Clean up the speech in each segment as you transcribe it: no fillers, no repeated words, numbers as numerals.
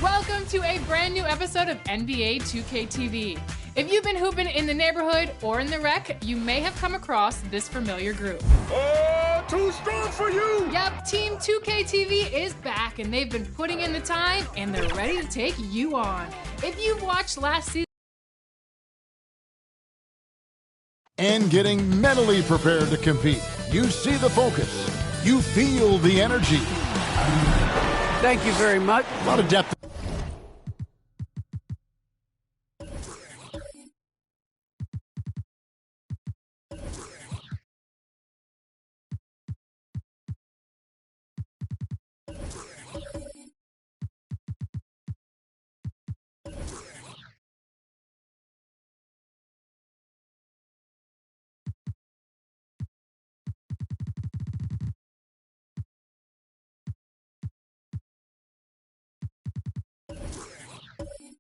Welcome to a brand new episode of NBA 2KTV. If you've been hooping in the neighborhood or in the rec, you may have come across this familiar group. Oh, too strong for you! Yep, Team 2KTV is back and they've been putting in the time and they're ready to take you on. If you've watched last season and getting mentally prepared to compete, you see the focus, you feel the energy. Thank you very much. A lot of depth.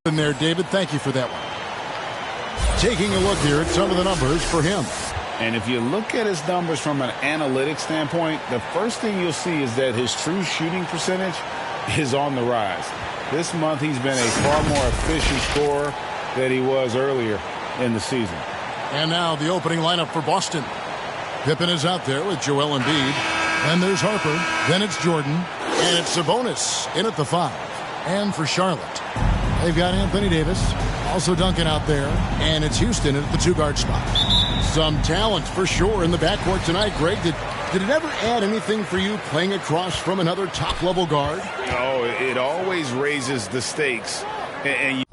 In there, David, thank you for that one. Taking a look here at some of the numbers for him. And if you look at his numbers from an analytics standpoint, the first thing you'll see is that his true shooting percentage is on the rise. This month, he's been a far more efficient scorer than he was earlier in the season. And now the opening lineup for Boston. Pippen is out there with Joel Embiid. Then there's Harper. Then it's Jordan. And it's Sabonis in at the 5. And for Charlotte, they've got Anthony Davis, also Duncan out there, and it's Houston at the 2-guard spot. Some talent for sure in the backcourt tonight. Greg, did it ever add anything for you playing across from another top-level guard? Oh, it always raises the stakes. And you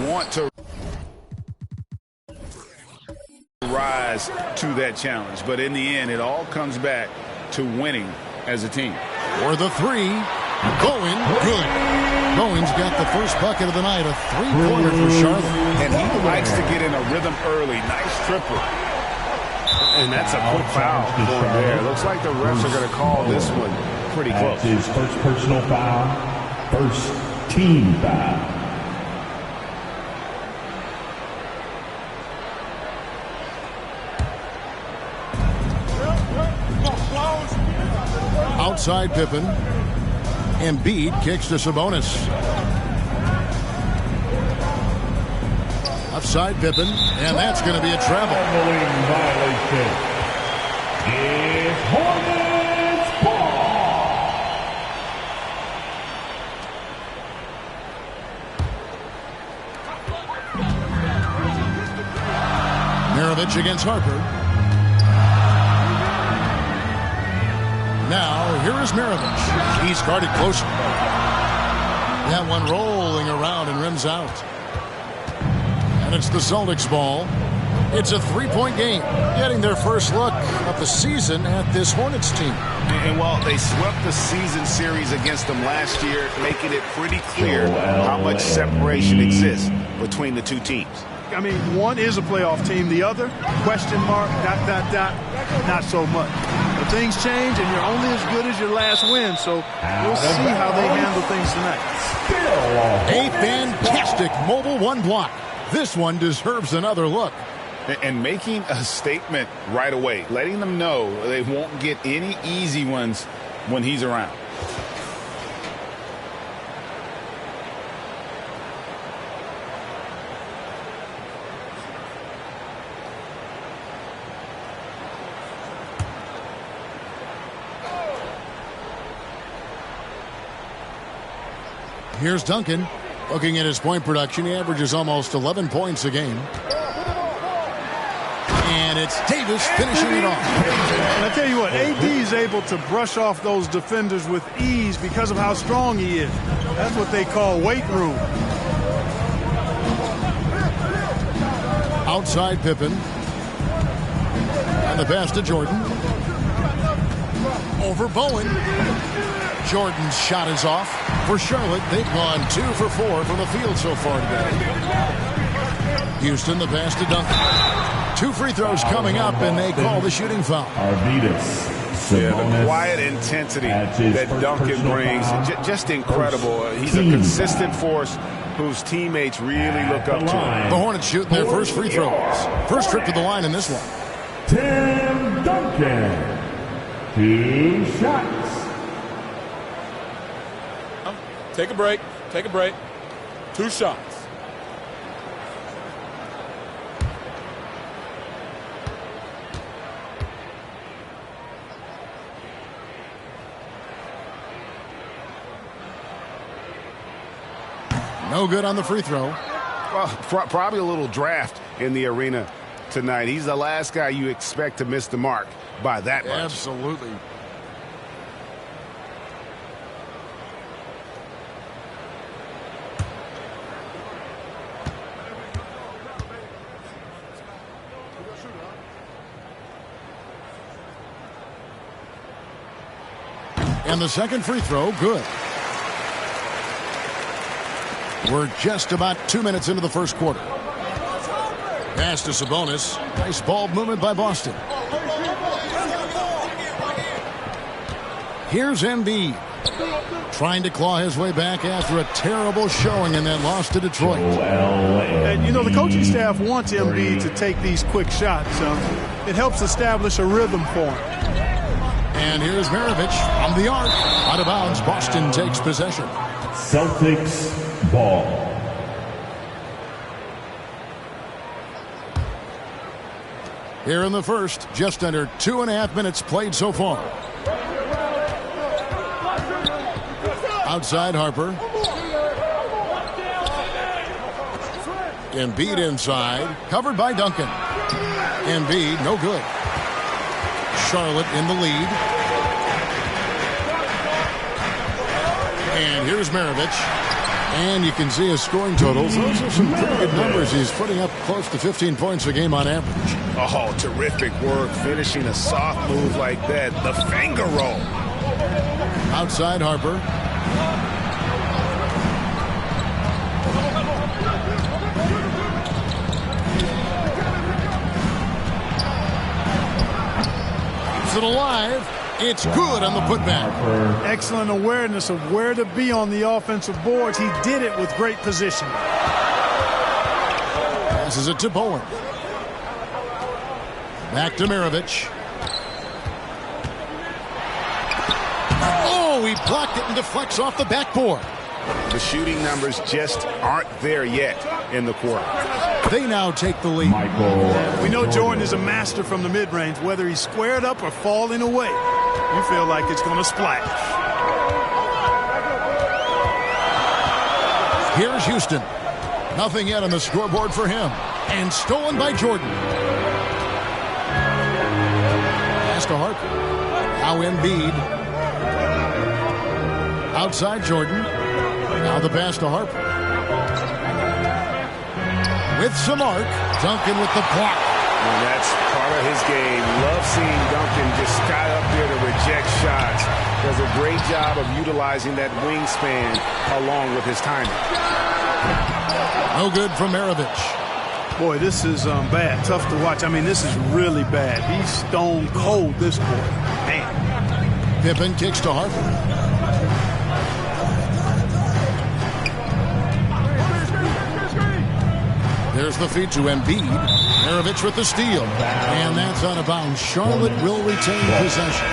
want to rise to that challenge, but in the end, it all comes back to winning as a team. For the 3, Going good. Bowen's got the first bucket of the night, a three-pointer for Charlotte. And he likes to get in a rhythm early. Nice triple. And that's a quick foul going there. Looks like the refs are going to call this one pretty close. His first personal foul, first team foul. Outside Pippen. Embiid kicks to Sabonis. Outside Pippen, and that's going to be a travel. Violation. It's Hornets ball. Maravich against Harper. Now, here is Maravich. He's guarded closely. That one rolling around and rims out. And it's the Celtics ball. It's a three-point game, getting their first look of the season at this Hornets team. And while they swept the season series against them last year, making it pretty clear how much separation exists between the two teams. I mean, one is a playoff team. The other, question mark, ... not so much. But things change, and you're only as good as your last win. So we'll see how they handle things tonight. A fantastic mobile one block. This one deserves another look. And making a statement right away, letting them know they won't get any easy ones when he's around. Here's Duncan. Looking at his point production, he averages almost 11 points a game. And it's Davis finishing it off. And I tell you what, AD is able to brush off those defenders with ease because of how strong he is. That's what they call weight room. Outside Pippen. And the pass to Jordan. Over Bowen. Jordan's shot is off. For Charlotte, they've gone 2 for 4 from the field so far today. Houston, the pass to Duncan. 2 free throws coming up, and they call the shooting foul. Yeah, the quiet intensity that Duncan brings, just incredible. He's a consistent force whose teammates really look up to. The Hornets shooting their first free throws. First trip to the line in this one. Tim Duncan. 2 shots. Take a break. Take a break. 2 shots. No good on the free throw. Well, probably a little draft in the arena tonight. He's the last guy you expect to miss the mark by that much. Absolutely. And the second free throw, good. We're just about 2 minutes into the first quarter. Pass to Sabonis. Nice ball movement by Boston. Here's Embiid. Trying to claw his way back after a terrible showing in that loss to Detroit. And, you know, the coaching staff wants Embiid to take these quick shots. It helps establish a rhythm for him. And here's Maravich from the arc. Out of bounds, Boston takes possession. Celtics ball. Here in the first, just under 2.5 minutes played so far. Outside Harper. Embiid inside, covered by Duncan. Embiid, no good. Charlotte in the lead. And here's Maravich. And you can see his scoring totals. Those are some pretty good numbers. He's putting up close to 15 points a game on average. Oh, terrific work finishing a soft move like that. The finger roll. Outside Harper. Keeps it alive. It's good on the putback. Excellent awareness of where to be on the offensive boards. He did it with great position. Passes it to Bowen. Back to Maravich. Oh, he blocked it and deflects off the backboard. The shooting numbers just aren't there yet in the quarter. They now take the lead. We know Jordan is a master from the mid-range. Whether he's squared up or falling away, you feel like it's going to splash. Here's Houston. Nothing yet on the scoreboard for him. And stolen by Jordan. Pass to Harper. Now Embiid. Outside Jordan. Now the pass to Harper. With some arc. Duncan with the block. And that's part of his game. Love seeing Duncan just sky up there to reject shots. Does a great job of utilizing that wingspan along with his timing. No good from Maravich. Boy, this is bad. Tough to watch. I mean, this is really bad. He's stone cold this quarter. Man. Pippen kicks to Harper. There's the feed to Embiid. Maravich with the steal. And that's out of bounds. Charlotte will retain possession.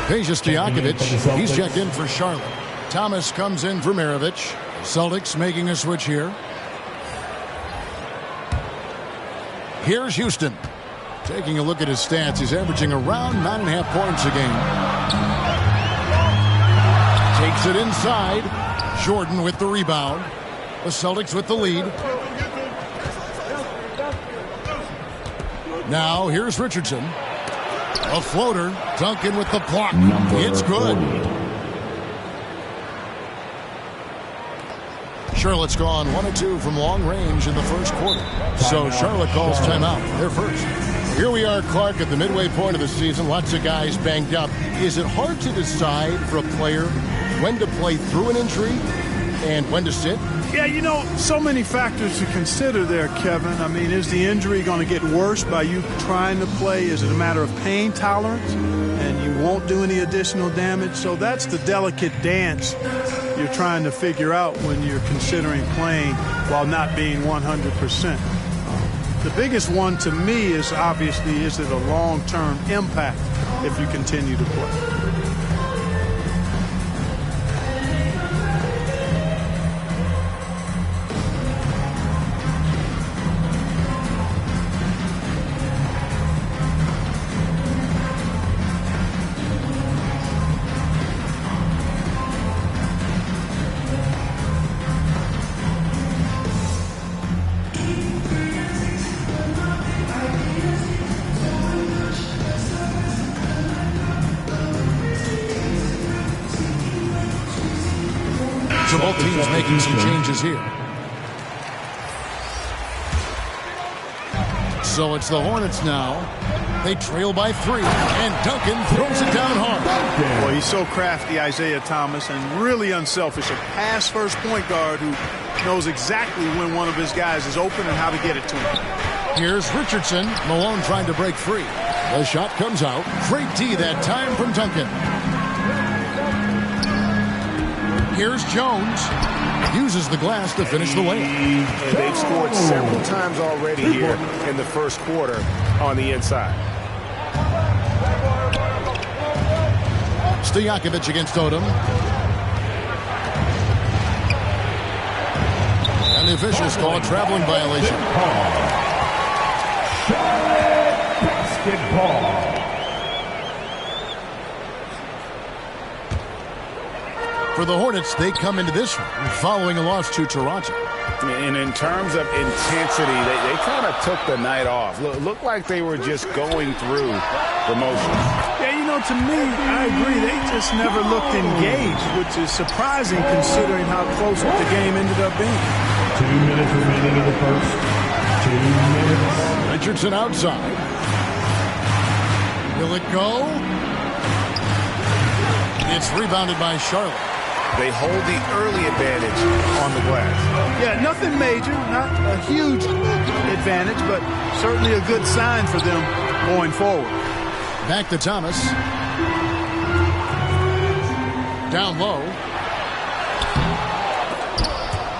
Peja Stojakovic, he's checked in for Charlotte. Thomas comes in for Maravich. Celtics making a switch here. Here's Houston. Taking a look at his stats, he's averaging around 9.5 points a game. Takes it inside. Jordan with the rebound. The Celtics with the lead. Now here's Richardson. A floater. Duncan with the block. It's good. Charlotte's gone 1 of 2 from long range in the first quarter. So Charlotte calls timeout. They're first. Here we are, Clark, at the midway point of the season. Lots of guys banged up. Is it hard to decide for a player when to play through an injury and when to sit? Yeah, you know, so many factors to consider there, Kevin. I mean, is the injury going to get worse by you trying to play? Is it a matter of pain tolerance and you won't do any additional damage? So that's the delicate dance you're trying to figure out when you're considering playing while not being 100%. The biggest one to me is obviously, is it a long-term impact if you continue to play? So both teams making some changes here. So it's the Hornets now. They trail by 3, and Duncan throws it down hard. Boy, he's so crafty, Isaiah Thomas, and really unselfish. A pass-first point guard who knows exactly when one of his guys is open and how to get it to him. Here's Richardson. Malone trying to break free. The shot comes out. Great D that time from Duncan. Here's Jones. Uses the glass to finish the layup. They've scored several times already here in the first quarter on the inside. Stojakovic against Odom. And the officials call a traveling violation. Basketball. For the Hornets, they come into this one following a loss to Toronto. And in terms of intensity, they kind of took the night off. Looked like they were just going through the motions. Yeah, you know, to me, I agree. They just never looked engaged, which is surprising considering how close the game ended up being. 2 minutes remaining in the first. 2 minutes. Richardson outside. Will it go? It's rebounded by Charlotte. they hold the early advantage on the glass. Yeah, nothing major, not a huge advantage, but certainly a good sign for them going forward. Back to Thomas. Down low.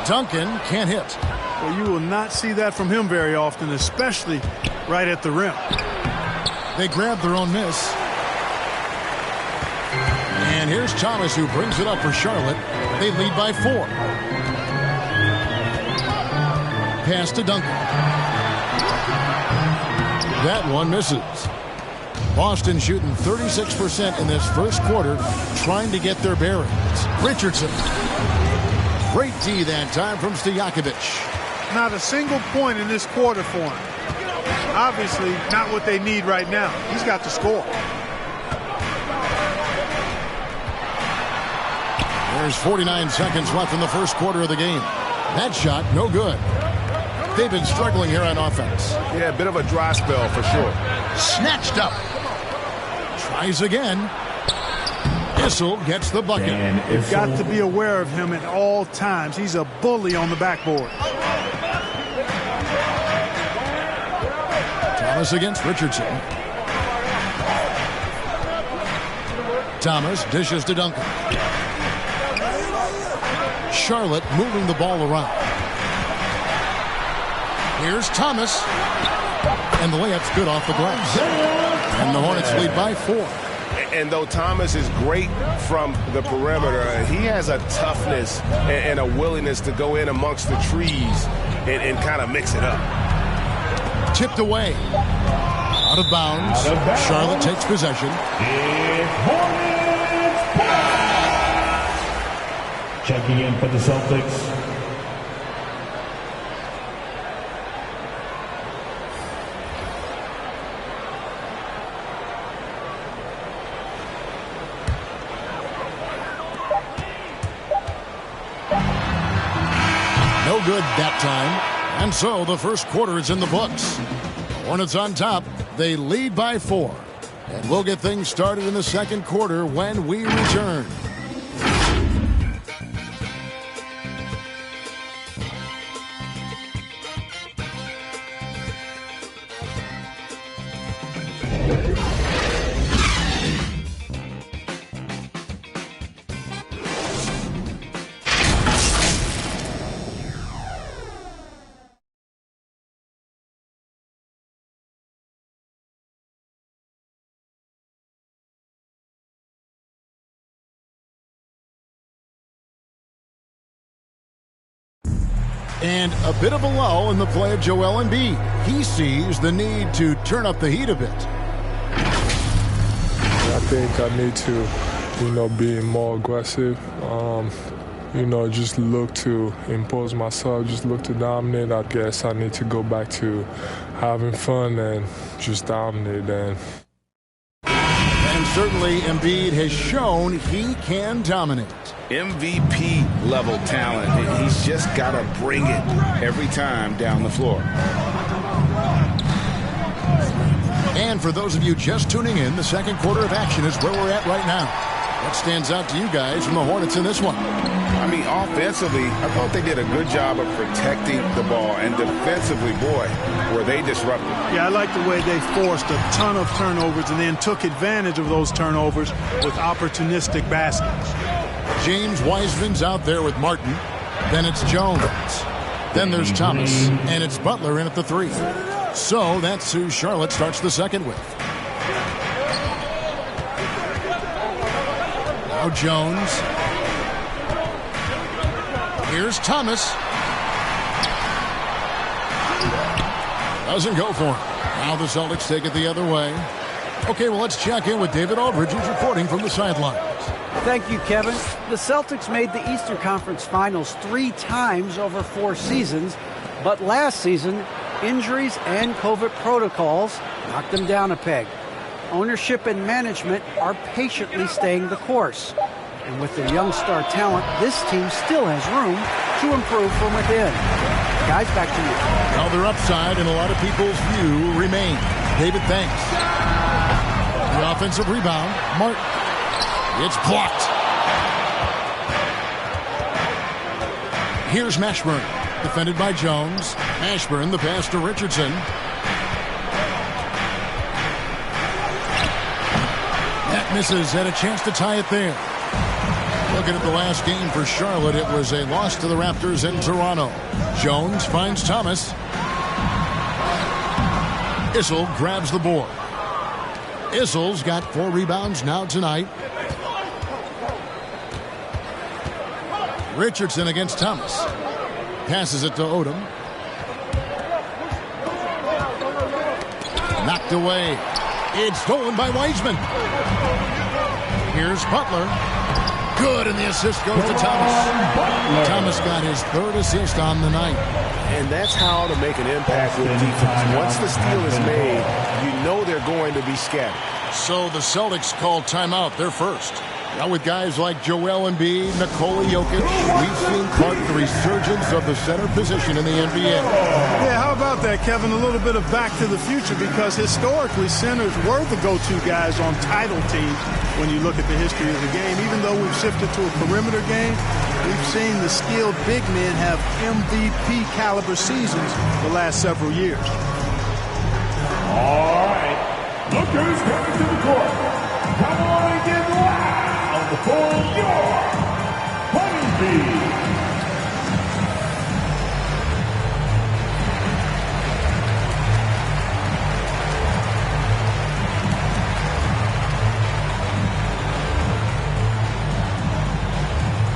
Duncan can't hit. Well, you will not see that from him very often, especially right at the rim. They grab their own miss. And here's Thomas, who brings it up for Charlotte. They lead by 4. Pass to Duncan. That one misses. Boston shooting 36% in this first quarter, trying to get their bearings. Richardson. Great D that time from Stojakovic. Not a single point in this quarter for him. Obviously, not what they need right now. He's got to score. There's 49 seconds left in the first quarter of the game. That shot, no good. They've been struggling here on offense. Yeah, a bit of a dry spell for sure. Snatched up. Tries again. Issel gets the bucket. You've got to be aware of him at all times. He's a bully on the backboard. Thomas against Richardson. Thomas dishes to Duncan. Charlotte moving the ball around. Here's Thomas. And the layup's good off the glass. And the Hornets lead by 4. And though Thomas is great from the perimeter, he has a toughness and a willingness to go in amongst the trees and kind of mix it up. Tipped away. Out of bounds. Charlotte takes possession. Checking in for the Celtics. No good that time. And so the first quarter is in the books. The Hornets on top. They lead by 4. And we'll get things started in the second quarter when we return. And a bit of a lull in the play of Joel Embiid. He sees the need to turn up the heat a bit. I think I need to, be more aggressive. Just look to impose myself, just look to dominate. I guess I need to go back to having fun and just dominate. And certainly Embiid has shown he can dominate. MVP level talent. He's just got to bring it every time down the floor. And for those of you just tuning in, the second quarter of action is where we're at right now. What stands out to you guys from the Hornets in this one? I mean, offensively, I thought they did a good job of protecting the ball. And defensively, boy, were they disruptive. Yeah, I like the way they forced a ton of turnovers and then took advantage of those turnovers with opportunistic baskets. James Wiseman's out there with Martin. Then it's Jones. Then there's Thomas. And it's Butler in at the 3. So that's who Charlotte starts the second with. Now Jones. Here's Thomas. Doesn't go for him. Now the Celtics take it the other way. Okay, well, let's check in with David Aldridge, who's reporting from the sidelines. Thank you, Kevin. The Celtics made the Eastern Conference Finals 3 times over 4 seasons, but last season, injuries and COVID protocols knocked them down a peg. Ownership and management are patiently staying the course. And with their young star talent, this team still has room to improve from within. Guys, back to you. Well, their upside in a lot of people's view remains. David, thanks. The offensive rebound, Martin. It's blocked. Here's Mashburn, defended by Jones. Mashburn, the pass to Richardson. That misses, had a chance to tie it there. Looking at the last game for Charlotte, it was a loss to the Raptors in Toronto. Jones finds Thomas. Issel grabs the board. Issel's got 4 rebounds now tonight. Richardson against Thomas. Passes it to Odom. Knocked away. It's stolen by Wiseman. Here's Butler. Good, and the assist goes to Thomas. Thomas got his 3rd assist on the night. And that's how to make an impact with defense. Once the steal is made, you know they're going to be scattered. So the Celtics called timeout, their first. Now with guys like Joel Embiid, Nikola Jokic, we've seen part of the resurgence of the center position in the NBA. Yeah, how about that, Kevin? A little bit of back to the future, because historically centers were the go-to guys on title teams when you look at the history of the game. Even though we've shifted to a perimeter game, we've seen the skilled big men have MVP caliber seasons the last several years. All right. Look who's coming to the court. Come on and get loud for your Honeybee.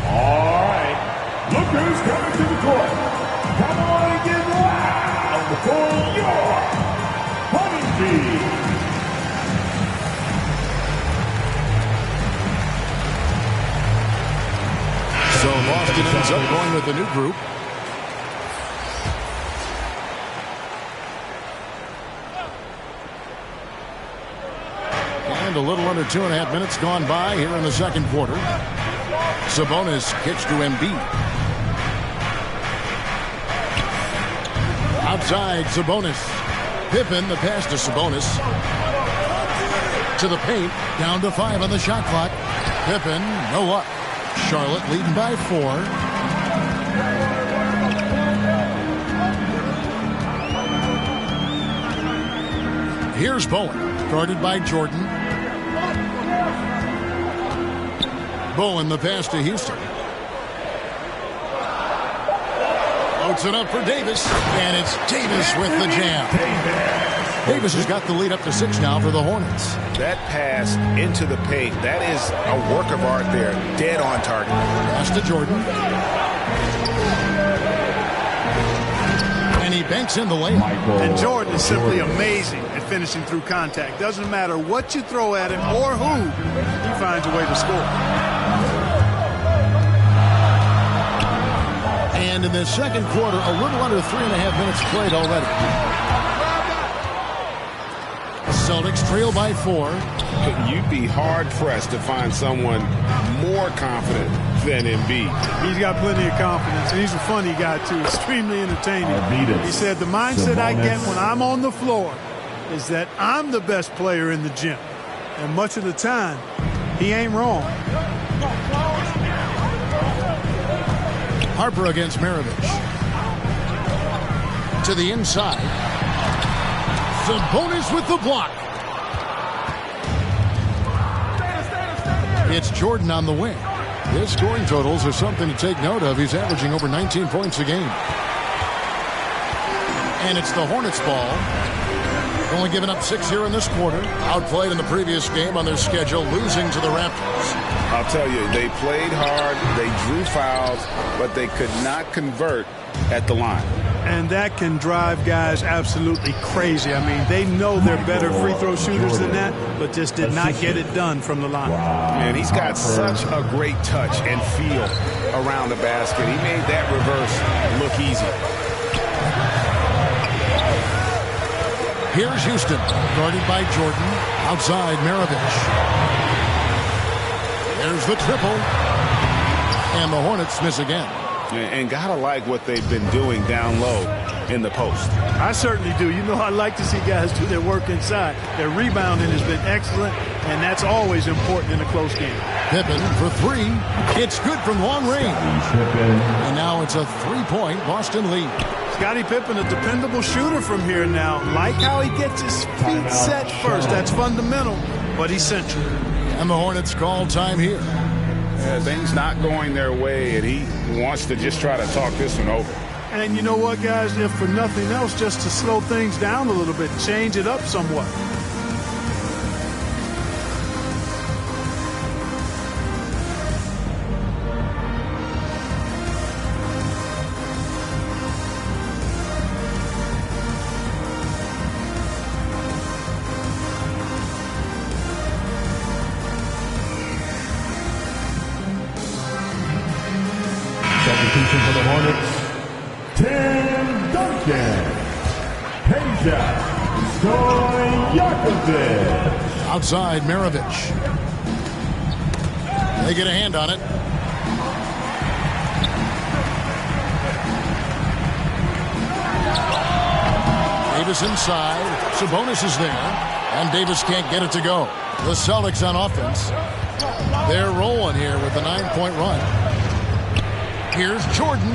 All right. Look who's coming to the court. Come on and get loud for your Honeybee. So Boston ends up going with a new group. And a little under 2.5 minutes gone by here in the second quarter. Sabonis kicks to Embiid. Outside, Sabonis. Pippen, the pass to Sabonis. To the paint, down to 5 on the shot clock. Pippen, no luck. Charlotte leading by 4. Here's Bowen, guarded by Jordan. Bowen, the pass to Houston. Floats it up for Davis, and it's Davis with the jam. Davis has got the lead up to 6 now for the Hornets. That pass into the paint, that is a work of art there. Dead on target. Pass to Jordan. And he banks in the layup. And Jordan is simply amazing at finishing through contact. Doesn't matter what you throw at him or who, he finds a way to score. And in the second quarter, a little under 3.5 minutes played already. Celtics trail by 4. You'd be hard-pressed to find someone more confident than Embiid. He's got plenty of confidence, and he's a funny guy, too. Extremely entertaining. He said, the mindset I get when I'm on the floor is that I'm the best player in the gym. And much of the time, he ain't wrong. Harper against Maravich. To the inside. Sabonis with the block. It's Jordan on the wing. His scoring totals are something to take note of. He's averaging over 19 points a game. And it's the Hornets ball. Only given up 6 here in this quarter. Outplayed in the previous game on their schedule, losing to the Raptors. I'll tell you, they played hard, they drew fouls, but they could not convert at the line. And that can drive guys absolutely crazy. I mean, they know they're better free throw shooters than that, but just did not get it done from the line. Man, he's got such a great touch and feel around the basket. He made that reverse look easy. Here's Houston, guarded by Jordan. Outside, Maravich. There's the triple. And the Hornets miss again. And gotta like what they've been doing down low. in the post. I certainly do. You know, I like to see guys do their work inside. Their rebounding has been excellent, and that's always important in a close game. Pippen for three. It's good from long range. And now it's a 3-point Boston lead. Scottie Pippen, a dependable shooter from here now. Like how he gets his feet set first. That's fundamental, but he's central. And the Hornets call time here. Yeah, things not going their way, and he wants to just try to talk this one over. And you know what, guys? If for nothing else, just to slow things down a little bit, change it up somewhat. Substitution for the Hornets, Tim Duncan. Peja Stojakovic. Outside, Maravich. They get a hand on it. Davis inside. Sabonis is there. And Davis can't get it to go. The Celtics on offense. They're rolling here with a 9-point run. Here's Jordan.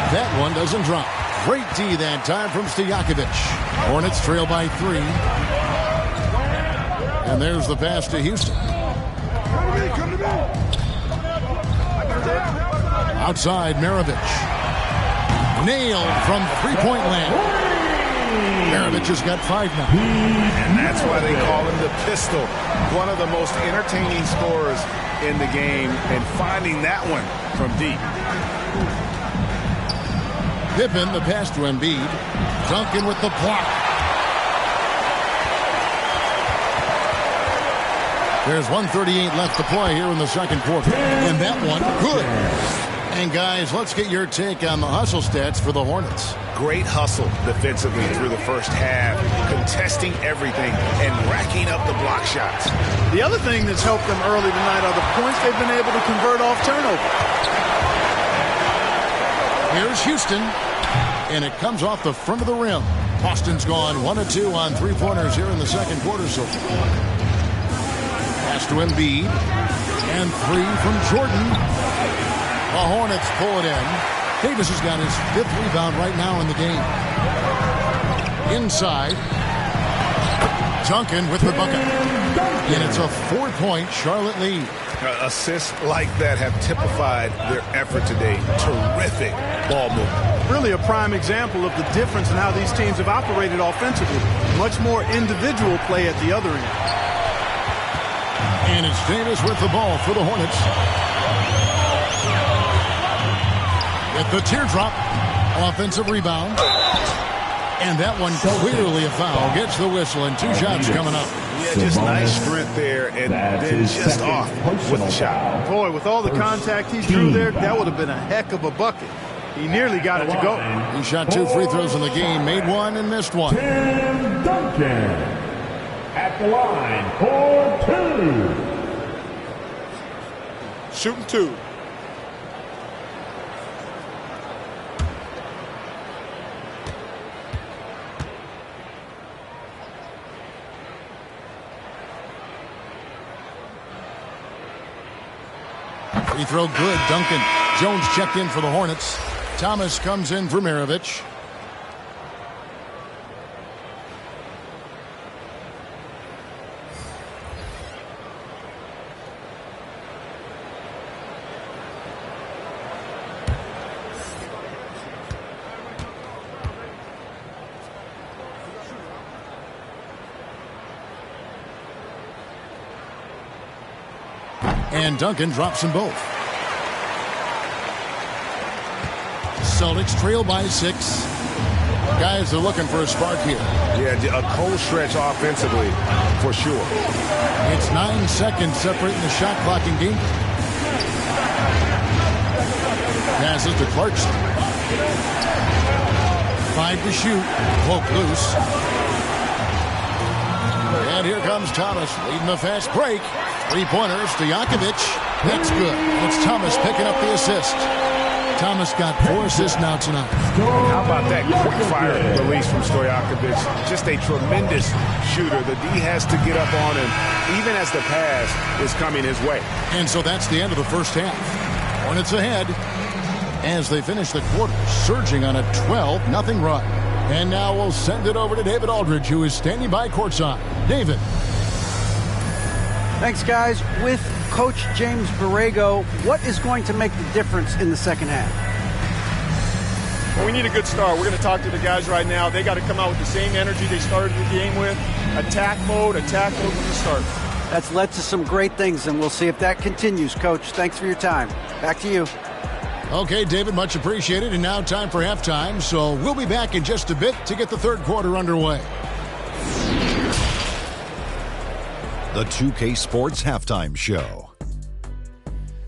That one doesn't drop. Great D that time from Stojakovic. Hornets trail by 3. And there's the pass to Houston. Outside, Maravich. Nailed from three-point land. Maravich has got 5 now. And that's why they call him the pistol. One of the most entertaining scorers in the game, and finding that one from deep. Pippen, the pass to Embiid. Duncan with the block. There's 1:38 left to play here in the second quarter. And that one, good. And guys, let's get your take on the hustle stats for the Hornets. Great hustle defensively through the first half, contesting everything and racking up the block shots. The other thing that's helped them early tonight are the points they've been able to convert off turnover. Here's Houston, and it comes off the front of the rim. Boston's gone 1 of 2 on three-pointers here in the second quarter so far. Pass to Embiid, and 3 from Jordan. The Hornets pull it in. Davis has got his 5th rebound right now in the game. Inside, Duncan with the bucket. And it's a 4-point Charlotte lead. Assists like that have typified their effort today. Terrific ball movement. Really a prime example of the difference in how these teams have operated offensively. Much more individual play at the other end. And it's Davis with the ball for the Hornets. With the teardrop, offensive rebound. And that one clearly a foul. Gets the whistle and 2 shots coming up. Yeah, just nice strength there and then just off with the shot. Boy, with all the contact he drew there, that would have been a heck of a bucket. He nearly got it to go. He shot 2 free throws in the game, made 1 and missed 1. Tim Duncan at the line for 2. Shooting 2. Free throw good. Duncan. Jones checked in for the Hornets. Thomas comes in for Maravich. And Duncan drops them both. Celtics trail by 6. Guys are looking for a spark here. Yeah, a cold stretch offensively, for sure. It's 9 seconds separating the shot clock in game. Passes to Clarkson. 5 to shoot. Cloak loose. And here comes Thomas leading the fast break. 3-pointers to Stojakovic. That's good. It's Thomas picking up the assist. Thomas got 4 assists now tonight. How about that quick fire release from Stojakovic? Just a tremendous shooter. The D has to get up on him, even as the pass is coming his way. And so that's the end of the first half. Hornets ahead as they finish the quarter, surging on a 12-0 run. And now we'll send it over to David Aldridge, who is standing by courtside. David. Thanks, guys. With Coach James Borrego, what is going to make the difference in the second half? Well, we need a good start. We're going to talk to the guys right now. They got to come out with the same energy they started the game with. Attack mode from the start. That's led to some great things, and we'll see if that continues, Coach. Thanks for your time. Back to you. Okay, David, much appreciated. And now time for halftime, so we'll be back in just a bit to get the third quarter underway. The 2K Sports Halftime Show.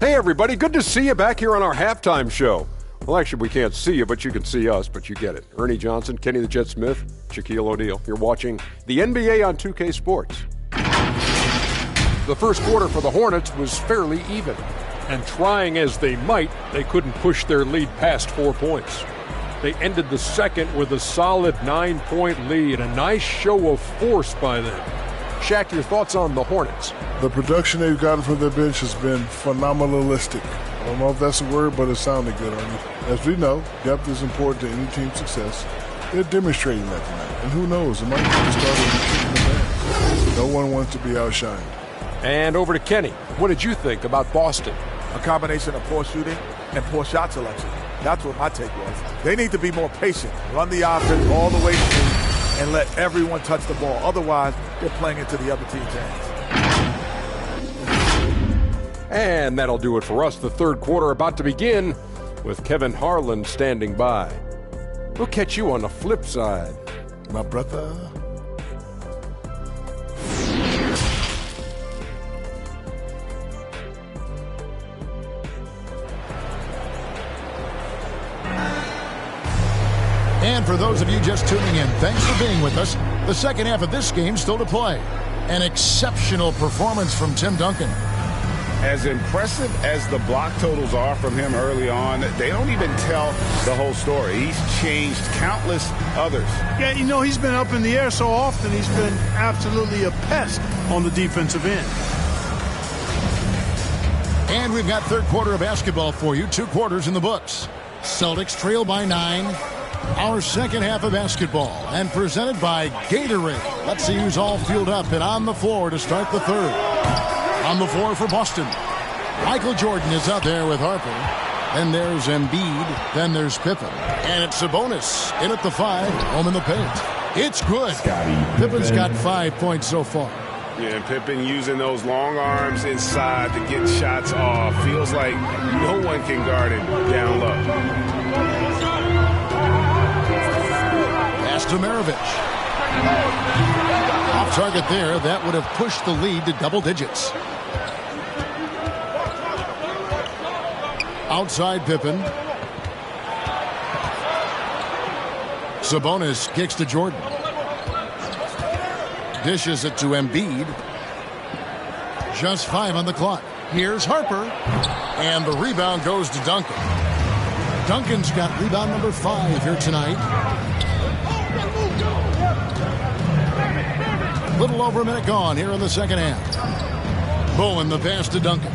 Hey, everybody. Good to see you back here on our halftime show. Well, actually, we can't see you, but you can see us, but you get it. Ernie Johnson, Kenny the Jet Smith, Shaquille O'Neal. You're watching the NBA on 2K Sports. The first quarter for the Hornets was fairly even. And trying as they might, they couldn't push their lead past 4 points. They ended the second with a solid 9-point lead. A nice show of force by them. Shaq, your thoughts on the Hornets? The production they've gotten from their bench has been phenomenalistic. I don't know if that's a word, but it sounded good on it. As we know, depth is important to any team's success. They're demonstrating that tonight. And who knows, it might be the start of the kick in the bag. No one wants to be outshined. And over to Kenny. What did you think about Boston? A combination of poor shooting and poor shot selection. That's what my take was. They need to be more patient, run the offense all the way through, and let everyone touch the ball. Otherwise, they're playing into the other team's hands. And that'll do it for us. The third quarter about to begin with Kevin Harlan standing by. We'll catch you on the flip side, my brother. And for those of you just tuning in, thanks for being with us. The second half of this game still to play. An exceptional performance from Tim Duncan. As impressive as the block totals are from him early on, they don't even tell the whole story. He's changed countless others. Yeah, you know, he's been up in the air so often, he's been absolutely a pest on the defensive end. And we've got third quarter of basketball for you. 2 quarters in the books. Celtics trail by 9. Our second half of basketball, and presented by Gatorade. Let's see who's all fueled up and on the floor to start the third. On the floor for Boston, Michael Jordan is out there with Harper. Then there's Embiid. Then there's Pippen. And it's Sabonis in at the 5, home in the paint. It's good. Pippen's got 5 points so far. Yeah, and Pippen using those long arms inside to get shots off. Feels like no one can guard him down low. To Maravich. Off target there. That would have pushed the lead to double digits. Outside Pippen. Sabonis kicks to Jordan. Dishes it to Embiid. Just 5 on the clock. Here's Harper. And the rebound goes to Duncan. Duncan's got rebound number 5 here tonight. Little over a minute gone here in the second half. Bowen the pass to Duncan.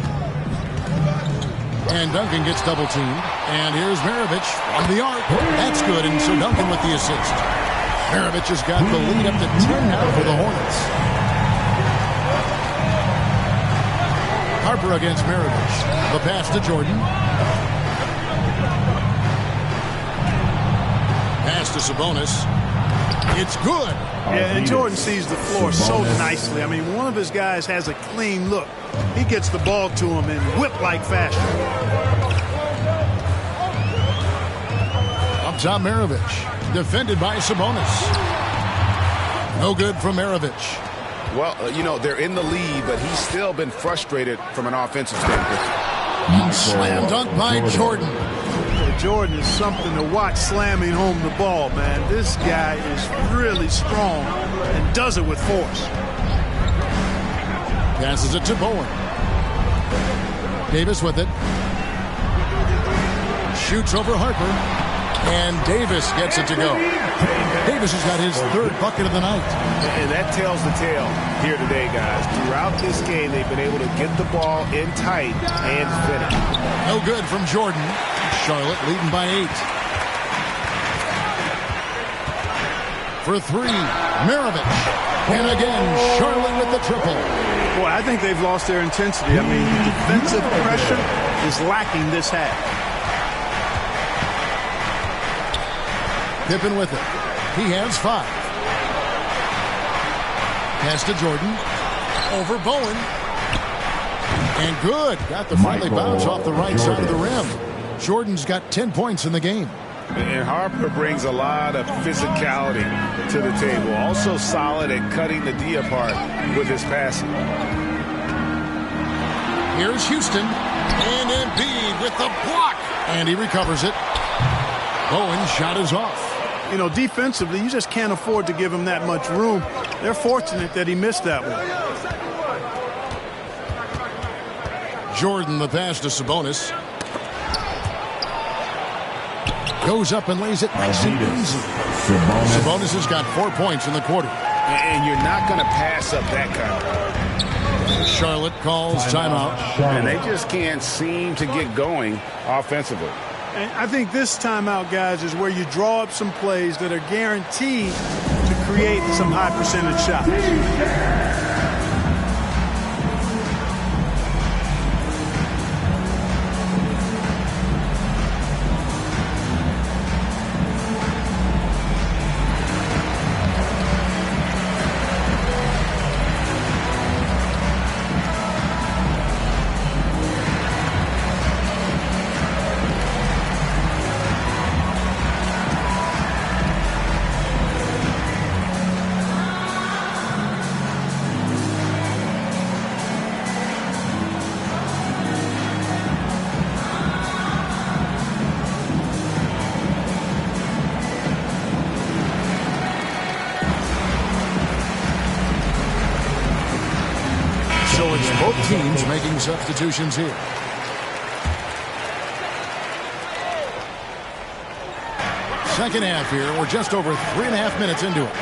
And Duncan gets double teamed. And here's Maravich on the arc. That's good, and so Duncan with the assist. Maravich has got the lead up to 10 now for the Hornets. Harper against Maravich. The pass to Jordan. Pass to Sabonis. It's good. Yeah, and Jordan sees the floor so nicely. I mean, one of his guys has a clean look. He gets the ball to him in whip-like fashion. Up top, Maravich. Defended by Sabonis. No good from Maravich. Well, you know, they're in the lead, but he's still been frustrated from an offensive standpoint. Slam dunk by Jordan. Jordan is something to watch slamming home the ball, man. This guy is really strong and does it with force. Passes it to Bowen. Davis with it. shoots over Harper. And Davis gets it to go. Davis has got his third bucket of the night. And that tells the tale here today, guys. Throughout this game, they've been able to get the ball in tight and finish. No good from Jordan. Charlotte leading by 8. For 3, Maravich. And again, Charlotte with the triple. Boy, I think they've lost their intensity. I mean, defensive pressure is lacking this half. Pippen with it. He has 5. Pass to Jordan. Over Bowen. And good. Got the friendly bounce off the right side of the rim. Jordan's got 10 points in the game. And Harper brings a lot of physicality to the table. Also solid at cutting the D apart with his passing. Here's Houston. And Embiid with the block. And he recovers it. Bowen's shot is off. You know, defensively, you just can't afford to give him that much room. They're fortunate that he missed that one. Jordan, the pass to Sabonis. Goes up and lays it nice and easy. Sabonis has got 4 points in the quarter. And you're not going to pass up that kind of. Charlotte calls timeout. And they just can't seem to get going offensively. And I think this timeout, guys, is where you draw up some plays that are guaranteed to create some high percentage shots. Both teams making substitutions here. Second half here. We're just over 3.5 minutes into it.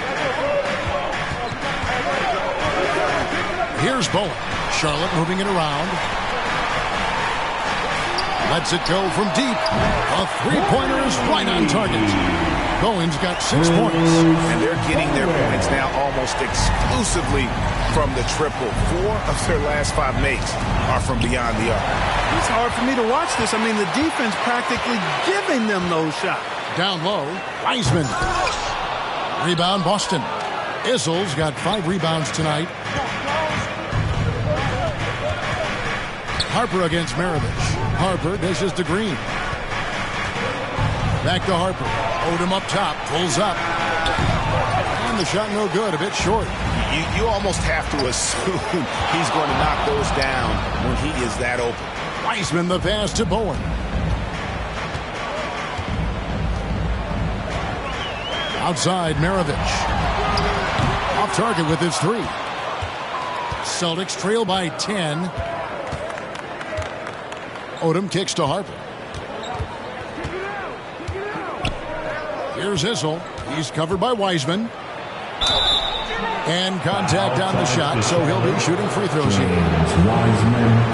Here's Bowen. Charlotte moving it around. Lets it go from deep. A three-pointer is right on target. Bowen's got 6 points. And they're getting their points now almost exclusively from the triple. 4 of their last 5 makes are from beyond the arc. It's hard for me to watch this. I mean, the defense practically giving them those shots. Down low, Wiseman. Rebound, Boston. Izzel's got 5 rebounds tonight. Harper against Maravich. Harper dishes to Green. Back to Harper. Odom up top, pulls up. And the shot no good, a bit short. You almost have to assume he's going to knock those down when he is that open. Wiseman the pass to Bowen. Outside, Maravich. Off target with his 3. Celtics trail by 10. Odom kicks to Harper. Here's Izzel. He's covered by Wiseman. And contact on the shot, so he'll be shooting free throws here.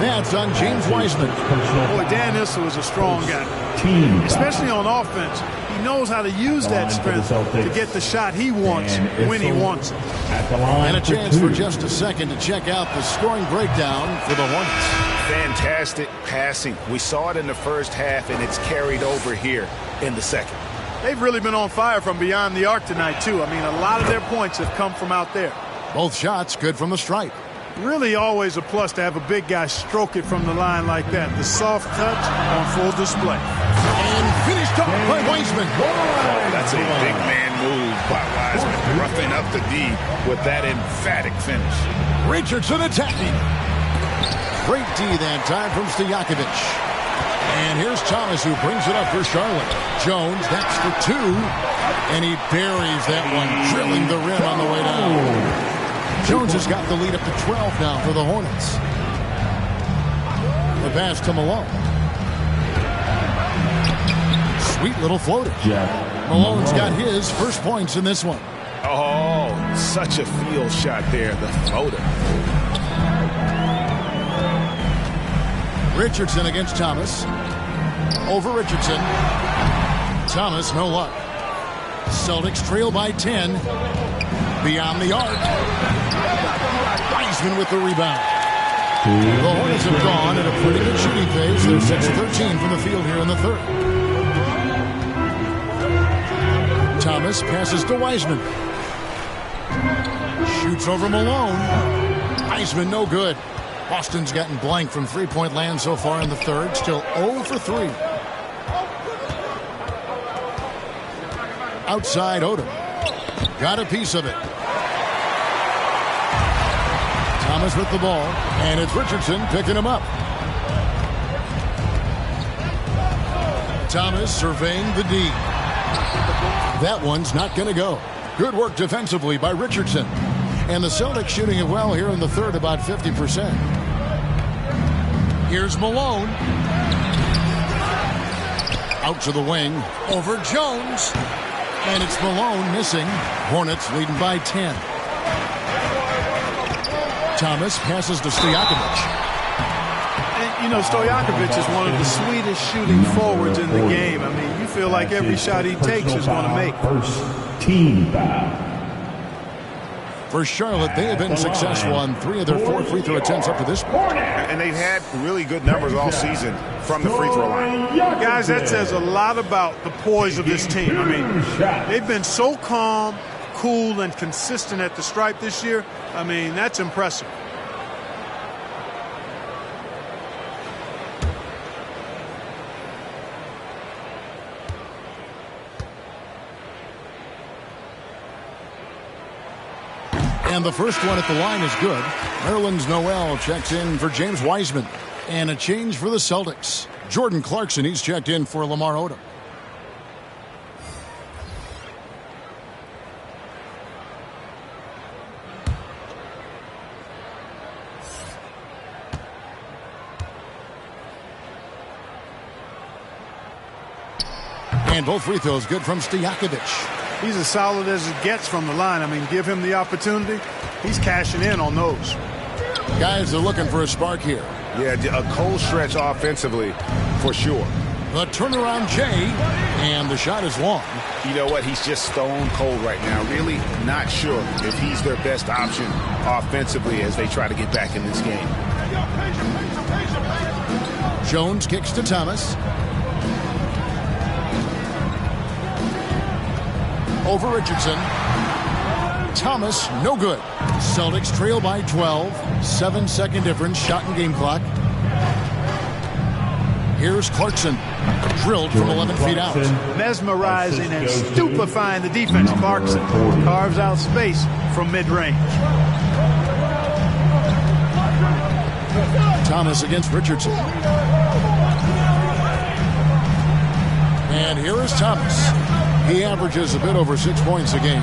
That's on James Wiseman. Boy, Dan Izzel is a strong guy, especially on offense. He knows how to use that strength to get the shot he wants when he wants it. And a chance for just a second to check out the scoring breakdown for the Hornets. Fantastic passing. We saw it in the first half, and it's carried over here in the second. They've really been on fire from beyond the arc tonight, too. I mean, a lot of their points have come from out there. Both shots good from the stripe. Really always a plus to have a big guy stroke it from the line like that. The soft touch on full display. And finished up by Wiseman. Oh, that's a big man move by Wiseman. Roughing up the D with that emphatic finish. Richardson attacking. Great D that time from Stojakovic. And here's Thomas who brings it up for Charlotte. Jones, that's the 2. And he buries that one, drilling the rim on the way down. Jones has got the lead up to 12 now for the Hornets. The pass to Malone. Sweet little floater. Malone's got his first points in this one. Oh, such a field shot there, the floater. Richardson against Thomas. Over Richardson. Thomas, no luck. Celtics trail by 10. Beyond the arc. Wiseman with the rebound. The Hornets have gone at a pretty good shooting pace. They're 6-13 from the field here in the third. Thomas passes to Wiseman. Shoots over Malone. Wiseman no good. Boston's gotten blank from three-point land so far in the third. Still 0 for 3. Outside Odom. Got a piece of it. Thomas with the ball. And it's Richardson picking him up. Thomas surveying the D. That one's not going to go. Good work defensively by Richardson. And the Celtics shooting it well here in the third, about 50%. Here's Malone. Out to the wing. Over Jones. And it's Malone missing. Hornets leading by 10. Thomas passes to Stojakovic. And, you know, Stojakovic is one of the sweetest shooting forwards in the game. I mean, you feel like every shot he takes is going to make. First team foul. For Charlotte, they have been successful on 3 of their 4 free throw attempts up to this point. And they've had really good numbers all season from the free throw line. Guys, that says a lot about the poise of this team. I mean, they've been so calm, cool, and consistent at the stripe this year. I mean, that's impressive. And the first one at the line is good. Nerlens Noel checks in for James Wiseman. And a change for the Celtics. Jordan Clarkson, he's checked in for Lamar Odom. And both free throws good from Stojakovic. He's as solid as it gets from the line. I mean, give him the opportunity. He's cashing in on those. Guys are looking for a spark here. Yeah, a cold stretch offensively for sure. The turnaround Jay, and the shot is long. You know what? He's just stone cold right now. Really not sure if he's their best option offensively as they try to get back in this game. Jones kicks to Thomas. Over Richardson. Thomas, no good. Celtics trail by 12. 7-second difference, shot and game clock. Here's Clarkson. Drilled from 11 feet out. Mesmerizing and stupefying the defense. Clarkson carves out space from mid-range. Thomas against Richardson. And here is Thomas. He averages a bit over 6 points a game.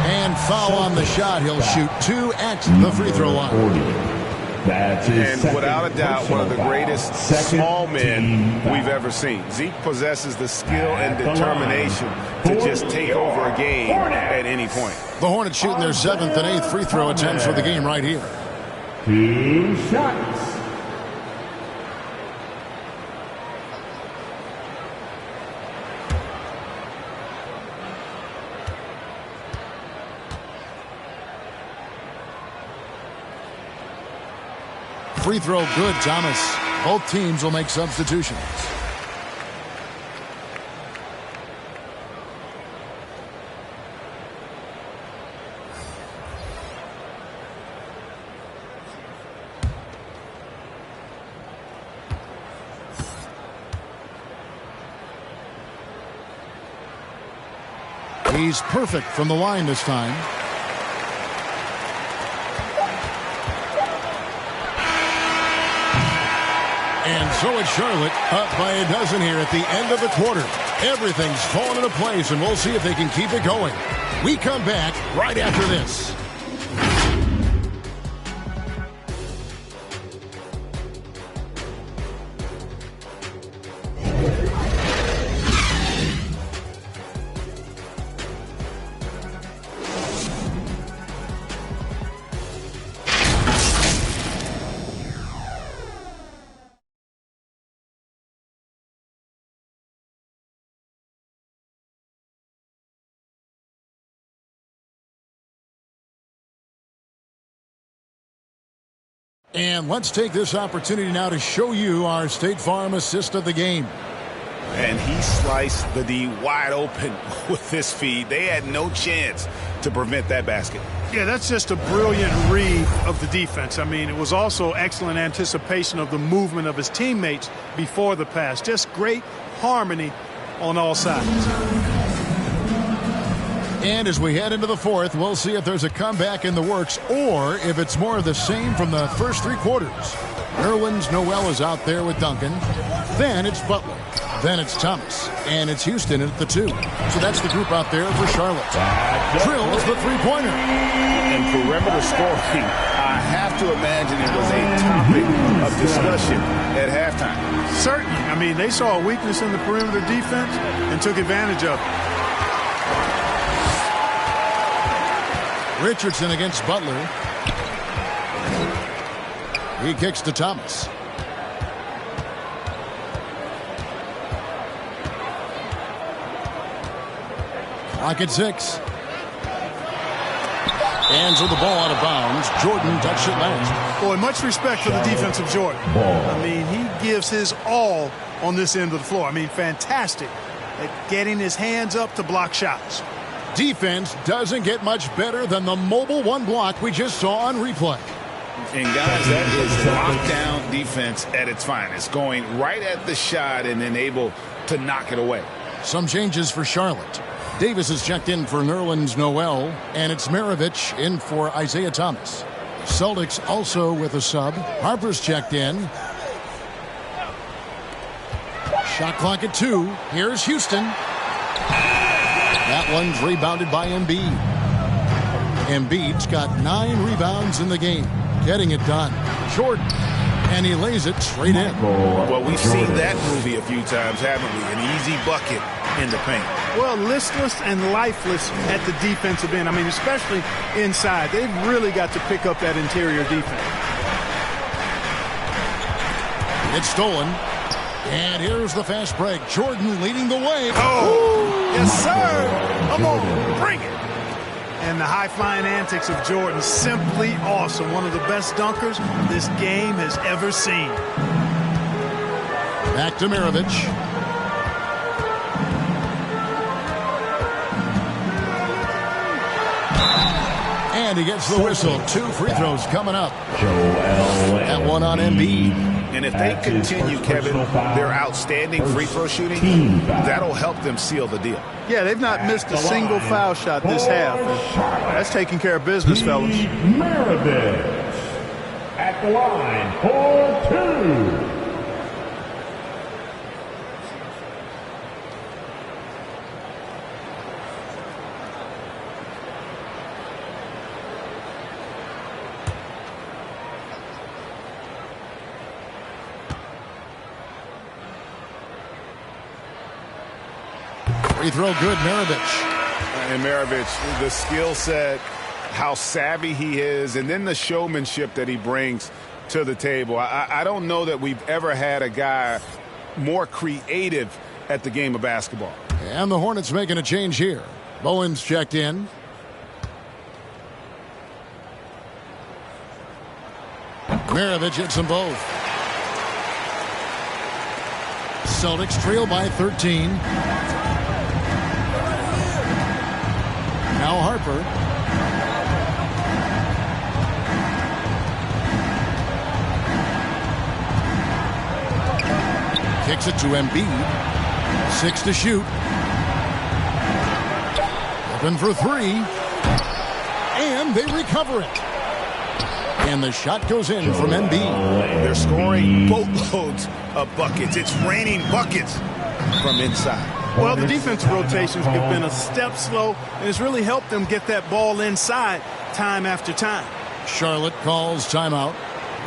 And foul on the shot. He'll shoot 2 at the free throw line. And without a doubt, one of the greatest small men we've ever seen. Zeke possesses the skill and determination to just take over a game at any point. The Hornets shooting their 7th and 8th free throw attempts for the game right here. 2 shots. Free throw good, Thomas. Both teams will make substitutions. He's perfect from the line this time. And so it's Charlotte up by a dozen here at the end of the quarter. Everything's fallen into place, and we'll see if they can keep it going. We come back right after this. And let's take this opportunity now to show you our State Farm assist of the game. And he sliced the D wide open with this feed. They had no chance to prevent that basket. Yeah, that's just a brilliant read of the defense. I mean, it was also excellent anticipation of the movement of his teammates before the pass. Just great harmony on all sides. And as we head into the fourth, we'll see if there's a comeback in the works or if it's more of the same from the first three quarters. Nerlens Noel is out there with Duncan. Then it's Butler. Then it's Thomas. And it's Houston at the 2. So that's the group out there for Charlotte. Drills the three-pointer. And perimeter scoring, I have to imagine it was a topic of discussion at halftime. Certainly. I mean, they saw a weakness in the perimeter defense and took advantage of it. Richardson against Butler. He kicks to Thomas. Clock at 6. And so the ball out of bounds. Jordan touched it last. Boy, much respect for the defense of Jordan. I mean, he gives his all on this end of the floor. I mean, fantastic at getting his hands up to block shots. Defense doesn't get much better than the mobile one block we just saw on replay. And guys, that is lockdown defense at its finest. Going right at the shot and then able to knock it away. Some changes for Charlotte. Davis is checked in for Nerlens Noel, and it's Maravich in for Isaiah Thomas. Celtics also with a sub. Harper's checked in. Shot clock at 2. Here's Houston. That one's rebounded by Embiid. Embiid's got 9 rebounds in the game. Getting it done. Jordan. And he lays it straight in. Well, we've seen that movie a few times, haven't we? An easy bucket in the paint. Well, listless and lifeless at the defensive end. I mean, especially inside. They've really got to pick up that interior defense. It's stolen. And here's the fast break. Jordan leading the way. Oh, yes, sir. Come on, bring it. And the high-flying antics of Jordan, simply awesome. One of the best dunkers this game has ever seen. Back to Maravich. And he gets the whistle. 2 free throws coming up. That one on Embiid. And if they continue, Kevin, their outstanding free throw shooting, that'll help them seal the deal. Yeah, they've not missed a single foul shot this half. That's taking care of business, fellas. Maravich at the line for 2. Free throw good, Maravich. And Maravich, the skill set, how savvy he is, and then the showmanship that he brings to the table. I don't know that we've ever had a guy more creative at the game of basketball. And the Hornets making a change here. Bowen's checked in. Maravich hits them both. Celtics trail by 13. Now Harper. Kicks it to Embiid. 6 to shoot. Open for 3. And they recover it. And the shot goes in from Embiid. They're scoring boatloads of buckets. It's raining buckets from inside. Well, the defensive rotations have been a step slow, and it's really helped them get that ball inside time after time. Charlotte calls timeout.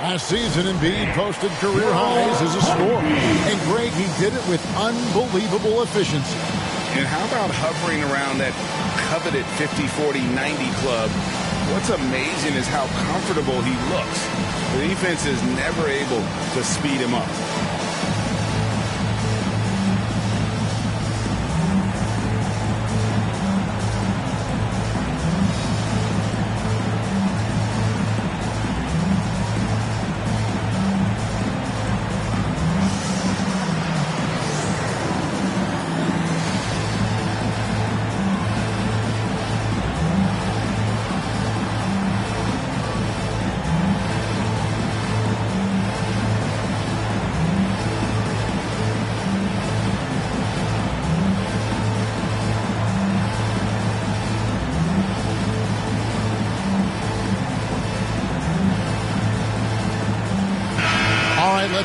Last season, Embiid posted career highs as a scorer. And Greg, he did it with unbelievable efficiency. And how about hovering around that coveted 50-40-90 club? What's amazing is how comfortable he looks. The defense is never able to speed him up.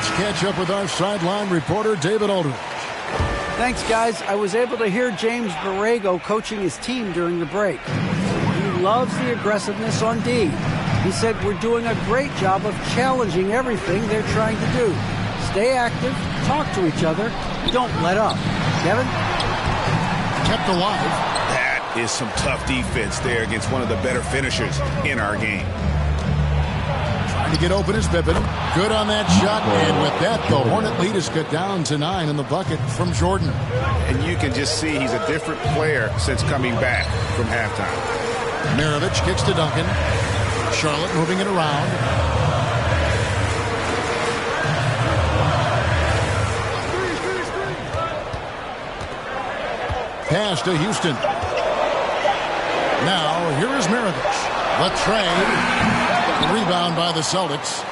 Let's catch up with our sideline reporter, David Aldridge. Thanks, guys. I was able to hear James Borrego coaching his team during the break. He loves the aggressiveness on D. He said we're doing a great job of challenging everything they're trying to do. Stay active, talk to each other, don't let up. Kevin? Kept alive. That is some tough defense there against one of the better finishers in our game. Trying to get open is Pippen. Good on that shot. And with that, the Hornet lead is cut down to 9 in the bucket from Jordan. And you can just see he's a different player since coming back from halftime. Maravich kicks to Duncan. Charlotte moving it around. Pass to Houston. Now, here is Maravich. The trade. Rebound by the Celtics.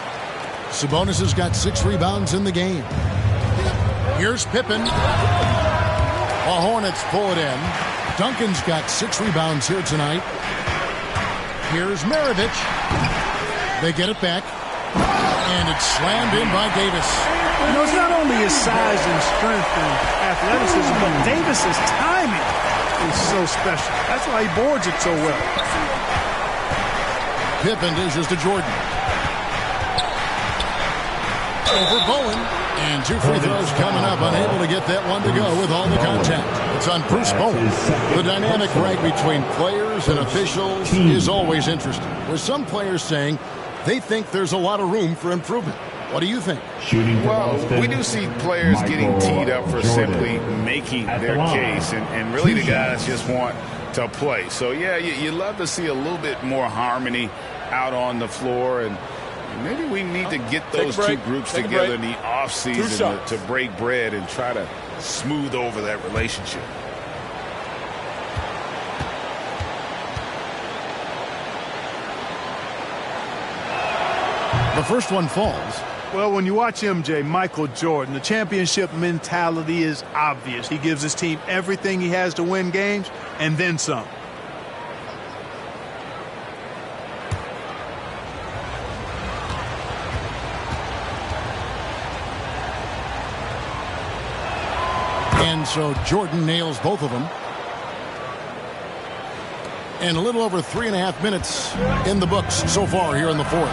Sabonis has got 6 rebounds in the game. Here's Pippen. The Hornets pull it in. Duncan's got 6 rebounds here tonight. Here's Maravich. They get it back. And it's slammed in by Davis. You know, it's not only his size and strength and athleticism, but Davis's timing is so special. That's why he boards it so well. Pippen dishes to Jordan. Over Bowen. And 2 free throws coming up. Unable to get that one to go with all the contact. It's on Bruce Bowen. The dynamic right between players and officials is always interesting. With some players saying they think there's a lot of room for improvement. What do you think? Well, we do see players getting teed up for simply making their case. And really the guys just want to play. So, yeah, you love to see a little bit more harmony out on the floor. And maybe we need to get those two groups together in the offseason to break bread and try to smooth over that relationship. The first one falls. Well, when you watch MJ, Michael Jordan, the championship mentality is obvious. He gives his team everything he has to win games, and then some. And so Jordan nails both of them. And a little over 3.5 minutes in the books so far here in the fourth.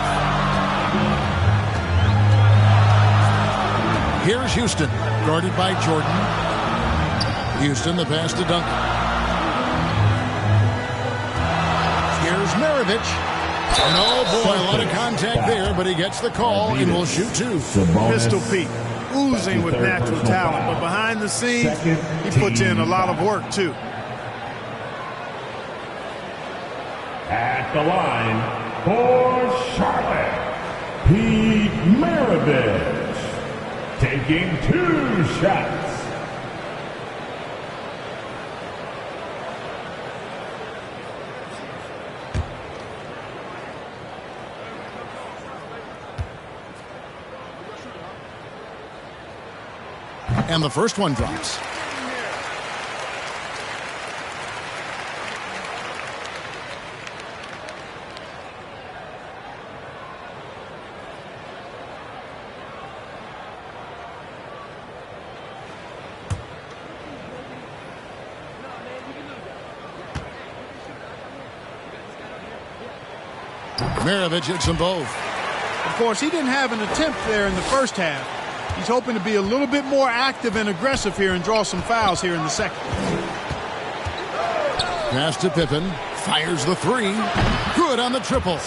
Here's Houston, guarded by Jordan. Houston, the pass to Duncan. Here's Maravich. And oh boy, a lot of contact there, but he gets the call and will shoot 2. Pistol Pete, oozing with natural talent, but behind the scenes, he puts in a lot of work too. At the line for Charlotte, Pete Maravich, taking 2 shots. And the first one drops. Maravich hits them both. Of course, he didn't have an attempt there in the first half. He's hoping to be a little bit more active and aggressive here and draw some fouls here in the second. Pass to Pippen. Fires the 3. Good on the triple.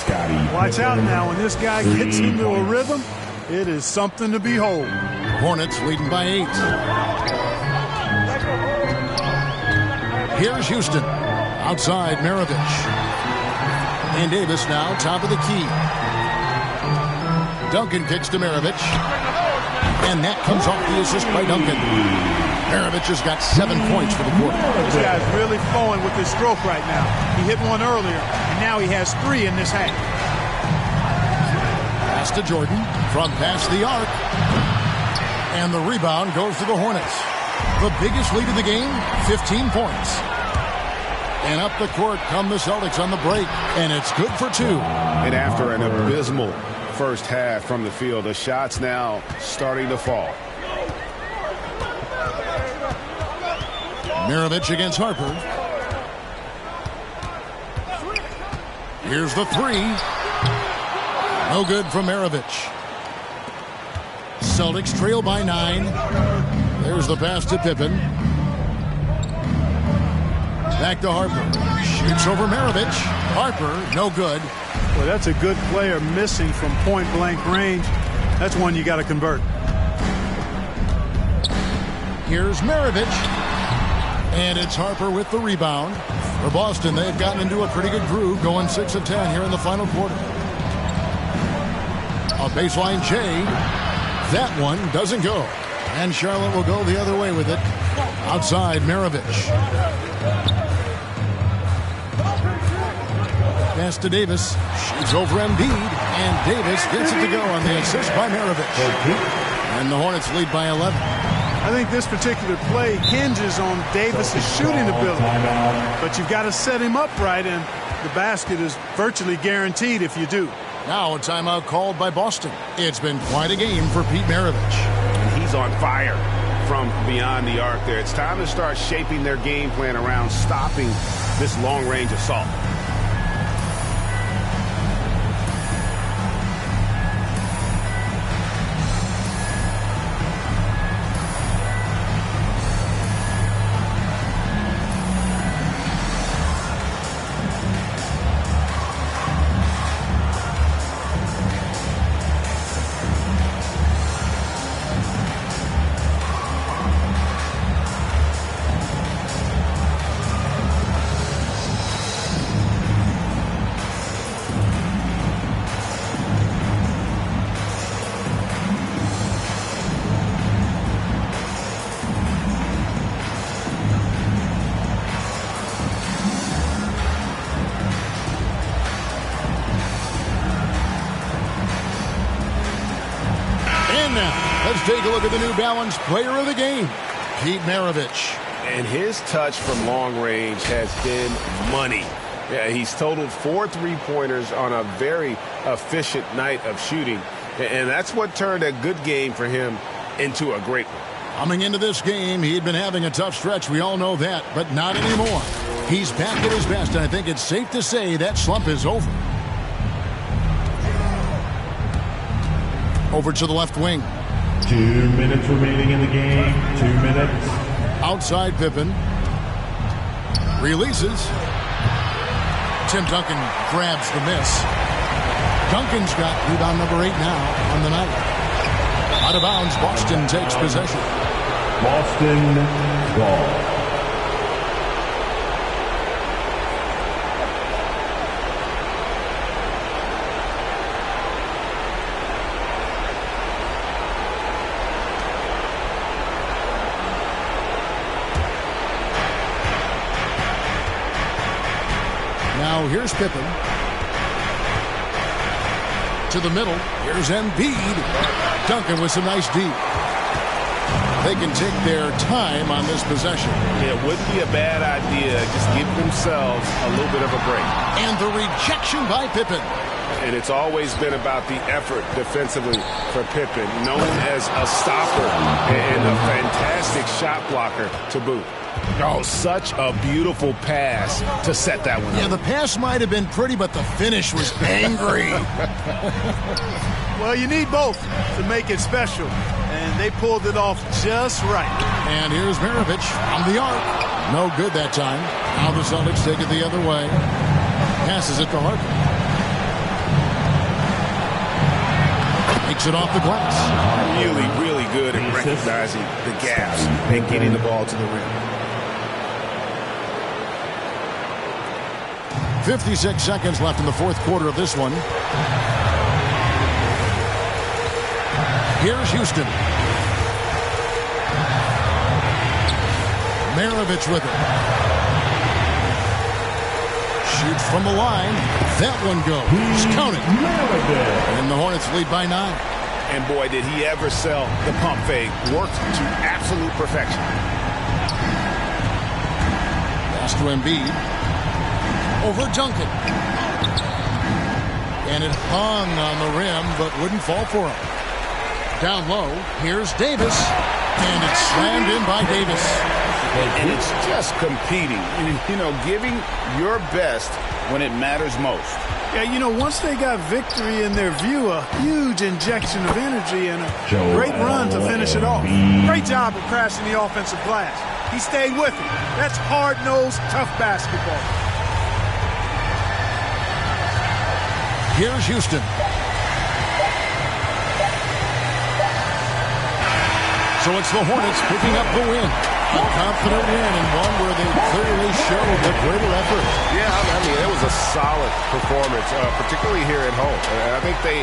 Watch out now. When this guy gets into a rhythm, it is something to behold. Hornets leading by 8. Here's Houston. Outside Maravich. And Davis now top of the key. Duncan kicks to Maravich. And that comes off the assist by Duncan. Maravich has got 7 points for the quarter. This guy's really flowing with his stroke right now. He hit one earlier, and now he has 3 in this half. Pass to Jordan. From past the arc. And the rebound goes to the Hornets. The biggest lead of the game, 15 points. And up the court come the Celtics on the break. And it's good for 2. And after an abysmal first half from the field. The shots now starting to fall. Maravich against Harper. Here's the three. No good from Maravich. Celtics trail by 9. There's the pass to Pippen. Back to Harper. Shoots over Maravich. Harper, no good. Well, that's a good player missing from point-blank range. That's one you got to convert. Here's Maravich. And it's Harper with the rebound. For Boston, they've gotten into a pretty good groove, going 6 of 10 here in the final quarter. A baseline J. That one doesn't go. And Charlotte will go the other way with it. Outside, Maravich. Pass to Davis. Shoots over Embiid. And Davis gets it to go on the assist by Maravich. And the Hornets lead by 11. I think this particular play hinges on Davis's shooting ability. But you've got to set him up right, and the basket is virtually guaranteed if you do. Now a timeout called by Boston. It's been quite a game for Pete Maravich. And he's on fire from beyond the arc there. It's time to start shaping their game plan around stopping this long-range assault. Take a look at the New Balance player of the game, Pete Maravich. And his touch from long range has been money. Yeah, he's totaled 4 3-pointers on a very efficient night of shooting. And that's what turned a good game for him into a great one. Coming into this game, he had been having a tough stretch. We all know that, but not anymore. He's back at his best, and I think it's safe to say that slump is over. Over to the left wing. 2 minutes remaining in the game. 2 minutes. Outside Pippen. Releases. Tim Duncan grabs the miss. Duncan's got rebound number 8 now on the night. Out of bounds, Boston takes possession. Boston ball. Here's Pippen. To the middle. Here's Embiid. Duncan with some nice deep. They can take their time on this possession. Yeah, it wouldn't be a bad idea. Just give themselves a little bit of a break. And the rejection by Pippen. And it's always been about the effort defensively for Pippen, known as a stopper and a fantastic shot blocker to boot. Oh, such a beautiful pass to set that one up. Yeah, the pass might have been pretty, but the finish was angry. Well, you need both to make it special, and they pulled it off just right. And here's Maravich on the arc. No good that time. Now the Celtics take it the other way. Passes it to Harper. Takes it off the glass. Really, really good at recognizing the gaps and getting the ball to the rim. 56 seconds left in the fourth quarter of this one. Here's Houston. Maravich with it. Shoots from the line. That one goes. Count it. And the Hornets lead by 9. And boy, did he ever sell the pump fake. Worked to absolute perfection. Pass to Embiid. Over Duncan. And it hung on the rim, but wouldn't fall for him. Down low, here's Davis. And it's slammed in by Davis. And it's just competing. And, giving your best when it matters most. Yeah, once they got victory in their view, a huge injection of energy and a great run to finish it off. Great job of crashing the offensive glass. He stayed with it. That's hard-nosed, tough basketball. Here's Houston. So it's the Hornets picking up the win. A confident win and one where they clearly showed the greater effort. Yeah, I mean, it was a solid performance, particularly here at home. And I think they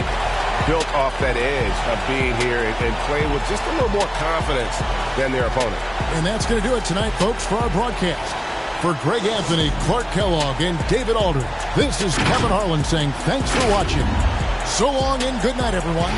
built off that edge of being here and played with just a little more confidence than their opponent. And that's going to do it tonight, folks, for our broadcast. For Greg Anthony, Clark Kellogg, and David Aldridge, this is Kevin Harlan saying thanks for watching. So long and good night, everyone.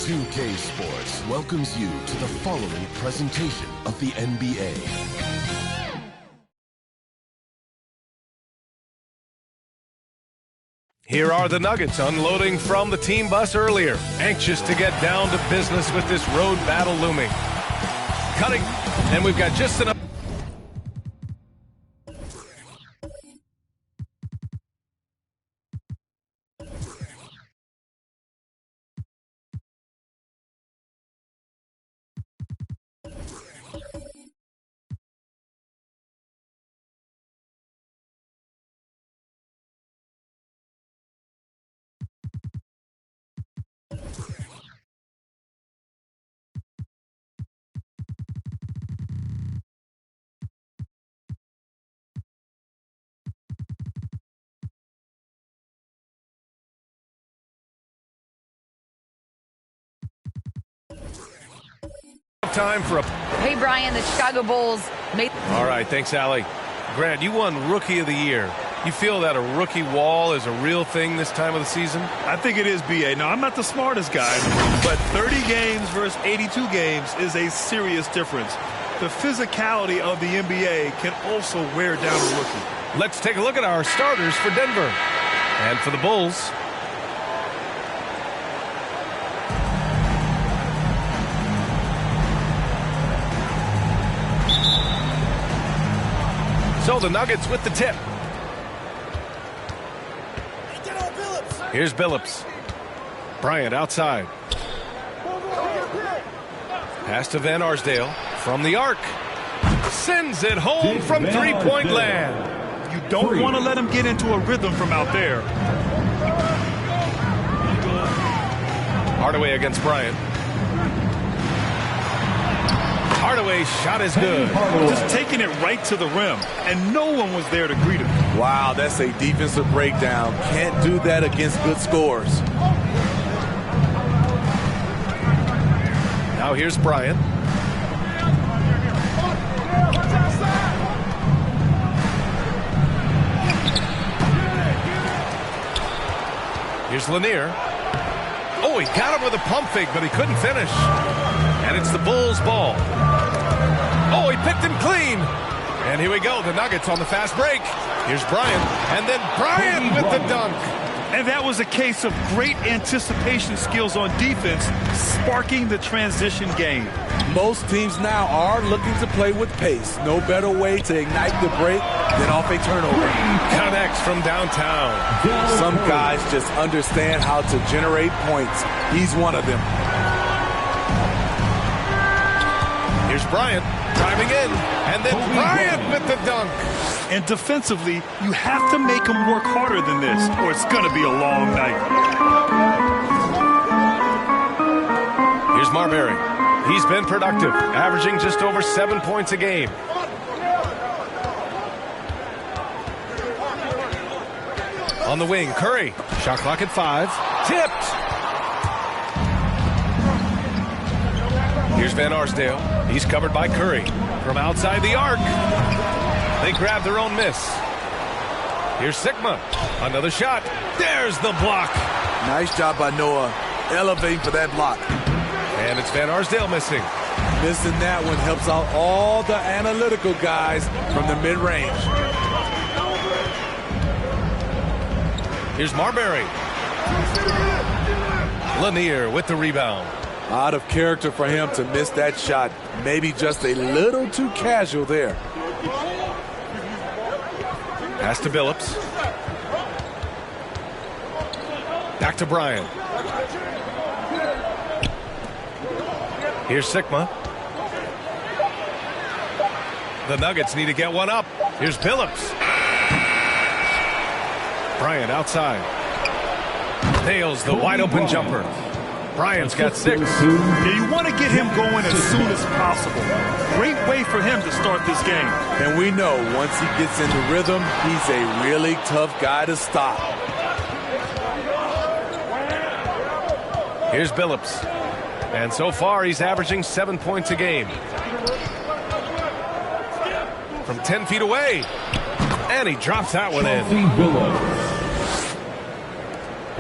2K Sports welcomes you to the following presentation of the NBA. Here are the Nuggets unloading from the team bus earlier, anxious to get down to business with this road battle looming. Cutting, and we've got just enough. Time for a... Hey, Brian, the Chicago Bulls made... All right, thanks, Allie. Grant, you won Rookie of the Year. You feel that a rookie wall is a real thing this time of the season? I think it is, B.A. Now, I'm not the smartest guy, but 30 games versus 82 games is a serious difference. The physicality of the NBA can also wear down a rookie. Let's take a look at our starters for Denver. And for the Bulls... So the Nuggets with the tip. Here's Billups. Bryant outside. Pass to Van Arsdale from the arc. Sends it home from three-point land. You don't want to let him get into a rhythm from out there. Hardaway against Bryant. Hardaway's shot is good. Just taking it right to the rim, and no one was there to greet him. Wow, that's a defensive breakdown. Can't do that against good scores. Now here's Bryant. Here's Lanier. Oh, he got him with a pump fake, but he couldn't finish. And it's the Bulls' ball. Oh, he picked him clean. And here we go, the Nuggets on the fast break. Here's Bryant, and then Bryant with the dunk. And that was a case of great anticipation skills on defense, sparking the transition game. Most teams now are looking to play with pace. No better way to ignite the break than off a turnover. Connects from downtown. Some guys just understand how to generate points. He's one of them. Here's Bryant driving in, and then Bryant with the dunk. And defensively, you have to make him work harder than this, or it's going to be a long night. Here's Marbury. He's been productive, averaging just over 7 points a game. On the wing, Curry. Shot clock at 5. Tipped. Here's Van Arsdale. He's covered by Curry. From outside the arc. They grab their own miss. Here's Sigma. Another shot. There's the block. Nice job by Noah, elevating for that block. And it's Van Arsdale missing. Missing that one helps out all the analytical guys from the mid-range. Here's Marbury. Lanier with the rebound. Out of character for him to miss that shot. Maybe just a little too casual there. Pass to Billups. Back to Bryant. Here's Sigma. The Nuggets need to get one up. Here's Billups. Bryant outside. Nails the wide open jumper. Bryant's got 6. Yeah, you want to get him going as soon as possible. Great way for him to start this game. And we know once he gets into rhythm, he's a really tough guy to stop. Here's Billups. And so far, he's averaging 7 points a game. From 10 feet away. And he drops that one in.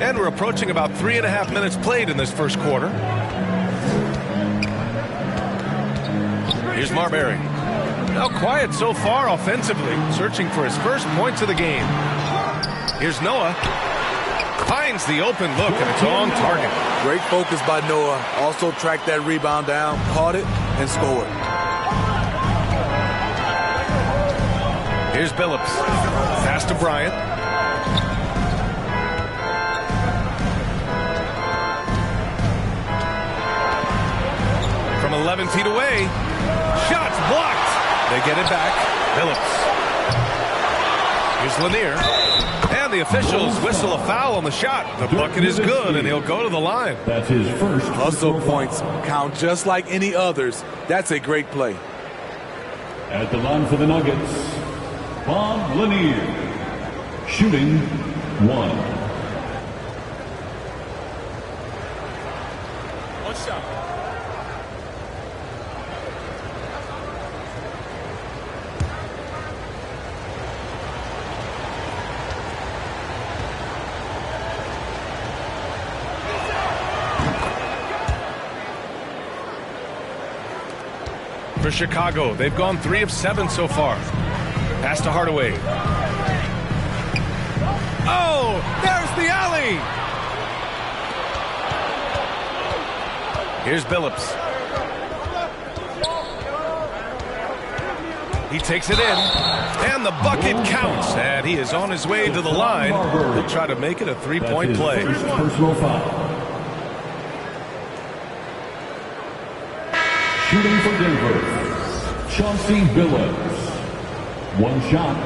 And we're approaching about 3.5 minutes played in this first quarter. Here's Marbury. Now quiet so far offensively, searching for his first points of the game. Here's Noah. Finds the open look, and it's on target. Great focus by Noah. Also tracked that rebound down, caught it, and scored. Here's Billups. Pass to Bryant. From 11 feet away. Shots blocked. They get it back. Billups. Here's Lanier. And the officials whistle a foul on the shot. The bucket is good, and he'll go to the line. That's his first. Hustle points count just like any others. That's a great play. At the line for the Nuggets, Bob Lanier, shooting 1. One shot. For Chicago, they've gone 3 of 7 so far. Pass to Hardaway. Oh, there's the alley. Here's Billups. He takes it in, and the bucket counts. And he is on his way to the line. He'll try to make it a 3-point play. Personal foul. Shooting for Denver, Chauncey Billups. 1 shot.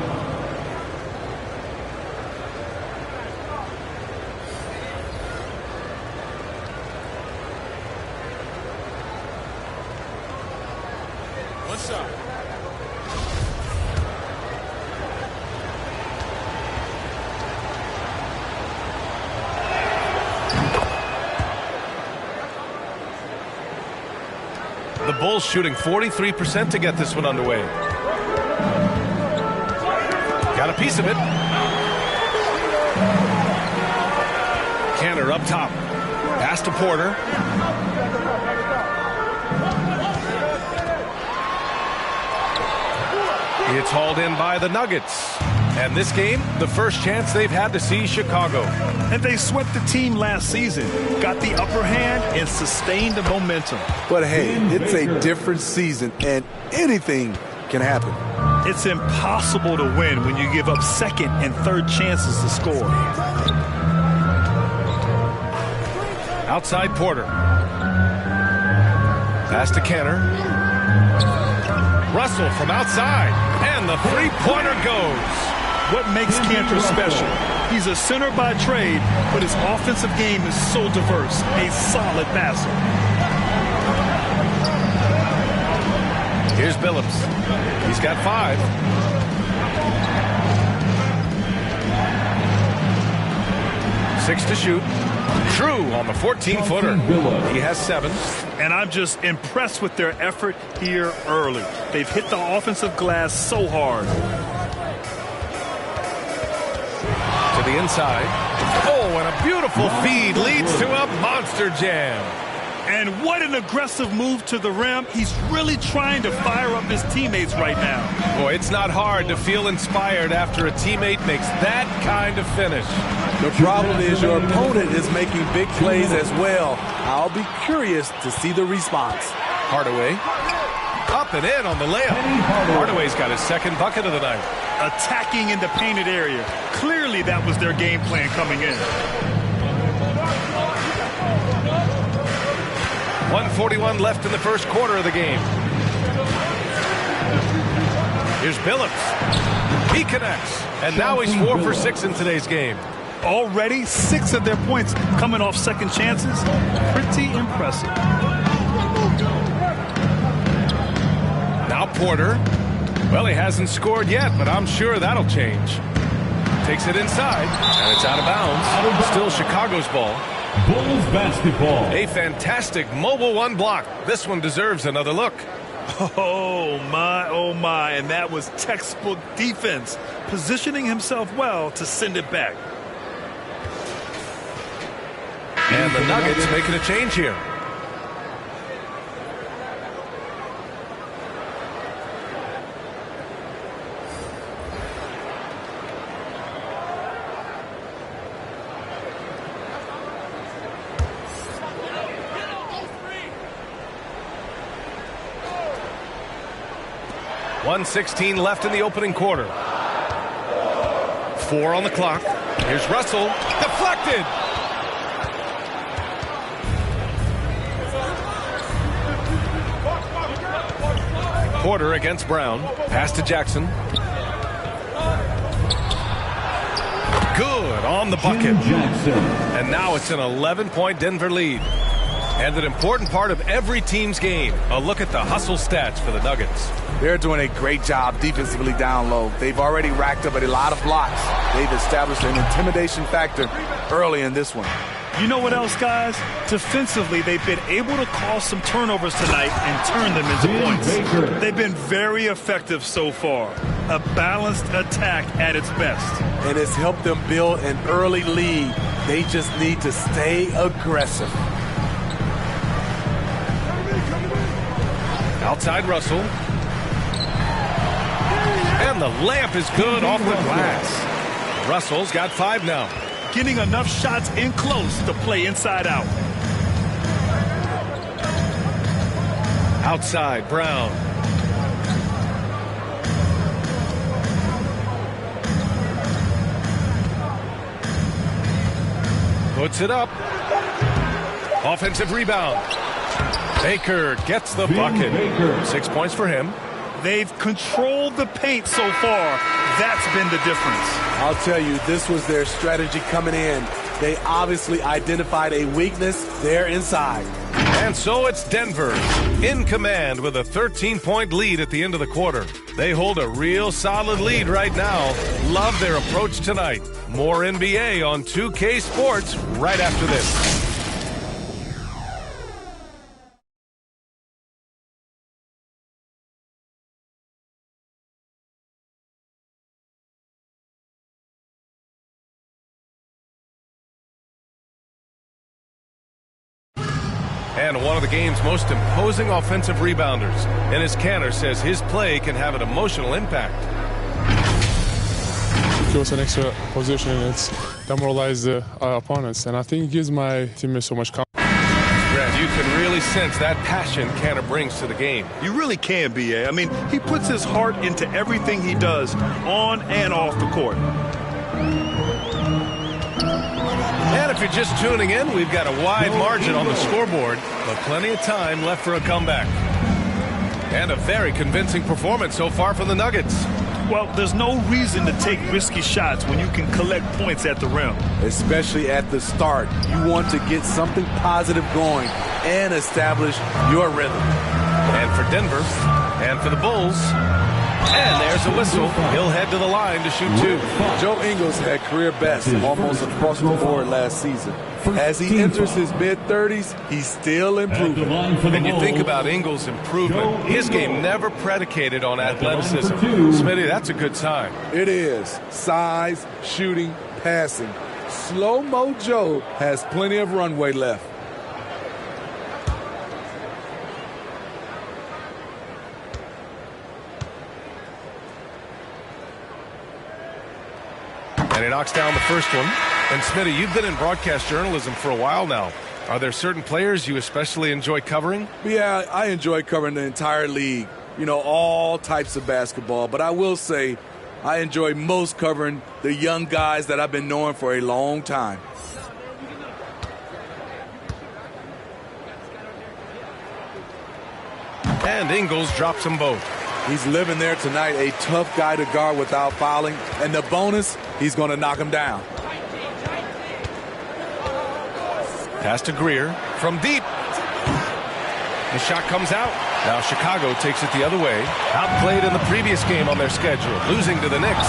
One shot. The Bulls shooting 43% to get this one underway. Got a piece of it. Cantor up top. Pass to Porter. It's hauled in by the Nuggets. And this game, the first chance they've had to see Chicago. And they swept the team last season, got the upper hand, and sustained the momentum. But hey, it's a different season, and anything can happen. It's impossible to win when you give up second and third chances to score. Outside Porter. Pass to Cantor. Russell from outside, and the three-pointer goes. What makes Cantor special? He's a center by trade, but his offensive game is so diverse. A solid passer. Here's Billups. He's got 5. Six to shoot. True on the 14-footer. He has 7. And I'm just impressed with their effort here early. They've hit the offensive glass so hard. To the inside. Oh, and a beautiful feed leads to a monster jam. And what an aggressive move to the rim. He's really trying to fire up his teammates right now. Boy, it's not hard to feel inspired after a teammate makes that kind of finish. The problem is your opponent is making big plays as well. I'll be curious to see the response. Hardaway. Up and in on the layup. Hardaway's got his second bucket of the night. Attacking in the painted area. Clearly that was their game plan coming in. 1:41 left in the first quarter of the game. Here's Billups. He connects. And now he's 4 for 6 in today's game. Already 6 of their points coming off second chances. Pretty impressive. Now Porter. Well, he hasn't scored yet, but I'm sure that'll change. Takes it inside, and it's out of bounds. Still Chicago's ball. Bulls basketball. A fantastic mobile one block. This one deserves another look. Oh, my. And that was textbook defense. Positioning himself well to send it back. And the Nuggets making a change here. .116 left in the opening quarter. 4 on the clock. Here's Russell. Deflected. Porter against Brown. Pass to Jackson. Good on the bucket. And now it's an 11-point Denver lead. And an important part of every team's game. A look at the hustle stats for the Nuggets. They're doing a great job defensively down low. They've already racked up a lot of blocks. They've established an intimidation factor early in this one. You know what else, guys? Defensively, they've been able to cause some turnovers tonight and turn them into points. They've been very effective so far. A balanced attack at its best. And it's helped them build an early lead. They just need to stay aggressive. Outside Russell. And the layup is good off the glass. Russell's got 5 now. Getting enough shots in close to play inside out. Outside Brown. Puts it up. Offensive rebound. Baker gets the bucket. 6 points for him. They've controlled the paint so far. That's been the difference. I'll tell you, this was their strategy coming in. They obviously identified a weakness there inside. And so it's Denver in command with a 13-point lead at the end of the quarter. They hold a real solid lead right now. Love their approach tonight. More NBA on 2K Sports right after this. And one of the game's most imposing offensive rebounders. And as Canner says, his play can have an emotional impact. It gives us an extra position and it's demoralized the opponents. And I think it gives my teammates so much confidence. Brad, you can really sense that passion Canner brings to the game. You really can, B.A. I mean, he puts his heart into everything he does on and off the court. And if you're just tuning in, we've got a wide margin on the scoreboard, but plenty of time left for a comeback. And a very convincing performance so far from the Nuggets. Well, there's no reason to take risky shots when you can collect points at the rim. Especially at the start. You want to get something positive going and establish your rhythm. And for Denver, and for the Bulls, and there's a whistle. He'll head to the line to shoot 2. Joe Ingles had career best almost across the board last season. As he enters his mid-30s, he's still improving. And you think about Ingles' improvement. His game never predicated on athleticism. Smitty, that's a good sign. It is. Size, shooting, passing. Slow-mo Joe has plenty of runway left. And he knocks down the first one. And Smitty, you've been in broadcast journalism for a while now. Are there certain players you especially enjoy covering? Yeah, I enjoy covering the entire league. You know, all types of basketball. But I will say I enjoy most covering the young guys that I've been knowing for a long time. And Ingles drops them both. He's living there tonight, a tough guy to guard without fouling. And the bonus, he's going to knock him down. Pass to Greer from deep. The shot comes out. Now Chicago takes it the other way. Outplayed in the previous game on their schedule, losing to the Knicks.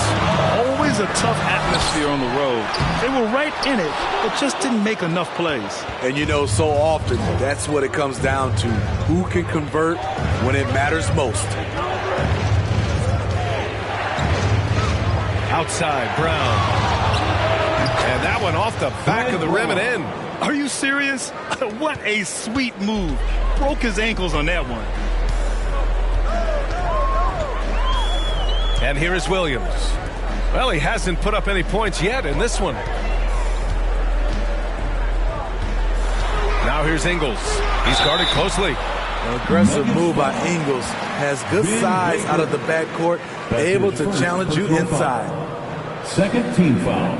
Always a tough atmosphere on the road. They were right in it, but just didn't make enough plays. And you know, so often, that's what it comes down to. Who can convert when it matters most? Outside, Brown. And that one off the back of the rim and in. Are you serious? What a sweet move. Broke his ankles on that one. And here is Williams. Well, he hasn't put up any points yet in this one. Now here's Ingles. He's guarded closely. An aggressive move by Ingles. Has good size out of the backcourt. Able to challenge you inside. Second team foul.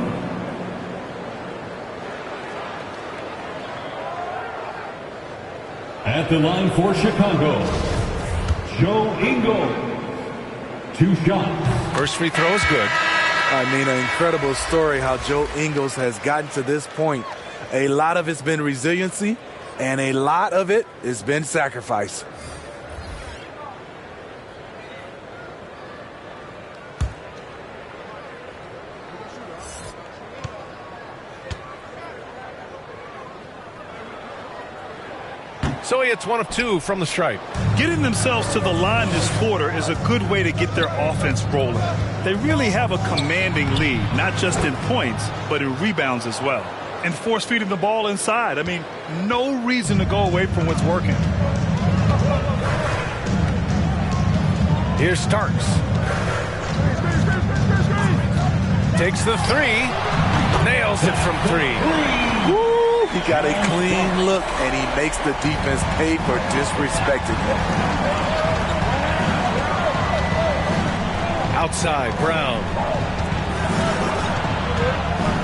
At the line for Chicago, Joe Ingles. 2 shots. First free throw is good. I mean, an incredible story how Joe Ingles has gotten to this point. A lot of it's been resiliency, and a lot of it has been sacrifice. So he hits 1 of 2 from the stripe. Getting themselves to the line this quarter is a good way to get their offense rolling. They really have a commanding lead, not just in points, but in rebounds as well. And force feeding the ball inside. I mean, no reason to go away from what's working. Here's Starks. Takes the 3. Nails it from 3. Woo! He got a clean look, and he makes the defense pay for disrespecting him. Outside, Brown.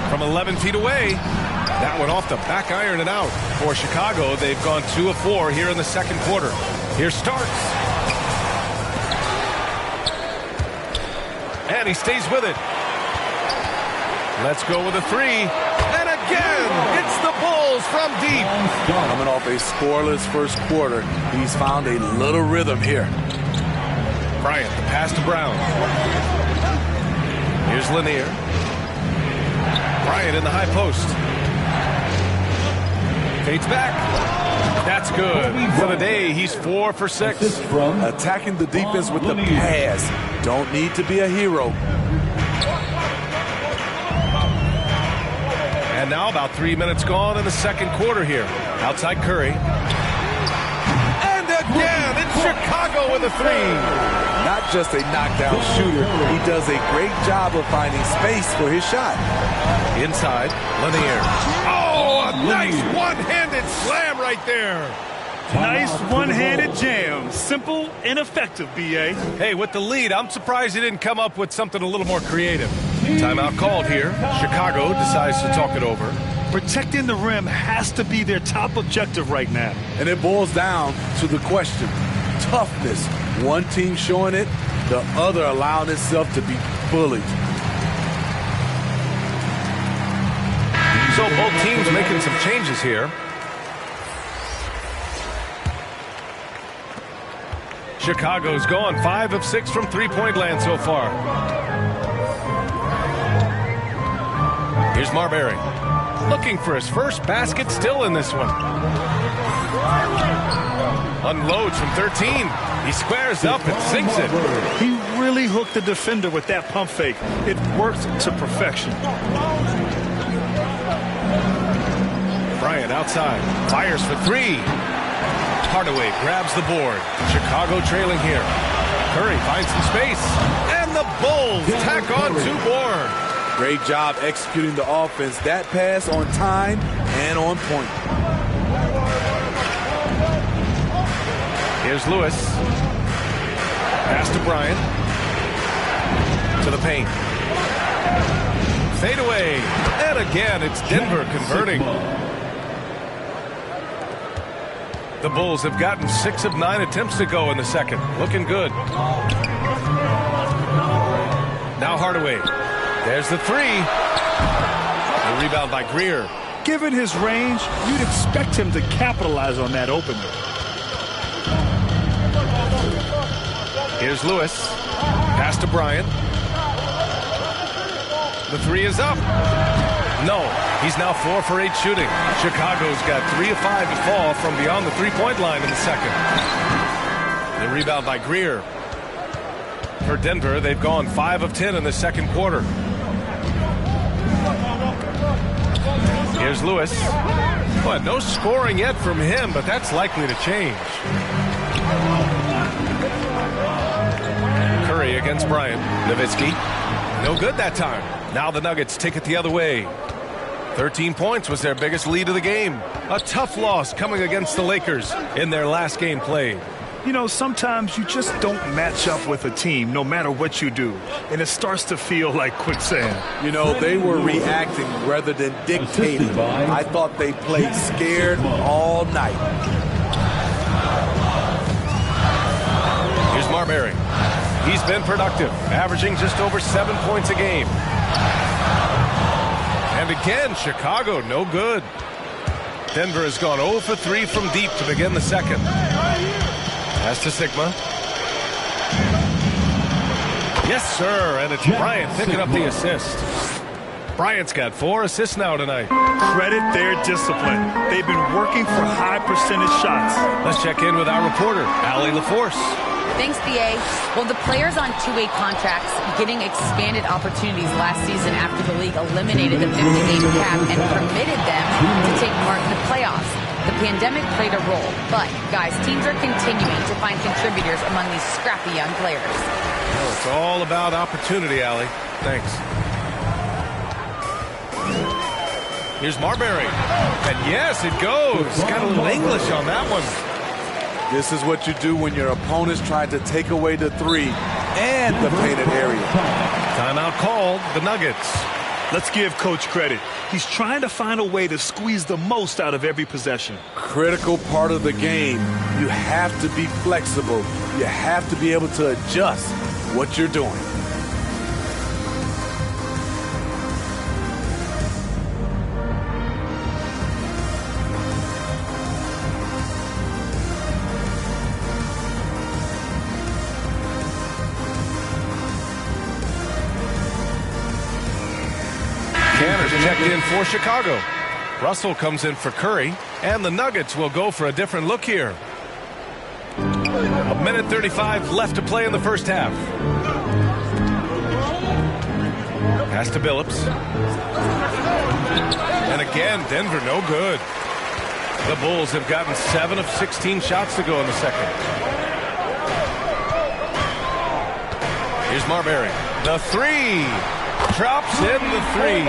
From 11 feet away. That one off the back iron and out. For Chicago, they've gone 2 of 4 here in the second quarter. Here's Starks. And he stays with it. Let's go with a 3. And again, it's the Bulls from deep. Coming off a scoreless first quarter, he's found a little rhythm here. Bryant, the pass to Brown. Here's Lanier. Bryant in the high post. Fades back. That's good. For the day, he's 4 for 6. Attacking the defense with the pass. Don't need to be a hero. And now about 3 minutes gone in the second quarter here. Outside Curry. And again, it's Chicago with a 3. Not just a knockdown shooter. He does a great job of finding space for his shot. Inside, Lanier. Oh, a nice one-handed slam right there. Nice one-handed jam. Simple and effective, B.A. Hey, with the lead, I'm surprised he didn't come up with something a little more creative. Timeout called here. Chicago decides to talk it over. Protecting the rim has to be their top objective right now. And it boils down to the question. Toughness. One team showing it, the other allowing itself to be bullied. So both teams making some changes here. Chicago's gone 5 of 6 from three-point land so far. Here's Marbury. Looking for his first basket, still in this one. Unloads from 13. He squares up and sinks it. He really hooked the defender with that pump fake. It worked to perfection. Bryant outside. Fires for 3. Hardaway grabs the board. Chicago trailing here. Curry finds some space. And the Bulls tack on 2 more. Great job executing the offense. That pass on time and on point. Here's Lewis. Pass to Bryant. To the paint. Fade away. And again, it's Denver converting. The Bulls have gotten 6 of 9 attempts to go in the second. Looking good. Now Hardaway. There's the three. The rebound by Greer. Given his range, you'd expect him to capitalize on that opening. Here's Lewis. Pass to Bryant. The three is up. No, he's now 4 for 8 shooting. Chicago's got 3 of 5 to fall from beyond the three-point line in the second. The rebound by Greer. For Denver, they've gone 5 of 10 in the second quarter. Here's Lewis. Well, no scoring yet from him, but that's likely to change. Curry against Bryant. Nowitzki. No good that time. Now the Nuggets take it the other way. 13 points was their biggest lead of the game. A tough loss coming against the Lakers in their last game played. You know, sometimes you just don't match up with a team no matter what you do, and it starts to feel like quicksand. You know, they were reacting rather than dictating. I thought they played scared all night. Here's Marbury. He's been productive, averaging just over 7 points a game. And again, Chicago, no good. Denver has gone 0 for 3 from deep to begin the second. Pass to Sigma. Yes, sir, and it's Bryant picking up the assist. Bryant's got 4 assists now tonight. Credit their discipline. They've been working for high percentage shots. Let's check in with our reporter, Allie LaForce. Thanks, BA. Well, the players on two-way contracts getting expanded opportunities last season after the league eliminated the 50-game cap and permitted them to take part in the playoffs. The pandemic played a role, but, guys, teams are continuing to find contributors among these scrappy young players. Well, it's all about opportunity, Allie. Thanks. Here's Marbury. And yes, it goes. Got a little English on that one. This is what you do when your opponent's trying to take away the three and the painted area. Timeout called, the Nuggets. Let's give Coach credit. He's trying to find a way to squeeze the most out of every possession. Critical part of the game. You have to be flexible. You have to be able to adjust what you're doing. Canner's checked in for Chicago. Russell comes in for Curry, and the Nuggets will go for a different look here. 1:35 left to play in the first half. Pass to Billups. And again, Denver no good. The Bulls have gotten 7 of 16 shots to go in the second. Here's Marbury. The three. Drops in the three.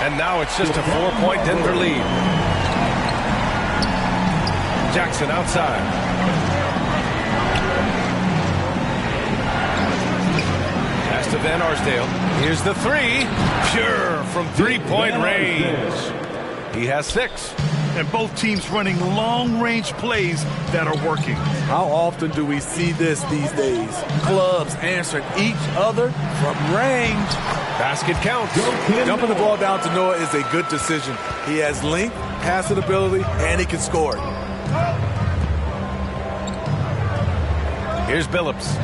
And now it's just a 4-point Denver lead. Jackson outside. Pass to Van Arsdale. Here's the three. Pure from three-point range. He has 6. And both teams running long-range plays that are working. How often do we see this these days? Clubs answering each other from range. Basket counts. Dumping the ball down to Noah is a good decision. He has length, passing ability, and he can score it. Here's Billups.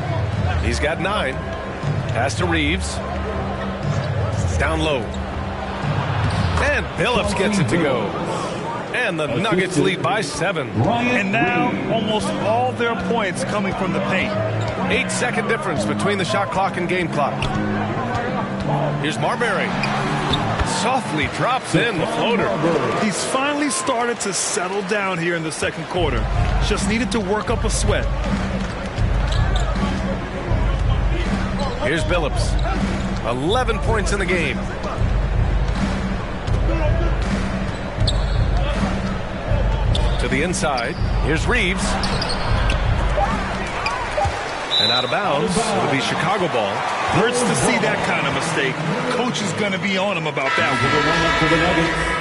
He's got 9. Pass to Reeves. Down low. And Billups gets it to go. And the Nuggets lead by 7. And now, almost all their points coming from the paint. 8-second difference between the shot clock and game clock. Here's Marbury. Softly drops in the floater. He's finally started to settle down here in the second quarter. Just needed to work up a sweat. Here's Billups. 11 points in the game. To the inside. Here's Reeves. And out of bounds. It'll be Chicago ball. Hurts to see that kind of mistake. Coach is going to be on him about that one.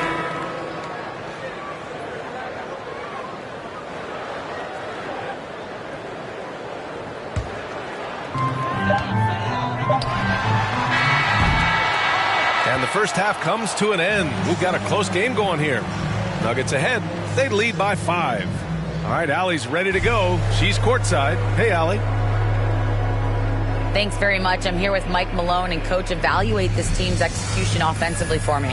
And the first half comes to an end. We've got a close game going here. Nuggets ahead. They lead by 5. All right, Allie's ready to go. She's courtside. Hey, Allie. Thanks very much. I'm here with Mike Malone, and Coach, evaluate this team's execution offensively for me.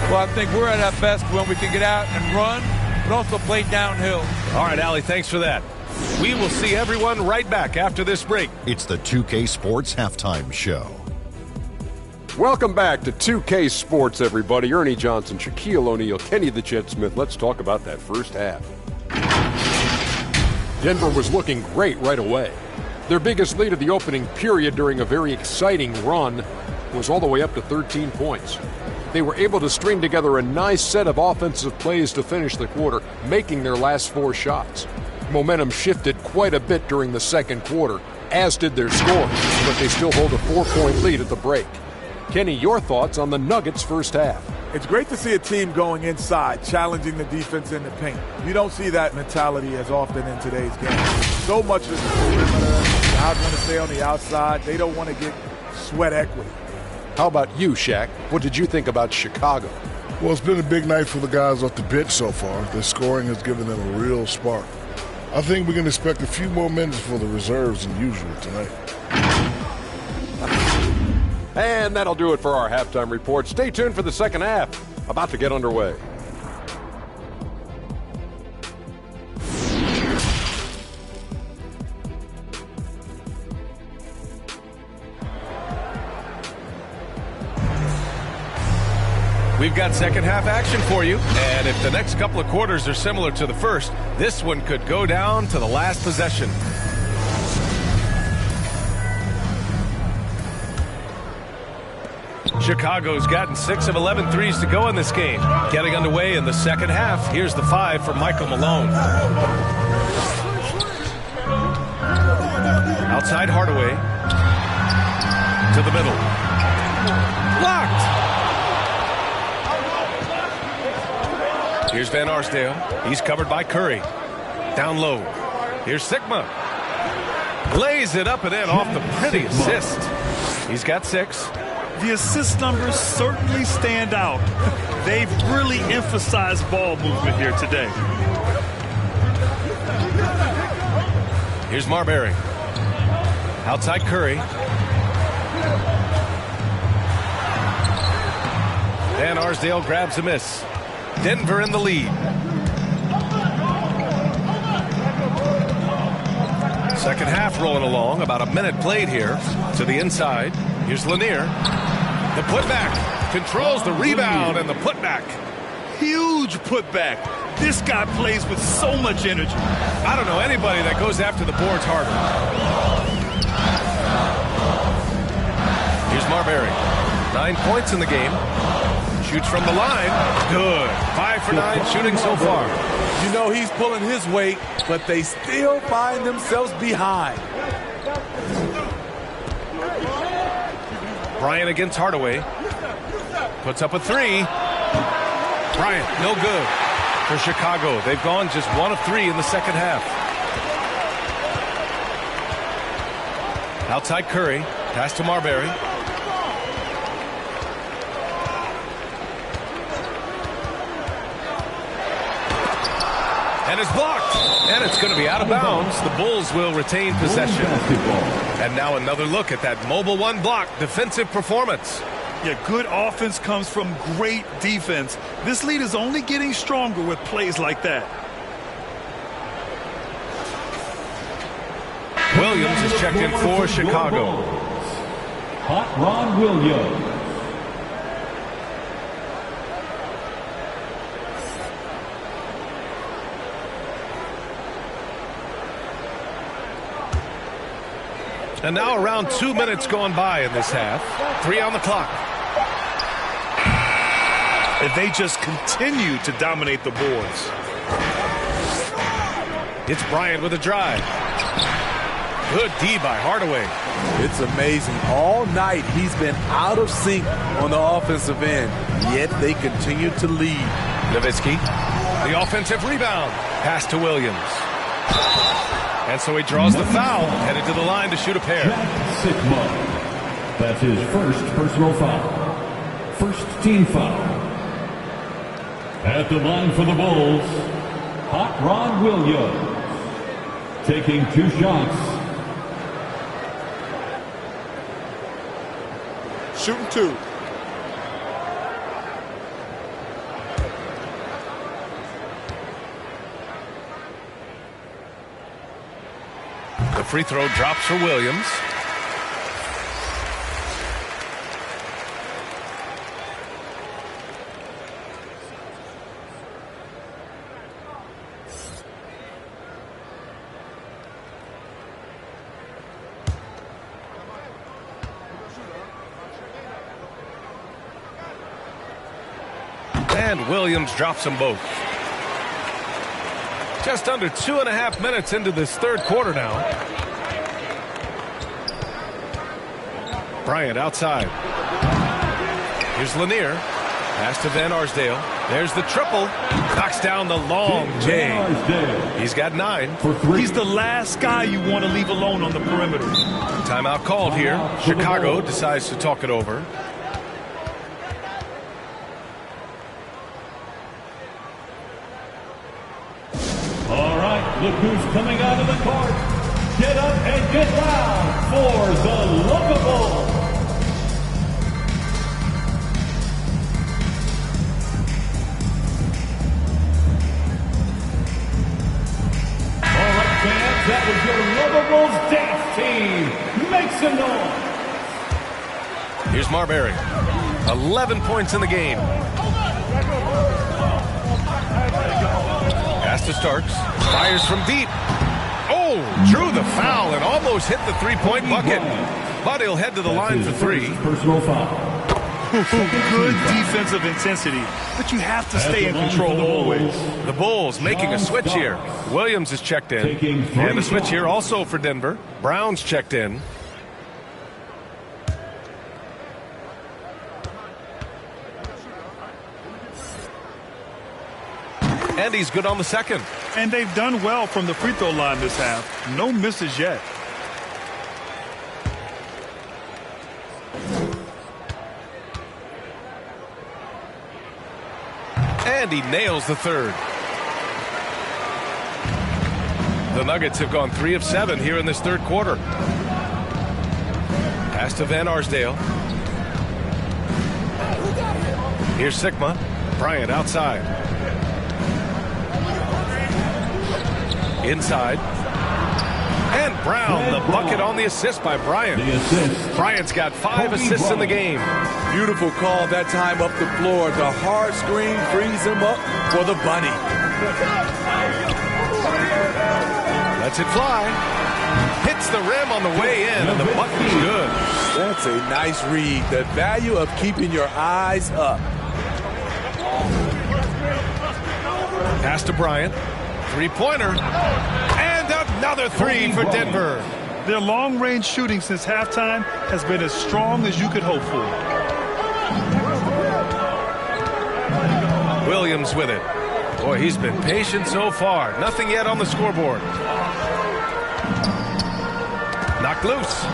Well, I think we're at our best when we can get out and run, but also play downhill. All right, Allie, thanks for that. We will see everyone right back after this break. It's the 2K Sports Halftime Show. Welcome back to 2K Sports, everybody. Ernie Johnson, Shaquille O'Neal, Kenny the Jet Smith. Let's talk about that first half. Denver was looking great right away. Their biggest lead of the opening period during a very exciting run was all the way up to 13 points. They were able to string together a nice set of offensive plays to finish the quarter, making their last 4 shots. Momentum shifted quite a bit during the second quarter, as did their score, but they still hold a 4-point lead at the break. Kenny, your thoughts on the Nuggets' first half? It's great to see a team going inside, challenging the defense in the paint. You don't see that mentality as often in today's game. So much of the perimeter, guys want to stay on the outside. They don't want to get sweat equity. How about you, Shaq? What did you think about Chicago? Well, it's been a big night for the guys off the bench so far. Their scoring has given them a real spark. I think we can expect a few more minutes for the reserves than usual tonight. And that'll do it for our halftime report. Stay tuned for the second half, about to get underway. We've got second half action for you, and if the next couple of quarters are similar to the first, this one could go down to the last possession. Chicago's gotten 6 of 11 threes to go in this game. Getting underway in the second half. Here's the 5 from Michael Malone. Outside Hardaway. To the middle. Blocked! Here's Van Arsdale. He's covered by Curry. Down low. Here's Sigma. Lays it up and in off the pretty assist. He's got 6. The assist numbers certainly stand out. They've really emphasized ball movement here today. Here's Marbury. Outside Curry. Van Arsdale grabs a miss. Denver in the lead. Second half rolling along. About a minute played here. To the inside. Here's Lanier. The putback. Controls the rebound and the putback. Huge putback. This guy plays with so much energy. I don't know anybody that goes after the boards harder. Here's Marbury. 9 points in the game. Shoots from the line. Good. 5 for 9 shooting so far. You know he's pulling his weight, but they still find themselves behind. Bryant against Hardaway. Puts up a 3. Bryant, no good for Chicago. They've gone just 1 of 3 in the second half. Outside Curry. Pass to Marbury. And it's blocked. And it's going to be out of bounds. The Bulls will retain possession. And now another look at that mobile 1 block defensive performance. Yeah, good offense comes from great defense. This lead is only getting stronger with plays like that. Williams is checked in for Chicago. Hot Ron Williams. And now around 2 minutes gone by in this half. 3 on the clock. And they just continue to dominate the boards. It's Bryant with a drive. Good D by Hardaway. It's amazing. All night he's been out of sync on the offensive end, yet they continue to lead. Nowitzki, the offensive rebound. Pass to Williams. And so he draws the foul, headed to the line to shoot a pair. Sigma. That's his first personal foul. First team foul. At the line for the Bulls, Hot Rod Williams. Taking 2 shots. Shooting 2. The free throw drops for Williams. And Williams drops them both. Just under 2.5 minutes into this third quarter now. Bryant outside. Here's Lanier. Pass to Van Arsdale. There's the triple. Knocks down the long J. He's got 9. He's the last guy you want to leave alone on the perimeter. Timeout called here. Chicago decides to talk it over. All right, look who's coming out of the court. Get up and get loud for the Local Bulls. All right, fans, that was your Local Bulls dance team. Make some noise. Here's Marbury. 11 points in the game. Pass to Starks. Fires from deep. Oh, drew the foul and almost hit the three-point bucket. But he'll head to the line for 3. Personal foul. Good defensive intensity, but you have to stay in control always. The Bulls making a switch here. Williams is checked in. And a switch here also for Denver. Brown's checked in. And he's good on the second. And they've done well from the free throw line this half. No misses yet. And he nails the third. The Nuggets have gone 3 of 7 here in this third quarter. Pass to Van Arsdale. Here's Sigma. Bryant outside. Inside. And Brown, the bucket on the assist by Bryant. Bryant's got 5 assists in the game. Beautiful call that time up the floor. The hard screen frees him up for the bunny. Lets it fly. Hits the rim on the way in, and the bucket's good. That's a nice read. The value of keeping your eyes up. Pass to Bryant. Three-pointer. And another 3 for Denver. Their long-range shooting since halftime has been as strong as you could hope for. Williams with it. Boy, he's been patient so far. Nothing yet on the scoreboard. Knocked loose.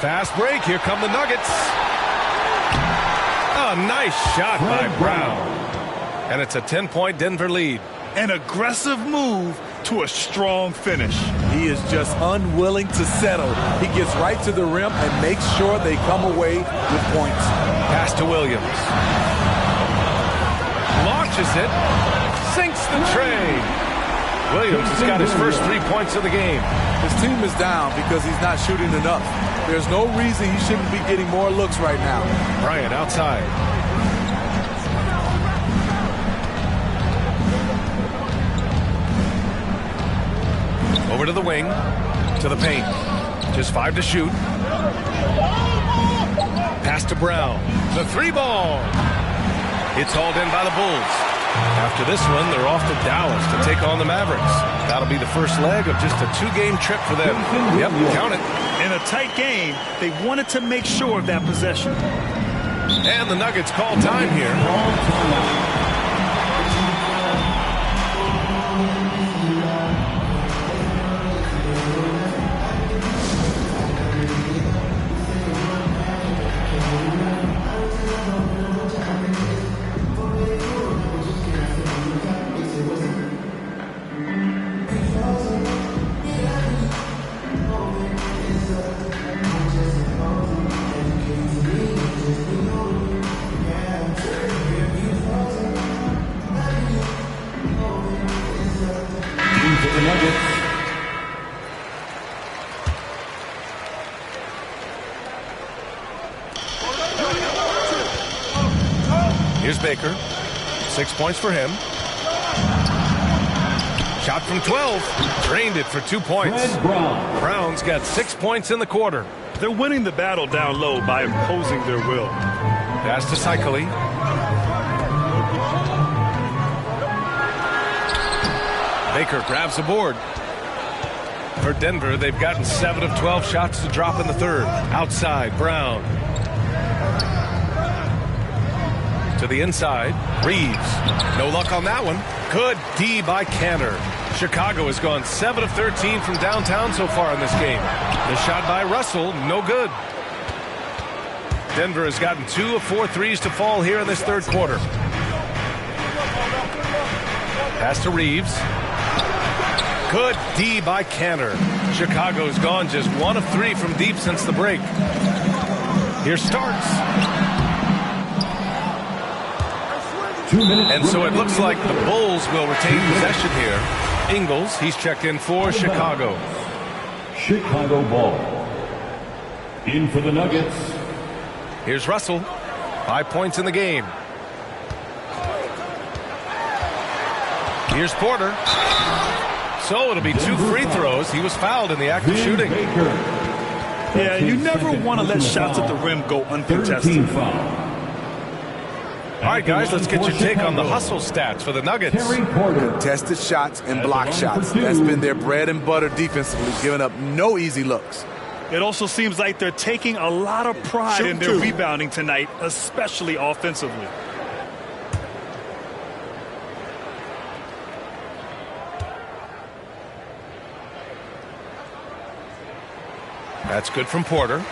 Fast break. Here come the Nuggets. A nice shot by Brown. And it's a 10-point Denver lead. An aggressive move to a strong finish. He is just unwilling to settle. He gets right to the rim and makes sure they come away with points. Pass to Williams. Launches it. Sinks the tray. Williams has got his first 3 points of the game. His team is down because he's not shooting enough. There's no reason he shouldn't be getting more looks right now. Bryant outside. Over to the wing, to the paint. Just 5 to shoot. Pass to Brown. The 3-ball. It's hauled in by the Bulls. After this one, they're off to Dallas to take on the Mavericks. That'll be the first leg of just a 2-game trip for them. Yep, count it. In a tight game, they wanted to make sure of that possession. And the Nuggets call time here. Here's Baker. 6 points for him. Shot from 12. Drained it for 2 points. Brown's got 6 points in the quarter. They're winning the battle down low by imposing their will. Pass to Cycli. Baker grabs the board. For Denver, they've gotten 7 of 12 shots to drop in the third. Outside, Brown. To the inside, Reeves. No luck on that one. Good D by Canner. Chicago has gone 7 of 13 from downtown so far in this game. The shot by Russell, no good. Denver has gotten 2 of 4 threes to fall here in this third quarter. Pass to Reeves. Good D by Canner. Chicago's gone just 1 of 3 from deep since the break. Here Starks. And so it looks like the Bulls will retain possession here. Ingles, he's checked in for Chicago. Chicago ball. In for the Nuggets. Here's Russell. 5 points in the game. Here's Porter. So it'll be 2 free throws. He was fouled in the act of shooting. Yeah, you never want to let shots at the rim go uncontested. All right, guys, let's get your take on the hustle stats for the Nuggets. Contested shots and block shots. That's been their bread and butter defensively, giving up no easy looks. It also seems like they're taking a lot of pride in their rebounding tonight, especially offensively. That's good from Porter.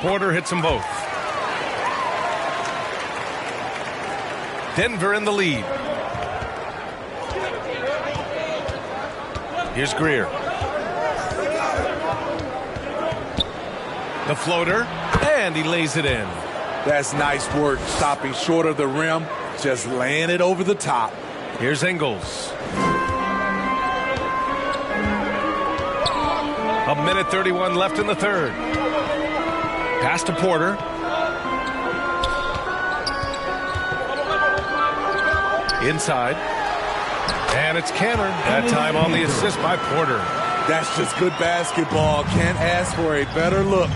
Porter hits them both. Denver in the lead. Here's Greer. The floater, and he lays it in. That's nice work, stopping short of the rim, just laying it over the top. Here's Ingles. A minute 31 left in the third. Pass to Porter. Inside. And it's Canner. That time on the assist by Porter. That's just good basketball. Can't ask for a better look.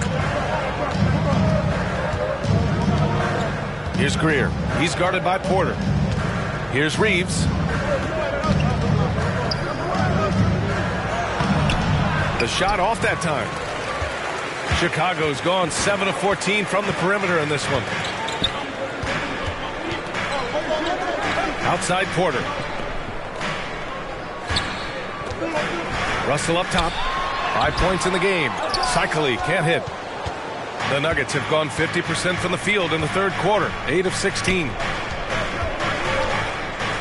Here's Greer. He's guarded by Porter. Here's Reeves. The shot off that time. Chicago's gone 7 of 14 from the perimeter in this one. Outside Porter. Russell up top. 5 points in the game. Cycli can't hit. The Nuggets have gone 50% from the field in the third quarter. 8 of 16.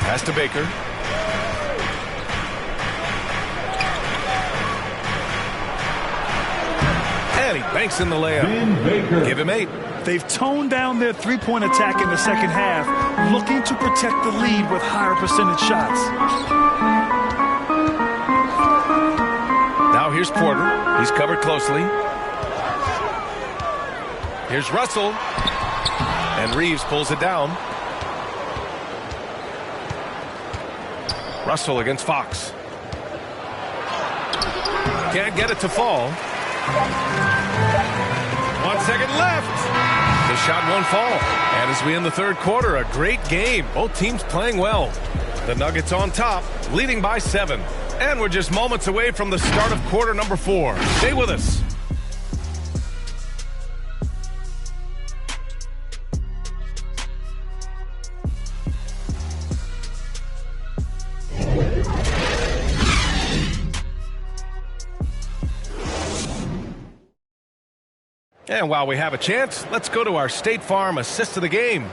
Pass to Baker. And he banks in the layup. Give him 8. They've toned down their three-point attack in the second half, looking to protect the lead with higher percentage shots. Now here's Porter. He's covered closely. Here's Russell. And Reeves pulls it down. Russell against Fox. Can't get it to fall. 1 second left. The shot won't fall. And as we end the third quarter, a great game. Both teams playing well. The Nuggets on top, leading by 7. And we're just moments away from the start of quarter number 4. Stay with us. And while we have a chance, let's go to our State Farm assist of the game.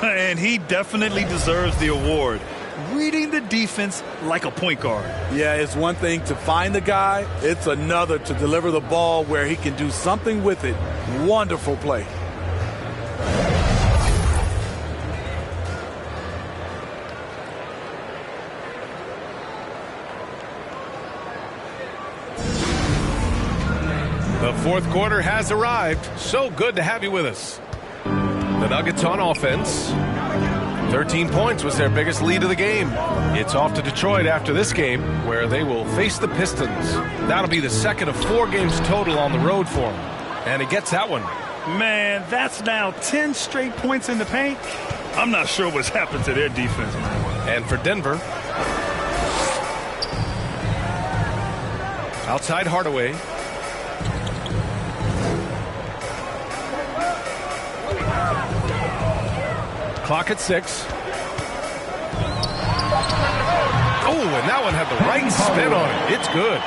And he definitely deserves the award. Reading the defense like a point guard. Yeah, it's one thing to find the guy. It's another to deliver the ball where he can do something with it. Wonderful play. The fourth quarter has arrived. So good to have you with us. The Nuggets on offense. 13 points was their biggest lead of the game. It's off to Detroit after this game, where they will face the Pistons. That'll be the second of 4 games total on the road for him. And he gets that one. Man, that's now 10 straight points in the paint. I'm not sure what's happened to their defense, man. And for Denver, outside Hardaway. Clock at 6. Oh, and that one had the right spin on it. It's good.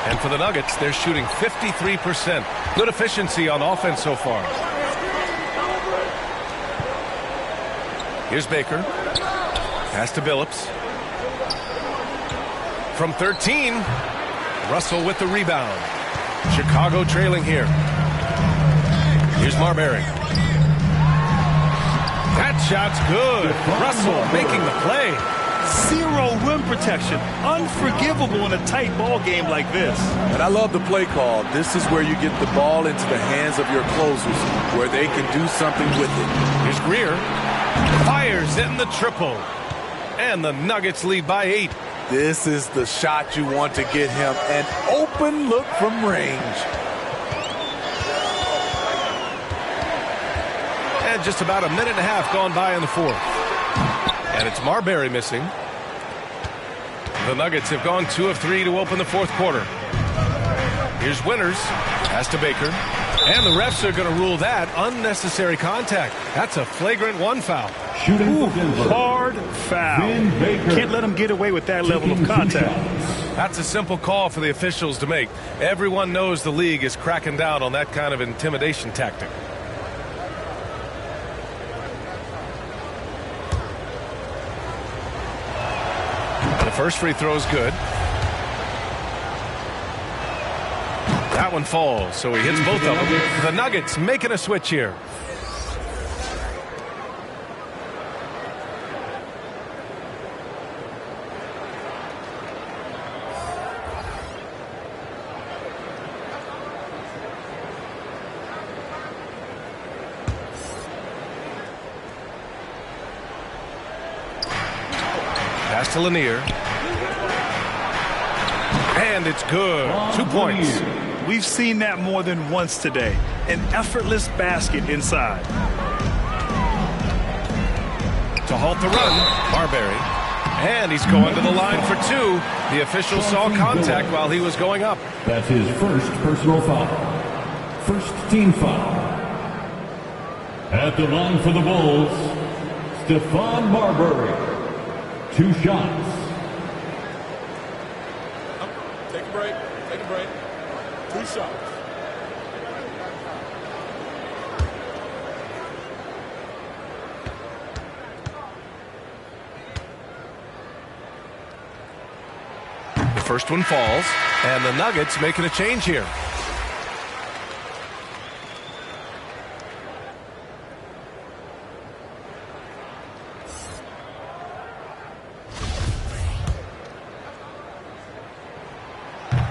And for the Nuggets, they're shooting 53%. Good efficiency on offense so far. Here's Baker. Pass to Billups. From 13, Russell with the rebound. Chicago trailing here. Here's Marbury. That shot's good. Russell making the play. Zero rim protection. Unforgivable in a tight ball game like this. And I love the play call. This is where you get the ball into the hands of your closers, where they can do something with it. Here's Greer. Fires in the triple. And the Nuggets lead by 8. This is the shot you want to get him. An open look from range. And just about a minute and a half gone by in the fourth. And it's Marbury missing. The Nuggets have gone 2 of 3 to open the fourth quarter. Here's Winters. Pass to Baker. And the refs are going to rule that unnecessary contact. That's a flagrant 1 foul. Ooh, hard foul. Can't let him get away with that level of contact. That's a simple call for the officials to make. Everyone knows the league is cracking down on that kind of intimidation tactic. The first free throw is good. That one falls, so he hits both of them. The Nuggets making a switch here. Pass to Lanier. And it's good. 2 points. We've seen that more than once today. An effortless basket inside. To halt the run, Marbury. And he's going to the line for 2. The official saw contact while he was going up. That's his first personal foul. First team foul. At the line for the Bulls, Stephon Marbury. 2 shots. Take a break. Take a break. 2 shots. The first one falls, and the Nuggets making a change here.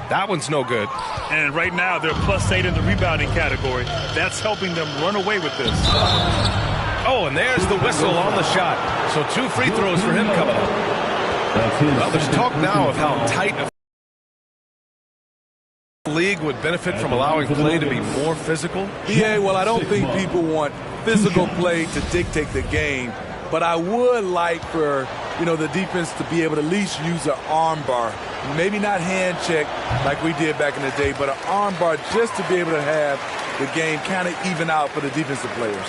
That one's no good. And right now, they're +8 in the rebounding category. That's helping them run away with this. Oh, and there's the whistle on the shot. So 2 free throws for him coming up. Well, there's talk now of how tight a league would benefit from allowing play to be more physical. Yeah, well, I don't think people want physical play to dictate the game, but I would like for, the defense to be able to at least use an arm bar. Maybe not hand check like we did back in the day, but an arm bar just to be able to have the game kind of even out for the defensive players.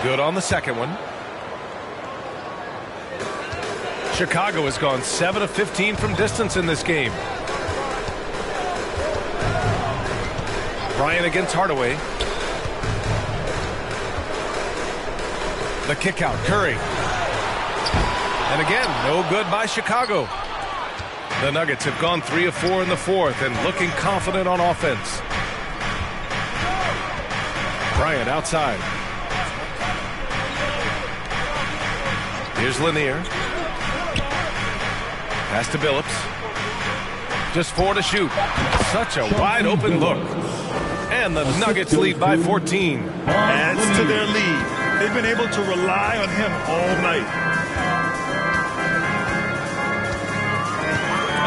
Good on the second one. Chicago has gone 7 of 15 from distance in this game. Bryant against Hardaway. The kick out, Curry. And again, no good by Chicago. The Nuggets have gone 3 of 4 in the fourth and looking confident on offense. Bryant outside. Here's Lanier. Pass to Billups. Just 4 to shoot. Such a wide open look. And the Nuggets lead by 14. Adds to their lead. They've been able to rely on him all night.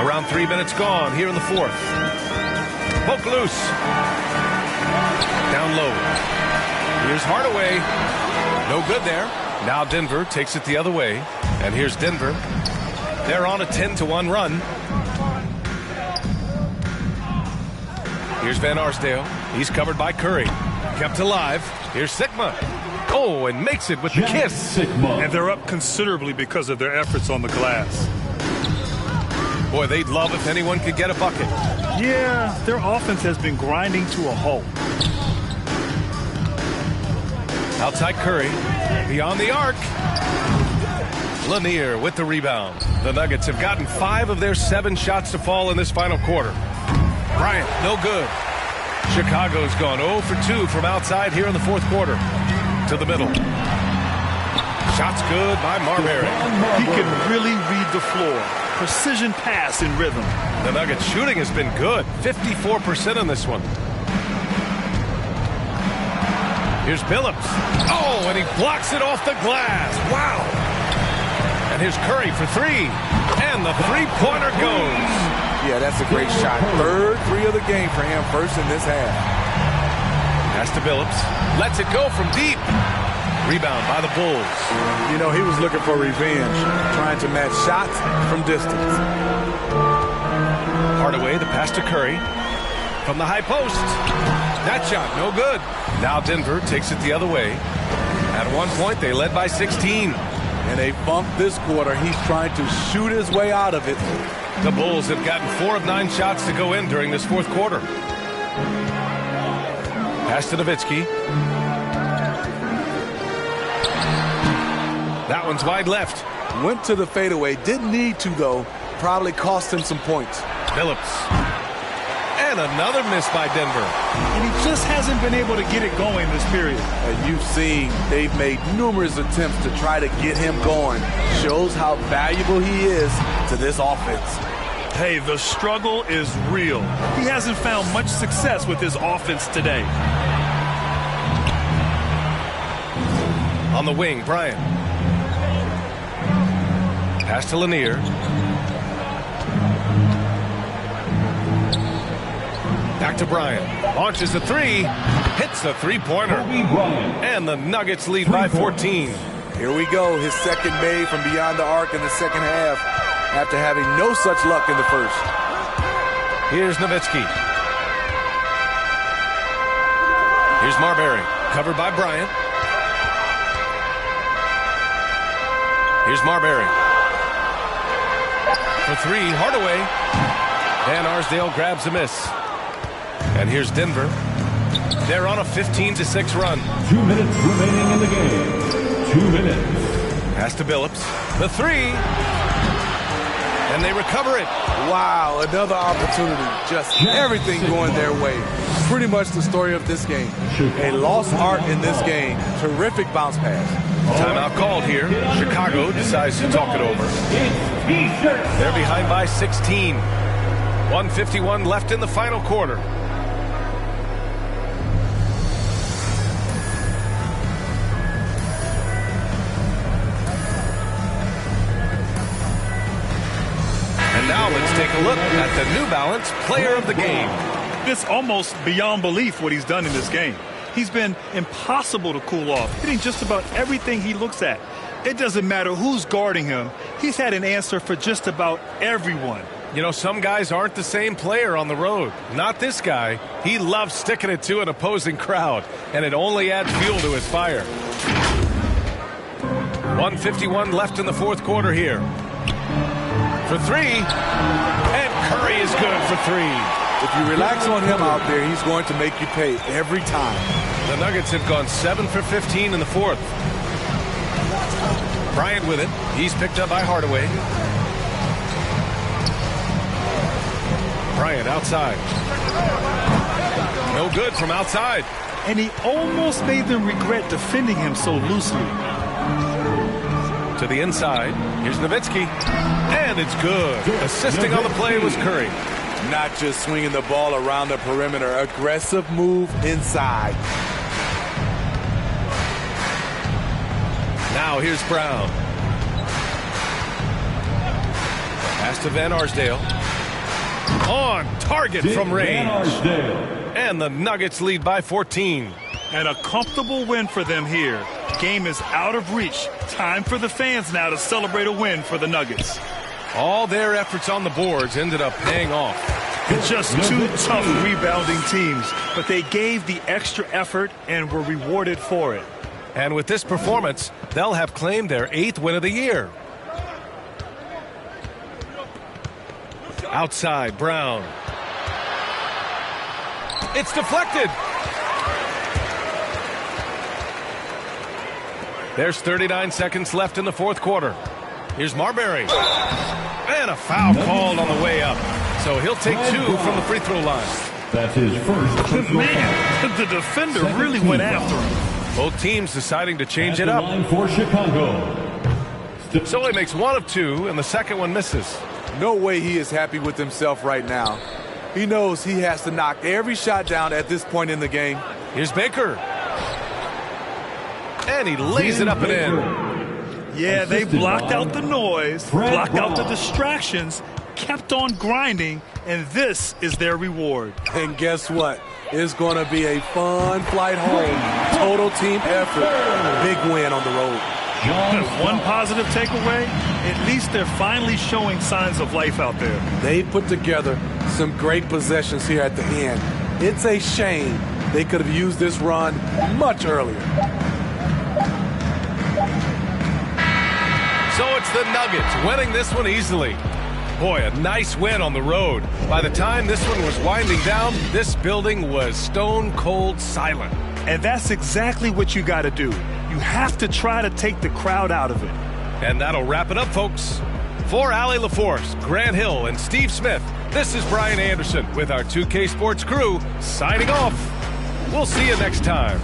Around 3 minutes gone here in the fourth. Poke loose. Down low. Here's Hardaway. No good there. Now Denver takes it the other way. And here's Denver. They're on a 10-1 run. Here's Van Arsdale. He's covered by Curry. Kept alive. Here's Sigma. Oh, and makes it with the kiss. And they're up considerably because of their efforts on the glass. Boy, they'd love if anyone could get a bucket. Yeah, their offense has been grinding to a halt. Outside Curry. Beyond the arc. Lanier with the rebound. The Nuggets have gotten 5 of their 7 shots to fall in this final quarter. Bryant, no good. Chicago's gone 0 for 2 from outside here in the fourth quarter. To the middle. Shots good by Marbury. He can really read the floor. Precision pass in rhythm. The Nuggets shooting has been good. 54% on this one. Here's Billups. Oh, and he blocks it off the glass. Wow. And here's Curry for 3. And the three-pointer goes. Yeah, that's a great shot. Third 3 of the game for him, first in this half. Pass to Billups. Lets it go from deep. Rebound by the Bulls. He was looking for revenge, trying to match shots from distance. Hardaway, the pass to Curry. From the high post. That shot, no good. Now Denver takes it the other way. At one point, they led by 16. And they bumped this quarter. He's trying to shoot his way out of it. The Bulls have gotten 4 of 9 shots to go in during this fourth quarter. Pass to Nowitzki. That one's wide left. Went to the fadeaway. Didn't need to, though. Probably cost him some points. Billups. And another miss by Denver. And he just hasn't been able to get it going this period. And you've seen they've made numerous attempts to try to get him going. Shows how valuable he is to this offense. Hey, the struggle is real. He hasn't found much success with his offense today. On the wing, Bryant. Pass to Lanier. Back to Bryant. Launches a 3. Hits a three-pointer. And the Nuggets lead by 14. Here we go. His second made from beyond the arc in the second half after having no such luck in the first. Here's Nowitzki. Here's Marbury. Covered by Bryant. Here's Marbury. For 3, Hardaway. Van Arsdale grabs a miss. And here's Denver. They're on a 15-6 run. 2 minutes remaining in the game. 2 minutes. Pass to Billups. The 3. And they recover it. Wow, another opportunity. Just everything going their way. Pretty much the story of this game. A lost art in this game. Terrific bounce pass. Timeout called here. Chicago decides to talk it over. They're behind by 16. 1:51 left in the final quarter. Now let's take a look at the New Balance Player of the Game. It's almost beyond belief what he's done in this game. He's been impossible to cool off, hitting just about everything he looks at. It doesn't matter who's guarding him. He's had an answer for just about everyone. You know, some guys aren't the same player on the road. Not this guy. He loves sticking it to an opposing crowd, and it only adds fuel to his fire. 1:51 left in the fourth quarter here. For three, and Curry is good for three. If you relax on him out there, he's going to make you pay every time. The Nuggets have gone 7 for 15 in the fourth. Bryant with it. He's picked up by Hardaway. Bryant outside. No good from outside. And he almost made them regret defending him so loosely. To the inside. Here's Nowitzki. And it's good. Assisting on the play was Curry. Not just swinging the ball around the perimeter. Aggressive move inside. Now here's Brown. Pass to Van Arsdale. On target from range. And the Nuggets lead by 14. And a comfortable win for them here. Game is out of reach. Time for the fans now to celebrate a win for the Nuggets. All their efforts on the boards ended up paying off. Just two tough rebounding teams, but they gave the extra effort and were rewarded for it. And with this performance, they'll have claimed their 8th win of the year. Outside, Brown. It's deflected. There's 39 seconds left in the fourth quarter. Here's Marbury. And a foul called on the way up. So he'll take 2 from the free throw line. That's his first. Man, the defender really went after him. Both teams deciding to change it up. Line for Chicago. Solie makes 1 of 2, and the second one misses. No way he is happy with himself right now. He knows he has to knock every shot down at this point in the game. Here's Baker. And he lays it up and in. Yeah, they blocked out the noise, blocked out the distractions, kept on grinding, and this is their reward. And guess what? It's going to be a fun flight home. Total team effort. Big win on the road. One positive takeaway, at least they're finally showing signs of life out there. They put together some great possessions here at the end. It's a shame they could have used this run much earlier. So it's the Nuggets winning this one easily. Boy, a nice win on the road. By the time this one was winding down, this building was stone cold silent. And that's exactly what you got to do. You have to try to take the crowd out of it. And that'll wrap it up, folks. For Allie LaForce, Grant Hill, and Steve Smith, this is Brian Anderson with our 2K Sports crew signing off. We'll see you next time.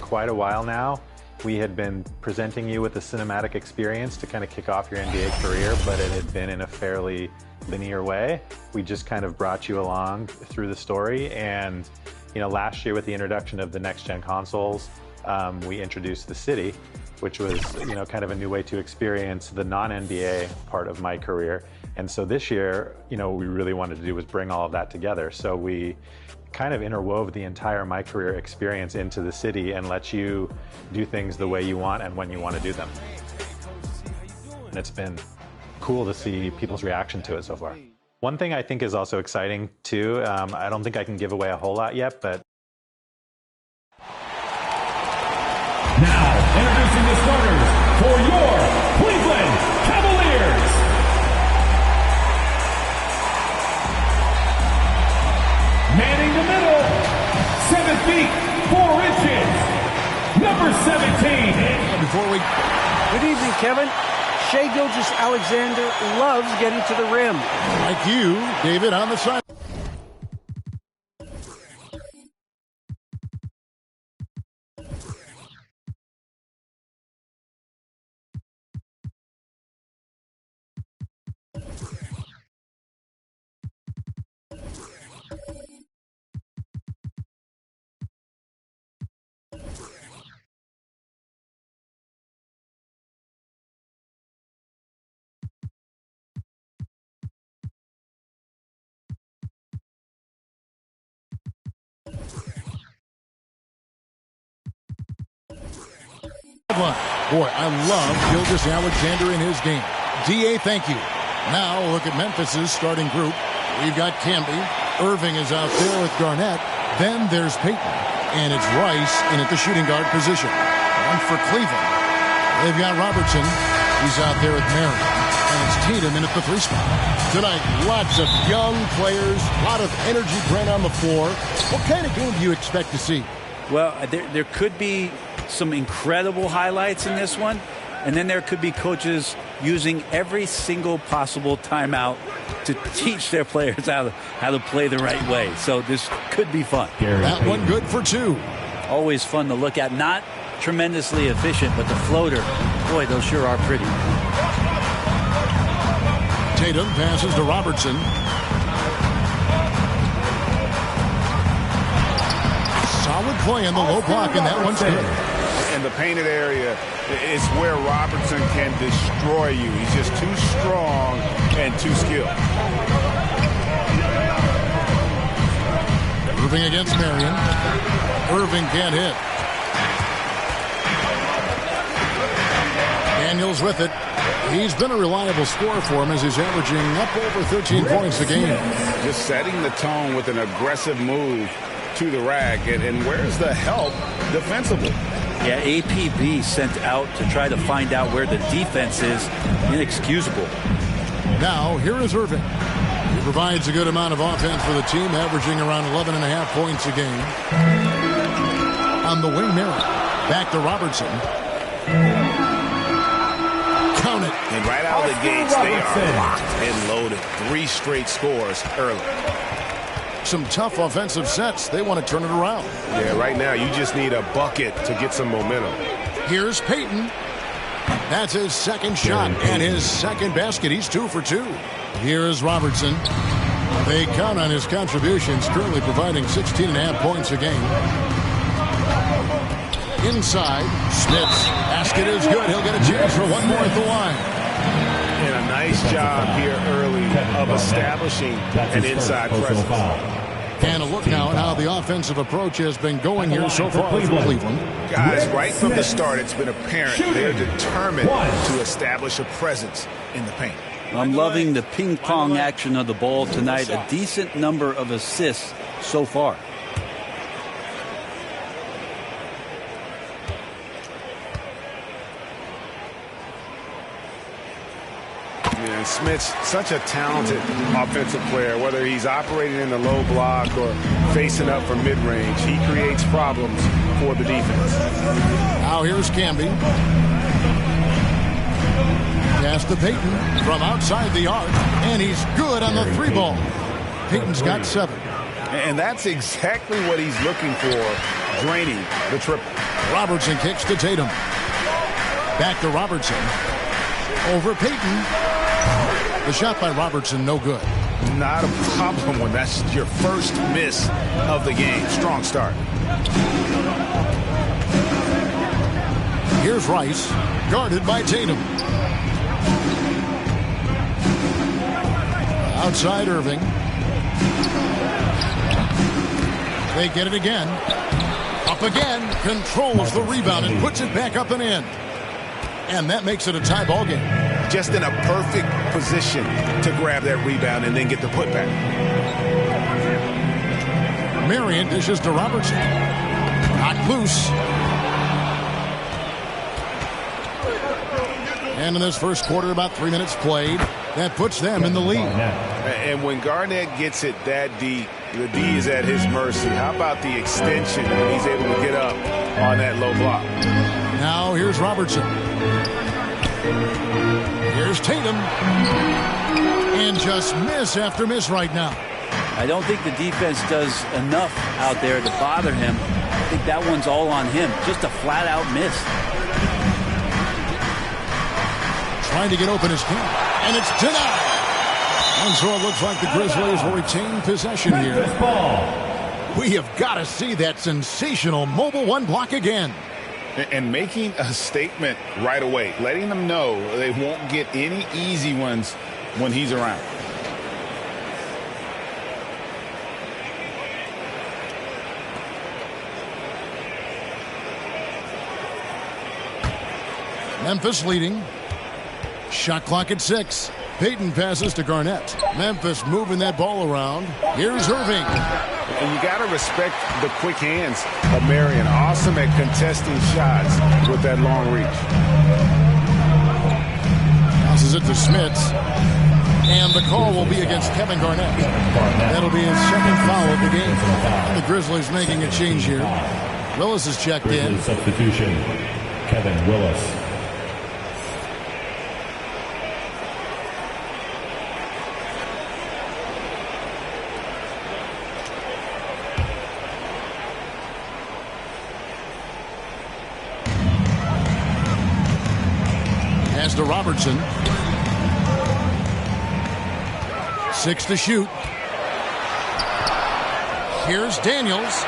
Quite a while now. We had been presenting you with a cinematic experience to kind of kick off your NBA career, but it had been in a fairly linear way. We just kind of brought you along through the story, and last year with the introduction of the next-gen consoles, we introduced the City, which was kind of a new way to experience the non-NBA part of my career. And so this year, what we really wanted to do was bring all of that together. So we kind of interwove the entire My Career experience into the City and let you do things the way you want and when you want to do them. And it's been cool to see people's reaction to it so far. One thing I think is also exciting too, I don't think I can give away a whole lot yet, but before we... Good evening, Kevin. Shai Gilgeous-Alexander loves getting to the rim. Like you, David, on the side. Boy, I love Gilgeous-Alexander in his game. D.A., thank you. Now, look at Memphis's starting group. We've got Camby. Irving is out there with Garnett. Then there's Payton. And it's Rice in at the shooting guard position. And for Cleveland, they've got Robertson. He's out there with Marion. And it's Tatum in at the 3 spot. Tonight, lots of young players, a lot of energy bring on the floor. What kind of game do you expect to see? Well, there could be some incredible highlights in this one, and then there could be coaches using every single possible timeout to teach their players how to play the right way. So this could be fun. That one good for 2. Always fun to look at. Not tremendously efficient, but the floater, boy, those sure are pretty. Tatum passes to Robertson. Solid play in the low block, and that one's good. In the painted area is where Robertson can destroy you. He's just too strong and too skilled. Irving against Marion. Irving can't hit. Daniels with it. He's been a reliable scorer for him as he's averaging up over 13 points a game. Just setting the tone with an aggressive move to the rack. And where's the help defensively? Yeah, APB sent out to try to find out where the defense is. Inexcusable. Now, here is Irving. He provides a good amount of offense for the team, averaging around 11.5 points a game. On the wing, Marion. Back to Robertson. Count it. And right out of the gates, they are locked and loaded. 3 straight scores early. Some tough offensive sets. They want to turn it around. Yeah, right now you just need a bucket to get some momentum. Here's Payton. That's his second shot and his second basket. He's 2 for 2. Here is Robertson. They count on his contributions, currently providing 16.5 points a game. Inside, Smith's basket is good. He'll get a chance for one more at the line. And a nice job here early of establishing an inside presence. And a look now at how the offensive approach has been going here so far for Cleveland. Guys, right from the start, it's been apparent they're determined to establish a presence in the paint. I'm loving the ping-pong action of the ball tonight. A decent number of assists so far. And Smith's such a talented offensive player. Whether he's operating in the low block or facing up for mid-range, he creates problems for the defense. Now here's Camby. Pass to Payton from outside the arc, and he's good on the 3 ball. Payton's got 7. And that's exactly what he's looking for, draining the triple. Robertson kicks to Tatum. Back to Robertson. Over Payton. The shot by Robertson, no good. Not a problem when that's your first miss of the game. Strong start. Here's Rice, guarded by Tatum. Outside Irving. They get it again. Up again. Controls the rebound and puts it back up and in. And that makes it a tie ball game. Just in a perfect position to grab that rebound and then get the putback. Marion dishes to Robertson. Not loose. And in this first quarter, about 3 minutes played. That puts them in the lead. And when Garnett gets it that deep, the D is at his mercy. How about the extension when he's able to get up on that low block? Now here's Robertson. Here's Tatum. And just miss after miss right now. I don't think the defense does enough out there to bother him. I think that one's all on him. Just a flat-out miss. Trying to get open his can. And it's denied. And so it looks like the Grizzlies will retain possession here. We have got to see that sensational mobile one block again. And making a statement right away, letting them know they won't get any easy ones when he's around. Memphis leading. Shot clock at 6. Payton passes to Garnett. Memphis moving that ball around. Here's Irving. And you got to respect the quick hands of Marion. Awesome at contesting shots with that long reach. Passes it to Smits. And the call will be against Kevin Garnett. That'll be his second foul of the game. And the Grizzlies making a change here. Willis is checked in. Substitution, Kevin Willis. To Robertson. 6 to shoot. Here's Daniels.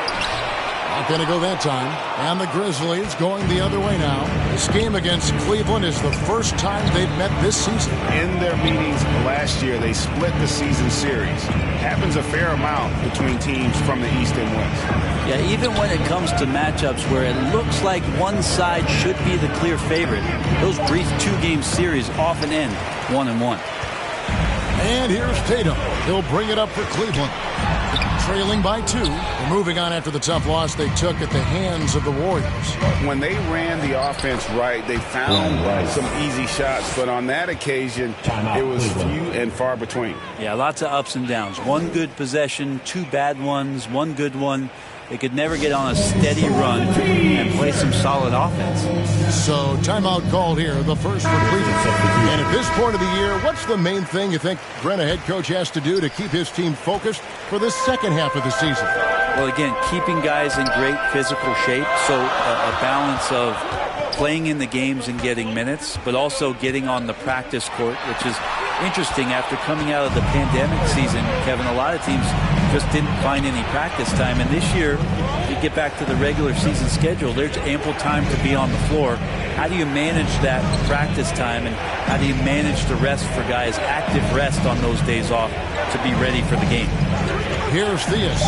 Not going to go that time. And the Grizzlies going the other way now. This game against Cleveland is the first time they've met this season. In their meetings last year, they split the season series. Happens a fair amount between teams from the East and West. Yeah, even when it comes to matchups where it looks like one side should be the clear favorite, those brief 2-game series often end 1-1. And here's Tatum. He'll bring it up for Cleveland. Trailing by 2. They're moving on after the tough loss they took at the hands of the Warriors. When they ran the offense right, they found some easy shots. But on that occasion, it was few and far between. Yeah, lots of ups and downs. One good possession, 2 bad ones, 1 good one. They could never get on a steady run and play some solid offense. So timeout called here, the first for Cleveland. And at this point of the year, what's the main thing you think Brent, a head coach, has to do to keep his team focused for the second half of the season? Well, again, keeping guys in great physical shape. So a balance of playing in the games and getting minutes, but also getting on the practice court, which is interesting after coming out of the pandemic season. Kevin, a lot of teams just didn't find any practice time. And this year, you get back to the regular season schedule, there's ample time to be on the floor. How do you manage that practice time, and how do you manage the rest for guys, active rest on those days off to be ready for the game? Here's Theus.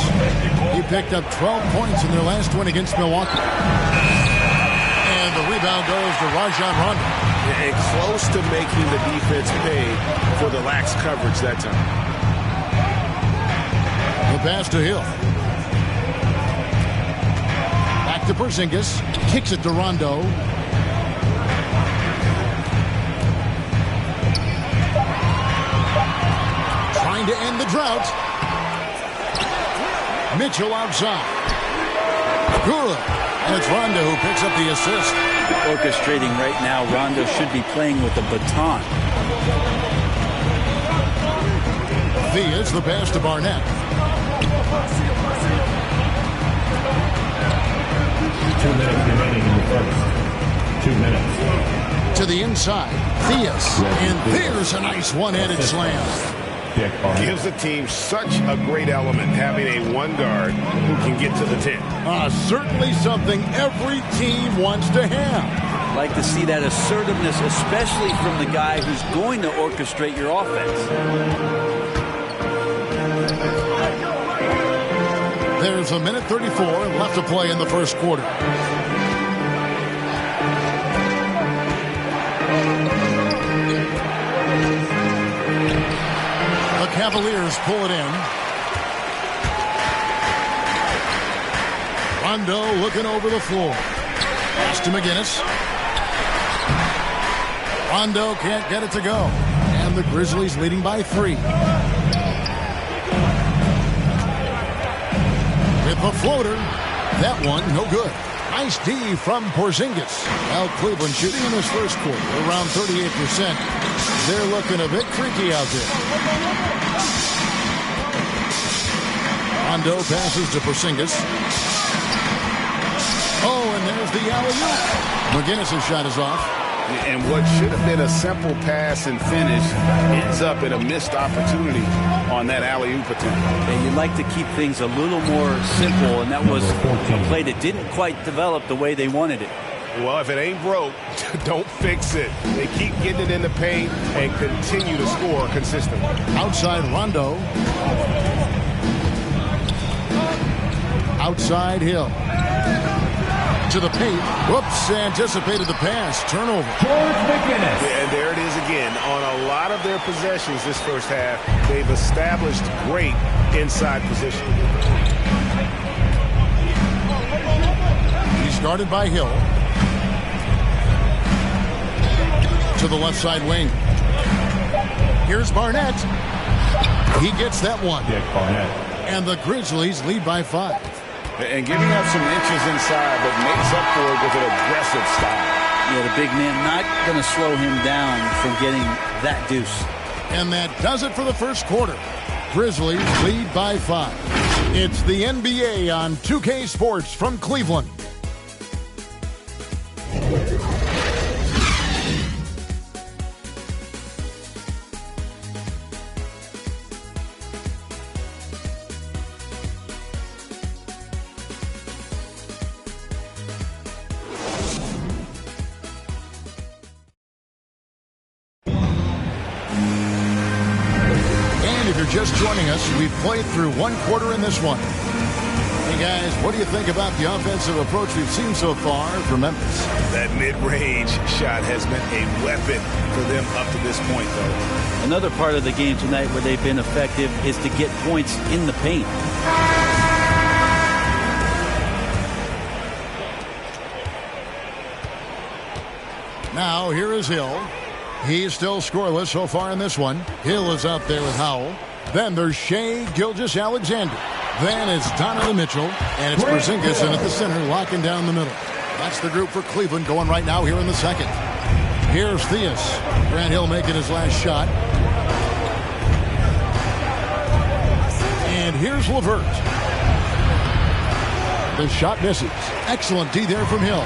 He picked up 12 points in their last win against Milwaukee. And the rebound goes to Rajon Rondo. And close to making the defense pay for the lax coverage that time. The pass to Hill. Back to Porzingis. Kicks it to Rondo. Trying to end the drought. Mitchell outside. Good. And it's Rondo who picks up the assist. Orchestrating right now, Rondo should be playing with a baton. Theus, the pass to Barnett. 2 minutes remaining in the first. 2 minutes. To the inside. Theus. And there's a nice one-handed slam. Gives the team such a great element having a one guard who can get to the 10. Certainly something every team wants to have. Like to see that assertiveness, especially from the guy who's going to orchestrate your offense. There's a minute 34 left to play in the first quarter. The Cavaliers pull it in. Rondo looking over the floor. Pass to McGinnis. Rondo can't get it to go. And the Grizzlies leading by 3. With the floater. That one, no good. Nice D from Porzingis. Now Cleveland shooting in this first quarter around 38%. They're looking a bit freaky out there. Rondo passes to Porzingis. Oh, and there's the alley-oop. McGinnis' shot is off. And what should have been a simple pass and finish ends up in a missed opportunity on that alley-oop attempt. And you'd like to keep things a little more simple, and that was a play that didn't quite develop the way they wanted it. Well, if it ain't broke, don't fix it. They keep getting it in the paint and continue to score consistently. Outside Rondo. Outside Hill. To the paint. Whoops, anticipated the pass. Turnover. George McGinnis. And there it is again. On a lot of their possessions this first half, they've established great inside position. He's guarded by Hill. To the left side wing. Here's Barnett. He gets that one. Dick Barnett. And the Grizzlies lead by 5. And giving up some inches inside, but makes up for it with an aggressive style. Yeah, the big man not going to slow him down from getting that deuce. And that does it for the first quarter. Grizzlies lead by 5. It's the NBA on 2K Sports from Cleveland. Just joining us, we've played through one quarter in this one. Hey guys, what do you think about the offensive approach we've seen so far from Memphis? That mid-range shot has been a weapon for them up to this point, though. Another part of the game tonight where they've been effective is to get points in the paint. Now here is Hill. He's still scoreless so far in this one. Hill is out there with Howell. Then there's Shea Gilgeous-Alexander. Then it's Donovan Mitchell. And it's Porzingis in at the center, locking down the middle. That's the group for Cleveland going right now here in the second. Here's Theus. Grant Hill making his last shot. And here's LeVert. The shot misses. Excellent D there from Hill.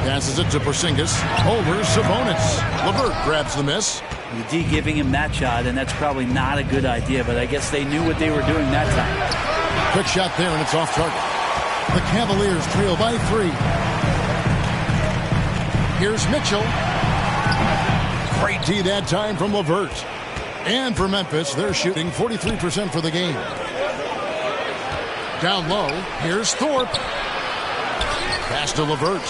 Passes it to Porzingis. Over Sabonis. LeVert grabs the miss. The D giving him that shot, and that's probably not a good idea, but I guess they knew what they were doing that time. Quick shot there, and it's off target. The Cavaliers trail by 3. Here's Mitchell. Great D that time from LeVert. And for Memphis, they're shooting 43% for the game. Down low, here's Thorpe. Pass to LeVert.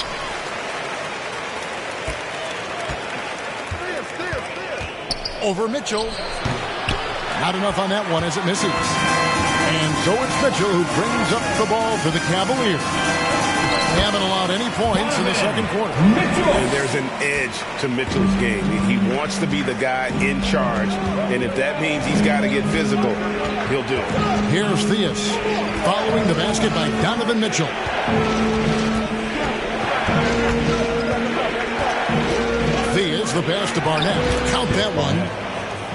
Over Mitchell. Not enough on that one as it misses. And so it's Mitchell who brings up the ball for the Cavaliers. They haven't allowed any points in the second quarter. And there's an edge to Mitchell's game. He wants to be the guy in charge. And if that means he's got to get physical, he'll do it. Here's Theus. Following the basket by Donovan Mitchell. Theus, the pass to Barnett. Count that one.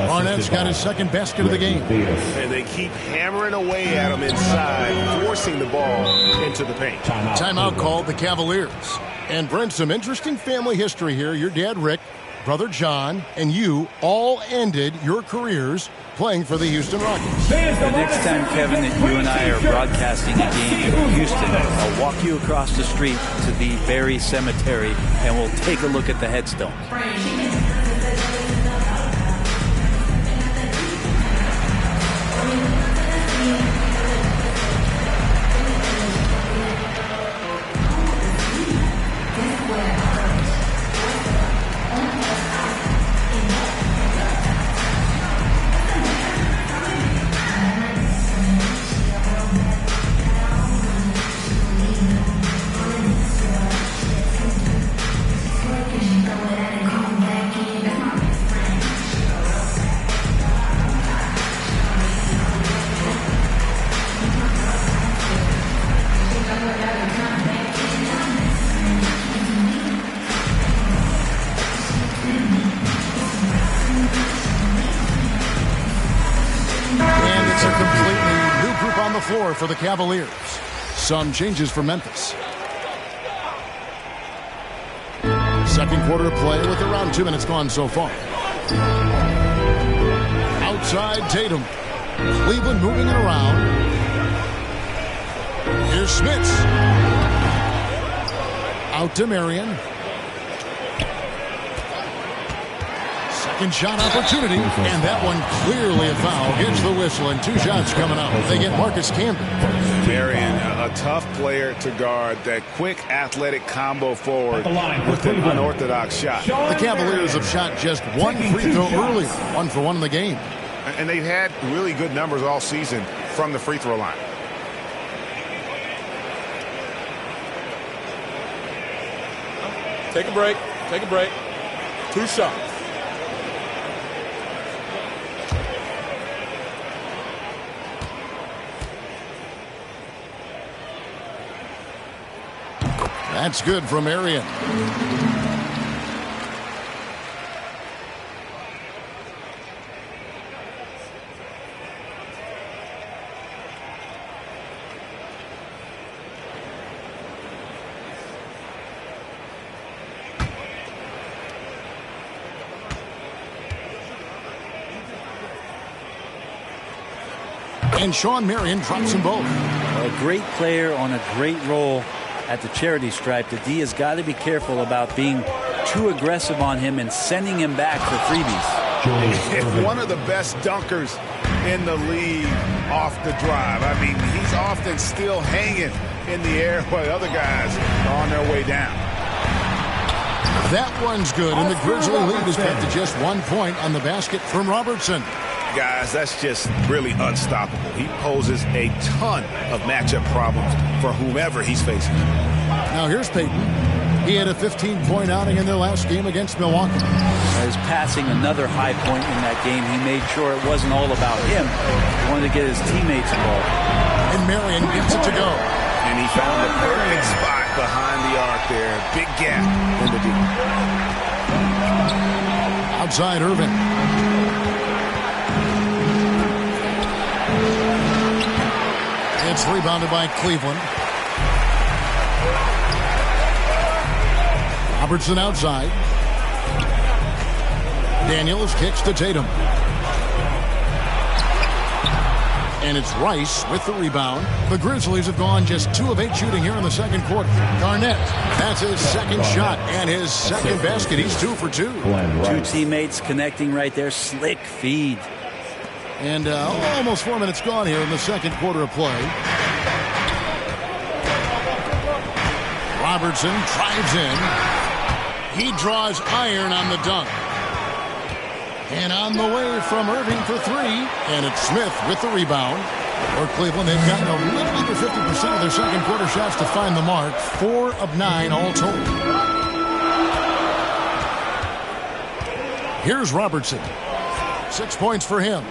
Barnett's got his second basket of the game. And they keep hammering away at him inside, forcing the ball into the paint. Timeout called the Cavaliers. And Brent, some interesting family history here. Your dad, Rick, brother John, and you all ended your careers playing for the Houston Rockets. The next time, Kevin, that you and I are broadcasting a game in Houston, I'll walk you across the street to the Berry Cemetery, and we'll take a look at the headstone. floor for the Cavaliers. Some changes for Memphis. Second quarter of play with around 2 minutes gone so far. Outside Tatum. Cleveland moving it around. Here's Smits. Out to Marion. Second shot opportunity, and that one clearly a foul. Gets the whistle, and 2 shots coming up. They get Marcus Camby. Marion, a tough player to guard. That quick, athletic combo forward with an unorthodox shot. The Cavaliers have shot just 1 free throw earlier, 1 for 1 in the game. And they've had really good numbers all season from the free throw line. Take a break. Take a break. 2 shots. That's good from Marion. And Sean Marion drops them both. A great player on a great role at the charity stripe. The D has got to be careful about being too aggressive on him and sending him back for freebies. One of the best dunkers in the league off the drive. I mean, he's often still hanging in the air while other guys are on their way down. That one's good, and the Grizzly lead is cut to just 1 point on the basket from Robertson. Guys, that's just really unstoppable. He poses a ton of matchup problems for whomever he's facing. Now here's Peyton. He had a 15-point outing in their last game against Milwaukee. He's passing another high point in that game. He made sure it wasn't all about him. He wanted to get his teammates involved. And Marion gets it to go. And he found the perfect spot behind the arc there. Big gap in the deep. Outside Irvin. It's rebounded by Cleveland. Robertson outside. Daniels kicks to Tatum. And it's Rice with the rebound. The Grizzlies have gone just 2 of 8 shooting here in the second quarter. Garnett, that's his second shot and his second basket. He's 2 for 2. 2 teammates connecting right there. Slick feed. And almost 4 minutes gone here in the second quarter of play. Robertson drives in. He draws iron on the dunk. And on the way from Irving for 3. And it's Smith with the rebound. For Cleveland, they've gotten a little under 50% of their second quarter shots to find the mark. 4 of 9 all told. Here's Robertson. 6 points for him.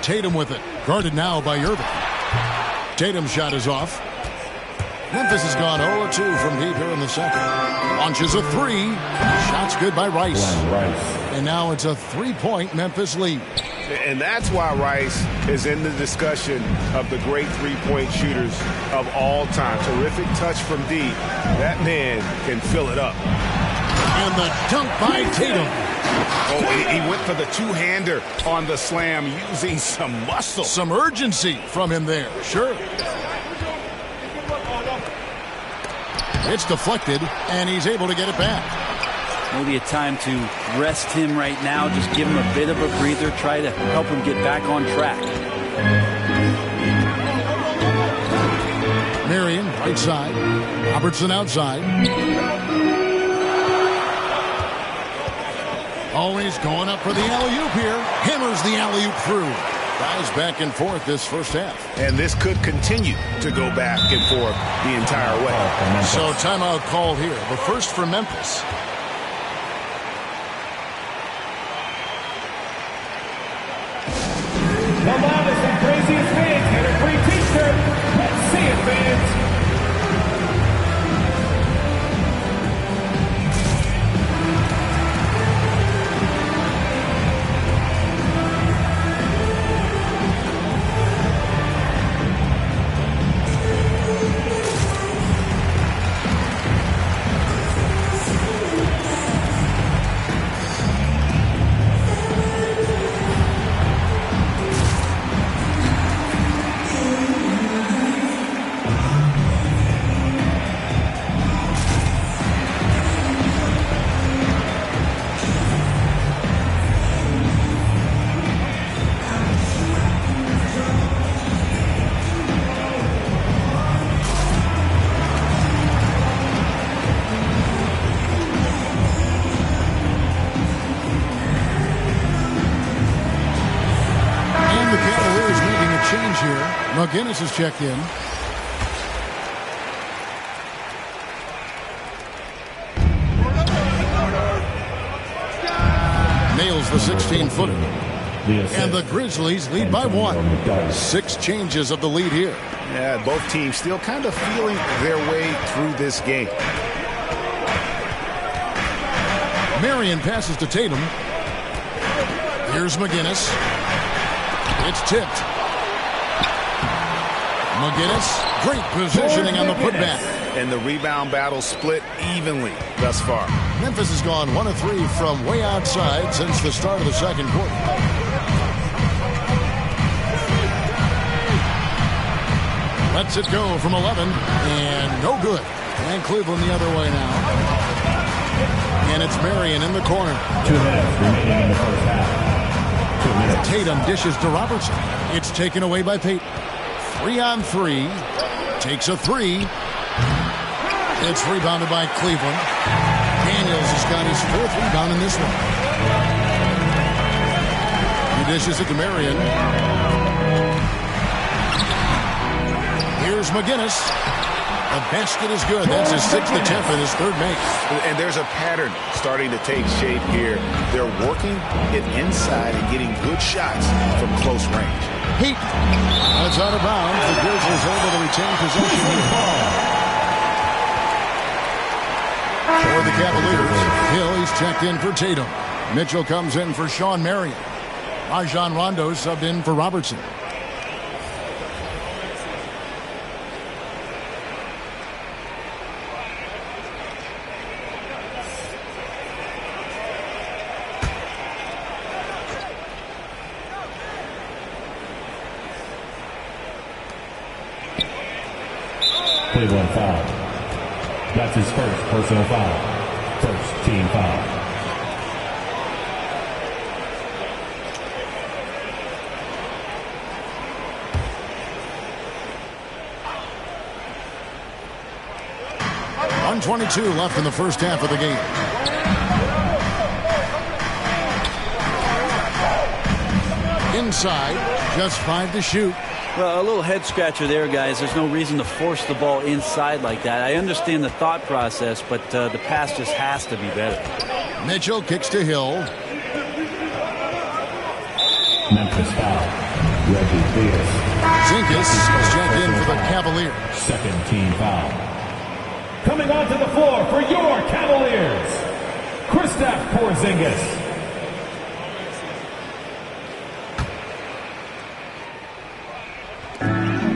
Tatum with it. Guarded now by Irving. Tatum's shot is off. Memphis has gone 0-2 from deep here in the second. Launches a 3. Shot's good by Rice. And now it's a 3-point Memphis lead. And that's why Rice is in the discussion of the great three-point shooters of all time. Terrific touch from deep. That man can fill it up. And the dunk by Tatum. Oh, he went for the two-hander on the slam using some muscle. Some urgency from him there. Sure. It's deflected, and he's able to get it back. Maybe a time to rest him right now. Just give him a bit of a breather. Try to help him get back on track. Marion, right side. Robertson outside. Always going up for the alley-oop here. Hammers the alley-oop through. Guys back and forth this first half. And this could continue to go back and forth the entire way. So timeout called here. The first for Memphis. The loudest and craziest fans get a free t-shirt. Let's see it, fans. McGinnis is checked in. Nails the 16-footer. And the Grizzlies lead by 1. 6 changes of the lead here. Yeah, both teams still kind of feeling their way through this game. Marion passes to Tatum. Here's McGinnis. It's tipped. McGinnis, great positioning on the putback. And the rebound battle split evenly thus far. Memphis has gone 1 of 3 from way outside since the start of the second quarter. Lets it go from 11, and no good. And Cleveland the other way now. And it's Marion in the corner. 2 minutes remaining in the first half. 2 minutes. Tatum dishes to Robertson. It's taken away by Payton. 3-on-3. Takes a 3. It's rebounded by Cleveland. Daniels has got his 4th rebound in this one. He dishes it to Marion. Here's McGinnis. The basket is good. That's his 6th attempt and his 3rd make. And there's a pattern starting to take shape here. They're working it inside and getting good shots from close range. Heat. That's out of bounds. The Grizzlies able to retain possession here. For the Cavaliers, Hill, he's checked in for Tatum. Mitchell comes in for Sean Marion. Rajon Rondo subbed in for Robertson. Cleveland foul. That's his first personal foul. First team foul. .122 left in the first half of the game. Inside, just 5 to shoot. Well, a little head scratcher there, guys. There's no reason to force the ball inside like that. I understand the thought process, but the pass just has to be better. Mitchell kicks to Hill. Memphis foul. Reggie Theus. Zinkas is checked in for the Cavaliers. Second team foul. Coming onto the floor for your Cavaliers, Kristaps Porzingis.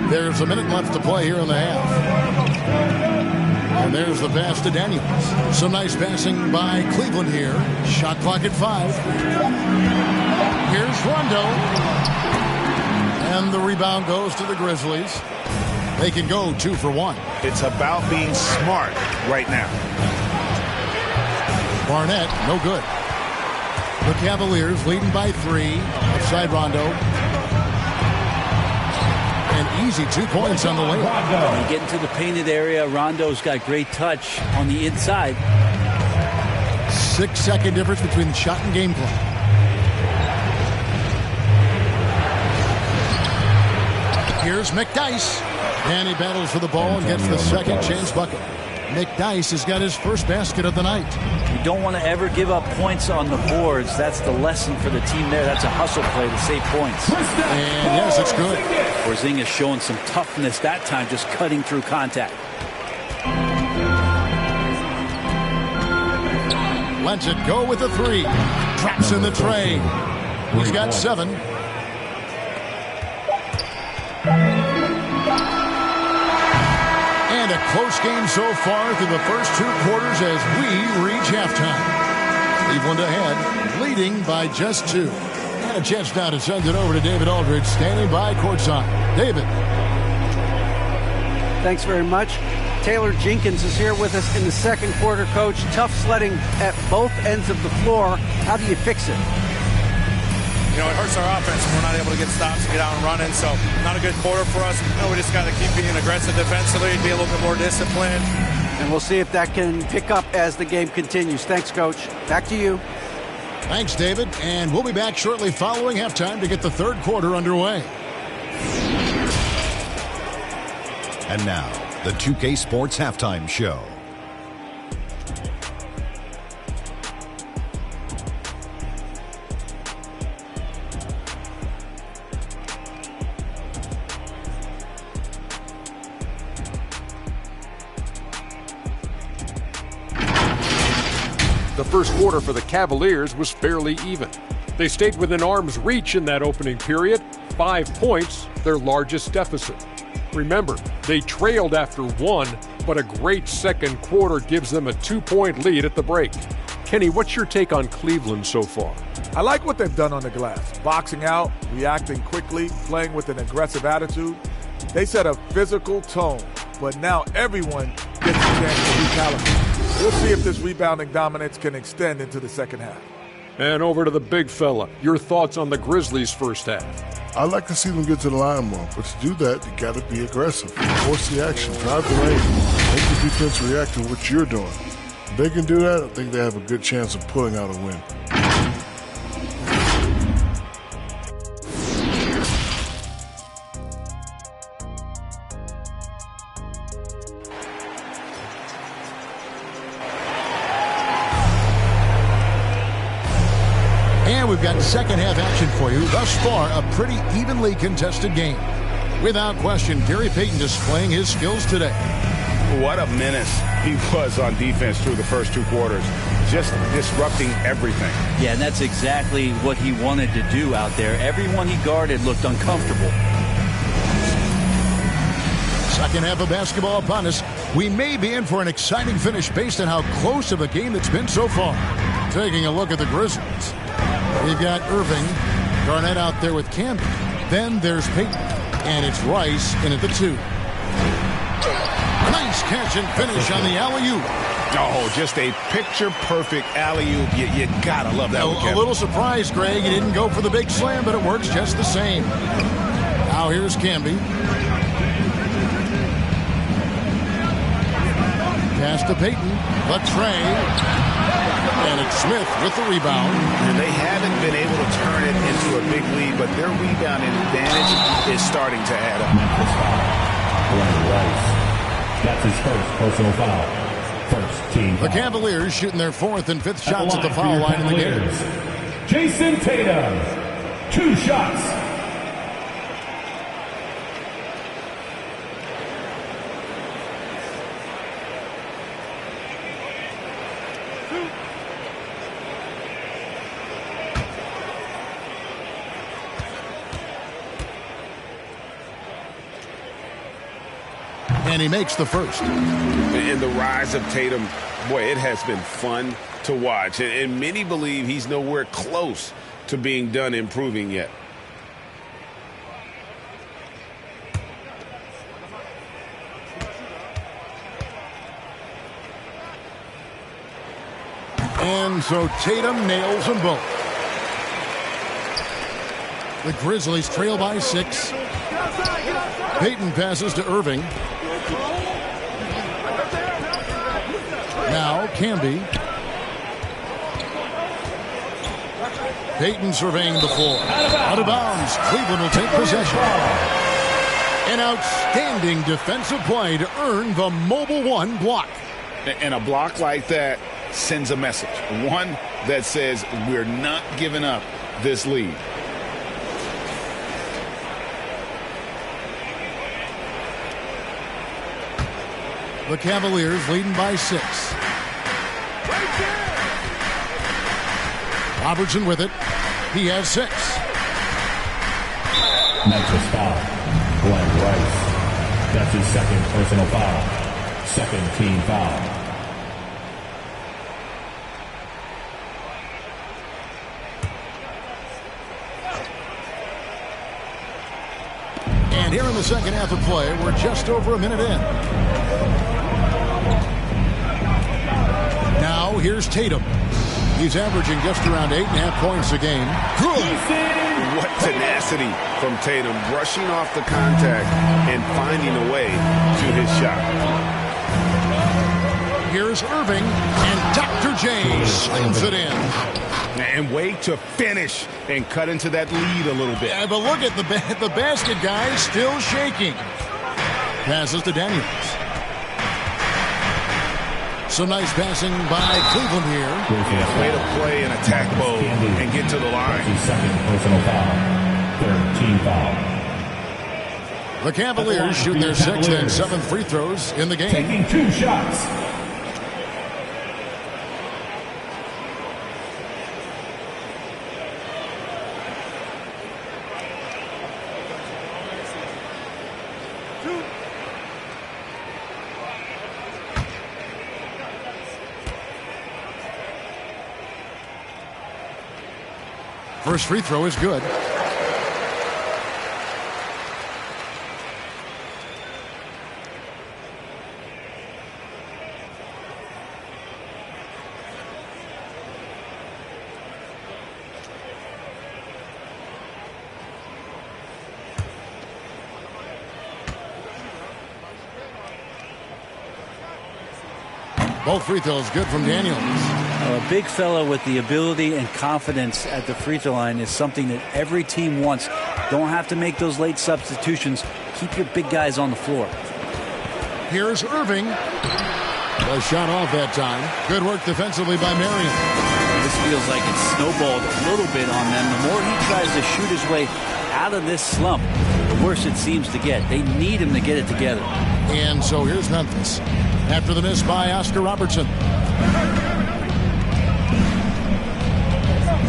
There's a minute left to play here in the half. And there's the pass to Daniels. Some nice passing by Cleveland here. Shot clock at 5. Here's Rondo. And the rebound goes to the Grizzlies. They can go 2 for 1. It's about being smart right now. Barnett, no good. The Cavaliers leading by 3. Outside Rondo. And easy 2 points on the way. When you get into the painted area, Rondo's got great touch on the inside. 6-second difference between the shot and game clock. Here's McDyess. And he battles for the ball and gets the second chance bucket. McDyess has got his first basket of the night. You don't want to ever give up points on the boards. That's the lesson for the team there. That's a hustle play to save points. And yes, it's good. Porzingis showing some toughness that time, just cutting through contact. Lets it go with a 3. Traps in the tray. He's got 7. And a close game so far through the first 2 quarters as we reach halftime. Cleveland ahead, leading by just 2. And a chance now to send it over to David Aldridge, standing by courtside. David. Thanks very much. Taylor Jenkins is here with us in the second quarter, Coach. Tough sledding at both ends of the floor. How do you fix it? You know, it hurts our offense when we're not able to get stops and get out and running. So not a good quarter for us. You know, we just got to keep being aggressive defensively and be a little bit more disciplined. And we'll see if that can pick up as the game continues. Thanks, Coach. Back to you. Thanks, David. And we'll be back shortly following halftime to get the third quarter underway. And now, the 2K Sports Halftime Show. The first quarter for the Cavaliers was fairly even. They stayed within arm's reach in that opening period. 5 points, their largest deficit. Remember, they trailed after 1, but a great second quarter gives them a 2-point lead at the break. Kenny, what's your take on Cleveland so far? I like what they've done on the glass. Boxing out, reacting quickly, playing with an aggressive attitude. They set a physical tone, but now everyone gets a chance to recalibrate. We'll see if this rebounding dominance can extend into the second half. And over to the big fella. Your thoughts on the Grizzlies' first half? I'd like to see them get to the line more, but to do that, you got to be aggressive. Force the action, drive the lane, make the defense react to what you're doing. If they can do that, I think they have a good chance of pulling out a win. We've got second half action for you. Thus far, a pretty evenly contested game. Without question, Gary Payton displaying his skills today. What a menace he was on defense through the first 2 quarters. Just disrupting everything. Yeah, and that's exactly what he wanted to do out there. Everyone he guarded looked uncomfortable. Second half of basketball upon us. We may be in for an exciting finish based on how close of a game it's been so far. Taking a look at the Grizzlies. We've got Irving, Garnett out there with Camby. Then there's Payton, and it's Rice in at the 2. Nice catch and finish on the alley-oop. Oh, just a picture-perfect alley-oop. You gotta love that one, A little surprised, Greg. He didn't go for the big slam, but it works just the same. Now here's Camby. Pass to Payton. The tray. And it's Smith with the rebound. And they haven't been able to turn it into a big lead, but their rebounding advantage is starting to add up. That's his first personal foul. First team foul. The Cavaliers shooting their 4th and 5th shots at the foul line in the game. Jason Tatum, 2 shots. And he makes the first. And the rise of Tatum, boy, it has been fun to watch. And many believe he's nowhere close to being done improving yet. And so Tatum nails them both. The Grizzlies trail by 6. Payton passes to Irving. Now Camby. Payton surveying the floor. Out of bounds. Cleveland will take possession. An outstanding defensive play to earn the mobile 1 block. And a block like that sends a message. One that says we're not giving up this lead. The Cavaliers leading by 6. Robertson with it. He has 6. Memphis foul. Glenn Rice. That's his second personal foul. Second team foul. And here in the second half of play, we're just over a minute in. Now here's Tatum. He's averaging just around 8.5 points a game. Good. What tenacity from Tatum, brushing off the contact and finding a way to his shot. Here's Irving, and Dr. J slams it in. And way to finish and cut into that lead a little bit. Yeah, but look at the basket, guys, still shaking. Passes to Daniels. Some nice passing by Cleveland here. Yeah, way to play in attack mode and get to the line. Second personal foul. 13 foul. The Cavaliers shooting their 6th and 7th free throws in the game. Taking 2 shots. First free throw is good. Both free throws good from Daniels. A big fella with the ability and confidence at the free throw line is something that every team wants. Don't have to make those late substitutions. Keep your big guys on the floor. Here's Irving. A shot off that time. Good work defensively by Marion. This feels like it's snowballed a little bit on them. The more he tries to shoot his way out of this slump, the worse it seems to get. They need him to get it together. And so here's Memphis. After the miss by Oscar Robertson.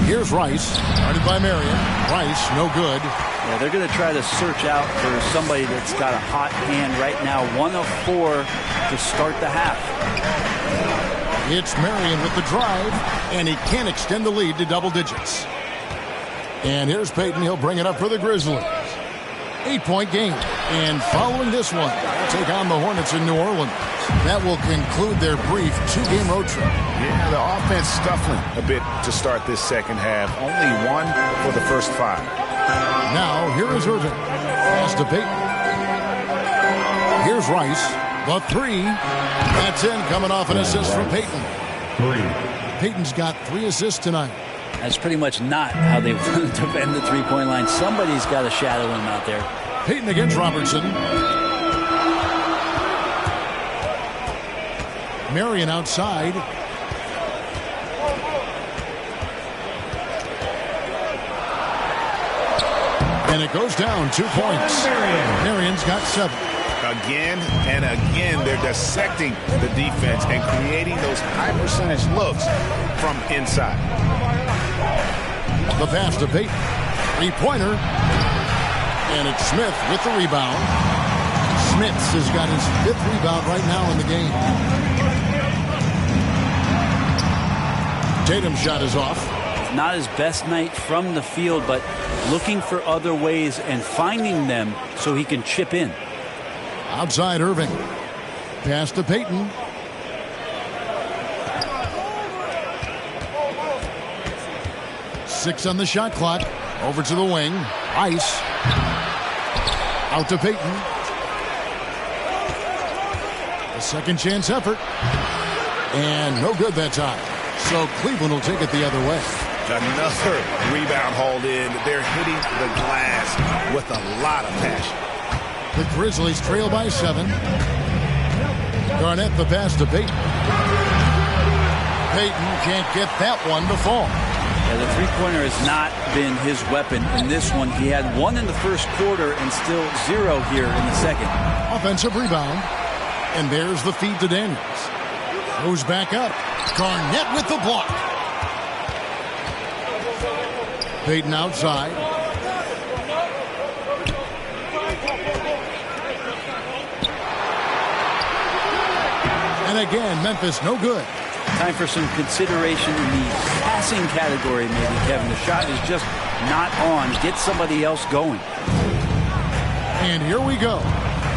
Here's Rice. Guarded by Marion. Rice, no good. Yeah, they're going to try to search out for somebody that's got a hot hand right now. 1 of 4 to start the half. It's Marion with the drive, and he can't extend the lead to double digits. And here's Payton. He'll bring it up for the Grizzlies. 8-point game. And following this one, they'll take on the Hornets in New Orleans. That will conclude their brief 2-game road trip. Yeah, the offense scuffling a bit to start this second half. Only 1 for the first 5. Now, here is Irving. Pass to Payton. Here's Rice. The 3. That's in, coming off an assist from Payton. 3. Payton's got 3 assists tonight. That's pretty much not how they want to defend the three-point line. Somebody's got to shadow him out there. Payton against Robertson. Marion outside. And it goes down 2 points. Marion's got 7. Again and again, they're dissecting the defense and creating those high percentage looks from inside. The pass to Payton. 3-pointer. And it's Smith with the rebound. Smith has got his 5th rebound right now in the game. Tatum's shot is off. Not his best night from the field, but looking for other ways and finding them so he can chip in. Outside Irving. Pass to Payton. Six on the shot clock. Over to the wing. Ice. Out to Payton. A second chance effort. And no good that time. So Cleveland will take it the other way. Another rebound hauled in. They're hitting the glass with a lot of passion. The Grizzlies trail by 7. Garnett the pass to Payton. Payton can't get that one to fall. Yeah, the three-pointer has not been his weapon in this one. He had 1 in the first quarter and still 0 here in the second. Offensive rebound. And there's the feed to Daniels. Goes back up. Garnett with the block. Payton outside. And again, Memphis no good. Time for some consideration in the passing category, maybe, Kevin. The shot is just not on. Get somebody else going. And here we go.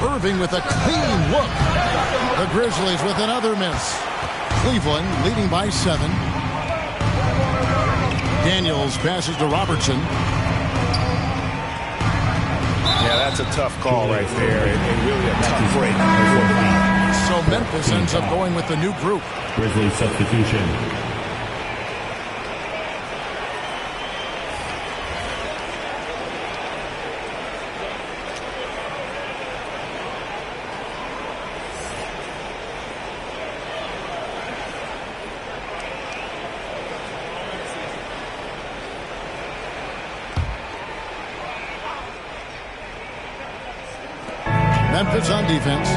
Irving with a clean look. The Grizzlies with another miss. Cleveland leading by 7. Daniels passes to Robertson. Yeah, that's a tough call right there, and really a tough break for the lead. So Memphis ends up going with the new group. Grizzlies substitution. Memphis on defense.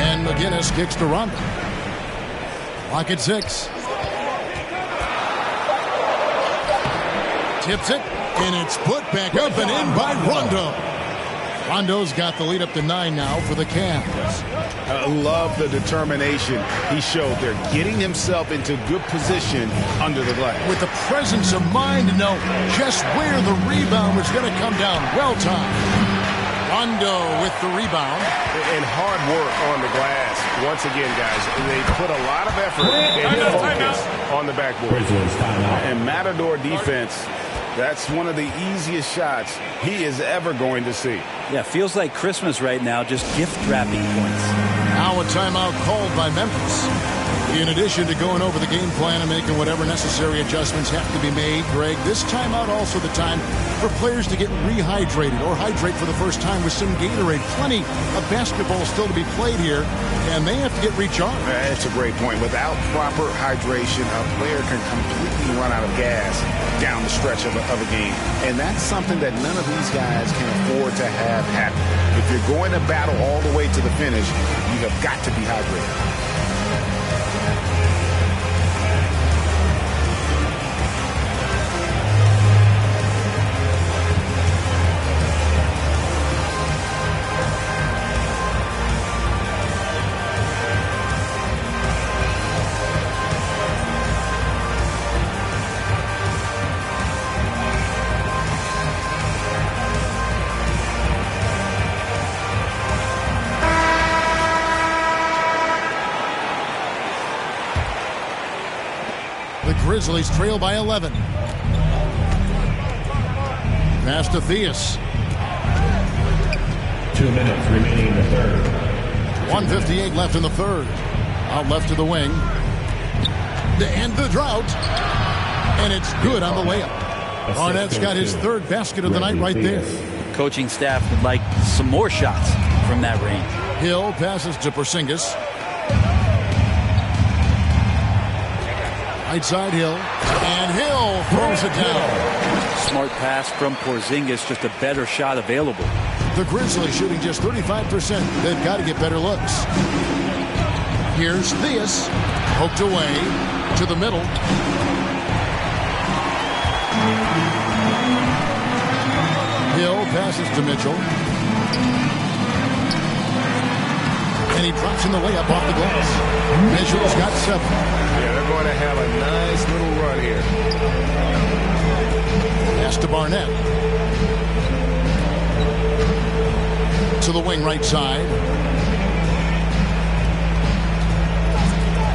And McGinnis kicks to Rondo. Clock at 6. Tips it, and it's put back up and in by Rondo. Rondo's got the lead up to 9 now for the Cavs. I love the determination he showed there, getting himself into good position under the glass. With the presence of mind to know just where the rebound was going to come down. Well timed. Rondo with the rebound. And hard work on the glass. Once again, guys, they put a lot of effort and focus on the backboard. And Matador defense, that's one of the easiest shots he is ever going to see. Yeah, feels like Christmas right now, just gift wrapping points. Now a timeout called by Memphis. In addition to going over the game plan and making whatever necessary adjustments have to be made, Greg, this timeout also the time for players to get rehydrated or hydrate for the first time with some Gatorade. Plenty of basketball still to be played here, and they have to get recharged. That's a great point. Without proper hydration, a player can completely run out of gas down the stretch of a game. And that's something that none of these guys can afford to have happen. If you're going to battle all the way to the finish, you have got to be hydrated. Grizzlies trail by 11. Pass to Theus. 2 minutes remaining in the third. 1:58 left in the third. Out left to the wing. To end the drought. And it's good on the layup. Barnett's got his third basket of the night right there. Coaching staff would like some more shots from that range. Hill passes to Porzingis. Right side Hill, and Hill throws it down. Smart pass from Porzingis, just a better shot available. The Grizzlies shooting just 35%. They've got to get better looks. Here's Theus, poked away to the middle. Hill passes to Mitchell. And he drops in the layup off the glass. Mitchell's got 7. Yeah, they're going to have a nice little run here. Pass to Barnett. To the wing right side.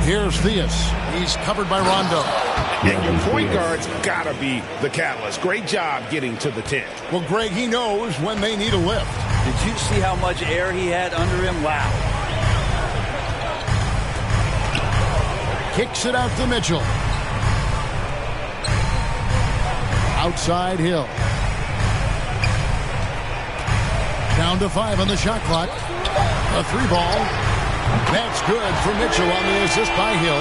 Here's Theus. He's covered by Rondo. And your point guard's got to be the catalyst. Great job getting to the 10. Well, Greg, he knows when they need a lift. Did you see how much air he had under him? Wow. Kicks it out to Mitchell. Outside Hill. Down to 5 on the shot clock. A 3 ball. That's good for Mitchell on the assist by Hill.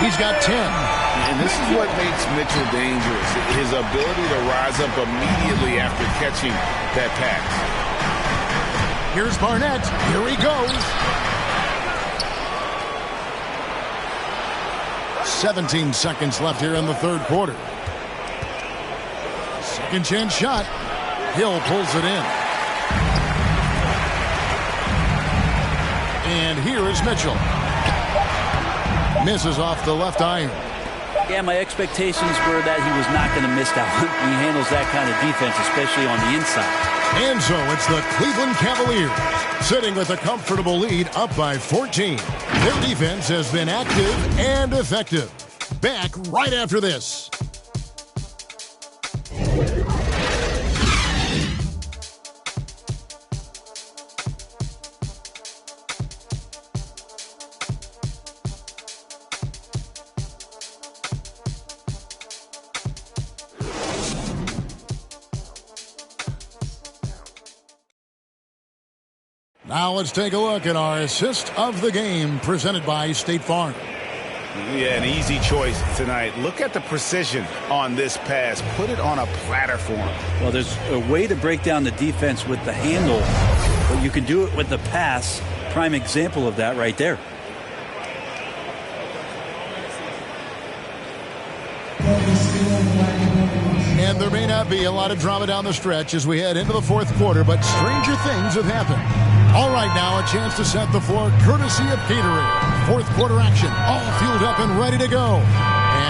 He's got 10. And this is what makes Mitchell dangerous. His ability to rise up immediately after catching that pass. Here's Barnett. Here he goes. 17 seconds left here in the third quarter. Second chance shot. Hill pulls it in. And here is Mitchell. Misses off the left iron. Yeah, my expectations were that he was not going to miss that one. He handles that kind of defense, especially on the inside. And so it's the Cleveland Cavaliers sitting with a comfortable lead up by 14. Their defense has been active and effective. Back right after this. Now let's take a look at our assist of the game presented by State Farm. Yeah, an easy choice tonight. Look at the precision on this pass. Put it on a platter for him. Well, there's a way to break down the defense with the handle, but you can do it with the pass. Prime example of that right there. And there may not be a lot of drama down the stretch as we head into the fourth quarter, but stranger things have happened. All right, now a chance to set the floor courtesy of Gatorade. Fourth quarter action, all fueled up and ready to go.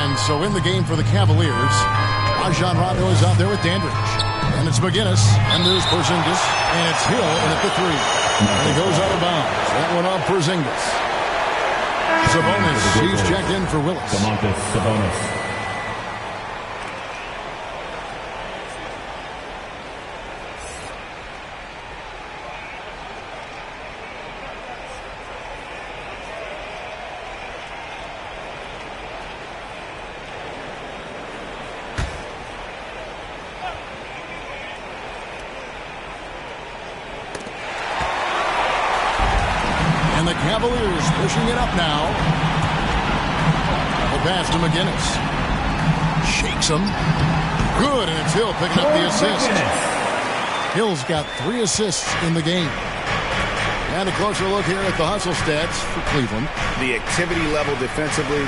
And so in the game for the Cavaliers, Rajon Rondo is out there with Dandridge. And it's McGinnis, and there's Porzingis, and it's Hill in at the three. And he goes out of bounds. That one off Porzingis. Sabonis, he's checked in for Willis. Sabonis. Cavaliers pushing it up now. The pass to McGinnis. Shakes him. Good, and it's Hill picking up the assist. Hill's got 3 assists in the game. And a closer look here at the hustle stats for Cleveland. The activity level defensively,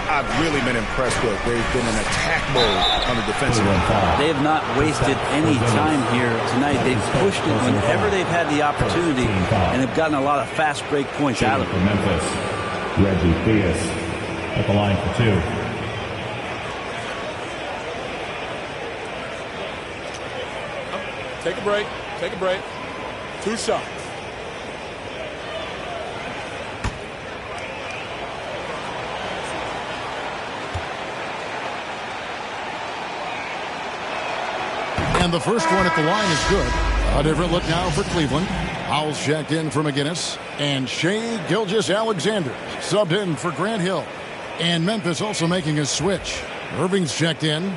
I've really been impressed with. They've been in attack mode on the defensive end. They have not wasted any time here tonight. They've pushed it whenever they've had the opportunity and have gotten a lot of fast break points out of it. Memphis, Reggie Theus at the line for 2. Take a break. Take a break. 2 shots. And the first one at the line is good. A different look now for Cleveland. Howell's checked in for McGinnis. And Shai Gilgeous-Alexander subbed in for Grant Hill. And Memphis also making a switch. Irving's checked in.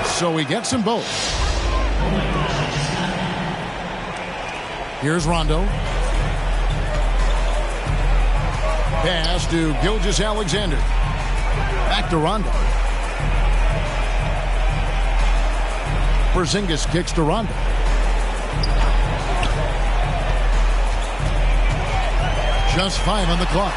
So he gets them both. Here's Rondo. Pass to Gilgeous-Alexander. Back to Rondo. Porzingis kicks to Rondo. Just 5 on the clock.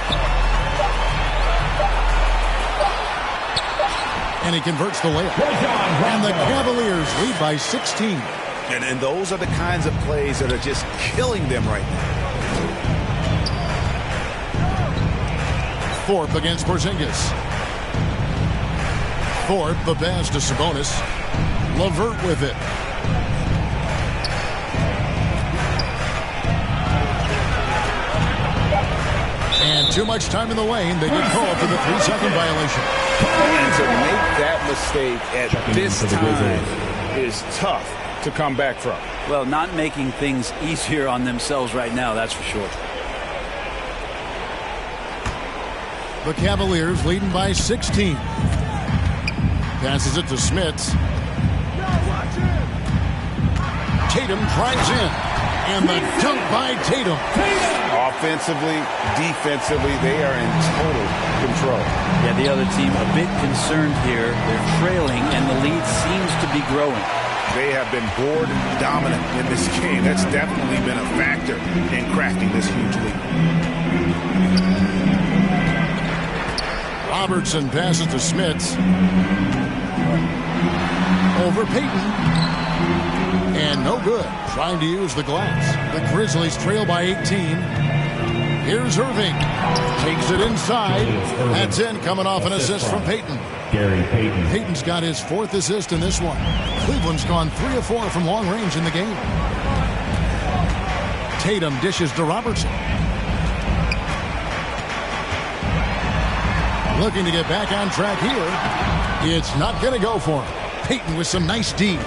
And he converts the layup. And the Cavaliers lead by 16. And those are the kinds of plays that are just killing them right now. Thorpe against Porzingis. Thorpe, the pass to Sabonis. LeVert with it. And too much time in the lane. They get called for the 3-second violation. And to make that mistake at this time is tough to come back from. Well, not making things easier on themselves right now, that's for sure. The Cavaliers leading by 16. Passes it to Smits. Tatum drives in. And the dunk by Tatum. Offensively, defensively, they are in total control. Yeah, the other team a bit concerned here. They're trailing, and the lead seems to be growing. They have been board dominant in this game. That's definitely been a factor in crafting this huge lead. Robertson passes to Smits. Over Payton. And no good. Trying to use the glass. The Grizzlies trail by 18. Here's Irving. Takes it inside. That's in, coming off an assist from Payton. Gary Payton. Payton's got his 4th assist in this one. Cleveland's gone 3 of 4 from long range in the game. Tatum dishes to Robertson. Looking to get back on track here. It's not going to go for him. Payton with some nice D.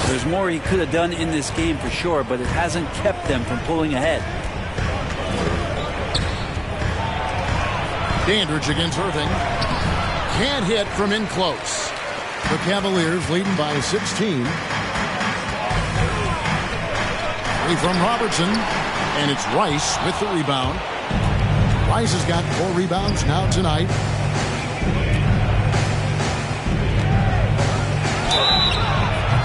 There's more he could have done in this game for sure, but it hasn't kept them from pulling ahead. Dandridge against Irving. Can't hit from in close. The Cavaliers leading by 16. Three from Robertson, and it's Rice with the rebound. Rice has got 4 rebounds now tonight.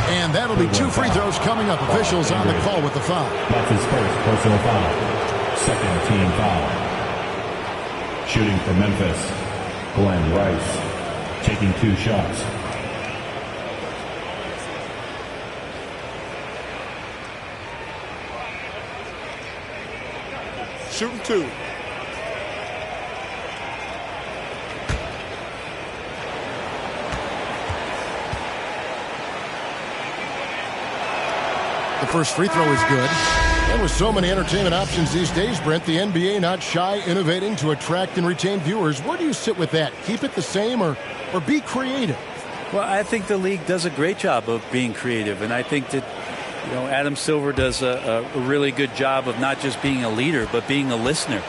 And that'll be 2 free throws coming up. Officials on the call with the foul. That's his first personal foul. Second team foul. Shooting for Memphis, Glenn Rice, taking 2 shots. Shooting 2. The first free throw is good. And with so many entertainment options these days, Brent, the NBA not shy, innovating to attract and retain viewers. Where do you sit with that? Keep it the same or be creative? Well, I think the league does a great job of being creative, and I think that Adam Silver does a really good job of not just being a leader, but being a listener.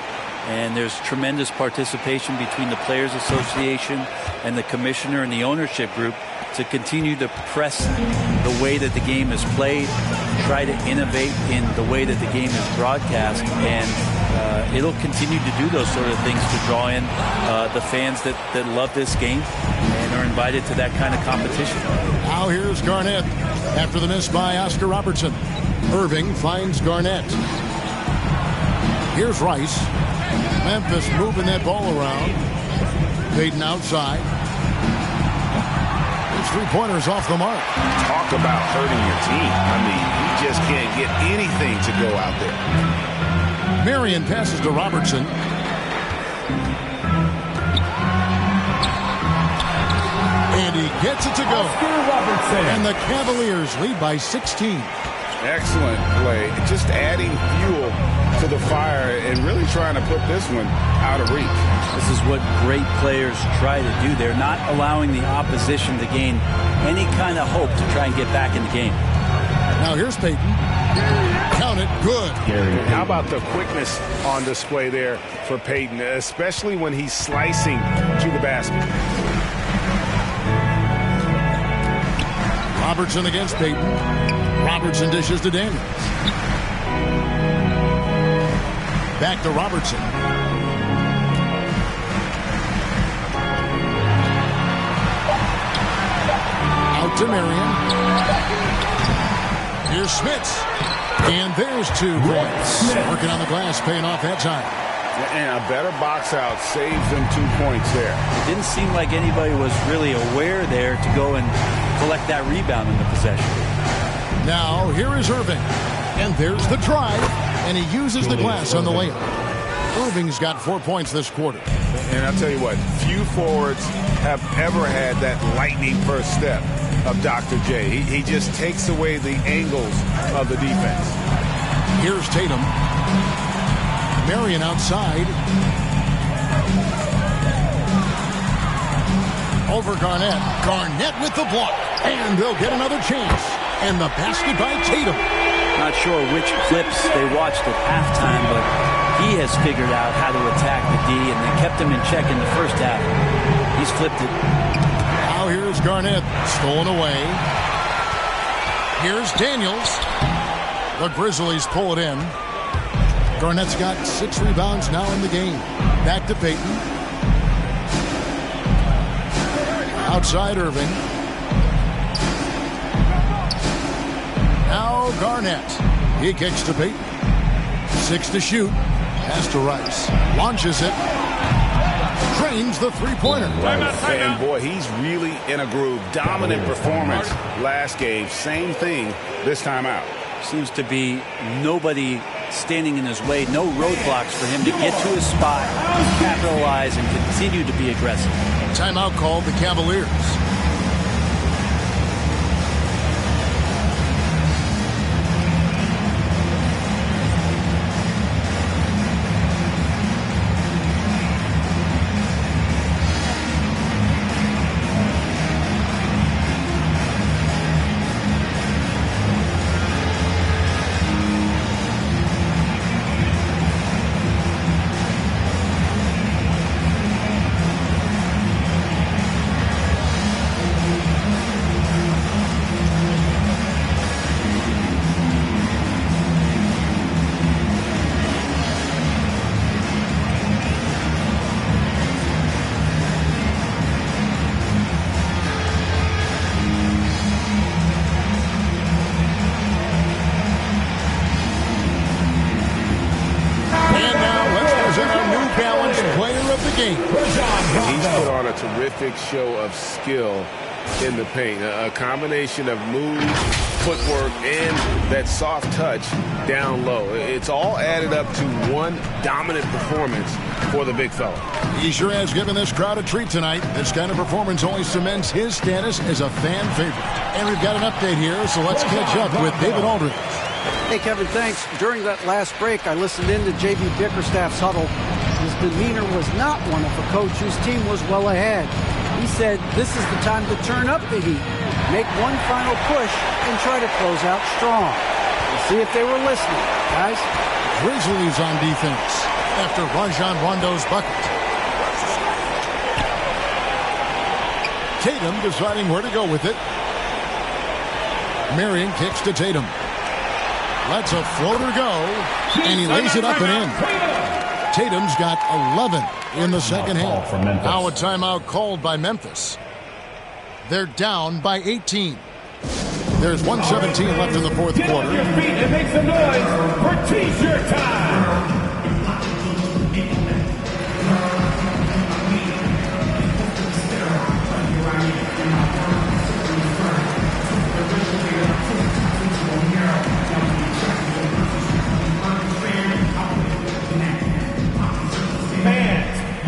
And there's tremendous participation between the Players Association and the commissioner and the ownership group to continue to press the way that the game is played, try to innovate in the way that the game is broadcast, and it'll continue to do those sort of things to draw in the fans that love this game and are invited to that kind of competition. Now here's Garnett after the miss by Oscar Robertson. Irving finds Garnett. Here's Rice. Memphis moving that ball around. Payton outside. His 3-pointers off the mark. Talk about hurting your team. I mean, you just can't get anything to go out there. Marion passes to Robertson. And he gets it to go. And the Cavaliers lead by 16. Excellent play. Just adding fuel to the fire and really trying to put this one out of reach. This is what great players try to do. They're not allowing the opposition to gain any kind of hope to try and get back in the game. Now here's Payton. Count it. Good. How about the quickness on display there for Payton, especially when he's slicing to the basket. Robertson against Payton. Robertson dishes to Daniels. Back to Robertson. Out to Marion. Here's Smits. And there's 2 points. Working on the glass, paying off that time. And a better box out saves them 2 points there. It didn't seem like anybody was really aware there to go and collect that rebound in the possession. Now, here is Irving. And there's the drive. And he uses the glass on the layup. Irving's got 4 points this quarter. And I'll tell you what, few forwards have ever had that lightning first step of Dr. J. He just takes away the angles of the defense. Here's Tatum. Marion outside. Over Garnett. Garnett with the block. And they'll get another chance. And the basket by Tatum. Not sure which clips they watched at halftime, but he has figured out how to attack the D, and they kept him in check in the first half. He's flipped it. Now here's Garnett. Stolen away. Here's Daniels. The Grizzlies pull it in. Garnett's got 6 rebounds now in the game. Back to Payton. Outside Irving. Now Garnett. He kicks to Payton. 6 to shoot. Pass to Rice. Launches it. Drains the 3-pointer. And boy, he's really in a groove. Dominant performance last game. Same thing this time out. Seems to be nobody standing in his way. No roadblocks for him to get to his spot, capitalize, and continue to be aggressive. Timeout called the Cavaliers. terrific show of skill in the paint. A combination of moves, footwork, and that soft touch down low. It's all added up to one dominant performance for the big fella. He sure has given this crowd a treat tonight. This kind of performance only cements his status as a fan favorite. And we've got an update here, so let's catch up with David Aldridge. Hey, Kevin, thanks. During that last break, I listened in to J.B. Bickerstaff's huddle. His demeanor was not one of a coach whose team was well ahead. He said this is the time to turn up the heat, make one final push, and try to close out strong. We'll see if they were listening, guys. Grizzlies on defense after Rajon Rondo's bucket. Tatum deciding where to go with it. Marion kicks to Tatum. Lets a floater go, and he lays it up and in. Tatum's got 11 in the second half. Now a timeout called by Memphis. They're down by 18. There's 1:17 left in the fourth quarter. Your feet and make some noise for T-shirt time.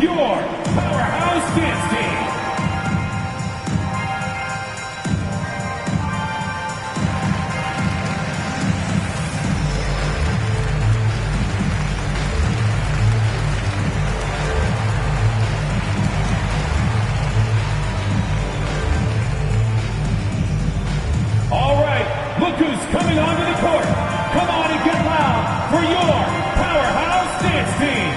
Your powerhouse dance team. All right, look who's coming onto the court. Come on and get loud for your powerhouse dance team.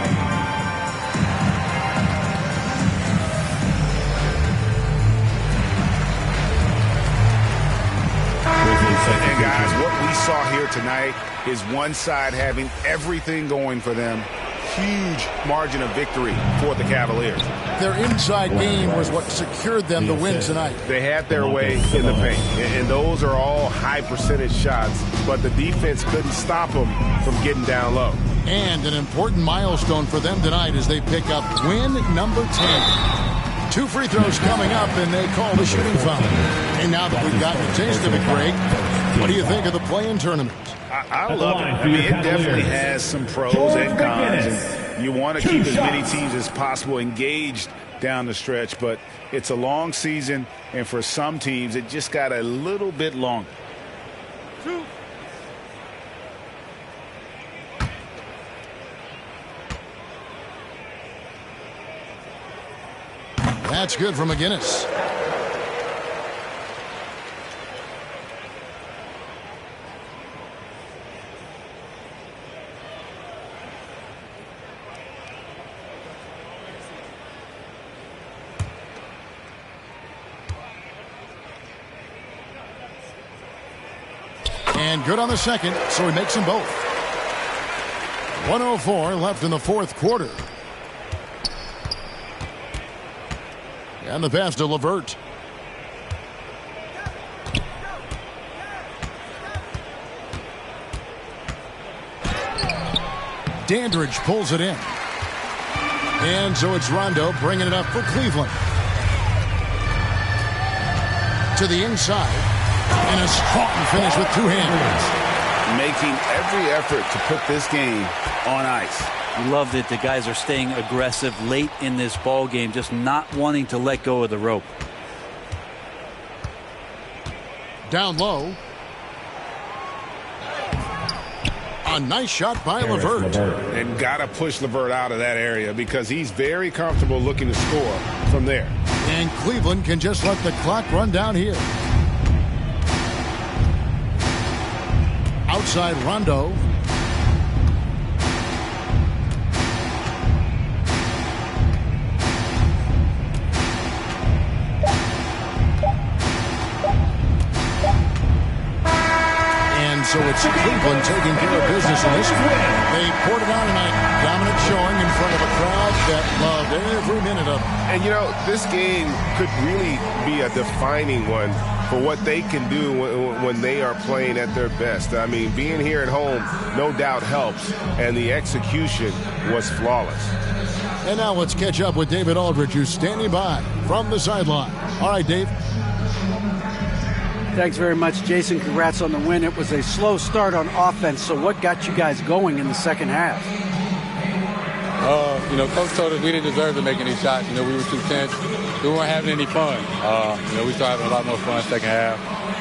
And guys, what we saw here tonight is one side having everything going for them. Huge margin of victory for the Cavaliers. Their inside game was what secured them the win tonight. They had their way in the paint, and those are all high percentage shots, but the defense couldn't stop them from getting down low. And an important milestone for them tonight as they pick up win number 10. 2 free throws coming up, and they call the shooting foul. And now that we've gotten a taste of it, Greg, what do you think of the play-in tournament? I love it. I mean, it definitely has some pros and cons. And you want to keep as many teams as possible engaged down the stretch, but it's a long season, and for some teams, it just got a little bit longer. That's good for McGinnis. And good on the second, so he makes them both. 1:04 left in the fourth quarter. And the pass to LeVert. Dandridge pulls it in. And so it's Rondo bringing it up for Cleveland. To the inside. And a strong finish with 2 hands. Making every effort to put this game on ice. Love that the guys are staying aggressive late in this ball game, just not wanting to let go of the rope. Down low. A nice shot by LeVert. And got to push LeVert out of that area because he's very comfortable looking to score from there. And Cleveland can just let the clock run down here. Outside Rondo. And so it's Cleveland taking care of business in this one. They poured it on tonight. Dominant showing in front of a crowd that loved every minute of it. And, you know, this game could really be a defining one for what they can do when they are playing at their best. I mean, being here at home no doubt helps, and the execution was flawless. And now let's catch up with David Aldridge, who's standing by from the sideline. All right, Dave. Thanks very much, Jason. Congrats on the win. It was a slow start on offense, so what got you guys going in the second half? Coach told us we didn't deserve to make any shots. We were too tense. We weren't having any fun. We started having a lot more fun second half.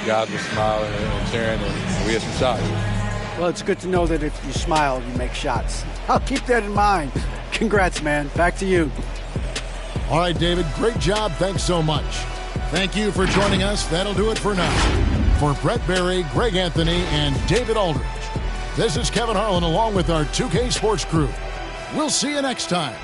Guys were smiling and cheering, and we had some shots. Well, it's good to know that if you smile, you make shots. I'll keep that in mind. Congrats, man. Back to you. All right, David. Great job. Thanks so much. Thank you for joining us. That'll do it for now. For Brett Berry, Greg Anthony, and David Aldridge, this is Kevin Harlan along with our 2K Sports crew. We'll see you next time.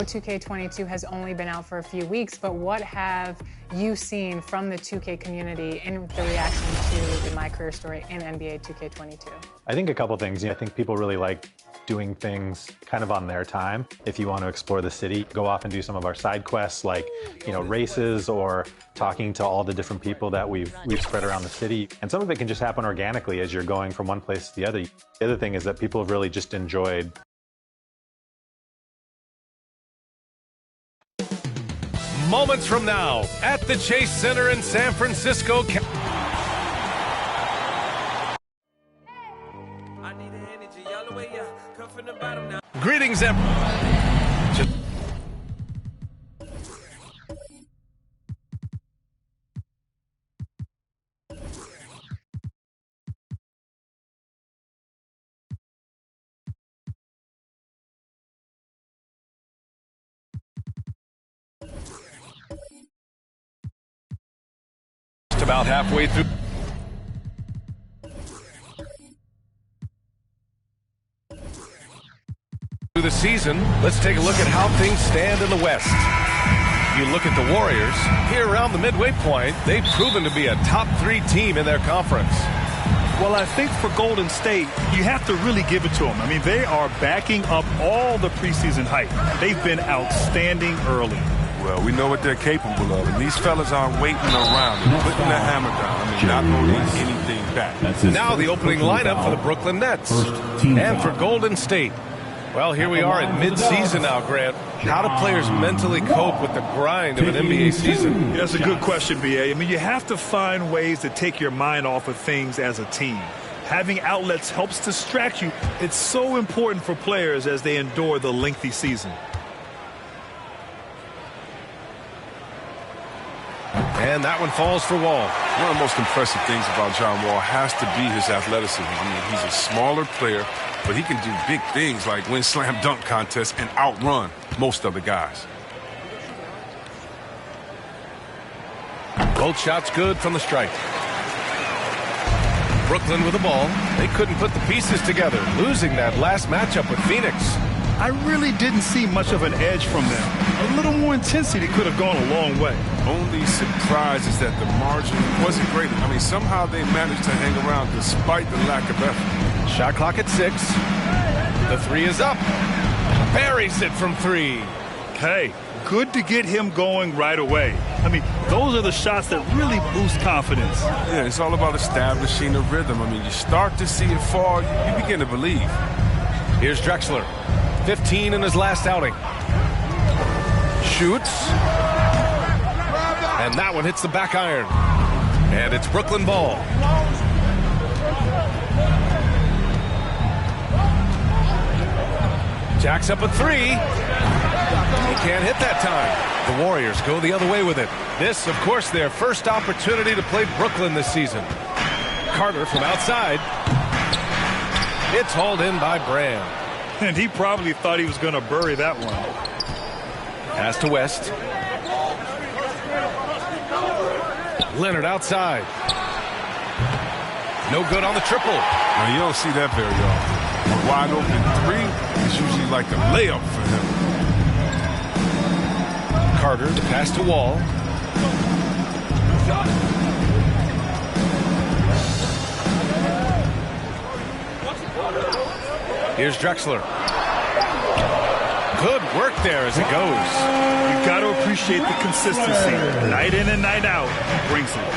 2K22 has only been out for a few weeks, but what have you seen from the 2K community in the reaction to the My Career Story in NBA 2K22? I think a couple things. I think people really like doing things kind of on their time. If you want to explore the city, go off and do some of our side quests like, races or talking to all the different people that we've spread around the city. And some of it can just happen organically as you're going from one place to the other. The other thing is that people have really just enjoyed moments from now at the Chase Center in San Francisco. Greetings, everyone. About halfway through the season, let's take a look at how things stand in the West. You look at the Warriors, here around the midway point, they've proven to be a top 3 team in their conference. Well, I think for Golden State, you have to really give it to them. I mean, they are backing up all the preseason hype. They've been outstanding early. Well, we know what they're capable of, and these fellas aren't waiting around. They're putting the hammer down. Not holding anything back. Now the opening lineup for the Brooklyn Nets. And for Golden State. Well, here we are in mid-season now, Grant. How do players mentally cope with the grind of an NBA season? That's a good question, B.A. I mean, you have to find ways to take your mind off of things as a team. Having outlets helps distract you. It's so important for players as they endure the lengthy season. And that one falls for Wall. One of the most impressive things about John Wall has to be his athleticism. I mean, he's a smaller player, but he can do big things like win slam dunk contests and outrun most other guys. Both shots good from the stripe. Brooklyn with the ball. They couldn't put the pieces together, losing that last matchup with Phoenix. I really didn't see much of an edge from them. A little more intensity could have gone a long way. Only surprise is that the margin wasn't great. I mean, somehow they managed to hang around despite the lack of effort. Shot clock at 6. The 3 is up. Buries it from 3. Hey, good to get him going right away. I mean, those are the shots that really boost confidence. Yeah, it's all about establishing a rhythm. I mean, you start to see it fall, you begin to believe. Here's Drexler. 15 in his last outing. Shoots. And that one hits the back iron. And it's Brooklyn ball. Jacks up a 3. He can't hit that time. The Warriors go the other way with it. This, of course, their first opportunity to play Brooklyn this season. Carter from outside. It's hauled in by Brand. And he probably thought he was going to bury that one. Pass to West. Leonard outside. No good on the triple. Now, you don't see that very often. A wide open 3 is usually like a layup for him. Carter, the pass to Wall. Here's Drexler. Good work there as it goes. You've got to appreciate the consistency. Night in and night out, he brings it.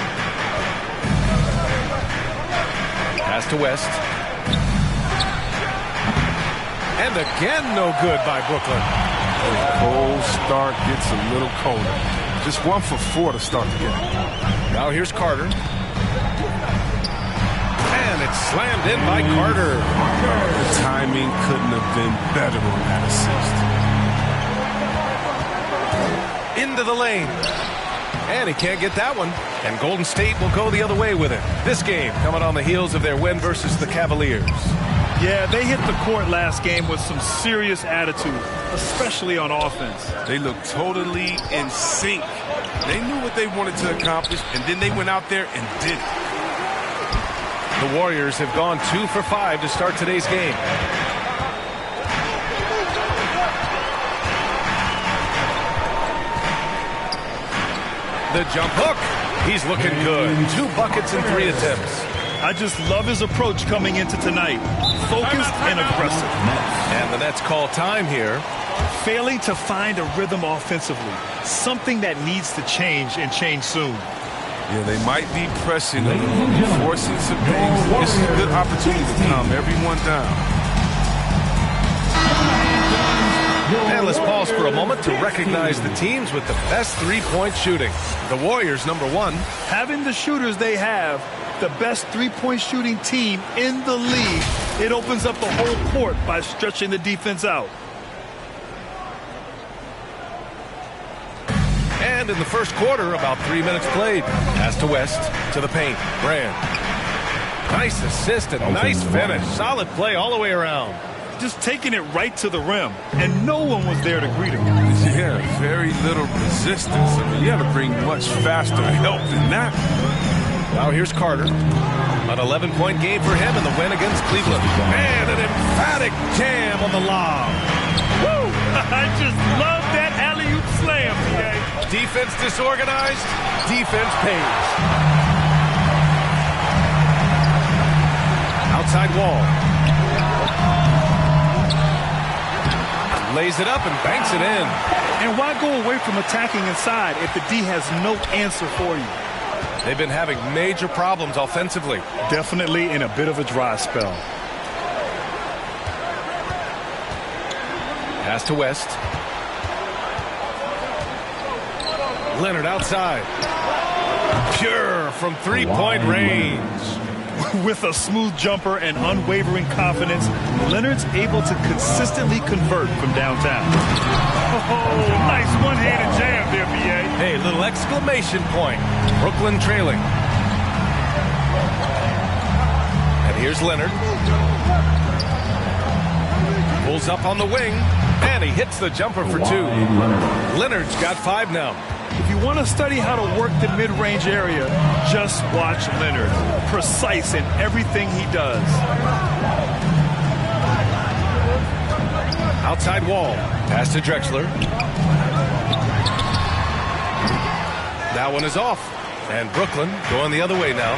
Pass to West. And again, no good by Brooklyn. A cold start gets a little colder. Just 1 for 4 to start the game. Now here's Carter. And it's slammed in by Carter. The timing couldn't have been better on that assist. Into the lane. And he can't get that one. And Golden State will go the other way with it. This game coming on the heels of their win versus the Cavaliers. Yeah, they hit the court last game with some serious attitude, especially on offense. They looked totally in sync. They knew what they wanted to accomplish, and then they went out there and did it. The Warriors have gone 2 for 5 to start today's game. The jump hook. He's looking good. 2 buckets in 3 attempts. I just love his approach coming into tonight. Focused and aggressive. And the Nets call time here. Failing to find a rhythm offensively. Something that needs to change and change soon. Yeah, they might be pressing a little, forcing some things. This is a good opportunity to calm everyone down. And let's pause for a moment to recognize the teams with the best three-point shooting. The Warriors, number 1. Having the shooters they have, the best three-point shooting team in the league, it opens up the whole court by stretching the defense out. And in the first quarter, about 3 minutes played. Pass to West, to the paint. Brand. Nice assist and nice finish. Solid play all the way around. Just taking it right to the rim, and no one was there to greet him. Yeah, very little resistance. I mean, you got to bring much faster help than that. Now here's Carter. An 11-point game for him in the win against Cleveland. And an emphatic jam on the lob. Woo! I just love that alley-oop slam, PA. Defense disorganized. Defense pays. Outside wall. Lays it up and banks it in. And why go away from attacking inside if the D has no answer for you? They've been having major problems offensively. Definitely in a bit of a dry spell. Pass to West. Leonard outside. Pure from three-point range. With a smooth jumper and unwavering confidence, Leonard's able to consistently convert from downtown. Oh, nice one-handed jam there, BA. Hey, little exclamation point. Brooklyn trailing. And here's Leonard. Pulls up on the wing, and he hits the jumper for 2. Leonard's got 5 now. If you want to study how to work the mid-range area, just watch Leonard. Precise in everything he does. Outside wall. Pass to Drexler. That one is off. And Brooklyn going the other way now.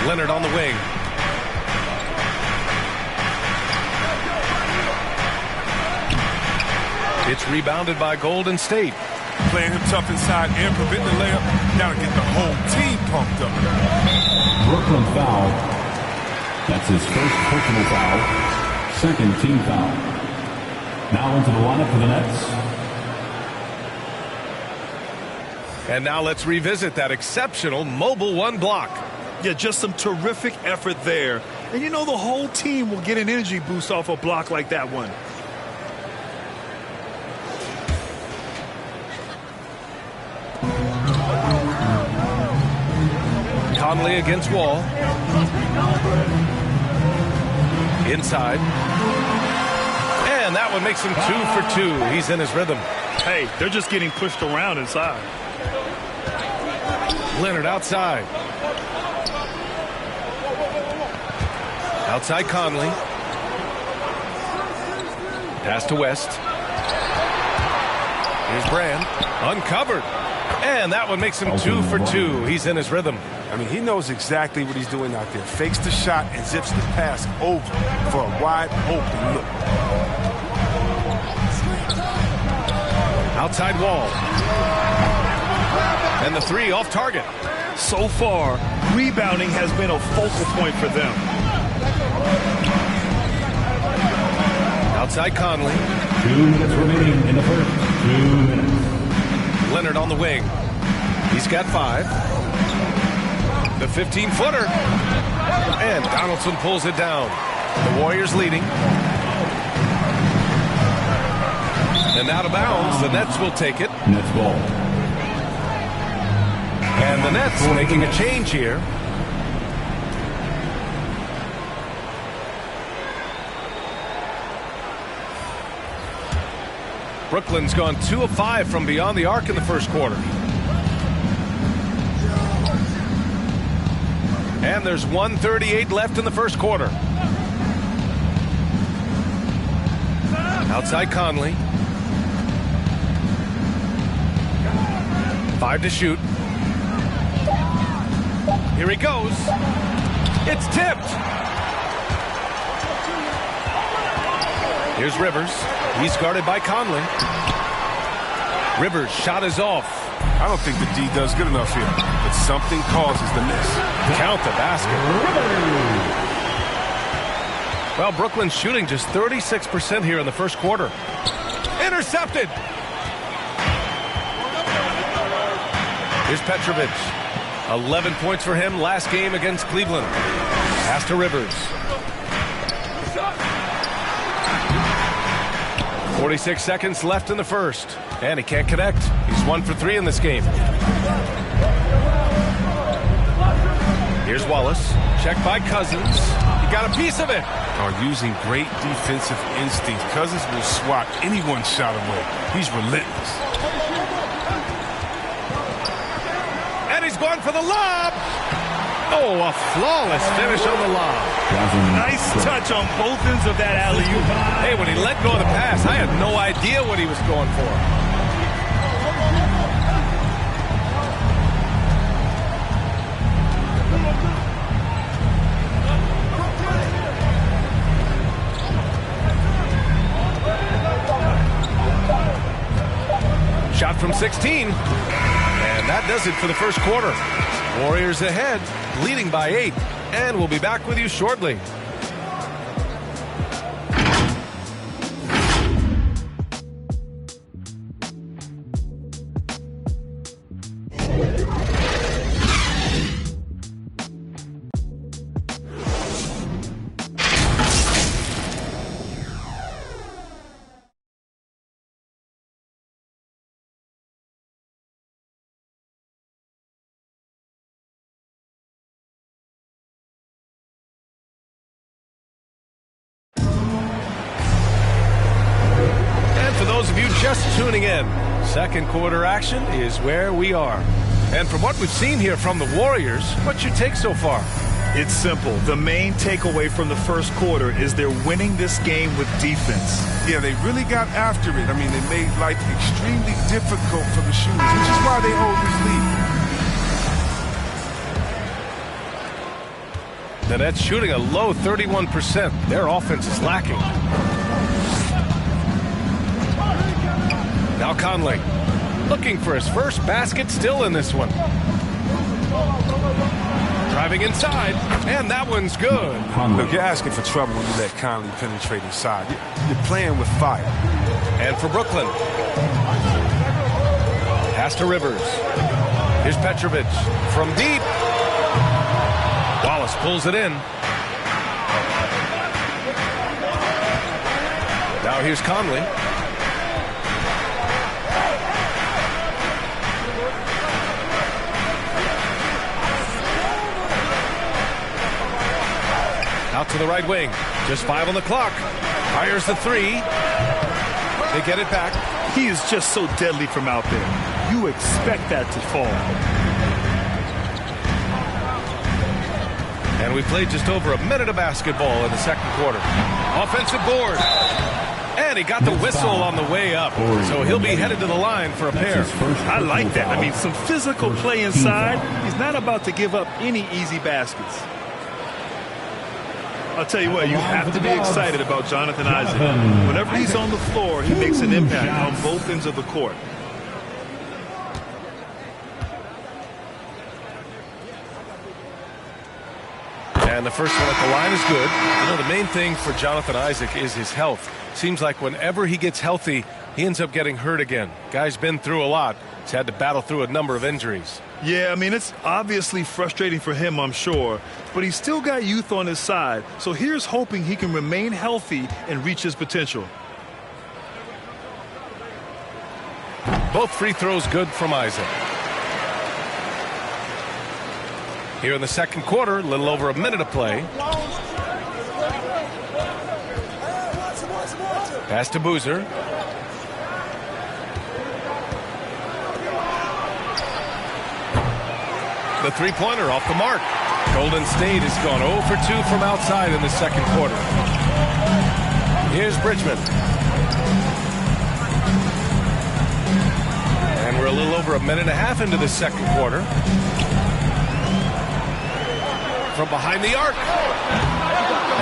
Leonard on the wing. It's rebounded by Golden State. Playing him tough inside and prevent the layup. Now to get the whole team pumped up. Brooklyn foul. That's his first personal foul. Second team foul. Now into the lineup for the Nets. And now let's revisit that exceptional mobile 1 block. Yeah, just some terrific effort there. And you know the whole team will get an energy boost off a block like that one. Conley against Wall. Inside. And that one makes him 2 for 2. He's in his rhythm. Hey, they're just getting pushed around inside. Leonard outside. Outside Conley. Pass to West. Here's Brand. Uncovered. And that one makes him 2 for 2. He's in his rhythm. I mean, he knows exactly what he's doing out there. Fakes the shot and zips the pass over for a wide open look. Outside wall. And the 3 off target. So far, rebounding has been a focal point for them. Outside Conley. 2 minutes remaining in the first. 2 minutes. Leonard on the wing. He's got 5. The 15-footer. And Donaldson pulls it down. The Warriors leading. And out of bounds. The Nets will take it. Nets ball. And the Nets making a change here. Brooklyn's gone 2 of 5 from beyond the arc in the first quarter. And there's 1:38 left in the first quarter. Outside Conley. 5 to shoot. Here he goes. It's tipped. Here's Rivers. He's guarded by Conley. Rivers' shot is off. I don't think the D does good enough here, but something causes the miss. Count the basket. Well, Brooklyn's shooting just 36% here in the first quarter. Intercepted. Here's Petrovic. 11 points for him last game against Cleveland. Pass to Rivers. 46 seconds left in the first. And he can't connect. He's 1 for 3 in this game. Here's Wallace. Checked by Cousins. He got a piece of it. Using great defensive instinct. Cousins will swat anyone's shot away. He's relentless. And he's going for the lob. Oh, a flawless finish on the lob. Nice touch on both ends of that alley-oop. Hey, when he let go of the pass, I had no idea what he was going for. Shot from 16. And that does it for the first quarter. Warriors ahead, leading by 8. And we'll be back with you shortly. Just tuning in, second quarter action is where we are. And from what we've seen here from the Warriors, what's your take so far? It's simple. The main takeaway from the first quarter is they're winning this game with defense. Yeah, they really got after it. I mean, they made life extremely difficult for the shooters, which is why they hold this lead. The Nets shooting a low 31%. Their offense is lacking. Now Conley, looking for his first basket, still in this one. Driving inside, and that one's good. Look, you're asking for trouble when you let Conley penetrate inside. You're playing with fire. And for Brooklyn, pass to Rivers. Here's Petrovic from deep. Wallace pulls it in. Now here's Conley. Out to the right wing. Just 5 on the clock. Fires the 3. They get it back. He is just so deadly from out there. You expect that to fall. And we played just over a minute of basketball in the second quarter. Offensive board. And he got the whistle on the way up. So he'll be headed to the line for a pair. I like that. I mean, some physical play inside. He's not about to give up any easy baskets. I'll tell you what, you have to be excited about Jonathan Isaac. Whenever he's on the floor, he makes an impact on both ends of the court. And the first one at the line is good. You know, the main thing for Jonathan Isaac is his health. Seems like whenever he gets healthy, he ends up getting hurt again. Guy's been through a lot. He's had to battle through a number of injuries. Yeah, I mean, it's obviously frustrating for him, I'm sure. But he's still got youth on his side. So here's hoping he can remain healthy and reach his potential. Both free throws good from Isaac. Here in the second quarter, a little over a minute of play. Pass to Boozer. The three-pointer off the mark. Golden State has gone 0 for 2 from outside in the second quarter. Here's Bridgman. And we're a little over over a minute and a half into the second quarter. From behind the arc.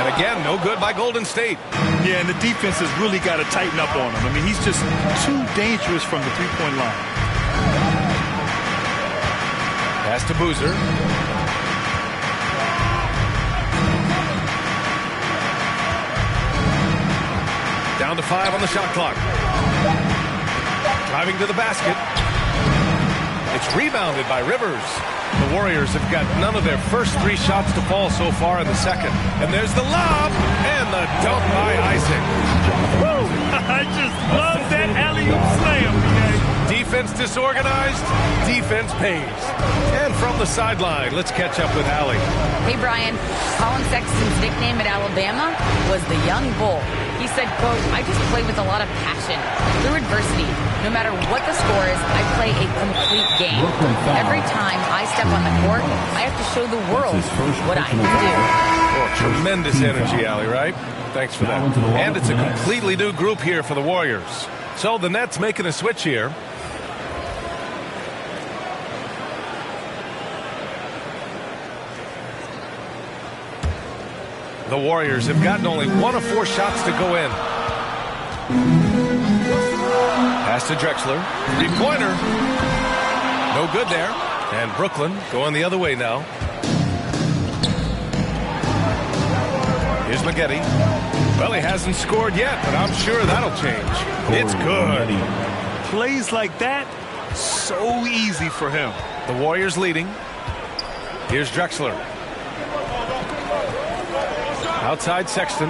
And again, no good by Golden State. Yeah, and the defense has really got to tighten up on him. I mean, he's just too dangerous from the three-point line. Pass to Boozer. Down to 5 on the shot clock. Driving to the basket. It's rebounded by Rivers. The Warriors have got none of their first 3 shots to fall so far in the second. And there's the lob and the dunk by Isaac. Woo! I just love that alley-oop slam, okay? Defense disorganized, defense pays. And from the sideline, let's catch up with Allie. Hey, Brian. Colin Sexton's nickname at Alabama was the Young Bull. He said, quote, I just play with a lot of passion. Through adversity, no matter what the score is, I play a complete game. Every time I step on the court, I have to show the world what I can do. Oh, tremendous energy, Allie, right? Thanks for that. And it's a completely new group here for the Warriors. So the Nets making a switch here. The Warriors have gotten only 1 of 4 shots to go in. Pass to Drexler. 3-pointer. No good there. And Brooklyn going the other way now. Here's Maggette. Well, he hasn't scored yet, but I'm sure that'll change. It's good. Plays like that, so easy for him. The Warriors leading. Here's Drexler. Outside Sexton.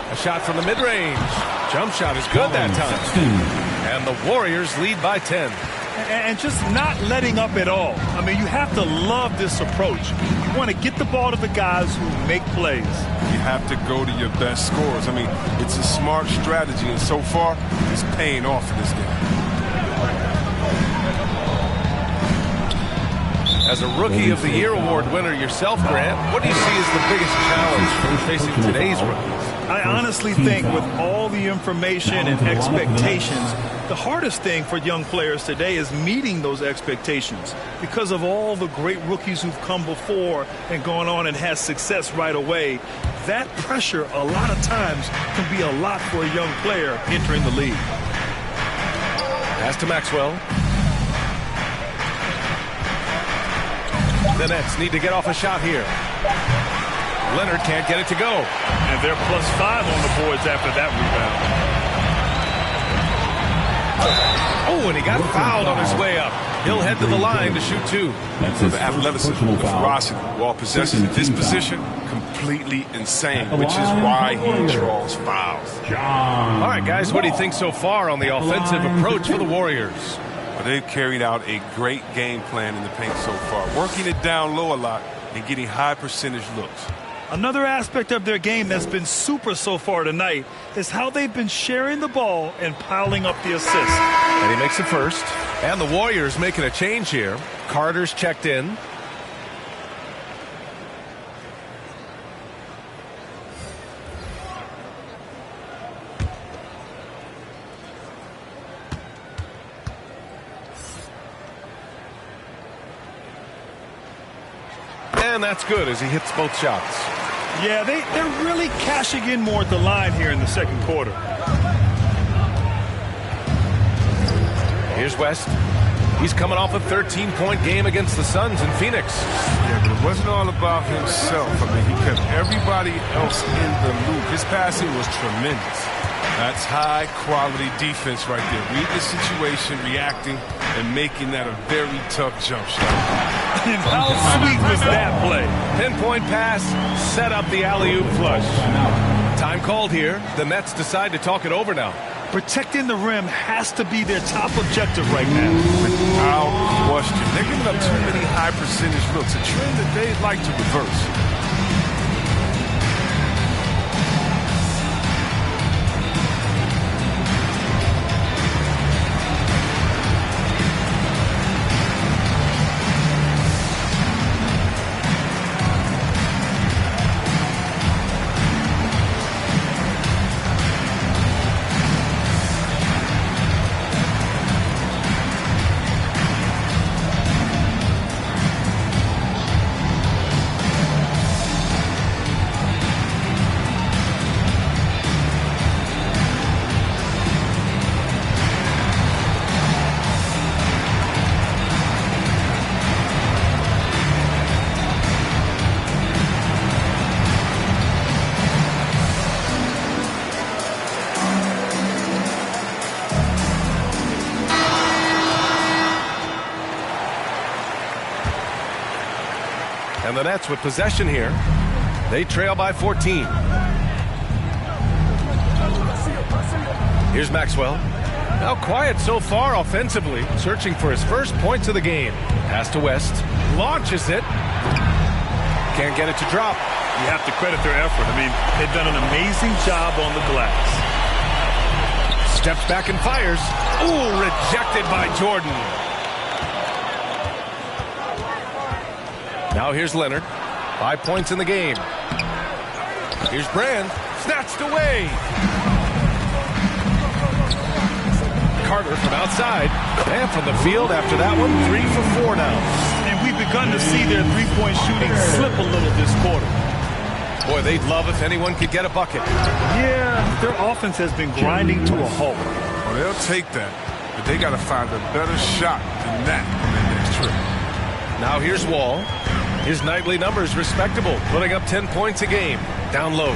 A shot from the mid-range. Jump shot is good that time. And the Warriors lead by 10. And just not letting up at all. I mean, you have to love this approach. You want to get the ball to the guys who make plays. You have to go to your best scorers. I mean, it's a smart strategy, and so far, it's paying off in this game. As a Rookie of the Year award winner yourself, Grant, what do you see as the biggest challenge facing today's rookies? I honestly think with all the information and expectations, the hardest thing for young players today is meeting those expectations because of all the great rookies who've come before and gone on and had success right away. That pressure a lot of times can be a lot for a young player entering the league. Pass to Maxwell. The Nets need to get off a shot here. Leonard can't get it to go. And they're +5 on the boards after that rebound. Oh, and he got fouled on his way up. He'll head to the line to shoot 2. So the athleticism, the ferocity, while possessing in this position, completely insane, which is why he draws fouls. All right, guys, what do you think so far on the offensive approach for the Warriors? Well, they've carried out a great game plan in the paint so far, working it down low a lot and getting high percentage looks. Another aspect of their game that's been super so far tonight is how they've been sharing the ball and piling up the assists. And he makes it first. And the Warriors making a change here. Carter's checked in. And that's good as he hits both shots. Yeah, they're really cashing in more at the line here in the second quarter. Here's West. He's coming off a 13-point game against the Suns in Phoenix. Yeah, but it wasn't all about himself. I mean, he kept everybody else in the loop. His passing was tremendous. That's high-quality defense right there. Read the situation, reacting, and making that a very tough jump shot. And how sweet was that play? Pinpoint pass, set up the alley-oop flush. Time called here. The Nets decide to talk it over now. Protecting the rim has to be their top objective right now. Without question. They're giving up too many high-percentage looks, a trend that they'd like to reverse. the Nets with possession here. They trail by 14. Here's Maxwell. Now quiet so far offensively, searching for his first points of the game. Pass to West. Launches it. Can't get it to drop. You have to credit their effort. I mean, they've done an amazing job on the glass. Steps back and fires. Ooh, rejected by Jordan. Now here's Leonard. 5 points in the game. Here's Brand. Snatched away. Carter from outside. And from the field after that one, 3 for 4 now. And we've begun to see their three-point shooting slip a little this quarter. Boy, they'd love if anyone could get a bucket. Yeah, their offense has been grinding to a halt. Well, they'll take that, but they got to find a better shot than that on their next trip. Now here's Wall. His nightly numbers respectable, putting up 10 points a game. Down low.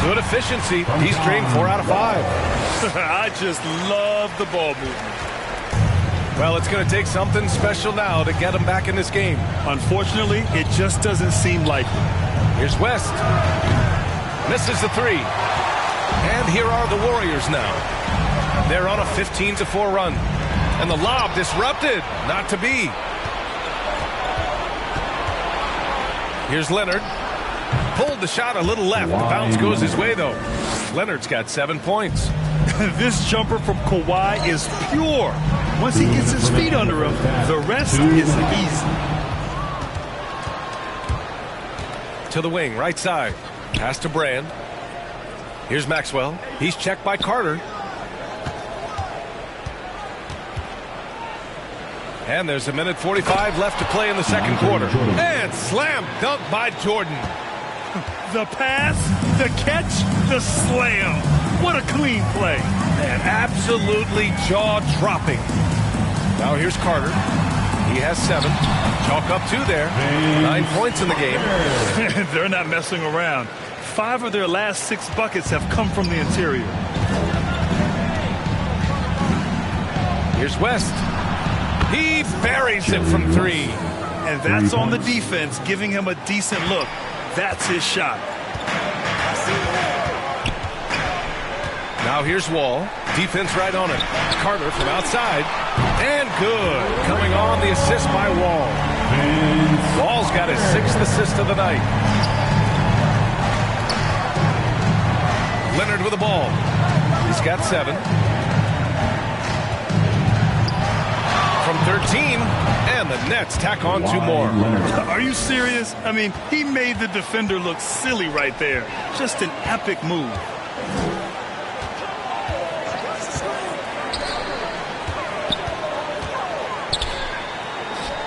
Good efficiency. He's drained 4 out of 5. I just love the ball movement. Well, it's going to take something special now to get him back in this game. Unfortunately, it just doesn't seem likely. Here's West. Misses the 3. And here are the Warriors now. They're on a 15-4 run. And the lob disrupted. Not to be. Here's Leonard. Pulled the shot a little left. The bounce goes his way, though. Leonard's got 7 points. This jumper from Kawhi is pure. Once he gets his feet under him, the rest is easy. To the wing, right side. Pass to Brand. Here's Maxwell. He's checked by Carter. And there's a minute 45 left to play in the second quarter. And slam dunk by Jordan. The pass, the catch, the slam. What a clean play. And absolutely jaw-dropping. Now here's Carter. He has 7. Chalk up 2 there. 9 points in the game. They're not messing around. 5 of their last 6 buckets have come from the interior. Here's West. He buries it from 3. And that's on the defense, giving him a decent look. That's his shot. Now here's Wall. Defense right on it. Carter from outside. And good. Coming on the assist by Wall. Wall's got his 6th assist of the night. Leonard with the ball. He's got 7. From 13, and the Nets tack on 2 more. Are you serious? I mean, he made the defender look silly right there. Just an epic move.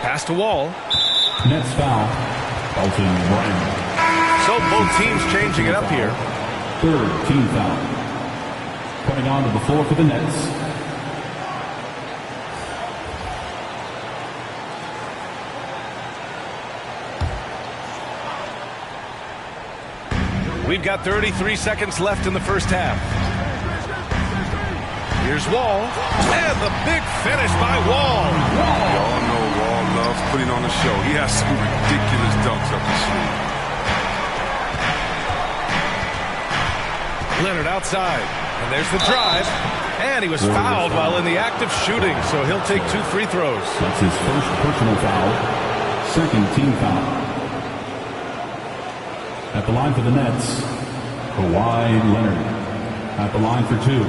Pass to Wall. Nets foul. Elton Brand. So both teams changing it up here. 3rd team foul. Coming onto the floor for the Nets. We've got 33 seconds left in the first half. Here's Wall. And the big finish by Wall. Y'all know Wall loves putting on a show. He has some ridiculous dunks up his sleeve. Leonard outside. And there's the drive. And he was fouled while in the act of shooting, so he'll take 2 free throws. That's his first personal foul. 2nd team foul. At the line for the Nets, Kawhi Leonard. At the line for 2.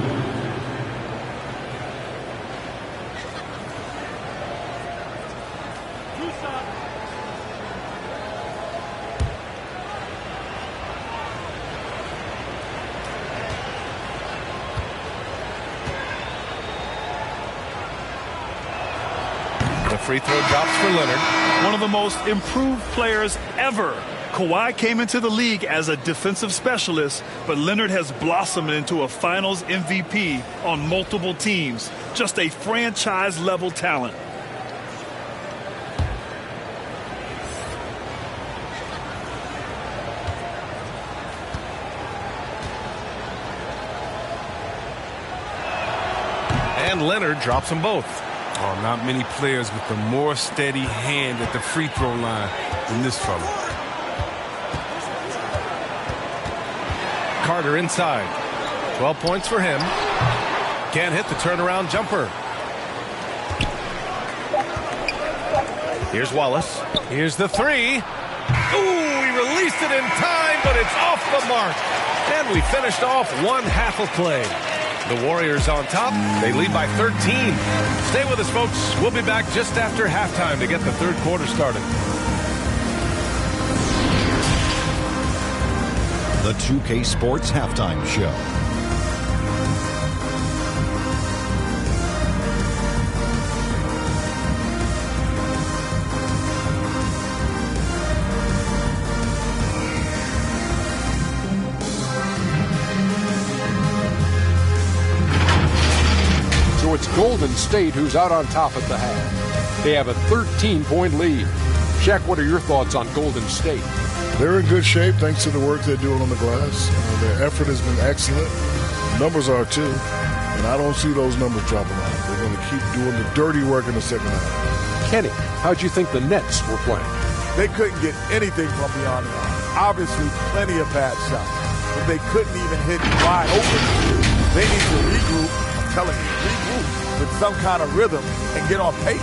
The free throw drops for Leonard. One of the most improved players ever. Kawhi came into the league as a defensive specialist, but Leonard has blossomed into a finals MVP on multiple teams. Just a franchise-level talent. And Leonard drops them both. Oh, not many players with a more steady hand at the free throw line than this fella. Carter inside. 12 points for him. Can't hit the turnaround jumper. Here's Wallace. Here's the three. Ooh, he released it in time, but it's off the mark. And we finished off one half of play. The Warriors on top. They lead by 13. Stay with us, folks. We'll be back just after halftime to get the third quarter started. The 2K Sports Halftime Show. So it's Golden State who's out on top at the half. They have a 13-point lead. Shaq, what are your thoughts on Golden State? They're in good shape thanks to the work they're doing on the glass. Their effort has been excellent. Numbers are too. And I don't see those numbers dropping off. They're going to keep doing the dirty work in the second half. Kenny, how'd you think the Nets were playing? They couldn't get anything from beyond the arc. Obviously, plenty of bad shots. But they couldn't even hit wide open. They need to regroup. I'm telling you, regroup with some kind of rhythm and get on pace.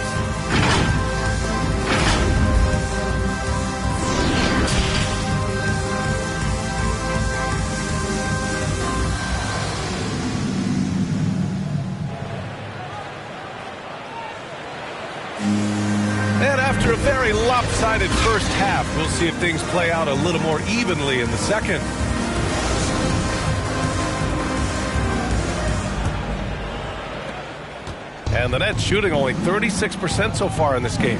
And after a very lopsided first half, we'll see if things play out a little more evenly in the second. And the Nets shooting only 36% so far in this game.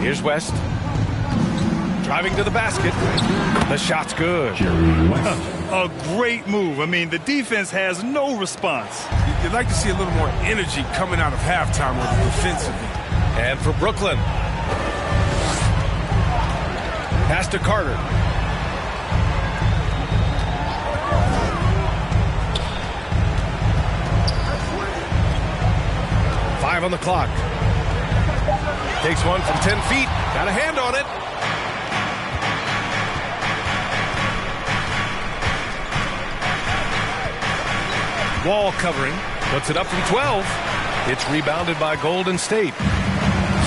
Here's West. Driving to the basket. The shot's good. A great move. I mean, the defense has no response. You'd like to see a little more energy coming out of halftime with the defensive end. And for Brooklyn. Pass to Carter. Five on the clock. Takes one from 10 feet. Got a hand on it. Wall covering. Puts it up from 12. It's rebounded by Golden State.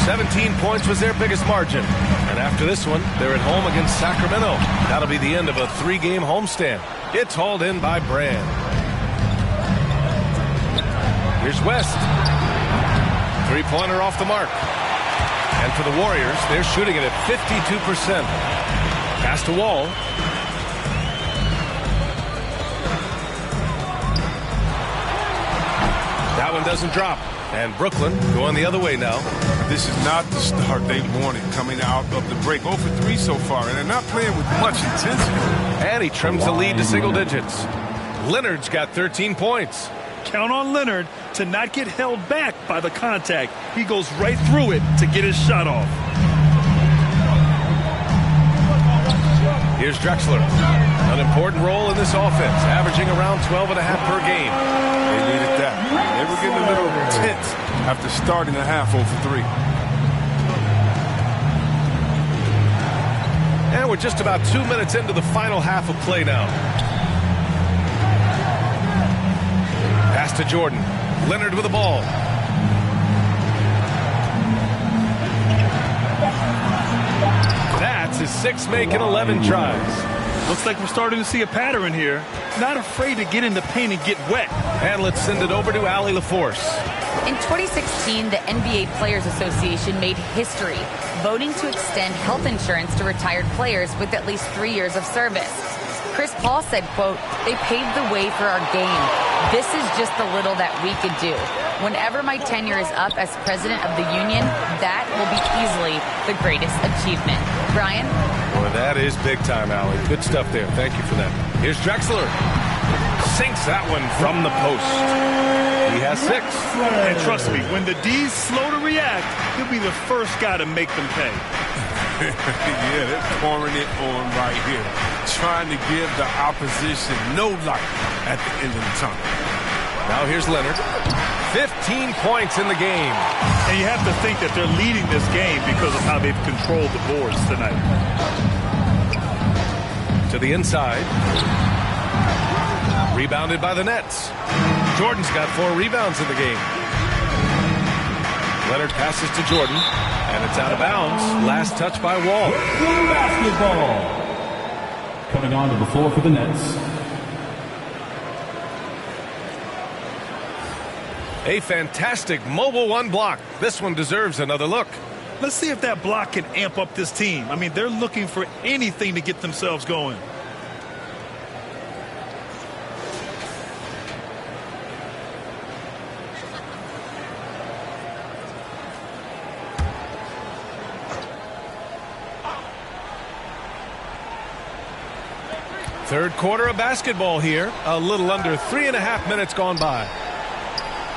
17 points was their biggest margin. And after this one, they're at home against Sacramento. That'll be the end of a 3-game homestand. It's hauled in by Brand. Here's West. Three-pointer off the mark. And for the Warriors, they're shooting it at 52%. Pass to Wall. That one doesn't drop. And Brooklyn going the other way now. This is not the start they wanted coming out of the break. 0 for 3 so far, and they're not playing with much intensity. And he trims the lead to single digits. Leonard's got 13 points. Count on Leonard to not get held back by the contact. He goes right through it to get his shot off. Here's Drexler. An important role in this offense, averaging around 12.5 per game. They needed that. They were getting a little tense after starting the half 0 for 3. And we're just about 2 minutes into the final half of play now. Pass to Jordan. Leonard with the ball. That's his 6 make in 11 tries. Looks like we're starting to see a pattern here. Not afraid to get in the paint and get wet. And let's send it over to Allie LaForce. In 2016, the NBA Players Association made history, voting to extend health insurance to retired players with at least 3 years of service. Chris Paul said, quote, "They paved the way for our game. This is just the little that we could do. Whenever my tenure is up as president of the union, that will be easily the greatest achievement." Brian? Boy, that is big time, Allie. Good stuff there. Thank you for that. Here's Drexler. Sinks that one from the post. He has 6. And trust me, when the D's slow to react, he'll be the first guy to make them pay. Yeah, they're pouring it on right here. Trying to give the opposition no light at the end of the tunnel. Now here's Leonard. 15 points in the game. And you have to think that they're leading this game because of how they've controlled the boards tonight. To the inside. Rebounded by the Nets. Jordan's got 4 rebounds in the game. Leonard passes to Jordan, and it's out of bounds. Last touch by Wall. Basketball. Coming onto the floor for the Nets. A fantastic mobile 1 block. This one deserves another look. Let's see if that block can amp up this team. I mean, they're looking for anything to get themselves going. Third quarter of basketball here. A little under 3.5 minutes gone by.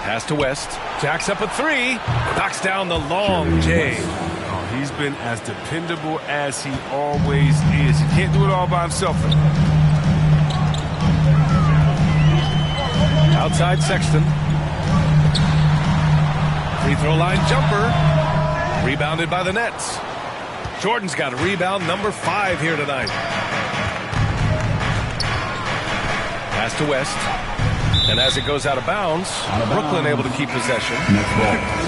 Pass to West. Jacks up a 3. Knocks down the long J. Oh, he's been as dependable as he always is. He can't do it all by himself. Outside Sexton. Free throw line jumper. Rebounded by the Nets. Jordan's got a rebound number 5 here tonight. Pass to West. And as it goes out of bounds, Brooklyn able to keep possession.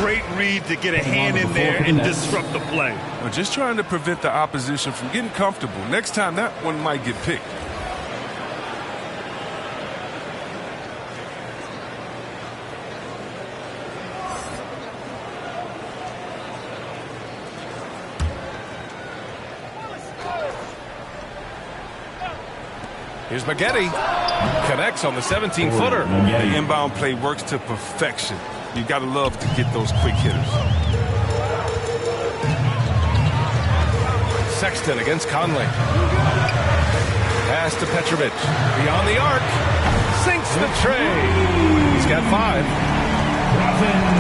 Great read to get a hand in there and disrupt the play. Well, just trying to prevent the opposition from getting comfortable. Next time, that one might get picked. Here's Maggette. Connects on the 17-footer. The inbound play works to perfection. You got to love to get those quick hitters. Sexton against Conley. Pass to Petrovic. Beyond the arc. Sinks the tray. He's got 5.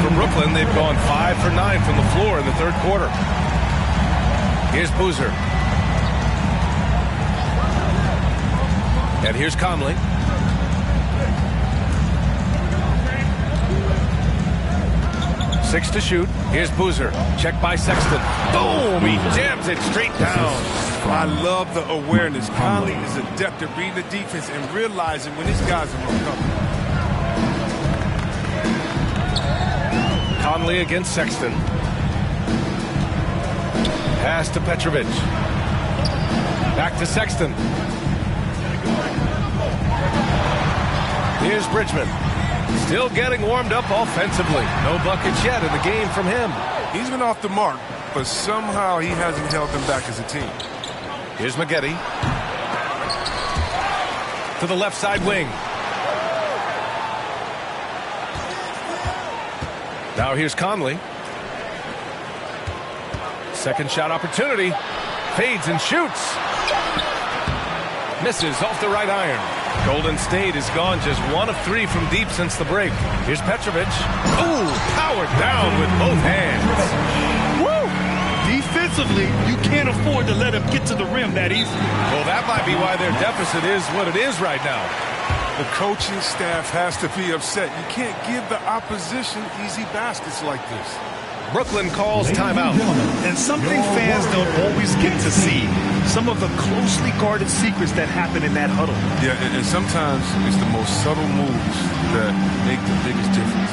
For Brooklyn, they've gone 5 for 9 from the floor in the third quarter. Here's Boozer. And here's Conley. Six to shoot. Here's Boozer. Check by Sexton. Boom! He jams it straight down. I love the awareness. Conley is adept at reading the defense and realizing when his guys are on cover. Conley against Sexton. Pass to Petrovic. Back to Sexton. Here's Bridgman. Still getting warmed up offensively. No buckets yet in the game from him. He's been off the mark, but somehow he hasn't held them back as a team. Here's Maggette. To the left side wing. Now here's Conley. Second shot opportunity. Fades and shoots. Misses off the right iron. Golden State has gone just 1 of 3 from deep since the break. Here's Petrovic. Ooh, powered down with both hands. Woo! Defensively, you can't afford to let him get to the rim that easily. Well, that might be why their deficit is what it is right now. The coaching staff has to be upset. You can't give the opposition easy baskets like this. Brooklyn calls timeout. And something fans don't always get to see. Some of the closely guarded secrets that happen in that huddle. Yeah, and sometimes it's the most subtle moves that make the biggest difference.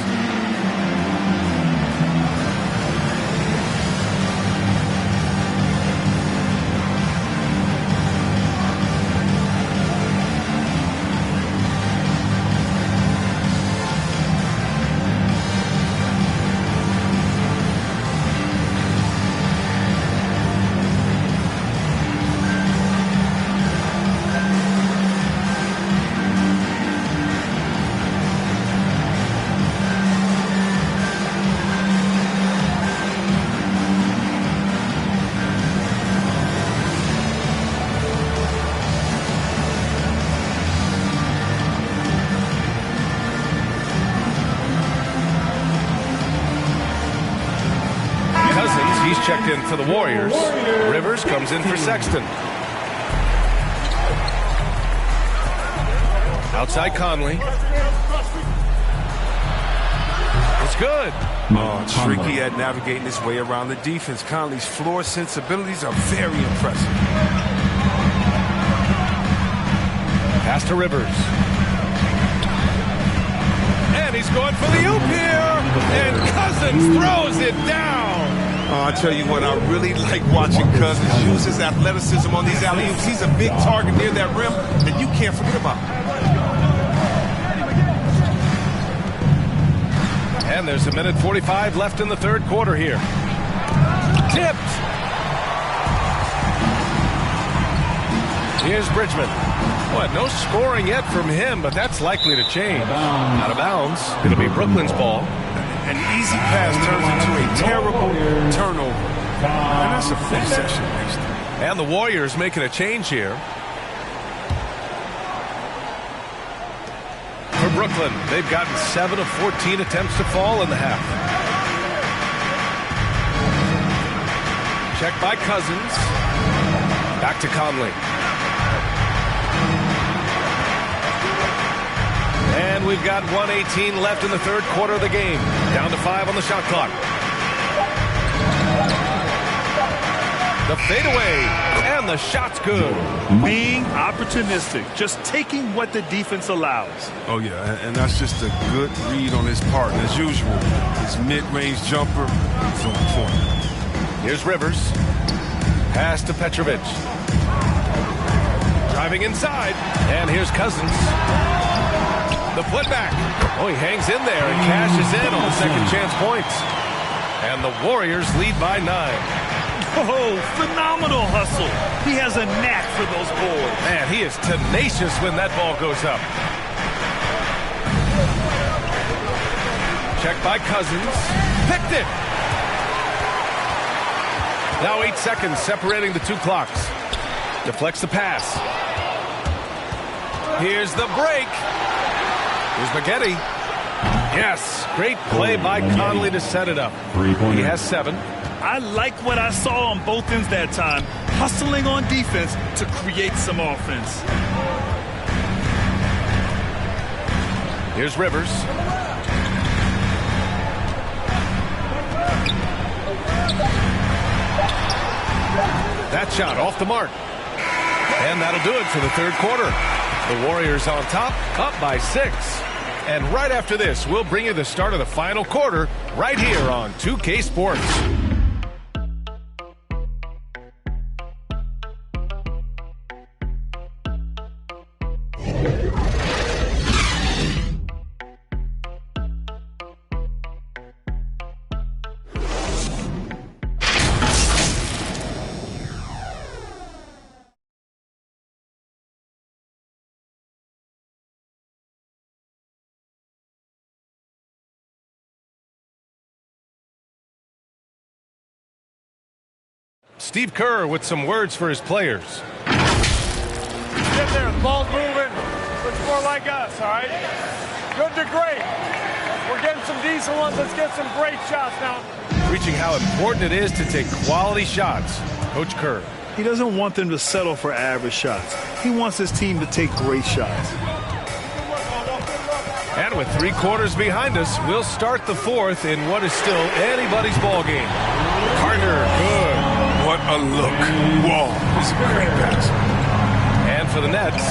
Checked in for the Warriors. Rivers comes in for Sexton. Outside Conley. is good. Tricky at navigating his way around the defense. Conley's floor sensibilities are very impressive. Pass to Rivers. And he's going for the oop here. And Cousins throws it down. I tell you what, I really like watching Cousins use his athleticism on these alley-oops. He's a big target near that rim that you can't forget about. And there's 1:45 left in the third quarter here. Tipped. Here's Bridgman. What? No scoring yet from him, but that's likely to change. Out of bounds. It'll be Brooklyn's ball. An easy pass turns into a terrible turnover. And that's a full session waste. And the Warriors making a change here. For Brooklyn, they've gotten 7 of 14 attempts to fall in the half. Check by Cousins. Back to Conley. And we've got 1:18 left in the third quarter of the game. Down to 5 on the shot clock. The fadeaway, and the shot's good. Being opportunistic, just taking what the defense allows. Oh, yeah, and that's just a good read on his part. As usual, his mid-range jumper is on point. Here's Rivers. Pass to Petrovic. Driving inside, and here's Cousins. The putback. Oh, he hangs in there and cashes in on the second chance points. And the Warriors lead by 9. Oh, phenomenal hustle. He has a knack for those boards. Man, he is tenacious when that ball goes up. Check by Cousins. Picked it. Now 8 seconds separating the two clocks. Deflects the pass. Here's the break. Here's Maggette. Yes, great play by Conley to set it up. He has 7. I like what I saw on both ends that time. Hustling on defense to create some offense. Here's Rivers. That shot off the mark. And that'll do it for the third quarter. The Warriors on top, up by 6. And right after this, we'll bring you the start of the final quarter right here on 2K Sports. Steve Kerr with some words for his players. Get there, the ball's moving. Looks more like us, all right? Good to great. We're getting some decent ones. Let's get some great shots now. Preaching how important it is to take quality shots. Coach Kerr. He doesn't want them to settle for average shots. He wants his team to take great shots. And with 3 quarters behind us, we'll start the fourth in what is still anybody's ball game. Carter, good. What a look. Whoa, this is a great pass. And for the Nets,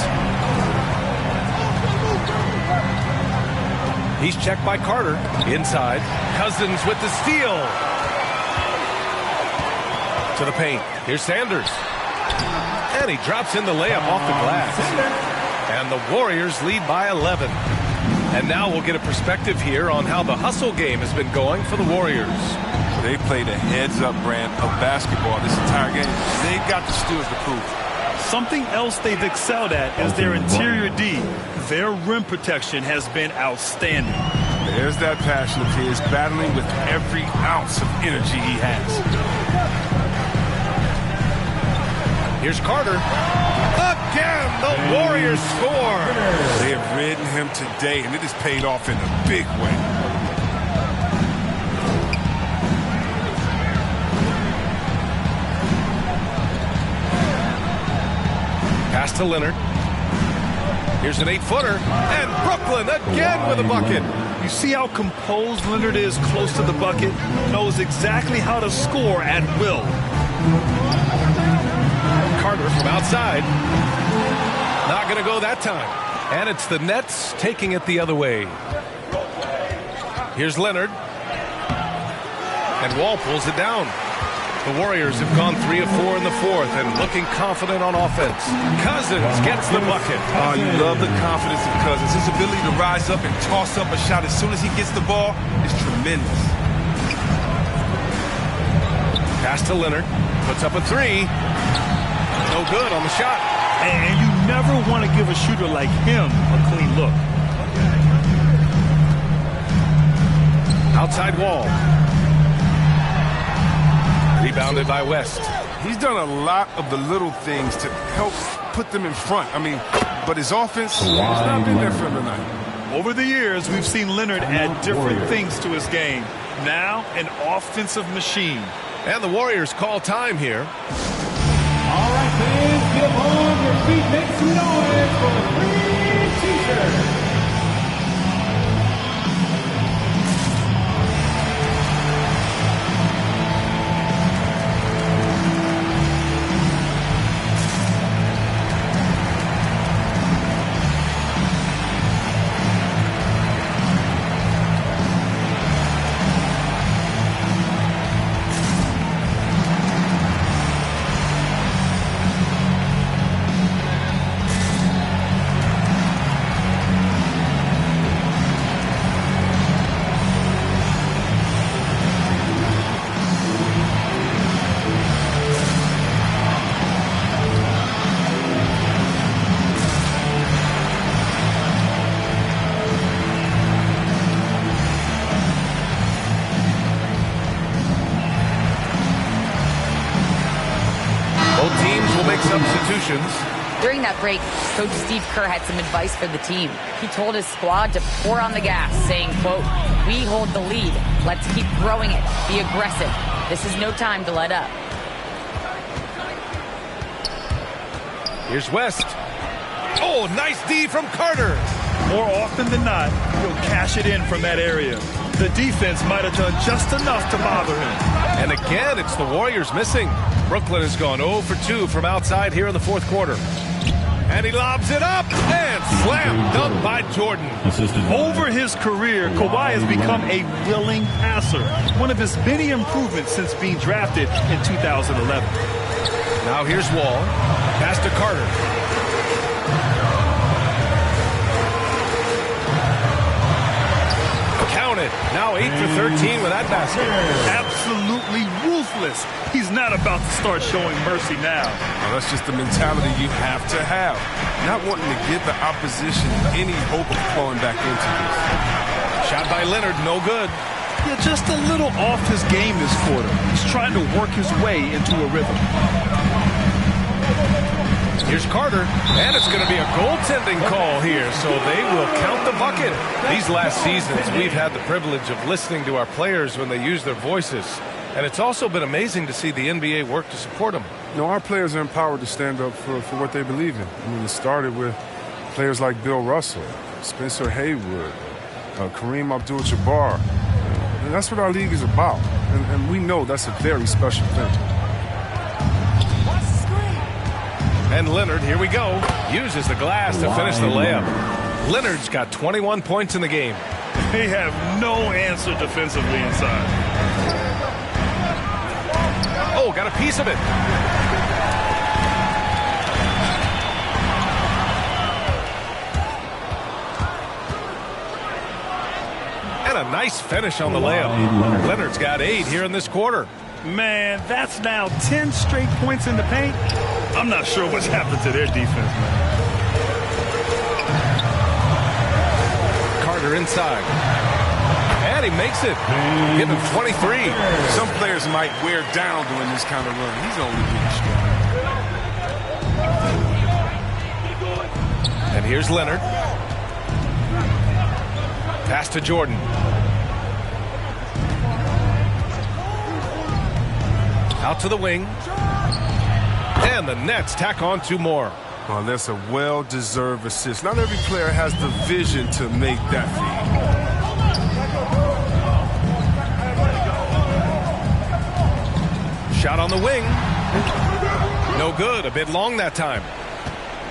he's checked by Carter. Inside, Cousins with the steal. To the paint. Here's Sanders. And he drops in the layup off the glass. And the Warriors lead by 11. And now we'll get a perspective here on how the hustle game has been going for the Warriors. They played a heads-up brand of basketball this entire game. They've got the steals to prove. Something else they've excelled at is their interior D. Their rim protection has been outstanding. There's that passion of his, battling with every ounce of energy he has. Here's Carter. Again, the Warriors score. They have ridden him today, and it has paid off in a big way. Pass to Leonard. Here's an 8-footer. And Brooklyn again with a bucket. You see how composed Leonard is close to the bucket? Knows exactly how to score at will. Carter from outside. Not going to go that time. And it's the Nets taking it the other way. Here's Leonard. And Wall pulls it down. The Warriors have gone 3 of 4 in the fourth and looking confident on offense. Cousins gets the bucket. Oh, you love the confidence of Cousins. His ability to rise up and toss up a shot as soon as he gets the ball is tremendous. Pass to Leonard. Puts up a 3. No good on the shot. And you never want to give a shooter like him a clean look. Outside Wall. Rebounded by West. He's done a lot of the little things to help put them in front. I mean, but his offense has not been there for him tonight. Over the years, we've seen Leonard add different things to his game. Now, an offensive machine. And the Warriors call time here. All right, fans, get on your feet. Make some noise for the free t-shirt. During that break, Coach Steve Kerr had some advice for the team. He told his squad to pour on the gas, saying, quote, "We hold the lead. Let's keep growing it. Be aggressive. This is no time to let up." Here's West. Oh, nice D from Carter. More often than not, he'll cash it in from that area. The defense might have done just enough to bother him. And again, it's the Warriors missing. Brooklyn has gone 0 for 2 from outside here in the fourth quarter. And he lobs it up and slam dunk by Jordan. Over his career, Kawhi has become a willing passer. One of his many improvements since being drafted in 2011. Now here's Wall. Pass to Carter. Counted. Now 8 for 13 with that basket. Absolutely ruthless. He's not about to start showing mercy now. Well, that's just the mentality you have to have. Not wanting to give the opposition any hope of clawing back into this. Shot by Leonard, no good. Yeah, just a little off his game this quarter. He's trying to work his way into a rhythm. Here's Carter, and it's going to be a goaltending call here, so they will count the bucket. These last seasons, we've had the privilege of listening to our players when they use their voices, and it's also been amazing to see the NBA work to support them. You know, our players are empowered to stand up for what they believe in. I mean, it started with players like Bill Russell, Spencer Haywood, Kareem Abdul-Jabbar. And that's what our league is about, and we know that's a very special thing. And Leonard, here we go, uses the glass to finish the layup. Leonard's got 21 points in the game. They have no answer defensively inside. Oh, got a piece of it. And a nice finish on the layup. Leonard's got 8 here in this quarter. Man, that's now 10 straight points in the paint. I'm not sure what's happened to their defense, man. Carter inside. And he makes it. Give him 23. Some players might wear down doing this kind of run. He's only getting strong. And here's Leonard. Pass to Jordan. Out to the wing. And the Nets tack on 2 more. Well, that's a well-deserved assist. Not every player has the vision to make that feed. Shot on the wing. No good. A bit long that time.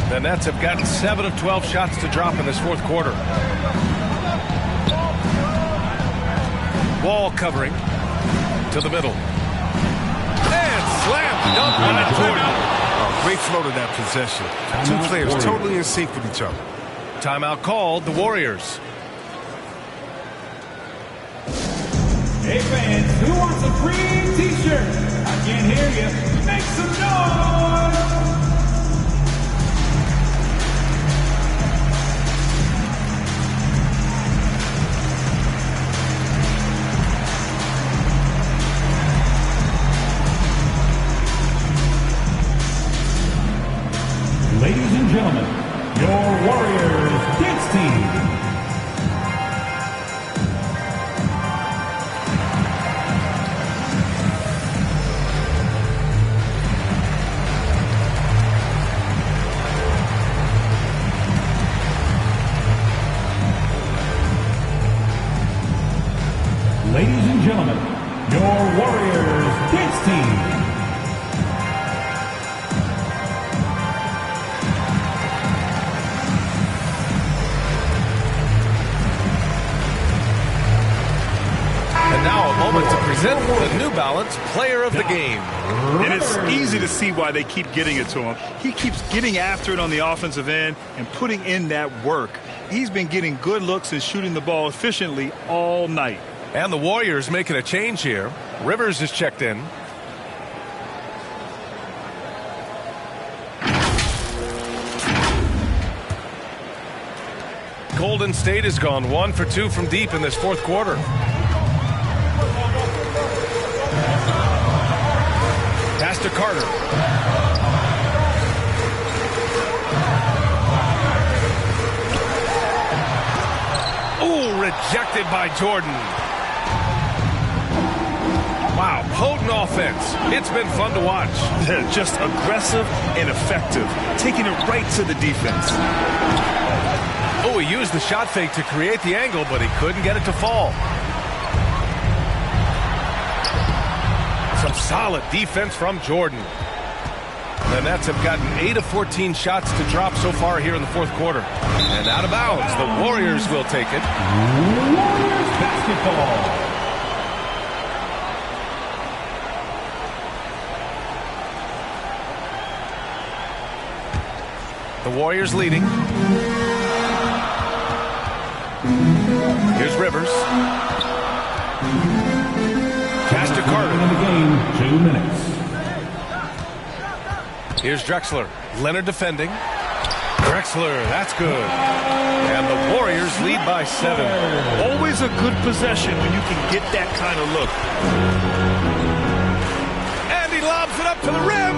The Nets have gotten 7 of 12 shots to drop in this fourth quarter. Wall covering to the middle. And slam dunk by Jordan. Oh, great flow to that possession. Two players totally in sync with each other. Timeout called, the Warriors. Hey fans, who wants a free t-shirt? I can't hear you. Make some noise! Ladies and gentlemen, your Warriors dance team. Ladies and gentlemen, your Warriors dance team. And now a moment to present the New Balance Player of the Game. And it's easy to see why they keep getting it to him. He keeps getting after it on the offensive end and putting in that work. He's been getting good looks and shooting the ball efficiently all night. And the Warriors making a change here. Rivers is checked in. Golden State has gone 1 for 2 from deep in this fourth quarter. Pass to Carter. Oh, rejected by Jordan. Wow, potent offense. It's been fun to watch. Just aggressive and effective, taking it right to the defense. Oh, he used the shot fake to create the angle, but he couldn't get it to fall. Some solid defense from Jordan. The Nets have gotten 8 of 14 shots to drop so far here in the fourth quarter. And out of bounds, the Warriors will take it. Warriors basketball. The Warriors leading. Here's Rivers. Pass to Carter. In the game, 2 minutes. Here's Drexler. Leonard defending. Drexler, that's good. And the Warriors lead by 7. Always a good possession when you can get that kind of look. And he lobs it up to the rim.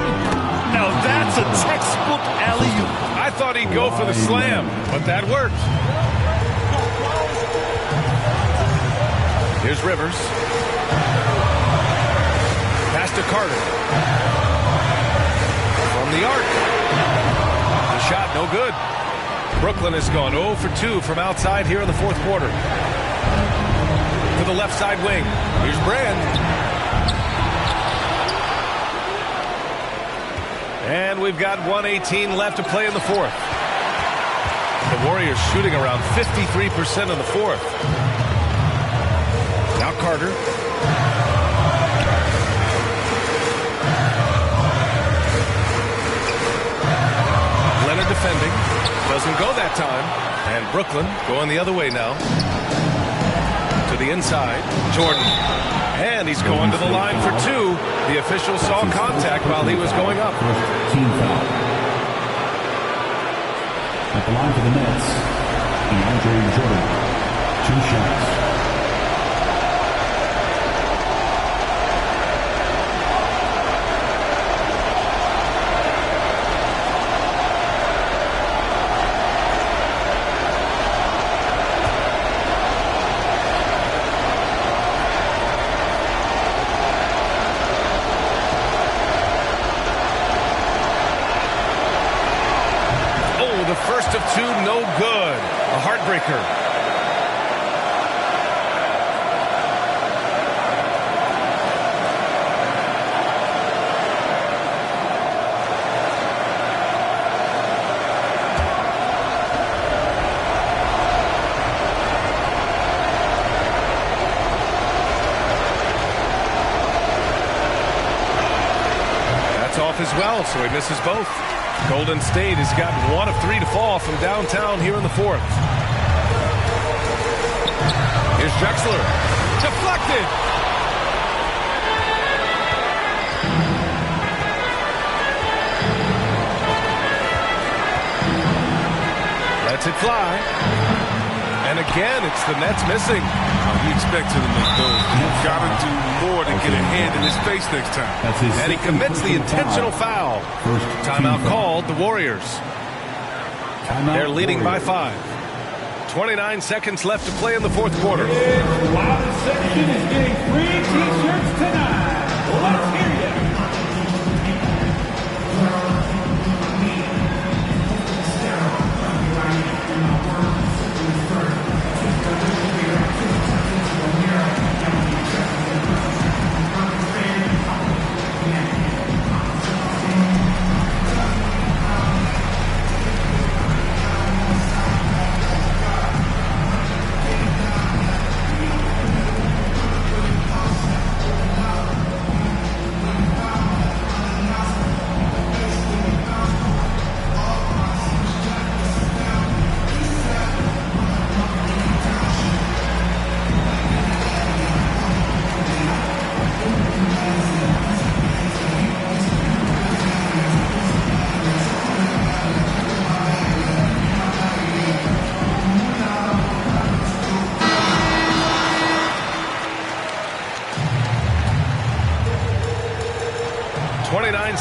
Now that's a textbook alley-oop. I thought he'd go for the slam, but that worked. Here's Rivers. Pass to Carter. From the arc. The shot no good. Brooklyn has gone 0 for 2 from outside here in the fourth quarter. To the left side wing. Here's Brand. And we've got 1:18 left to play in the fourth. The Warriors shooting around 53% in the fourth. Now Carter. Leonard defending. Doesn't go that time. And Brooklyn going the other way now. To the inside. Jordan. And he's going to the line for 2. The official saw contact while he was going up. Team foul. At the line for the Nets, DeAndre Jordan. 2 shots. First of 2, no good. A heartbreaker. as well, so he misses both. Golden State has gotten 1 of 3 to fall from downtown here in the fourth. Here's Drexler. Deflected. Lets it fly. And again, it's the Nets missing. You expect him to make those. You've got to do more to get a hand in his face next time. And he commits the intentional foul. Timeout called, the Warriors. They're leading by 5. 29 seconds left to play in the fourth quarter. Wild section is getting free t-shirts tonight. Let's hear you.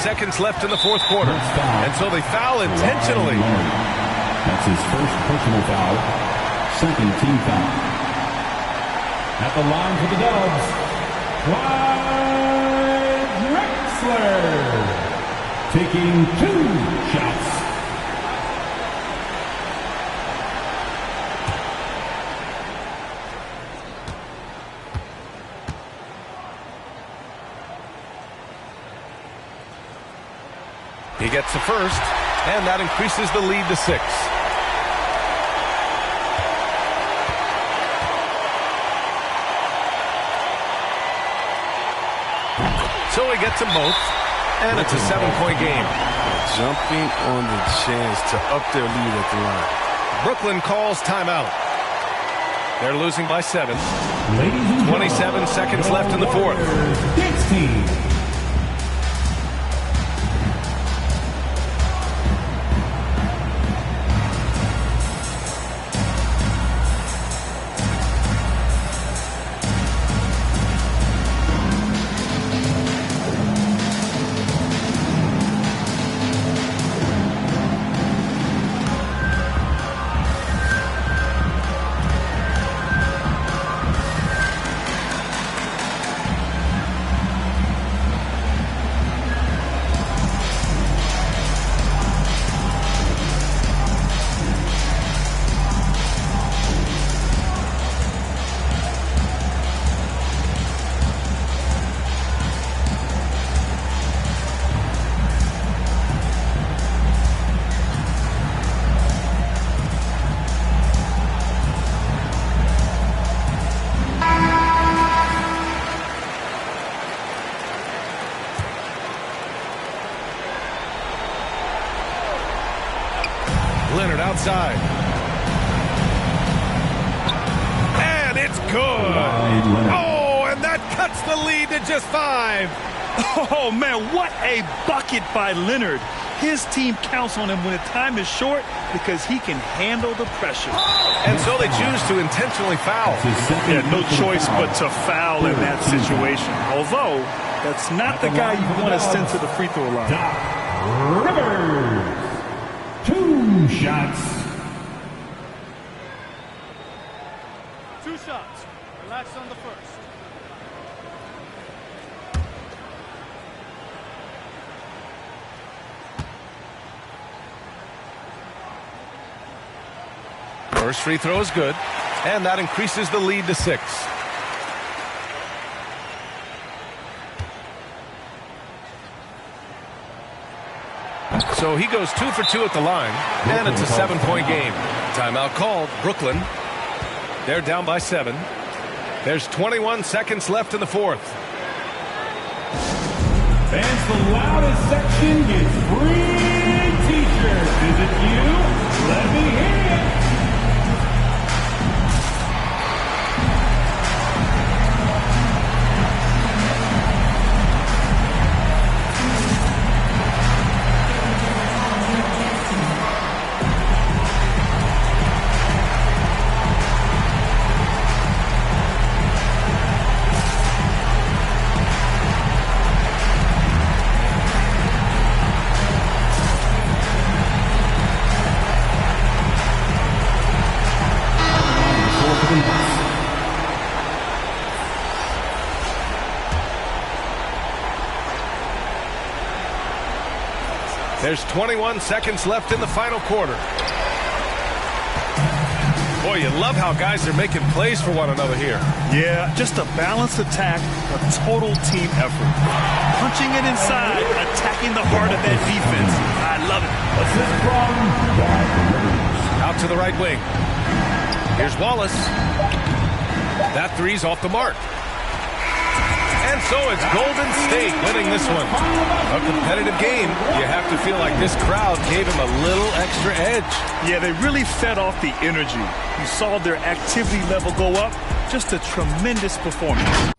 Seconds left in the fourth quarter. And so they foul intentionally. That's his first personal foul. Second team foul. At the line for the Dubs, Clyde Drexler taking 2 shots. He gets the first, and that increases the lead to 6. So he gets them both, and it's a 7-point game. Jumping on the chance to up their lead at the line. Brooklyn calls timeout. They're losing by 7. 27 seconds left in the fourth. Dance team. Leonard outside. And it's good. Oh, and that cuts the lead to just 5. Oh, man, what a bucket by Leonard. His team counts on him when the time is short because he can handle the pressure. And so they choose to intentionally foul. Yeah, no choice but to foul in that situation. Although, that's not the guy you want to send to the free throw line. Rivers. 2 shots. 2 shots. Relax on the first. First free throw is good, and that increases the lead to 6. So he goes 2 for 2 at the line, and it's a 7-point game. Timeout called. Brooklyn. They're down by 7. There's 21 seconds left in the fourth. Fans, the loudest section gets free t-shirts. Is it you? Let me hear it. There's 21 seconds left in the final quarter. Boy, you love how guys are making plays for one another here. Yeah, just a balanced attack, a total team effort. Punching it inside, attacking the heart of that defense. I love it. Out to the right wing. Here's Wallace. That three's off the mark. And so it's Golden State winning this one. A competitive game. You have to feel like this crowd gave him a little extra edge. Yeah, they really fed off the energy. You saw their activity level go up. Just a tremendous performance.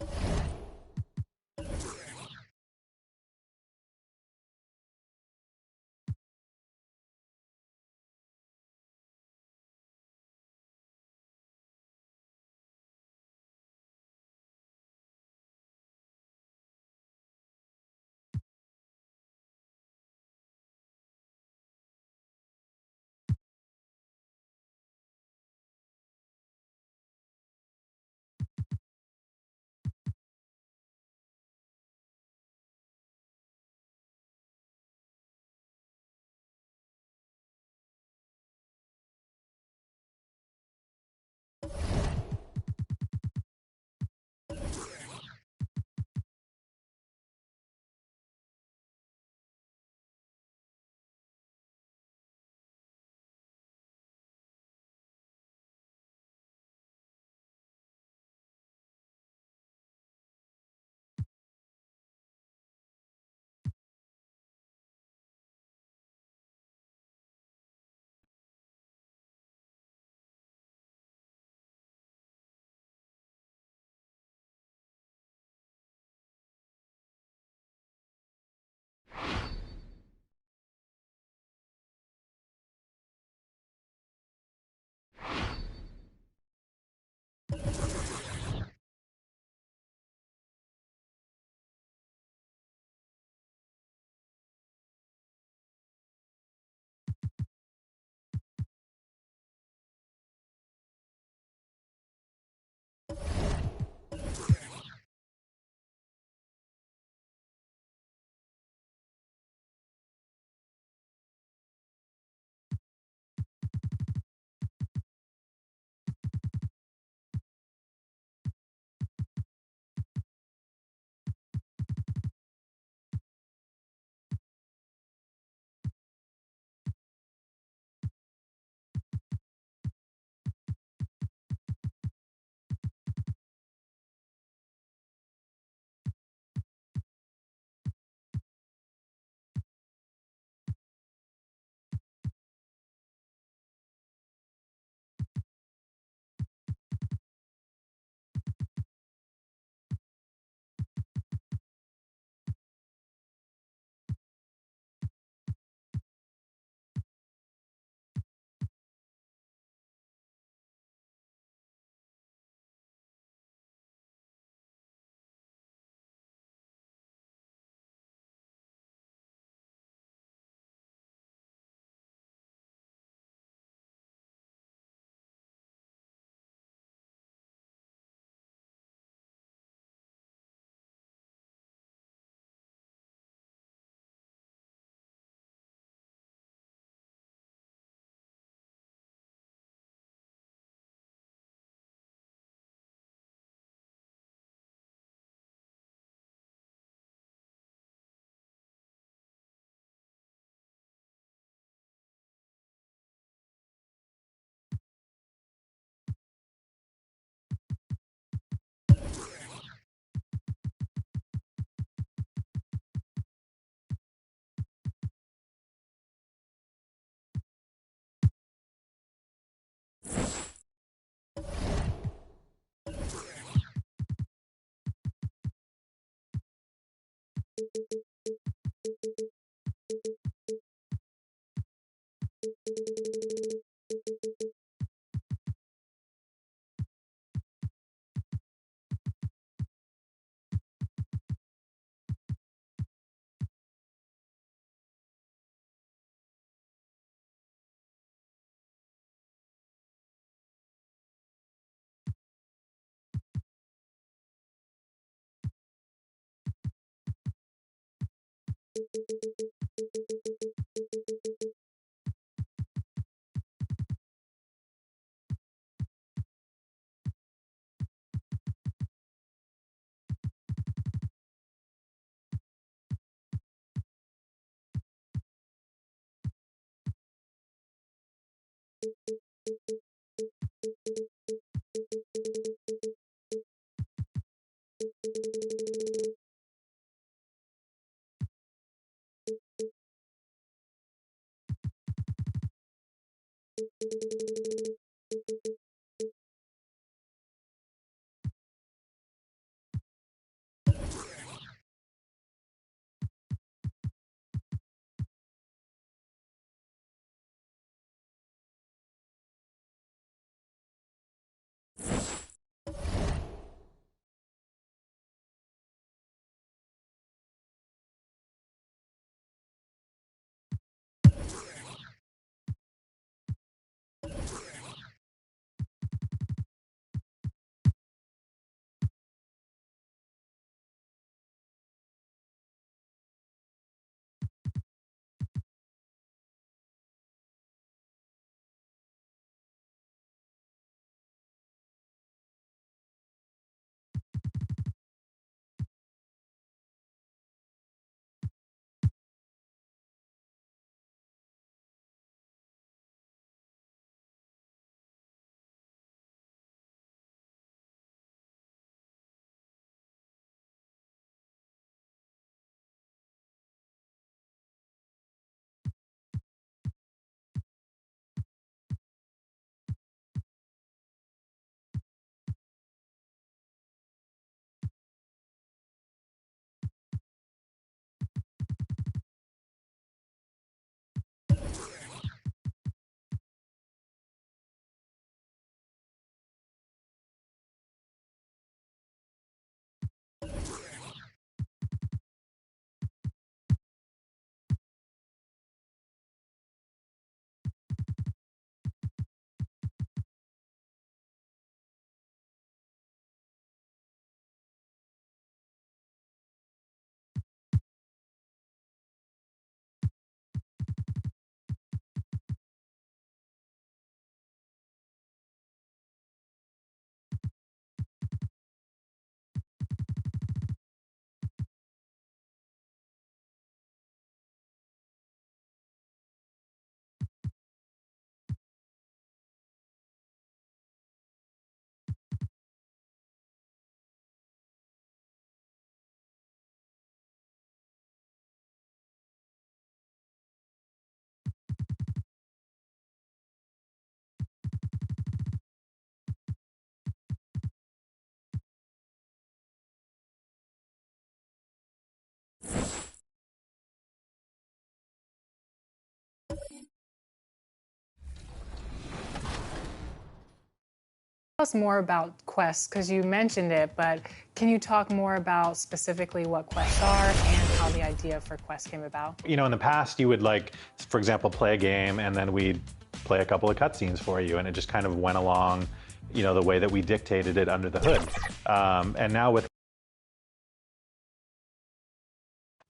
Tell us more about quests, because you mentioned it, but can you talk more about specifically what quests are and how the idea for quests came about? You know, in the past, you would, like, for example, play a game, and then we'd play a couple of cutscenes for you, and it just kind of went along, you know, the way that we dictated it under the hood. And now with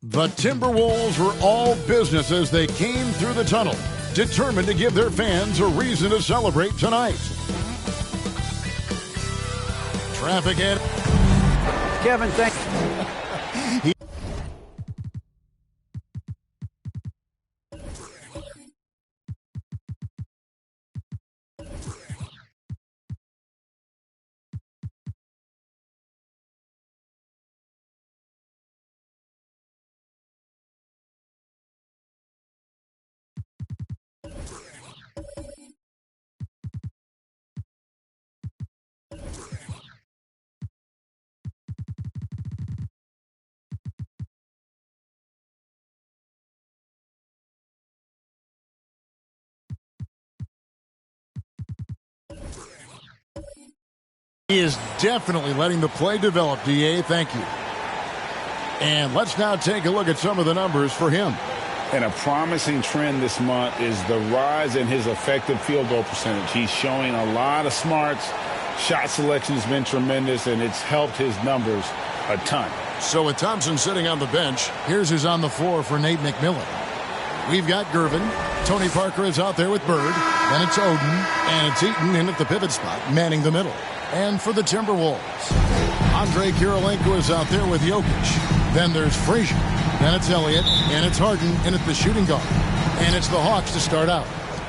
The Timberwolves were all business as they came through the tunnel, determined to give their fans a reason to celebrate tonight. Traffic and Kevin, thank you. He is definitely letting the play develop, DA. Thank you. And let's now take a look at some of the numbers for him. And a promising trend this month is the rise in his effective field goal percentage. He's showing a lot of smarts. Shot selection has been tremendous, and it's helped his numbers a ton. So with Thompson sitting on the bench, here's who's on the floor for Nate McMillan. We've got Gervin. Tony Parker is out there with Bird. Then it's Oden. And it's Eaton in at the pivot spot, manning the middle. And for the Timberwolves, Andre Kirilenko is out there with Jokic. Then there's Frazier. Then it's Elliott. And it's Harden in at the shooting guard. And it's the Hawks to start out.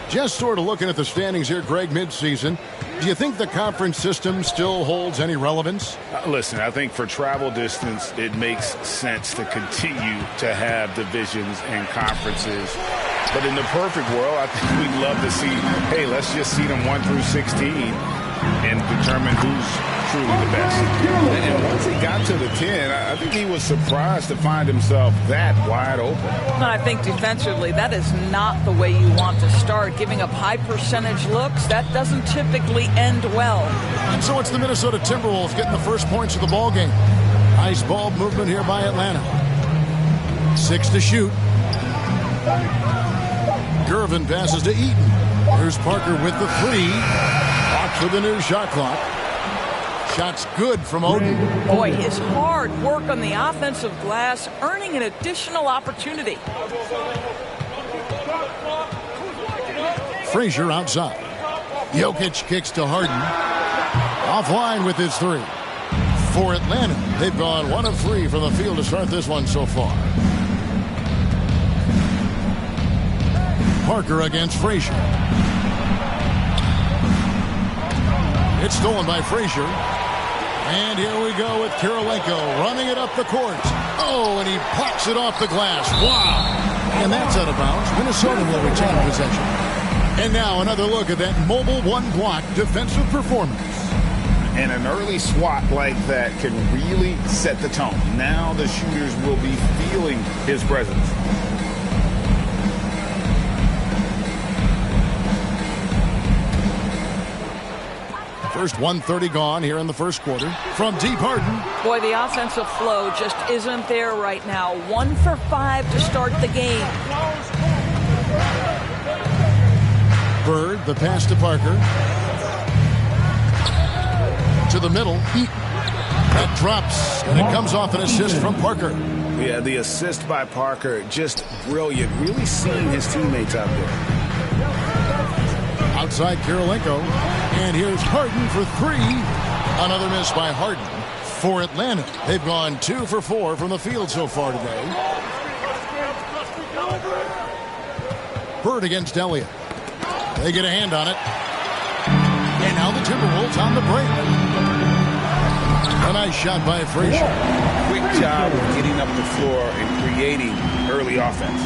Just sort of looking at the standings here, Greg, midseason. Do you think the conference system still holds any relevance? Listen, I think for travel distance, it makes sense to continue to have divisions and conferences. But in the perfect world, I think we'd love to see, hey, let's just see them 1 through 16 and determine who's truly the best. And once he got to the 10, I think he was surprised to find himself that wide open. No, I think defensively, that is not the way you want to start. Giving up high percentage looks, that doesn't typically end well. And so it's the Minnesota Timberwolves getting the first points of the ball game. Nice ball movement here by Atlanta. 6 to shoot. Gervin passes to Eaton. Here's Parker with the 3. Hawks with the new shot clock. Shot's good from Oden. Boy, his hard work on the offensive glass, earning an additional opportunity. Frazier outside. Jokic kicks to Harden. Offline with his 3. For Atlanta, they've gone 1 of 3 from the field to start this one so far. Parker against Frazier. It's stolen by Frazier. And here we go with Kirilenko running it up the court. Oh, and he pops it off the glass. Wow. And that's out of bounds. Minnesota will retain possession. And now another look at that mobile one-block defensive performance. And an early swat like that can really set the tone. Now the shooters will be feeling his presence. First 1:30 gone here in the first quarter. From deep, Harden. Boy, the offensive flow just isn't there right now. 1 for 5 to start the game. Bird, the pass to Parker. To the middle. That drops, and it comes off an assist from Parker. Yeah, the assist by Parker, just brilliant. Really seeing his teammates out there. Outside Kirilenko. And here's Harden for 3. Another miss by Harden. For Atlanta, they've gone 2 for 4 from the field so far today. Bird against Elliott. They get a hand on it. And now the Timberwolves on the break. A nice shot by Frazier. Quick job of getting up the floor and creating early offense.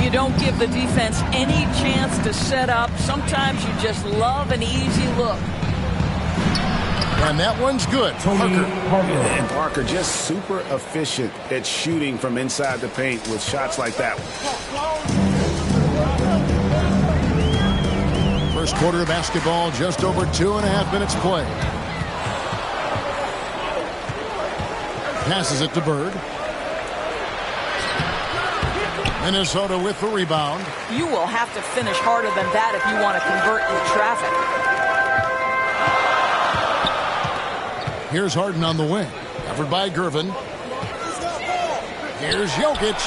You don't give the defense any chance to set up. Sometimes you just love an easy look. And that one's good. Parker. And Parker just super efficient at shooting from inside the paint with shots like that one. First quarter of basketball, just over 2.5 minutes play. Passes it to Bird. Minnesota with the rebound. You will have to finish harder than that if you want to convert in traffic. Here's Harden on the wing. Covered by Gervin. Here's Jokic.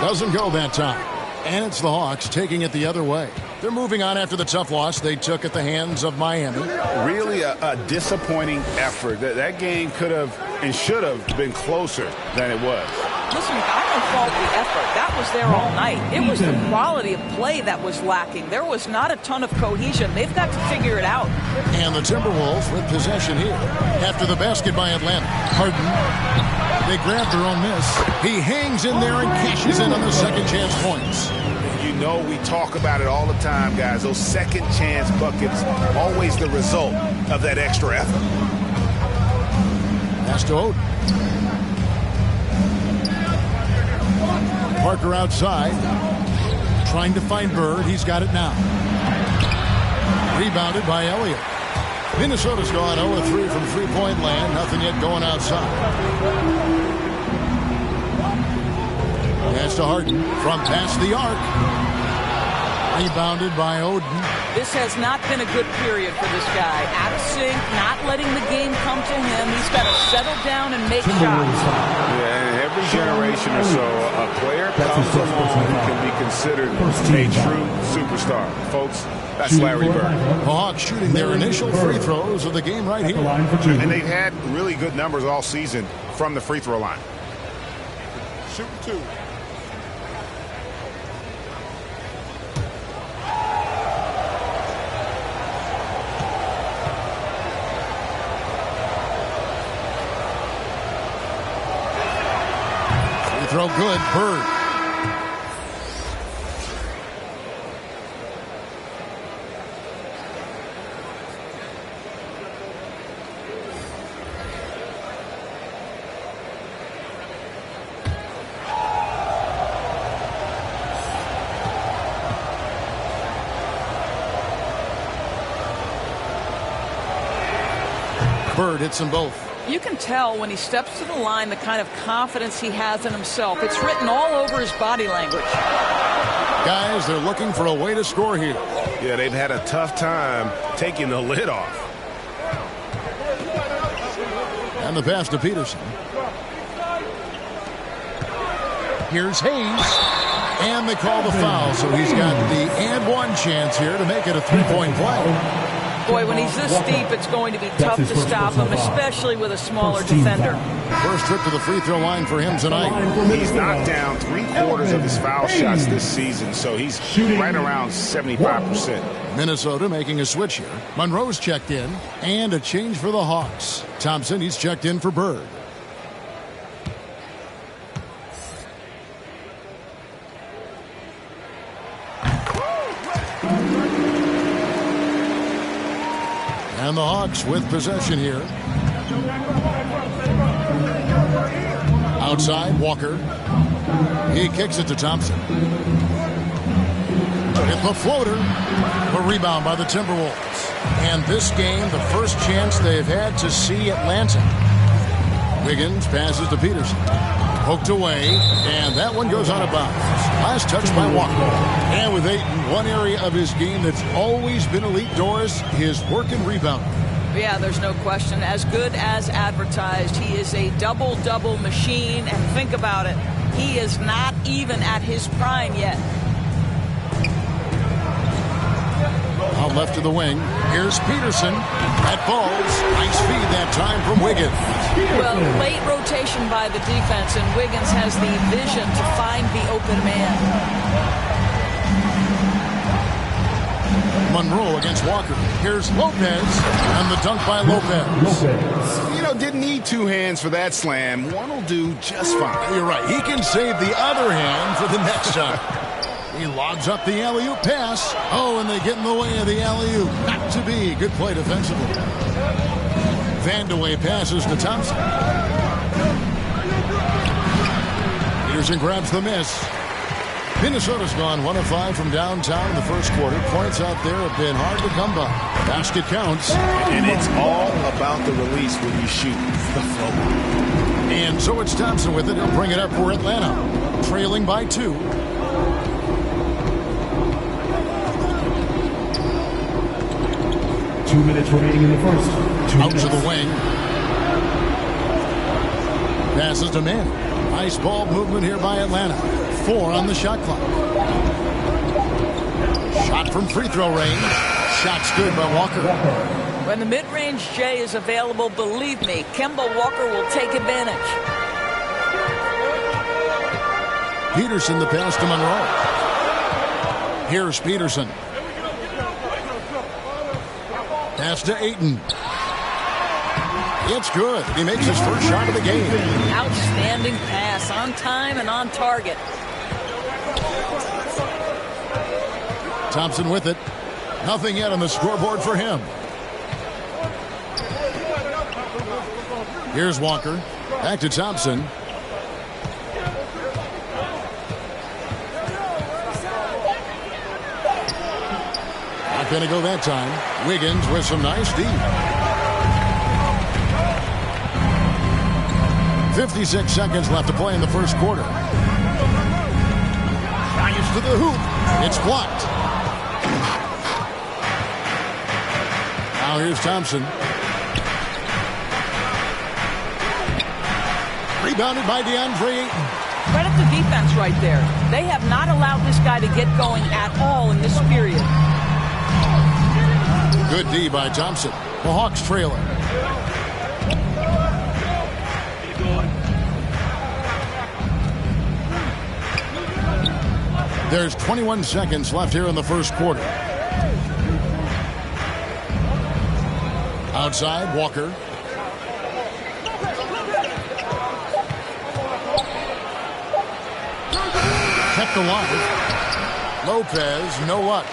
Doesn't go that time. And it's the Hawks taking it the other way. They're moving on after the tough loss they took at the hands of Miami. Really a disappointing effort. That game could have and should have been closer than it was. Listen, I don't fault the effort. That was there all night. It was the quality of play that was lacking. There was not a ton of cohesion. They've got to figure it out. And the Timberwolves with possession here. After the basket by Atlanta. Harden. They grab their own miss. He hangs in there and cashes in on the second chance points. You know we talk about it all the time, guys. Those second chance buckets, always the result of that extra effort. Pass to Oden. Parker outside. Trying to find Bird. He's got it now. Rebounded by Elliott. Minnesota's gone 0-3 from three-point land. Nothing yet going outside. Pass to Harden from past the arc. Rebounded by Oden. This has not been a good period for this guy. Out of sync, not letting the game come to him. He's got to settle down and make shots. Yeah, and every generation or so, a player comes along who can be considered a true superstar. Folks, that's Larry Bird. The Hawks shooting their initial free throws of the game right here. And they've had really good numbers all season from the free throw line. Shoot two. Throw good. Bird. Bird hits them both. You can tell when he steps to the line the kind of confidence he has in himself. It's written all over his body language. Guys, they're looking for a way to score here. Yeah, they've had a tough time taking the lid off. And the pass to Peterson. Here's Hayes. And they call the foul, so he's got the and one chance here to make it a three-point play. Boy, when he's this deep, it's going to be tough to stop him, especially with a smaller defender. First trip to the free throw line for him tonight. He's knocked down 3/4 of his foul shots this season, so he's right around 75%. Minnesota making a switch here. Monroe's checked in, and a change for the Hawks. Thompson, he's checked in for Bird. And the Hawks with possession here. Outside, Walker. He kicks it to Thompson. Hit the floater. A rebound by the Timberwolves. And this game, the first chance they've had to see Atlanta. Wiggins passes to Peterson. Poked away, and that one goes out of bounds. Last touch by Walker. And with Ayton, one area of his game that's always been elite, Doris, his work and rebound. Yeah, there's no question. As good as advertised, he is a double-double machine. And think about it, he is not even at his prime yet. Out left to the wing. Here's Peterson. That falls. Nice feed that time from Wiggins. Well, late rotation by the defense, and Wiggins has the vision to find the open man. Monroe against Walker. Here's Lopez, and the dunk by Lopez. You know, didn't need two hands for that slam. One will do just fine. You're right. He can save the other hand for the next time. He lobs up the alley-oop pass. Oh, and they get in the way of the alley-oop. Not to be. Good play defensively. Vandeweghe passes to Thompson. Peterson grabs the miss. Minnesota's gone 1 of 5 from downtown in the first quarter. Points out there have been hard to come by. Basket counts. And it's all about the release when you shoot the flow. And so it's Thompson with it. He'll bring it up for Atlanta. Trailing by 2. Two minutes remaining in the first. Out to the wing. Passes to Manning. Nice ball movement here by Atlanta. 4 on the shot clock. Shot from free throw range. Shot's good by Walker. When the mid-range J is available, believe me, Kemba Walker will take advantage. Peterson, the pass to Monroe. Here's Peterson. Pass to Ayton. It's good. He makes his first shot of the game. Outstanding pass, on time and on target. Thompson with it. Nothing yet on the scoreboard for him. Here's Walker. Back to Thompson. Not going to go that time. Wiggins with some nice D. 56 seconds left to play in the first quarter. Drives to the hoop. It's blocked. Now here's Thompson. Rebounded by DeAndre Ayton. Credit the defense right there. They have not allowed this guy to get going at all in this period. Good D by Thompson. The Hawks trailing. There's 21 seconds left here in the first quarter. Outside, Walker. Kept alive. Lopez, no luck.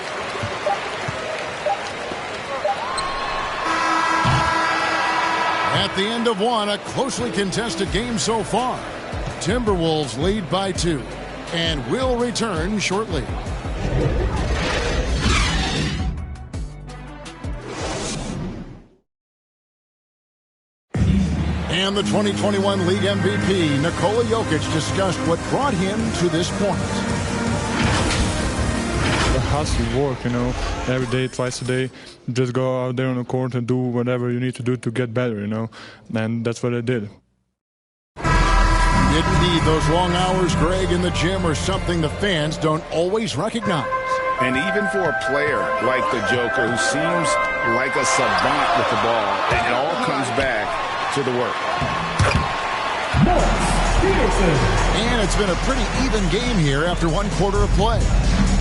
At the end of one, a closely contested game so far. Timberwolves lead by 2 and will return shortly. And the 2021 League MVP, Nikola Jokic, discussed what brought him to this point. The hustle work, every day, twice a day. Just go out there on the court and do whatever you need to do to get better, and that's what I did. Didn't need those long hours, Greg, in the gym, or something the fans don't always recognize. And even for a player like the Joker, who seems like a savant with the ball, it all comes back to the work. And it's been a pretty even game here after one quarter of play.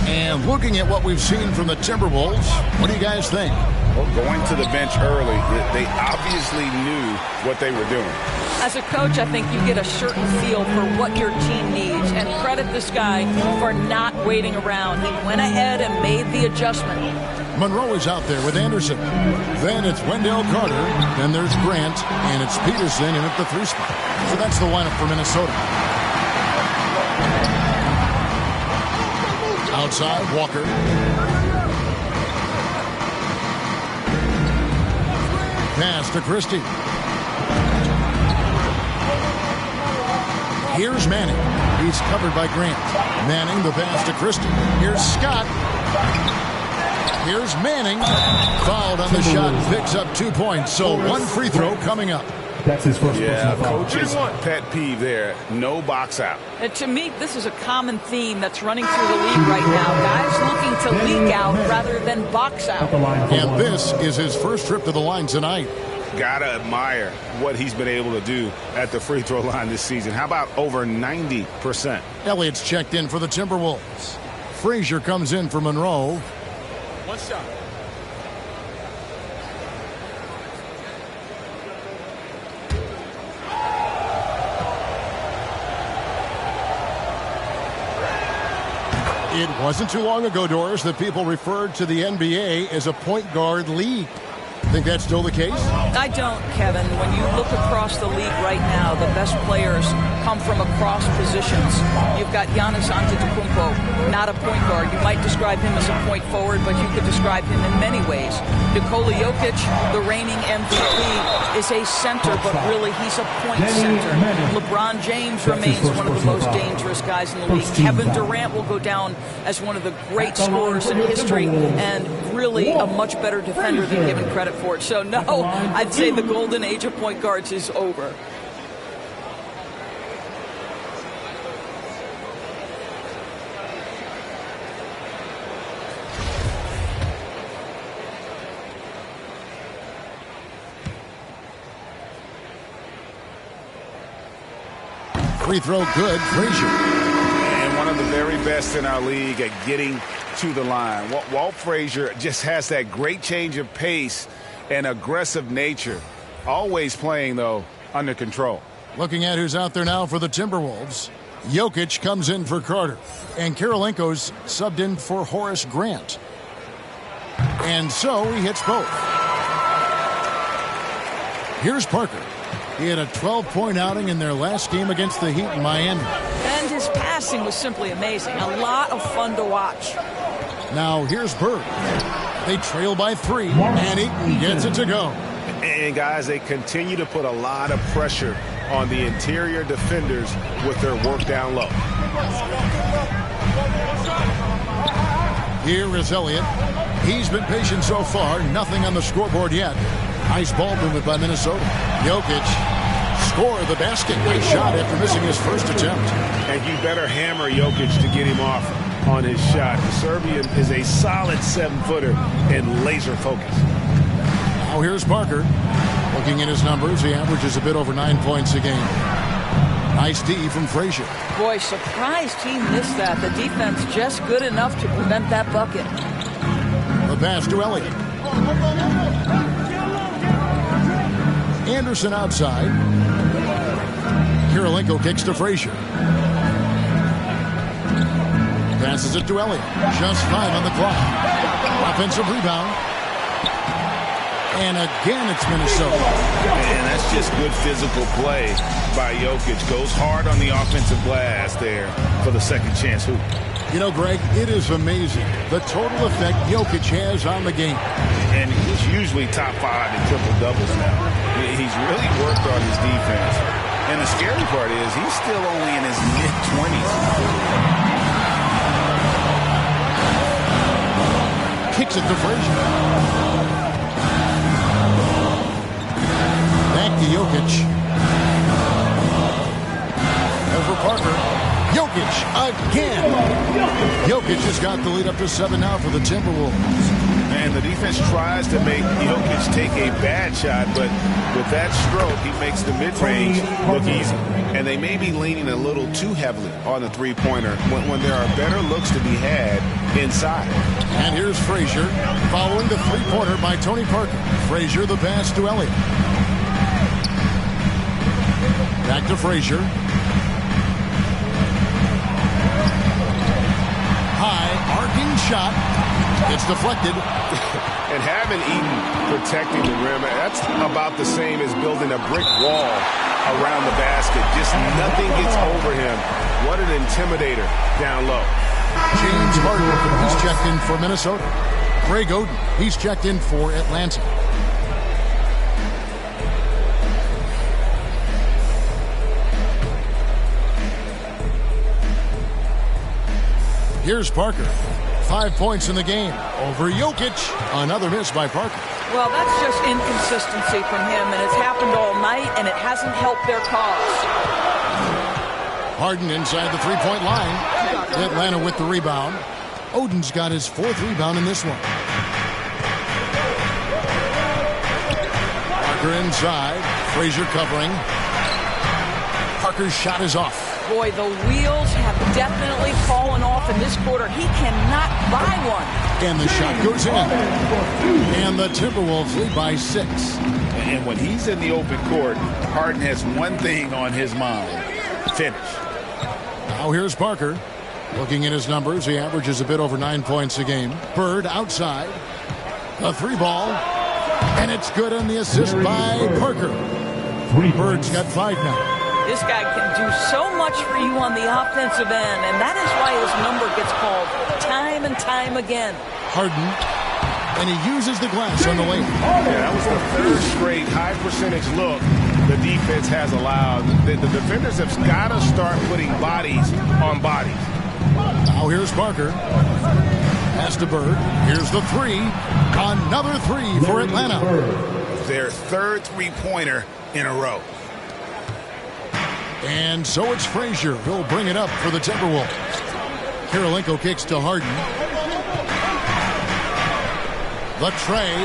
And looking at what we've seen from the Timberwolves, what do you guys think? Well, going to the bench early, they obviously knew what they were doing. As a coach, I think you get a certain feel for what your team needs, and credit this guy for not waiting around. He went ahead and made the adjustment. Monroe is out there with Anderson. Then it's Wendell Carter. Then there's Grant, and it's Peterson in at the 3 spot. So that's the lineup for Minnesota. Outside, Walker. Pass to Christie. Here's Manning. He's covered by Grant. Manning, the pass to Christie. Here's Scott. Here's Manning. Fouled on the shot. Picks up 2 points. So one free throw coming up. That's his first personal foul. Coach's pet peeve there. No box out. And to me, this is a common theme that's running through the league right now. Guys looking to leak out rather than box out. And this is his first trip to the line tonight. Gotta admire what he's been able to do at the free throw line this season. How about over 90%? Elliott's checked in for the Timberwolves. Frazier comes in for Monroe. One shot. It wasn't too long ago, Doris, that people referred to the NBA as a point guard league. Think that's still the case? I don't, Kevin. When you look across the league right now, the best players come from across positions. You've got Giannis Antetokounmpo, not a point guard. You might describe him as a point forward, but you could describe him in many ways. Nikola Jokic, the reigning MVP, is a center, but really he's a point center. LeBron James remains one of the most dangerous guys in the league. Kevin Durant will go down as one of the great scorers in history and really a much better defender than given credit for it. So, no, I'd say the golden age of point guards is over. Free throw good, Frazier. And one of the very best in our league at getting to the line. Walt Frazier just has that great change of pace and aggressive nature. Always playing, though, under control. Looking at who's out there now for the Timberwolves. Jokic comes in for Carter. And Karolinko's subbed in for Horace Grant. And so he hits both. Here's Parker. He had a 12-point outing in their last game against the Heat in Miami. And his passing was simply amazing. A lot of fun to watch. Now here's Bird. They trail by 3, and Eaton gets it to go. And, guys, they continue to put a lot of pressure on the interior defenders with their work down low. Here is Elliott. He's been patient so far. Nothing on the scoreboard yet. Nice ball movement by Minnesota. Jokic score the basket. Nice shot after missing his first attempt. And you better hammer Jokic to get him off on his shot. The Serbian is a solid 7-footer and laser focused. Now here's Parker. Looking at his numbers, he averages a bit over 9 points a game. Nice D from Frazier. Boy, surprised he missed that. The defense just good enough to prevent that bucket. The pass to Elliott. Anderson outside. Kirilenko kicks to Frazier. Passes it to Elliott. Just 5 on the clock. Offensive rebound. And again, it's Minnesota. And that's just good physical play by Jokic. Goes hard on the offensive glass there for the second chance hoop. You know, Greg, it is amazing the total effect Jokic has on the game. And he's usually top 5 in triple-doubles now. He's really worked on his defense. And the scary part is he's still only in his mid-20s. Kicks it to Frazier. Back to Jokic. Over Parker. Jokic again. Jokic has got the lead up to 7 now for the Timberwolves. And the defense tries to make Jokic take a bad shot, but with that stroke, he makes the mid-range look easy. And they may be leaning a little too heavily on the three-pointer when there are better looks to be had inside. And here's Frazier following the three-pointer by Tony Parker. Frazier the pass to Elliott. Back to Frazier. High arcing shot. It's deflected. And having Eaton protecting the rim, that's about the same as building a brick wall around the basket. Just nothing gets over him. What an intimidator down low. James Harden, he's checked in for Minnesota. Greg Oden, he's checked in for Atlanta. Here's Parker. 5 points in the game over Jokic. Another miss by Parker. Well, that's just inconsistency from him, and it's happened all night, and it hasn't helped their cause. Harden inside the three-point line. Atlanta with the rebound. Oden's got his 4th rebound in this one. Parker inside. Frazier covering. Parker's shot is off. Boy, the wheels have definitely fallen off in this quarter. He cannot buy one. And the shot goes in. And the Timberwolves lead by 6. And when he's in the open court, Harden has one thing on his mind: finish. Now here's Parker. Looking at his numbers, he averages a bit over 9 points a game. Bird outside. The 3-ball. And it's good on the assist by Parker. Bird's got 5 now. This guy can do so much for you on the offensive end, and that is why his number gets called time and time again. Harden, and he uses the glass on the lane. Yeah, that was the 3rd straight high-percentage look the defense has allowed. The defenders have got to start putting bodies on bodies. Now here's Parker. Pass to Bird. Here's the 3. Another 3 for Atlanta. Their 3rd three-pointer in a row. And so it's Frazier who'll bring it up for the Timberwolves. Kirilenko kicks to Harden. The tray.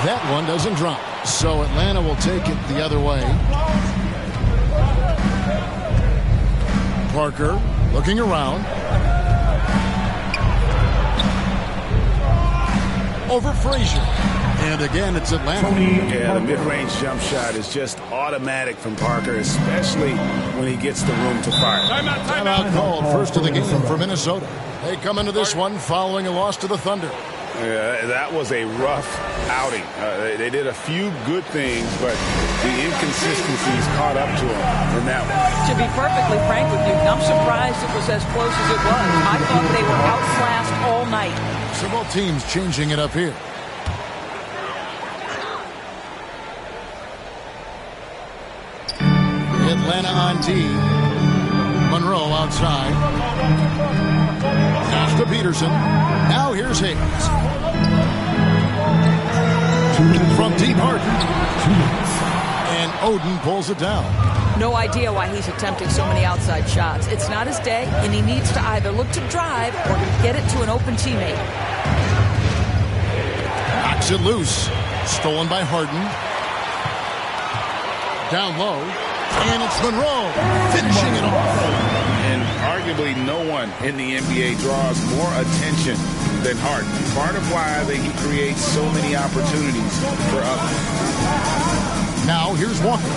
That one doesn't drop. So Atlanta will take it the other way. Parker looking around. Over Frazier. And again, it's Atlanta. Yeah, the mid-range jump shot is just automatic from Parker, especially when he gets the room to fire. Timeout called. First of the game for Minnesota. They come into this one following a loss to the Thunder. Yeah, that was a rough outing. They did a few good things, but the inconsistencies caught up to them in that one. To be perfectly frank with you, I'm surprised it was as close as it was. I thought they were outclassed all night. So both teams changing it up here. Atlanta on D. Monroe outside. Pass to Peterson. Now here's Hayes. From deep Harden. And Oden pulls it down. No idea why he's attempting so many outside shots. It's not his day, and he needs to either look to drive or get it to an open teammate. Knocks it loose. Stolen by Harden. Down low. And it's Monroe finishing it off. And arguably no one in the NBA draws more attention than Harden. Part of why he creates so many opportunities for others. Now here's Walker.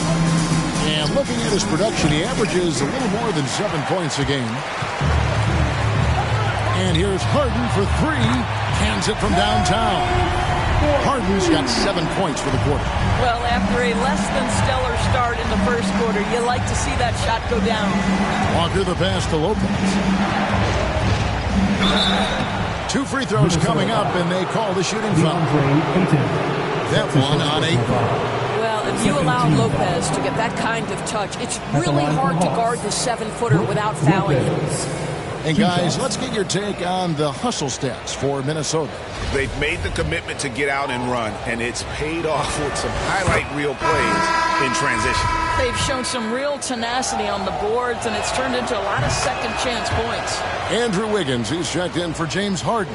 And looking at his production, he averages a little more than 7 points a game. And here's Harden for three. Cans it from downtown. Harden's got 7 points for the quarter. Well, after a less than stellar start in the first quarter, you like to see that shot go down. Walker the pass to Lopez. 2 free throws coming up, and they call the shooting foul. That one on 8. Well, if you allow Lopez to get that kind of touch, it's really hard to guard the 7-footer without fouling him. And guys, let's get your take on the hustle stats for Minnesota. They've made the commitment to get out and run, and it's paid off with some highlight reel plays in transition. They've shown some real tenacity on the boards, and it's turned into a lot of second chance points. Andrew Wiggins, he's checked in for James Harden.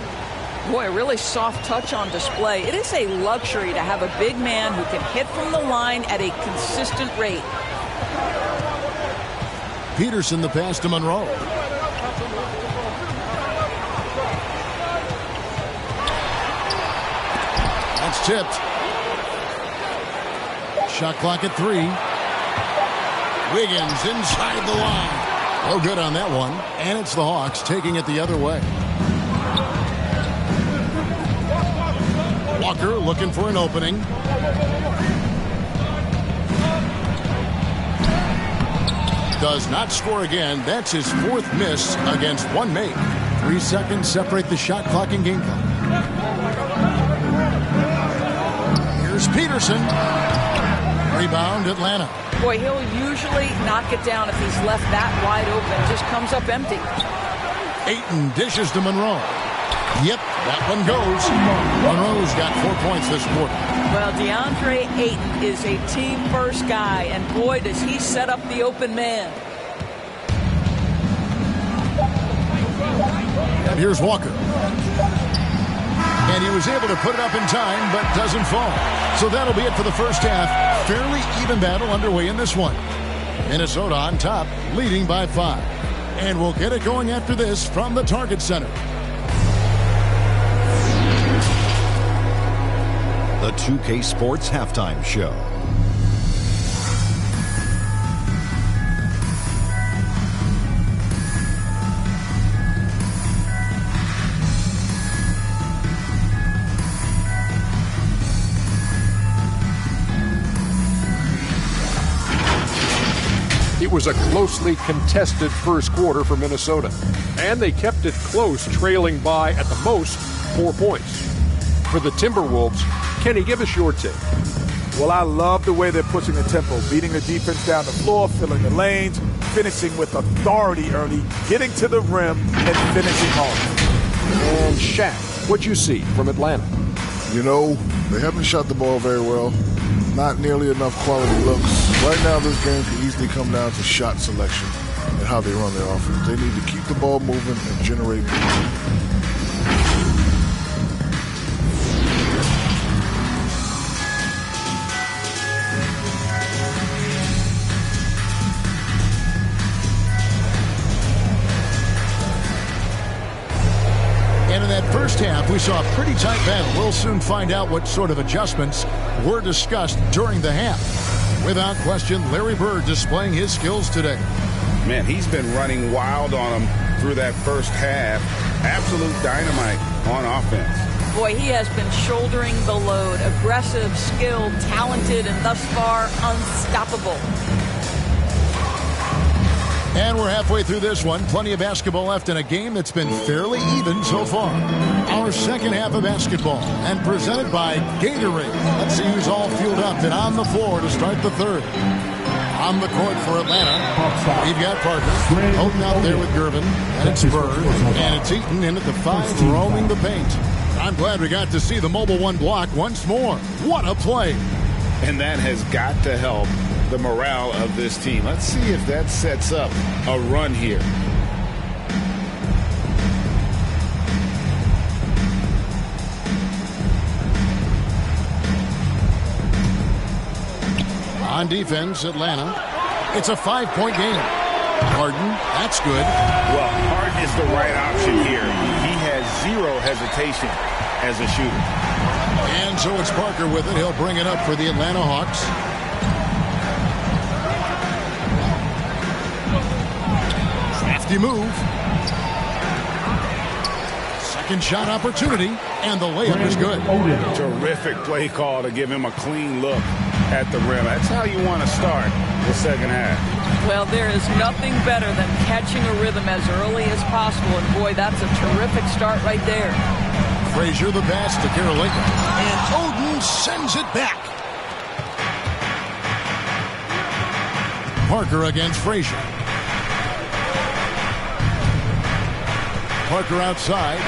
Boy, a really soft touch on display. It is a luxury to have a big man who can hit from the line at a consistent rate. Peterson the pass to Monroe. That's tipped. Shot clock at 3. Wiggins inside the line. No good on that one. And it's the Hawks taking it the other way. Walker looking for an opening. Does not score again. That's his 4th miss against 1 make. 3 seconds separate the shot clock and game clock. Here's Peterson. Rebound, Atlanta. Boy, he'll usually knock it down if he's left that wide open. Just comes up empty. Ayton dishes to Monroe. Yep, that one goes. Monroe's got 4 points this quarter. Well, DeAndre Ayton is a team-first guy, and boy, does he set up the open man. And here's Walker. And he was able to put it up in time, but doesn't fall. So that'll be it for the first half. Fairly even battle underway in this one. Minnesota on top, leading by 5. And we'll get it going after this from the Target Center. The 2K Sports Halftime Show. It was a closely contested first quarter for Minnesota, and they kept it close, trailing by, at the most, 4 points. For the Timberwolves, Kenny, give us your take. Well, I love the way they're pushing the tempo, beating the defense down the floor, filling the lanes, finishing with authority early, getting to the rim, and finishing hard. And Shaq, what you see from Atlanta? You know, they haven't shot the ball very well. Not nearly enough quality looks. Right now, this game can easily come down to shot selection and how they run their offense. They need to keep the ball moving and generate momentum. And in that first half, we saw a pretty tight battle. We'll soon find out what sort of adjustments were discussed during the half. Without question, Larry Bird displaying his skills today. Man, he's been running wild on them through that first half. Absolute dynamite on offense. Boy, he has been shouldering the load. Aggressive, skilled, talented, and thus far unstoppable. And we're halfway through this one. Plenty of basketball left in a game that's been fairly even so far. Our second half of basketball, and presented by Gatorade. Let's see who's all fueled up and on the floor to start the third. On the court for Atlanta, we've got Parker holding out there with Gervin, and it's Bird, and it's Eaton in at the 5, roaming the paint. I'm glad we got to see the Mobile One block once more. What a play! And that has got to help the morale of this team. Let's see if that sets up a run here. On defense, Atlanta. It's a 5-point game. Harden, that's good. Well, Harden is the right option here. He has zero hesitation as a shooter. And so it's Parker with it. He'll bring it up for the Atlanta Hawks. Crafty move. Second shot opportunity, and the layup is good. Terrific play call to give him a clean look at the rim. That's how you want to start the second half. Well, there is nothing better than catching a rhythm as early as possible, and boy, that's a terrific start right there. Frazier the pass to Karolinko, and Oden sends it back. Parker against Frazier. Parker outside.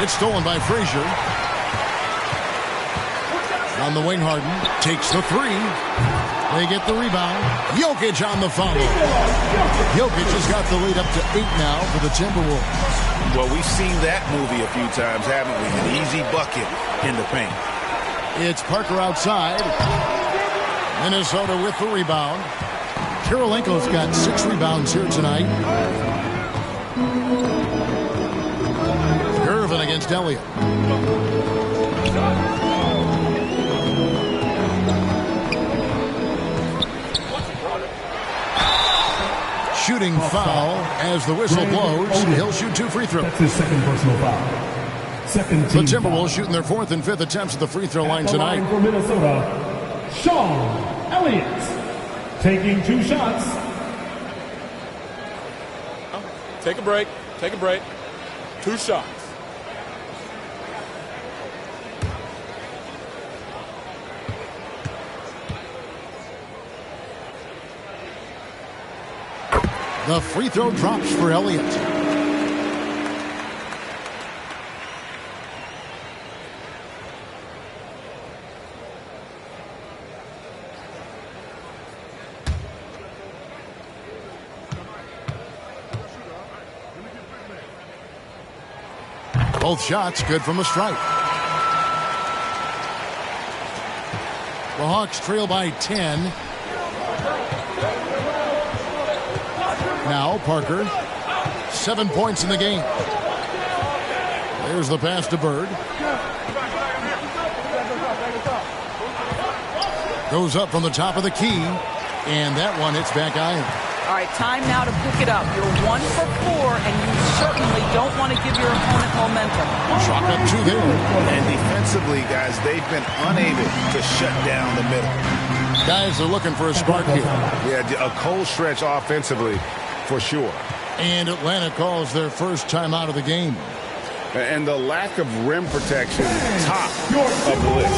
It's stolen by Frazier. On the wing, Harden takes the 3. They get the rebound. Jokic on the foul. Jokic has got the lead up to 8 now for the Timberwolves. Well, we've seen that movie a few times, haven't we? An easy bucket in the paint. It's Parker outside. Minnesota with the rebound. Karolinko's got 6 rebounds here tonight. Irvin against Elliott. Shooting foul as the whistle blows. He'll shoot 2 free throws. That's his second personal foul. Second The team Timberwolves foul. shooting their 4th and 5th attempts at the free throw line At the tonight. line for Minnesota, Sean Elliott, taking 2 shots. Take a break. Take a break. 2 shots. The free throw drops for Elliott. Both shots good from the stripe. The Hawks trail by 10. Now Parker, 7 points in the game. There's the pass to Bird. Goes up from the top of the key, and that one hits back iron. All right, time now to pick it up. You're 1 for 4, and you certainly don't want to give your opponent momentum. Chalk up 2 there. And defensively, guys, they've been unable to shut down the middle. Guys are looking for a spark here. Yeah, a cold stretch offensively for sure. And Atlanta calls their first time out of the game. And the lack of rim protection, top of the list.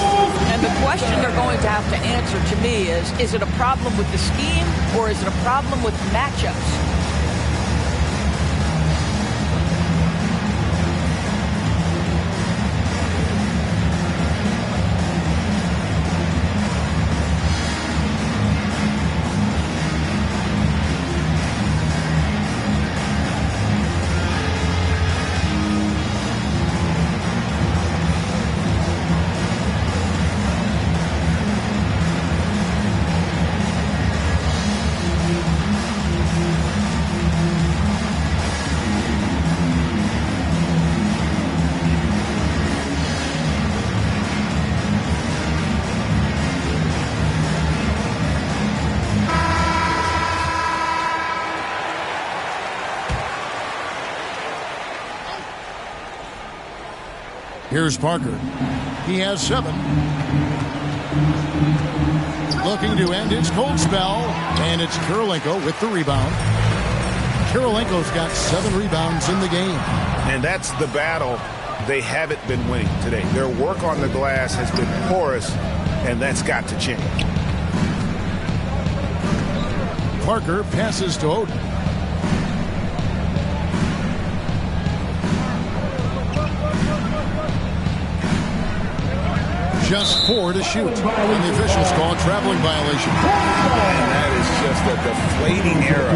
And the question they're going to have to answer to me is it a problem with the scheme or is it a problem with matchups? Here's Parker. He has 7. Looking to end his cold spell, and it's Karolinko with the rebound. Kirilenko's got 7 rebounds in the game. And that's the battle they haven't been winning today. Their work on the glass has been porous, and that's got to change. Parker passes to Oden. Just 4 to shoot. And the officials call a traveling violation. And that is just a deflating error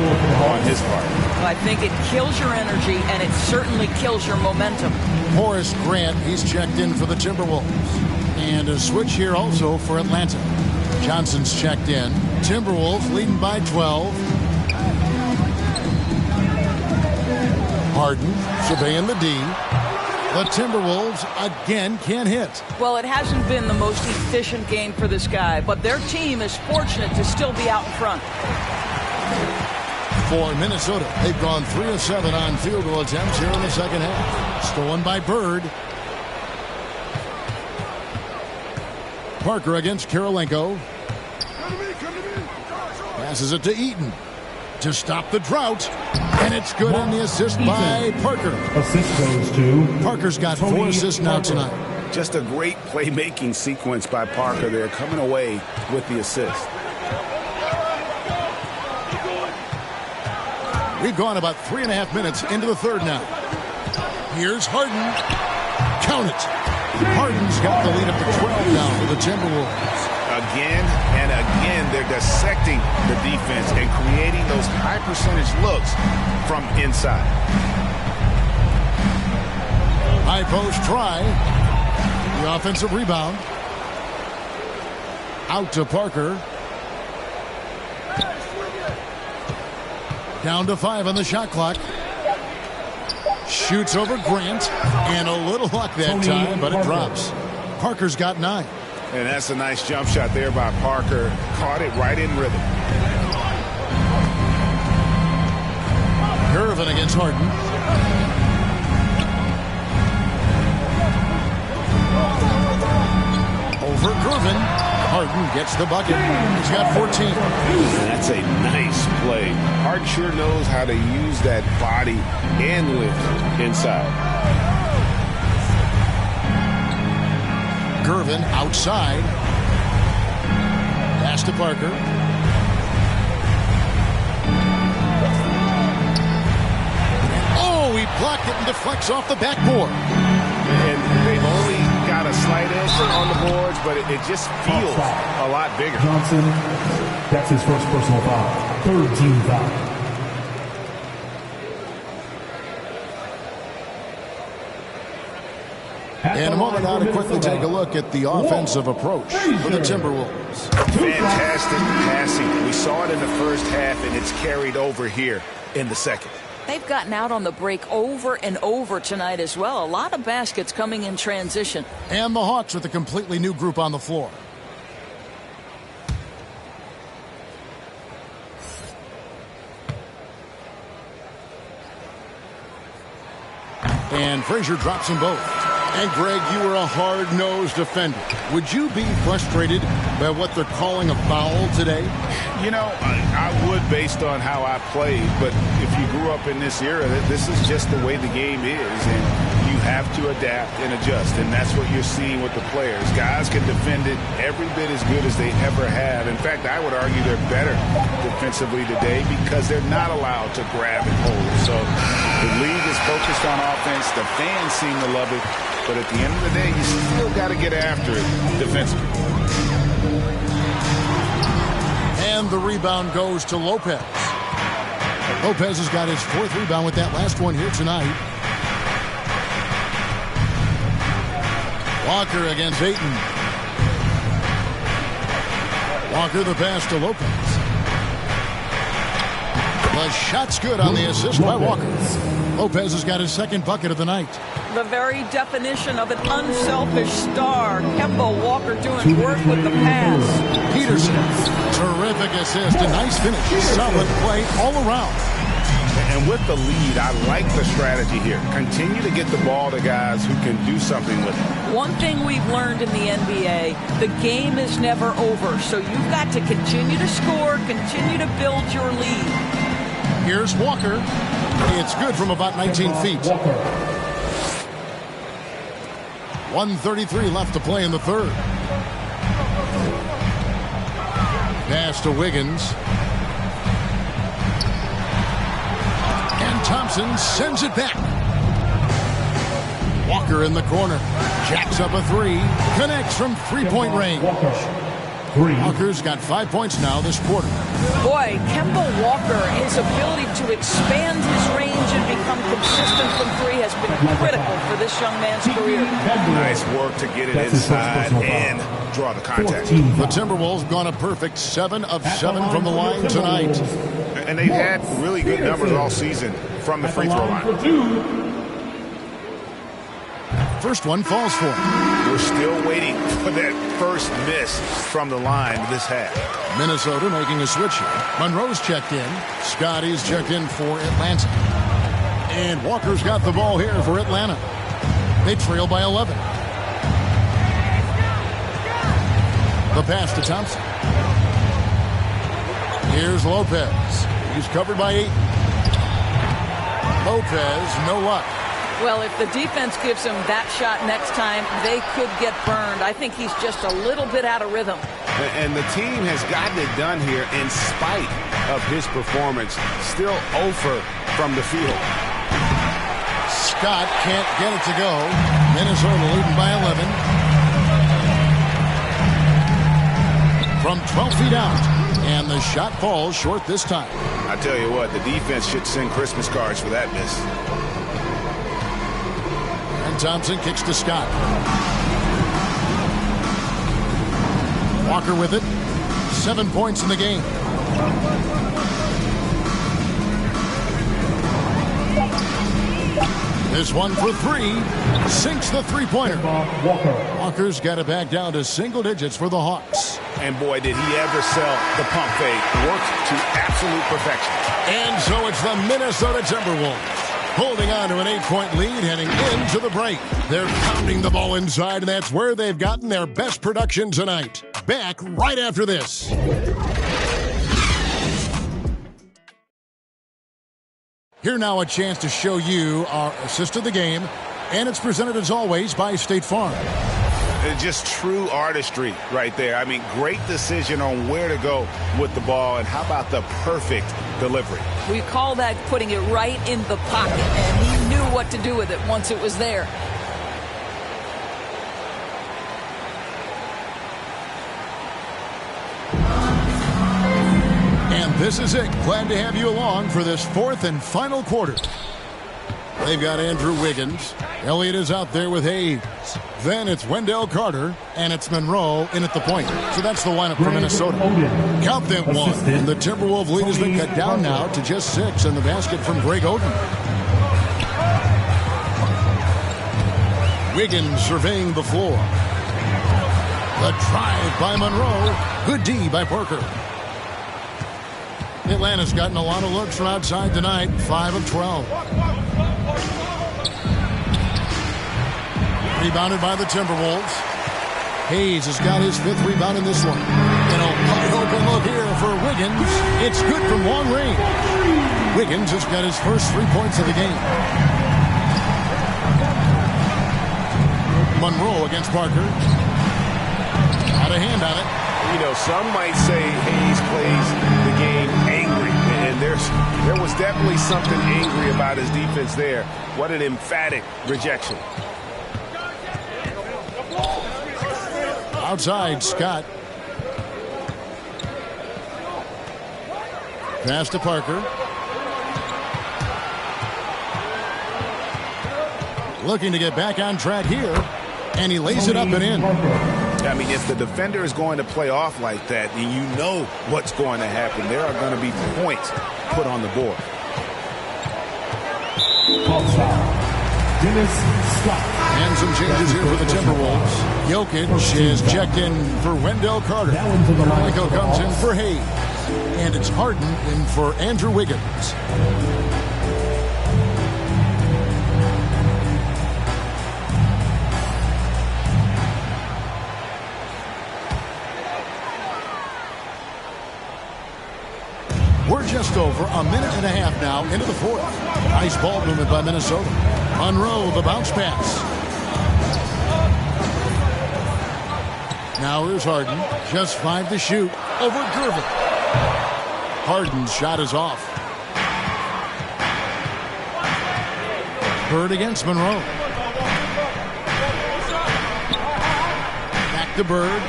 on his part. I think it kills your energy, and it certainly kills your momentum. Horace Grant, he's checked in for the Timberwolves. And a switch here also for Atlanta. Johnson's checked in. Timberwolves leading by 12. Harden surveying the D. The Timberwolves again can't hit. Well, it hasn't been the most efficient game for this guy, but their team is fortunate to still be out in front. For Minnesota, they've gone 3 of 7 on field goal attempts here in the second half. Stolen by Bird. Parker against Kirilenko. Passes it to Eaton to stop the drought. And it's good on the assist by Parker. Assist goes to Parker's got 4 assists now tonight. Just a great playmaking sequence by Parker there, coming away with the assist. We've gone about 3.5 minutes into the third now. Here's Harden. Count it. Harden's got the lead up to 12 now for the Timberwolves. Again and again, they're dissecting the defense and creating those high percentage looks from inside. High post try. The offensive rebound. Out to Parker. Down to 5 on the shot clock. Shoots over Grant. And a little luck that time, but it drops. Parker's got 9. And that's a nice jump shot there by Parker. Caught it right in rhythm. Irvin against Harden. Over Gervin. Harden gets the bucket. He's got 14. That's a nice play. Harden sure knows how to use that body and lift inside. Gervin outside. Pass to Parker. Oh, he blocked it and deflects off the backboard. And they've only got a slight edge on the boards, but it just feels a lot bigger. Johnson, that's his first personal foul. 3rd team foul. And a moment now to quickly take a look at the offensive approach for the Timberwolves. Fantastic passing. We saw it in the first half, and it's carried over here in the second. They've gotten out on the break over and over tonight as well. A lot of baskets coming in transition. And the Hawks with a completely new group on the floor. And Frazier drops them both. And, Greg, you were a hard-nosed defender. Would you be frustrated by what they're calling a foul today? You know, I would based on how I played, but if you grew up in this era, this is just the way the game is, and you have to adapt and adjust, and that's what you're seeing with the players. Guys can defend it every bit as good as they ever have. In fact, I would argue they're better defensively today because they're not allowed to grab and hold it. So the league is focused on offense. The fans seem to love it. But at the end of the day, you still got to get after it defensively. And the rebound goes to Lopez. Lopez has got his 4th rebound with that last one here tonight. Walker against Ayton. Walker the pass to Lopez. The shot's good on the assist by Walker. Lopez has got his 2nd bucket of the night. The very definition of an unselfish star. Kemba Walker doing work with the pass. Peterson, terrific assist, a nice finish. Solid play all around. And with the lead, I like the strategy here. Continue to get the ball to guys who can do something with it. One thing we've learned in the NBA, the game is never over. So you've got to continue to score, continue to build your lead. Here's Walker. It's good from about 19 feet. 1:33 left to play in the third. Pass to Wiggins. And Thompson sends it back. Walker in the corner. Jacks up a three. Connects from three-point range. Walker's got 5 points now this quarter. Boy, Kemba Walker, his ability to expand his range and become consistent from three has been critical for this young man's career. Nice work to get it inside and draw the contact. The Timberwolves gone a perfect 7 of 7 from the line tonight. And they've had really good numbers all season from the free throw line. First one falls for him. We're still waiting for that first miss from the line this half. Minnesota making a switch here. Monroe's checked in. Scotty's checked in for Atlanta. And Walker's got the ball here for Atlanta. They trail by 11. The pass to Thompson. Here's Lopez. He's covered by 8. Lopez, no luck. Well, if the defense gives him that shot next time, they could get burned. I think he's just a little bit out of rhythm. And the team has gotten it done here in spite of his performance. Still 0 from the field. Scott can't get it to go. Minnesota leading by 11. From 12 feet out. And the shot falls short this time. I tell you what, the defense should send Christmas cards for that miss. Thompson kicks to Scott. Walker with it. 7 points in the game. This one for 3. Sinks the three-pointer. Walker's got it back down to single digits for the Hawks. And boy, did he ever sell the pump fake. Worked to absolute perfection. And so it's the Minnesota Timberwolves holding on to an 8-point lead heading into the break. They're pounding the ball inside, and that's where they've gotten their best production tonight. Back right after this. Here now a chance to show you our assist of the game, and it's presented as always by State Farm. Just true artistry right there. I mean, great decision on where to go with the ball, and how about the perfect delivery? We call that putting it right in the pocket, and he knew what to do with it once it was there. And this is it. Glad to have you along for this fourth and final quarter. They've got Andrew Wiggins. Elliott is out there with Hayes. Then it's Wendell Carter, and it's Monroe in at the point. So that's the lineup for Minnesota. Count them 1. And the Timberwolves lead has been cut down now to just 6, and the basket from Greg Oden. Wiggins surveying the floor. The drive by Monroe. Good D by Parker. Atlanta's gotten a lot of looks from outside tonight. 5 of 12. Rebounded by the Timberwolves. Hayes has got his 5th rebound in this one. And a wide open look here for Wiggins. It's good from long range. Wiggins has got his first 3 points of the game. Monroe against Parker. Out of hand on it. You know, some might say Hayes plays the game angry. And there was definitely something angry about his defense there. What an emphatic rejection. Outside, Scott. Pass to Parker. Looking to get back on track here. And he lays it up and in. I mean, if the defender is going to play off like that, then you know what's going to happen. There are going to be points put on the board. And some changes here for the Timberwolves. Jokic is checked in for Wendell Carter. Michael comes in for Hayes. And it's Harden in for Andrew Wiggins. We're just over a minute and a half now into the fourth. Nice ball movement by Minnesota. Monroe, the bounce pass. Now here's Harden. Just 5 to shoot over Gervin. Harden's shot is off. Bird against Monroe. Back to Bird.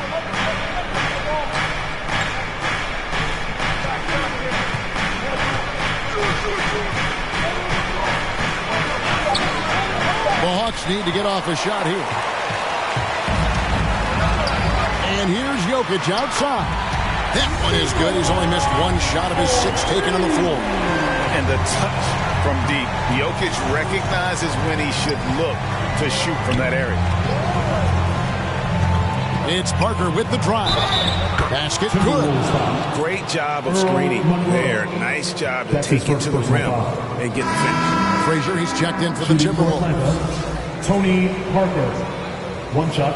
The Hawks need to get off a shot here. And here's Jokic outside. That one is good. He's only missed one shot of his 6 taken on the floor. And the touch from deep. Jokic recognizes when he should look to shoot from that area. It's Parker with the drive. Basket good. Great job of screening there. Nice job to take it to the rim and get the finish. Frazier, he's checked in for the Timberwolves. Tony Parker. 1 shot.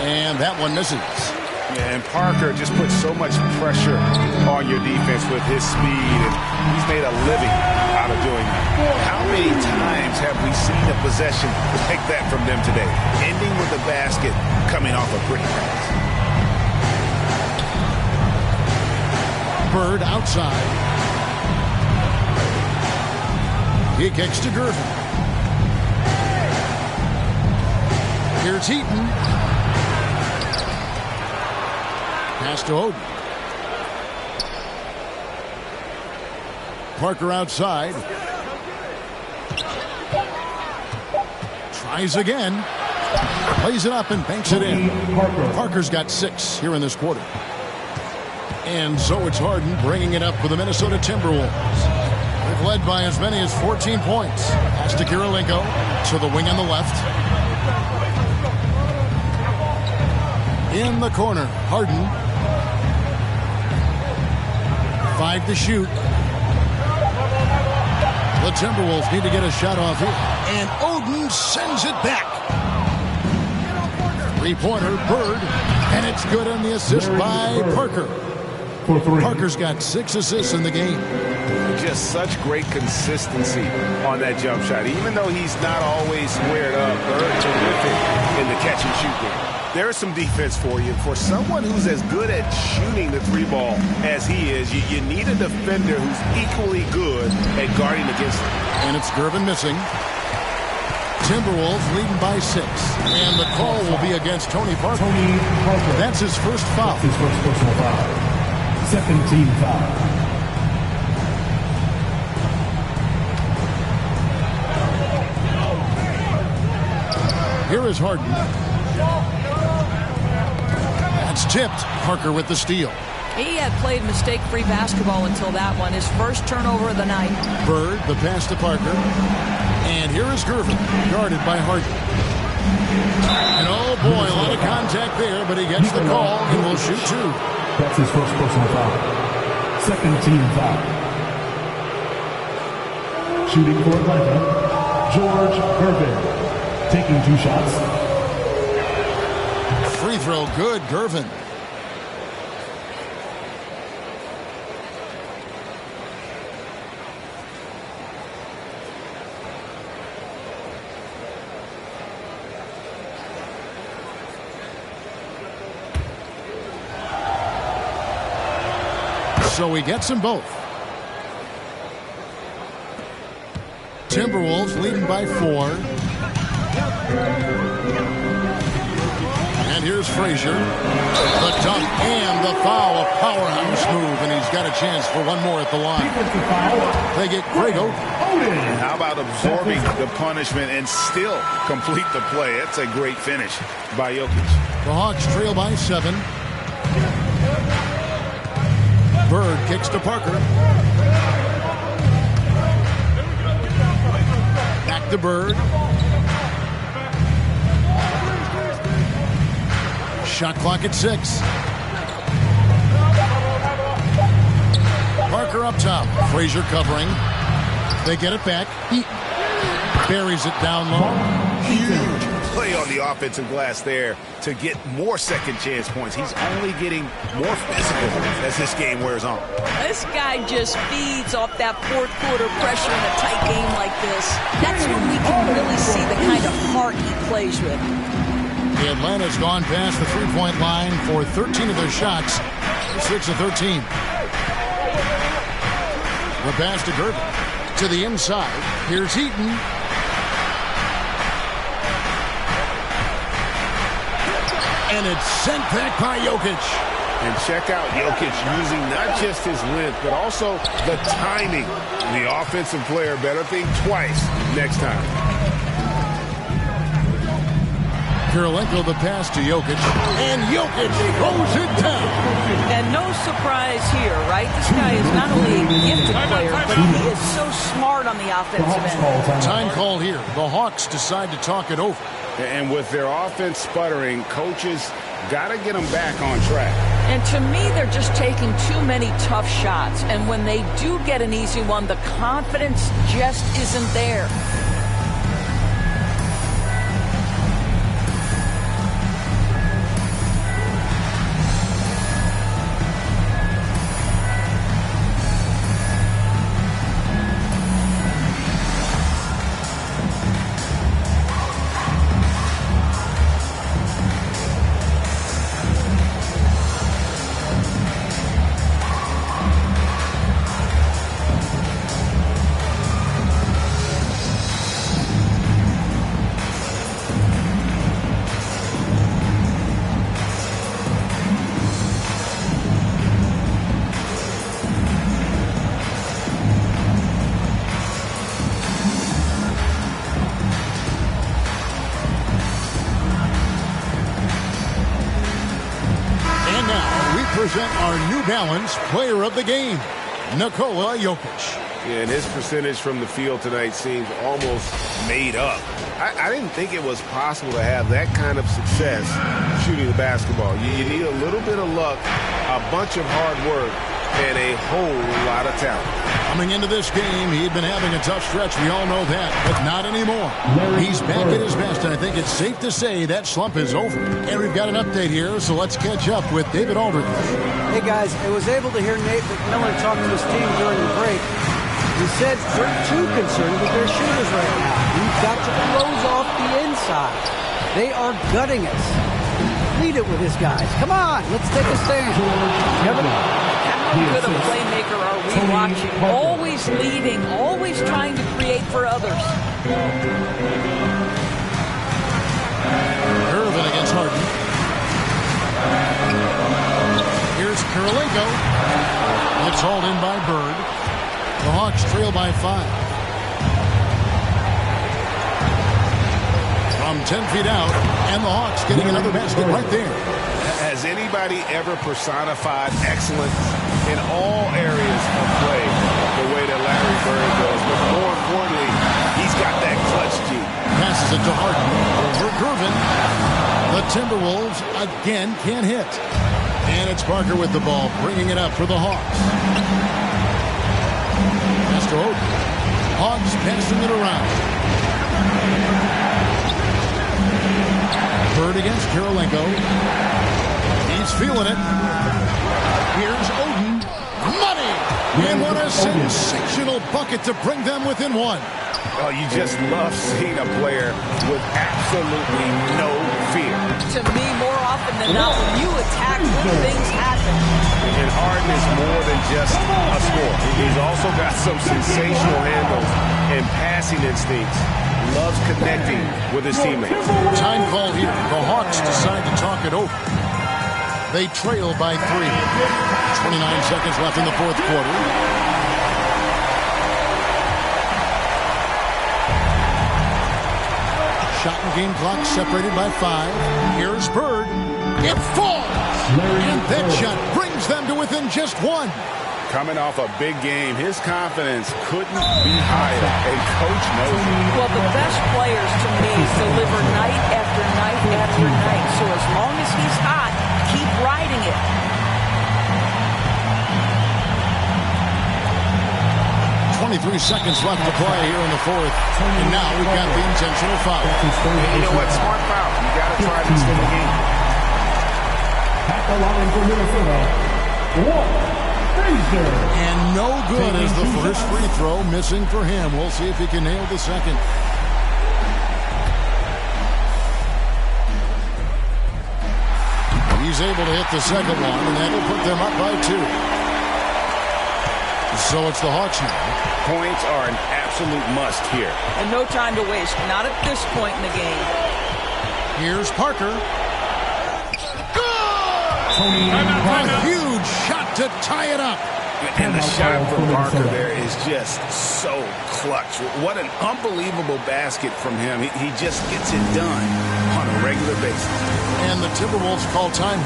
And that one misses. Yeah, and Parker just puts so much pressure on your defense with his speed, and he's made a living out of doing that. How many times have we seen a possession like that from them today? Ending with a basket coming off a pretty pass. Bird outside. He kicks to Gervin. Here's Heaton. Pass to Oden. Parker outside. Tries again. Plays it up and banks it in. Parker's got 6 here in this quarter. And so it's Harden bringing it up for the Minnesota Timberwolves. They've led by as many as 14 points. Pass to Kirilenko to the wing on the left. In the corner, Harden. 5 to shoot. The Timberwolves need to get a shot off here. And Oden sends it back. 3-pointer, Bird. And it's good on the assist by Parker. Parker's got 6 assists in the game. Just such great consistency on that jump shot. Even though he's not always squared up, Bird terrific in the catch and shoot game. There's some defense for you. For someone who's as good at shooting the 3-ball as he is, you need a defender who's equally good at guarding against him. And it's Gervin missing. Timberwolves leading by 6. And the call will be against Tony Parker. That's his first foul. His first personal foul. Second team foul. Here is Harden. That's tipped. Parker with the steal. He had played mistake-free basketball until that one. His first turnover of the night. Bird, the pass to Parker. And here is Gervin, guarded by Harden. And oh boy, a lot of contact there, but he gets the call and will shoot 2. That's his first personal foul. Second team foul. Shooting for Atlanta, George Gervin. Taking 2 shots. Free throw, good, Gervin. So he gets them both. Timberwolves leading by 4. And here's Frazier. The dunk and the foul. A powerhouse move, and he's got a chance for one more at the line. They get Greg Oden. And how about absorbing the punishment and still complete the play? That's a great finish by Jokic. The Hawks trail by 7. Bird kicks to Parker. Back to Bird. Shot clock at 6. Parker up top. Frazier covering. They get it back. He buries it down low. Huge play on the offensive glass there to get more second chance points. He's only getting more physical as this game wears on. This guy just feeds off that fourth quarter pressure in a tight game like this. That's when we can really see the kind of heart he plays with. The Atlanta's gone past the three-point line for 13 of their shots. 6 of 13. The pass to Gervin. To the inside. Here's Heaton. And it's sent back by Jokic. And check out Jokic using not just his length, but also the timing. The offensive player better think twice next time. Kirilenko the pass to Jokic. And Jokic throws it down. And no surprise here, right? This guy is not only a gifted player, but he is so smart on the offensive end. Time call here. The Hawks decide to talk it over. And with their offense sputtering, coaches got to get them back on track. And to me, they're just taking too many tough shots. And when they do get an easy one, the confidence just isn't there. Present our New Balance Player of the Game, Nikola Jokic. Yeah, and his percentage from the field tonight seems almost made up. I didn't think it was possible to have that kind of success shooting the basketball. You need a little bit of luck, a bunch of hard work, and a whole lot of talent. Coming into this game, he'd been having a tough stretch. We all know that, but not anymore. He's back at his best, and I think it's safe to say that slump is over. And we've got an update here, so let's catch up with David Aldridge. Hey, guys, I was able to hear Nate McMillan talk to his team during the break. He said they're too concerned with their shooters right now. We've got to close off the inside. They are gutting us. Lead it with his guys. Come on, let's take a stand. Kevin? How good a playmaker are we watching? Always leading, always trying to create for others. Irvin against Harden. Here's Kirilenko. It's hauled in by Bird. The Hawks trail by 5. From 10 feet out, and the Hawks getting another basket right there. Has anybody ever personified excellence in all areas of play the way that Larry Bird does? But more importantly, he's got that clutch key. Passes it to Harden over Gervin. The Timberwolves again can't hit. And it's Parker with the ball, bringing it up for the Hawks. Pass to Oden. Hawks passing it around. Bird against Kirilenko. He's feeling it. Here's Oden. Money! And what a sensational bucket to bring them within 1. Oh, you just love seeing a player with absolutely no fear. To me, more often than not, when you attack, good things happen. And Harden is more than just a scorer. He's also got some sensational handles and passing instincts. Loves connecting with his teammates. Time call here. The Hawks decide to talk it over. They trail by 3. 29 seconds left in the fourth quarter. Shot and game clock separated by 5. Here's Bird. It falls! And that shot brings them to within just 1. Coming off a big game, his confidence couldn't be higher, and Coach knows it. Well, the best players, to me, deliver night after night after night. So as long as he's hot, keep riding it. 23 seconds left to play here in the fourth. And now we've got the intentional foul. You know what? Smart foul. You got to try to extend the game. At the line for Minnesota, and no good as the first free throw missing for him. We'll see if he can nail the second. He's able to hit the second one, and that'll put them up by 2. So it's the Hawks now. Points are an absolute must here. And no time to waste. Not at this point in the game. Here's Parker. A huge shot to tie it up. And the shot from Parker there is just so clutch. What an unbelievable basket from him. He just gets it done on a regular basis. And the Timberwolves call time.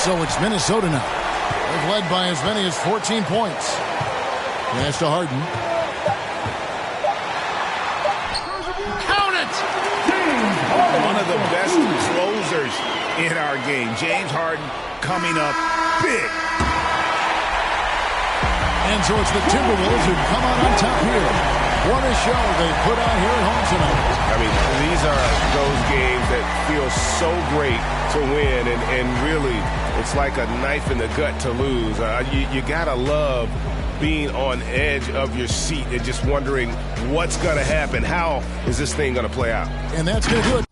So it's Minnesota now. They've led by as many as 14 points. Pass to Harden. Count it! One of the best closers in our game. James Harden coming up big. And so it's the Timberwolves who come out on top here. What a show they put on here at home tonight. I mean, these are those games that feel so great to win, and really, it's like a knife in the gut to lose. You gotta love being on edge of your seat and just wondering what's gonna happen. How is this thing gonna play out? And that's gonna do it.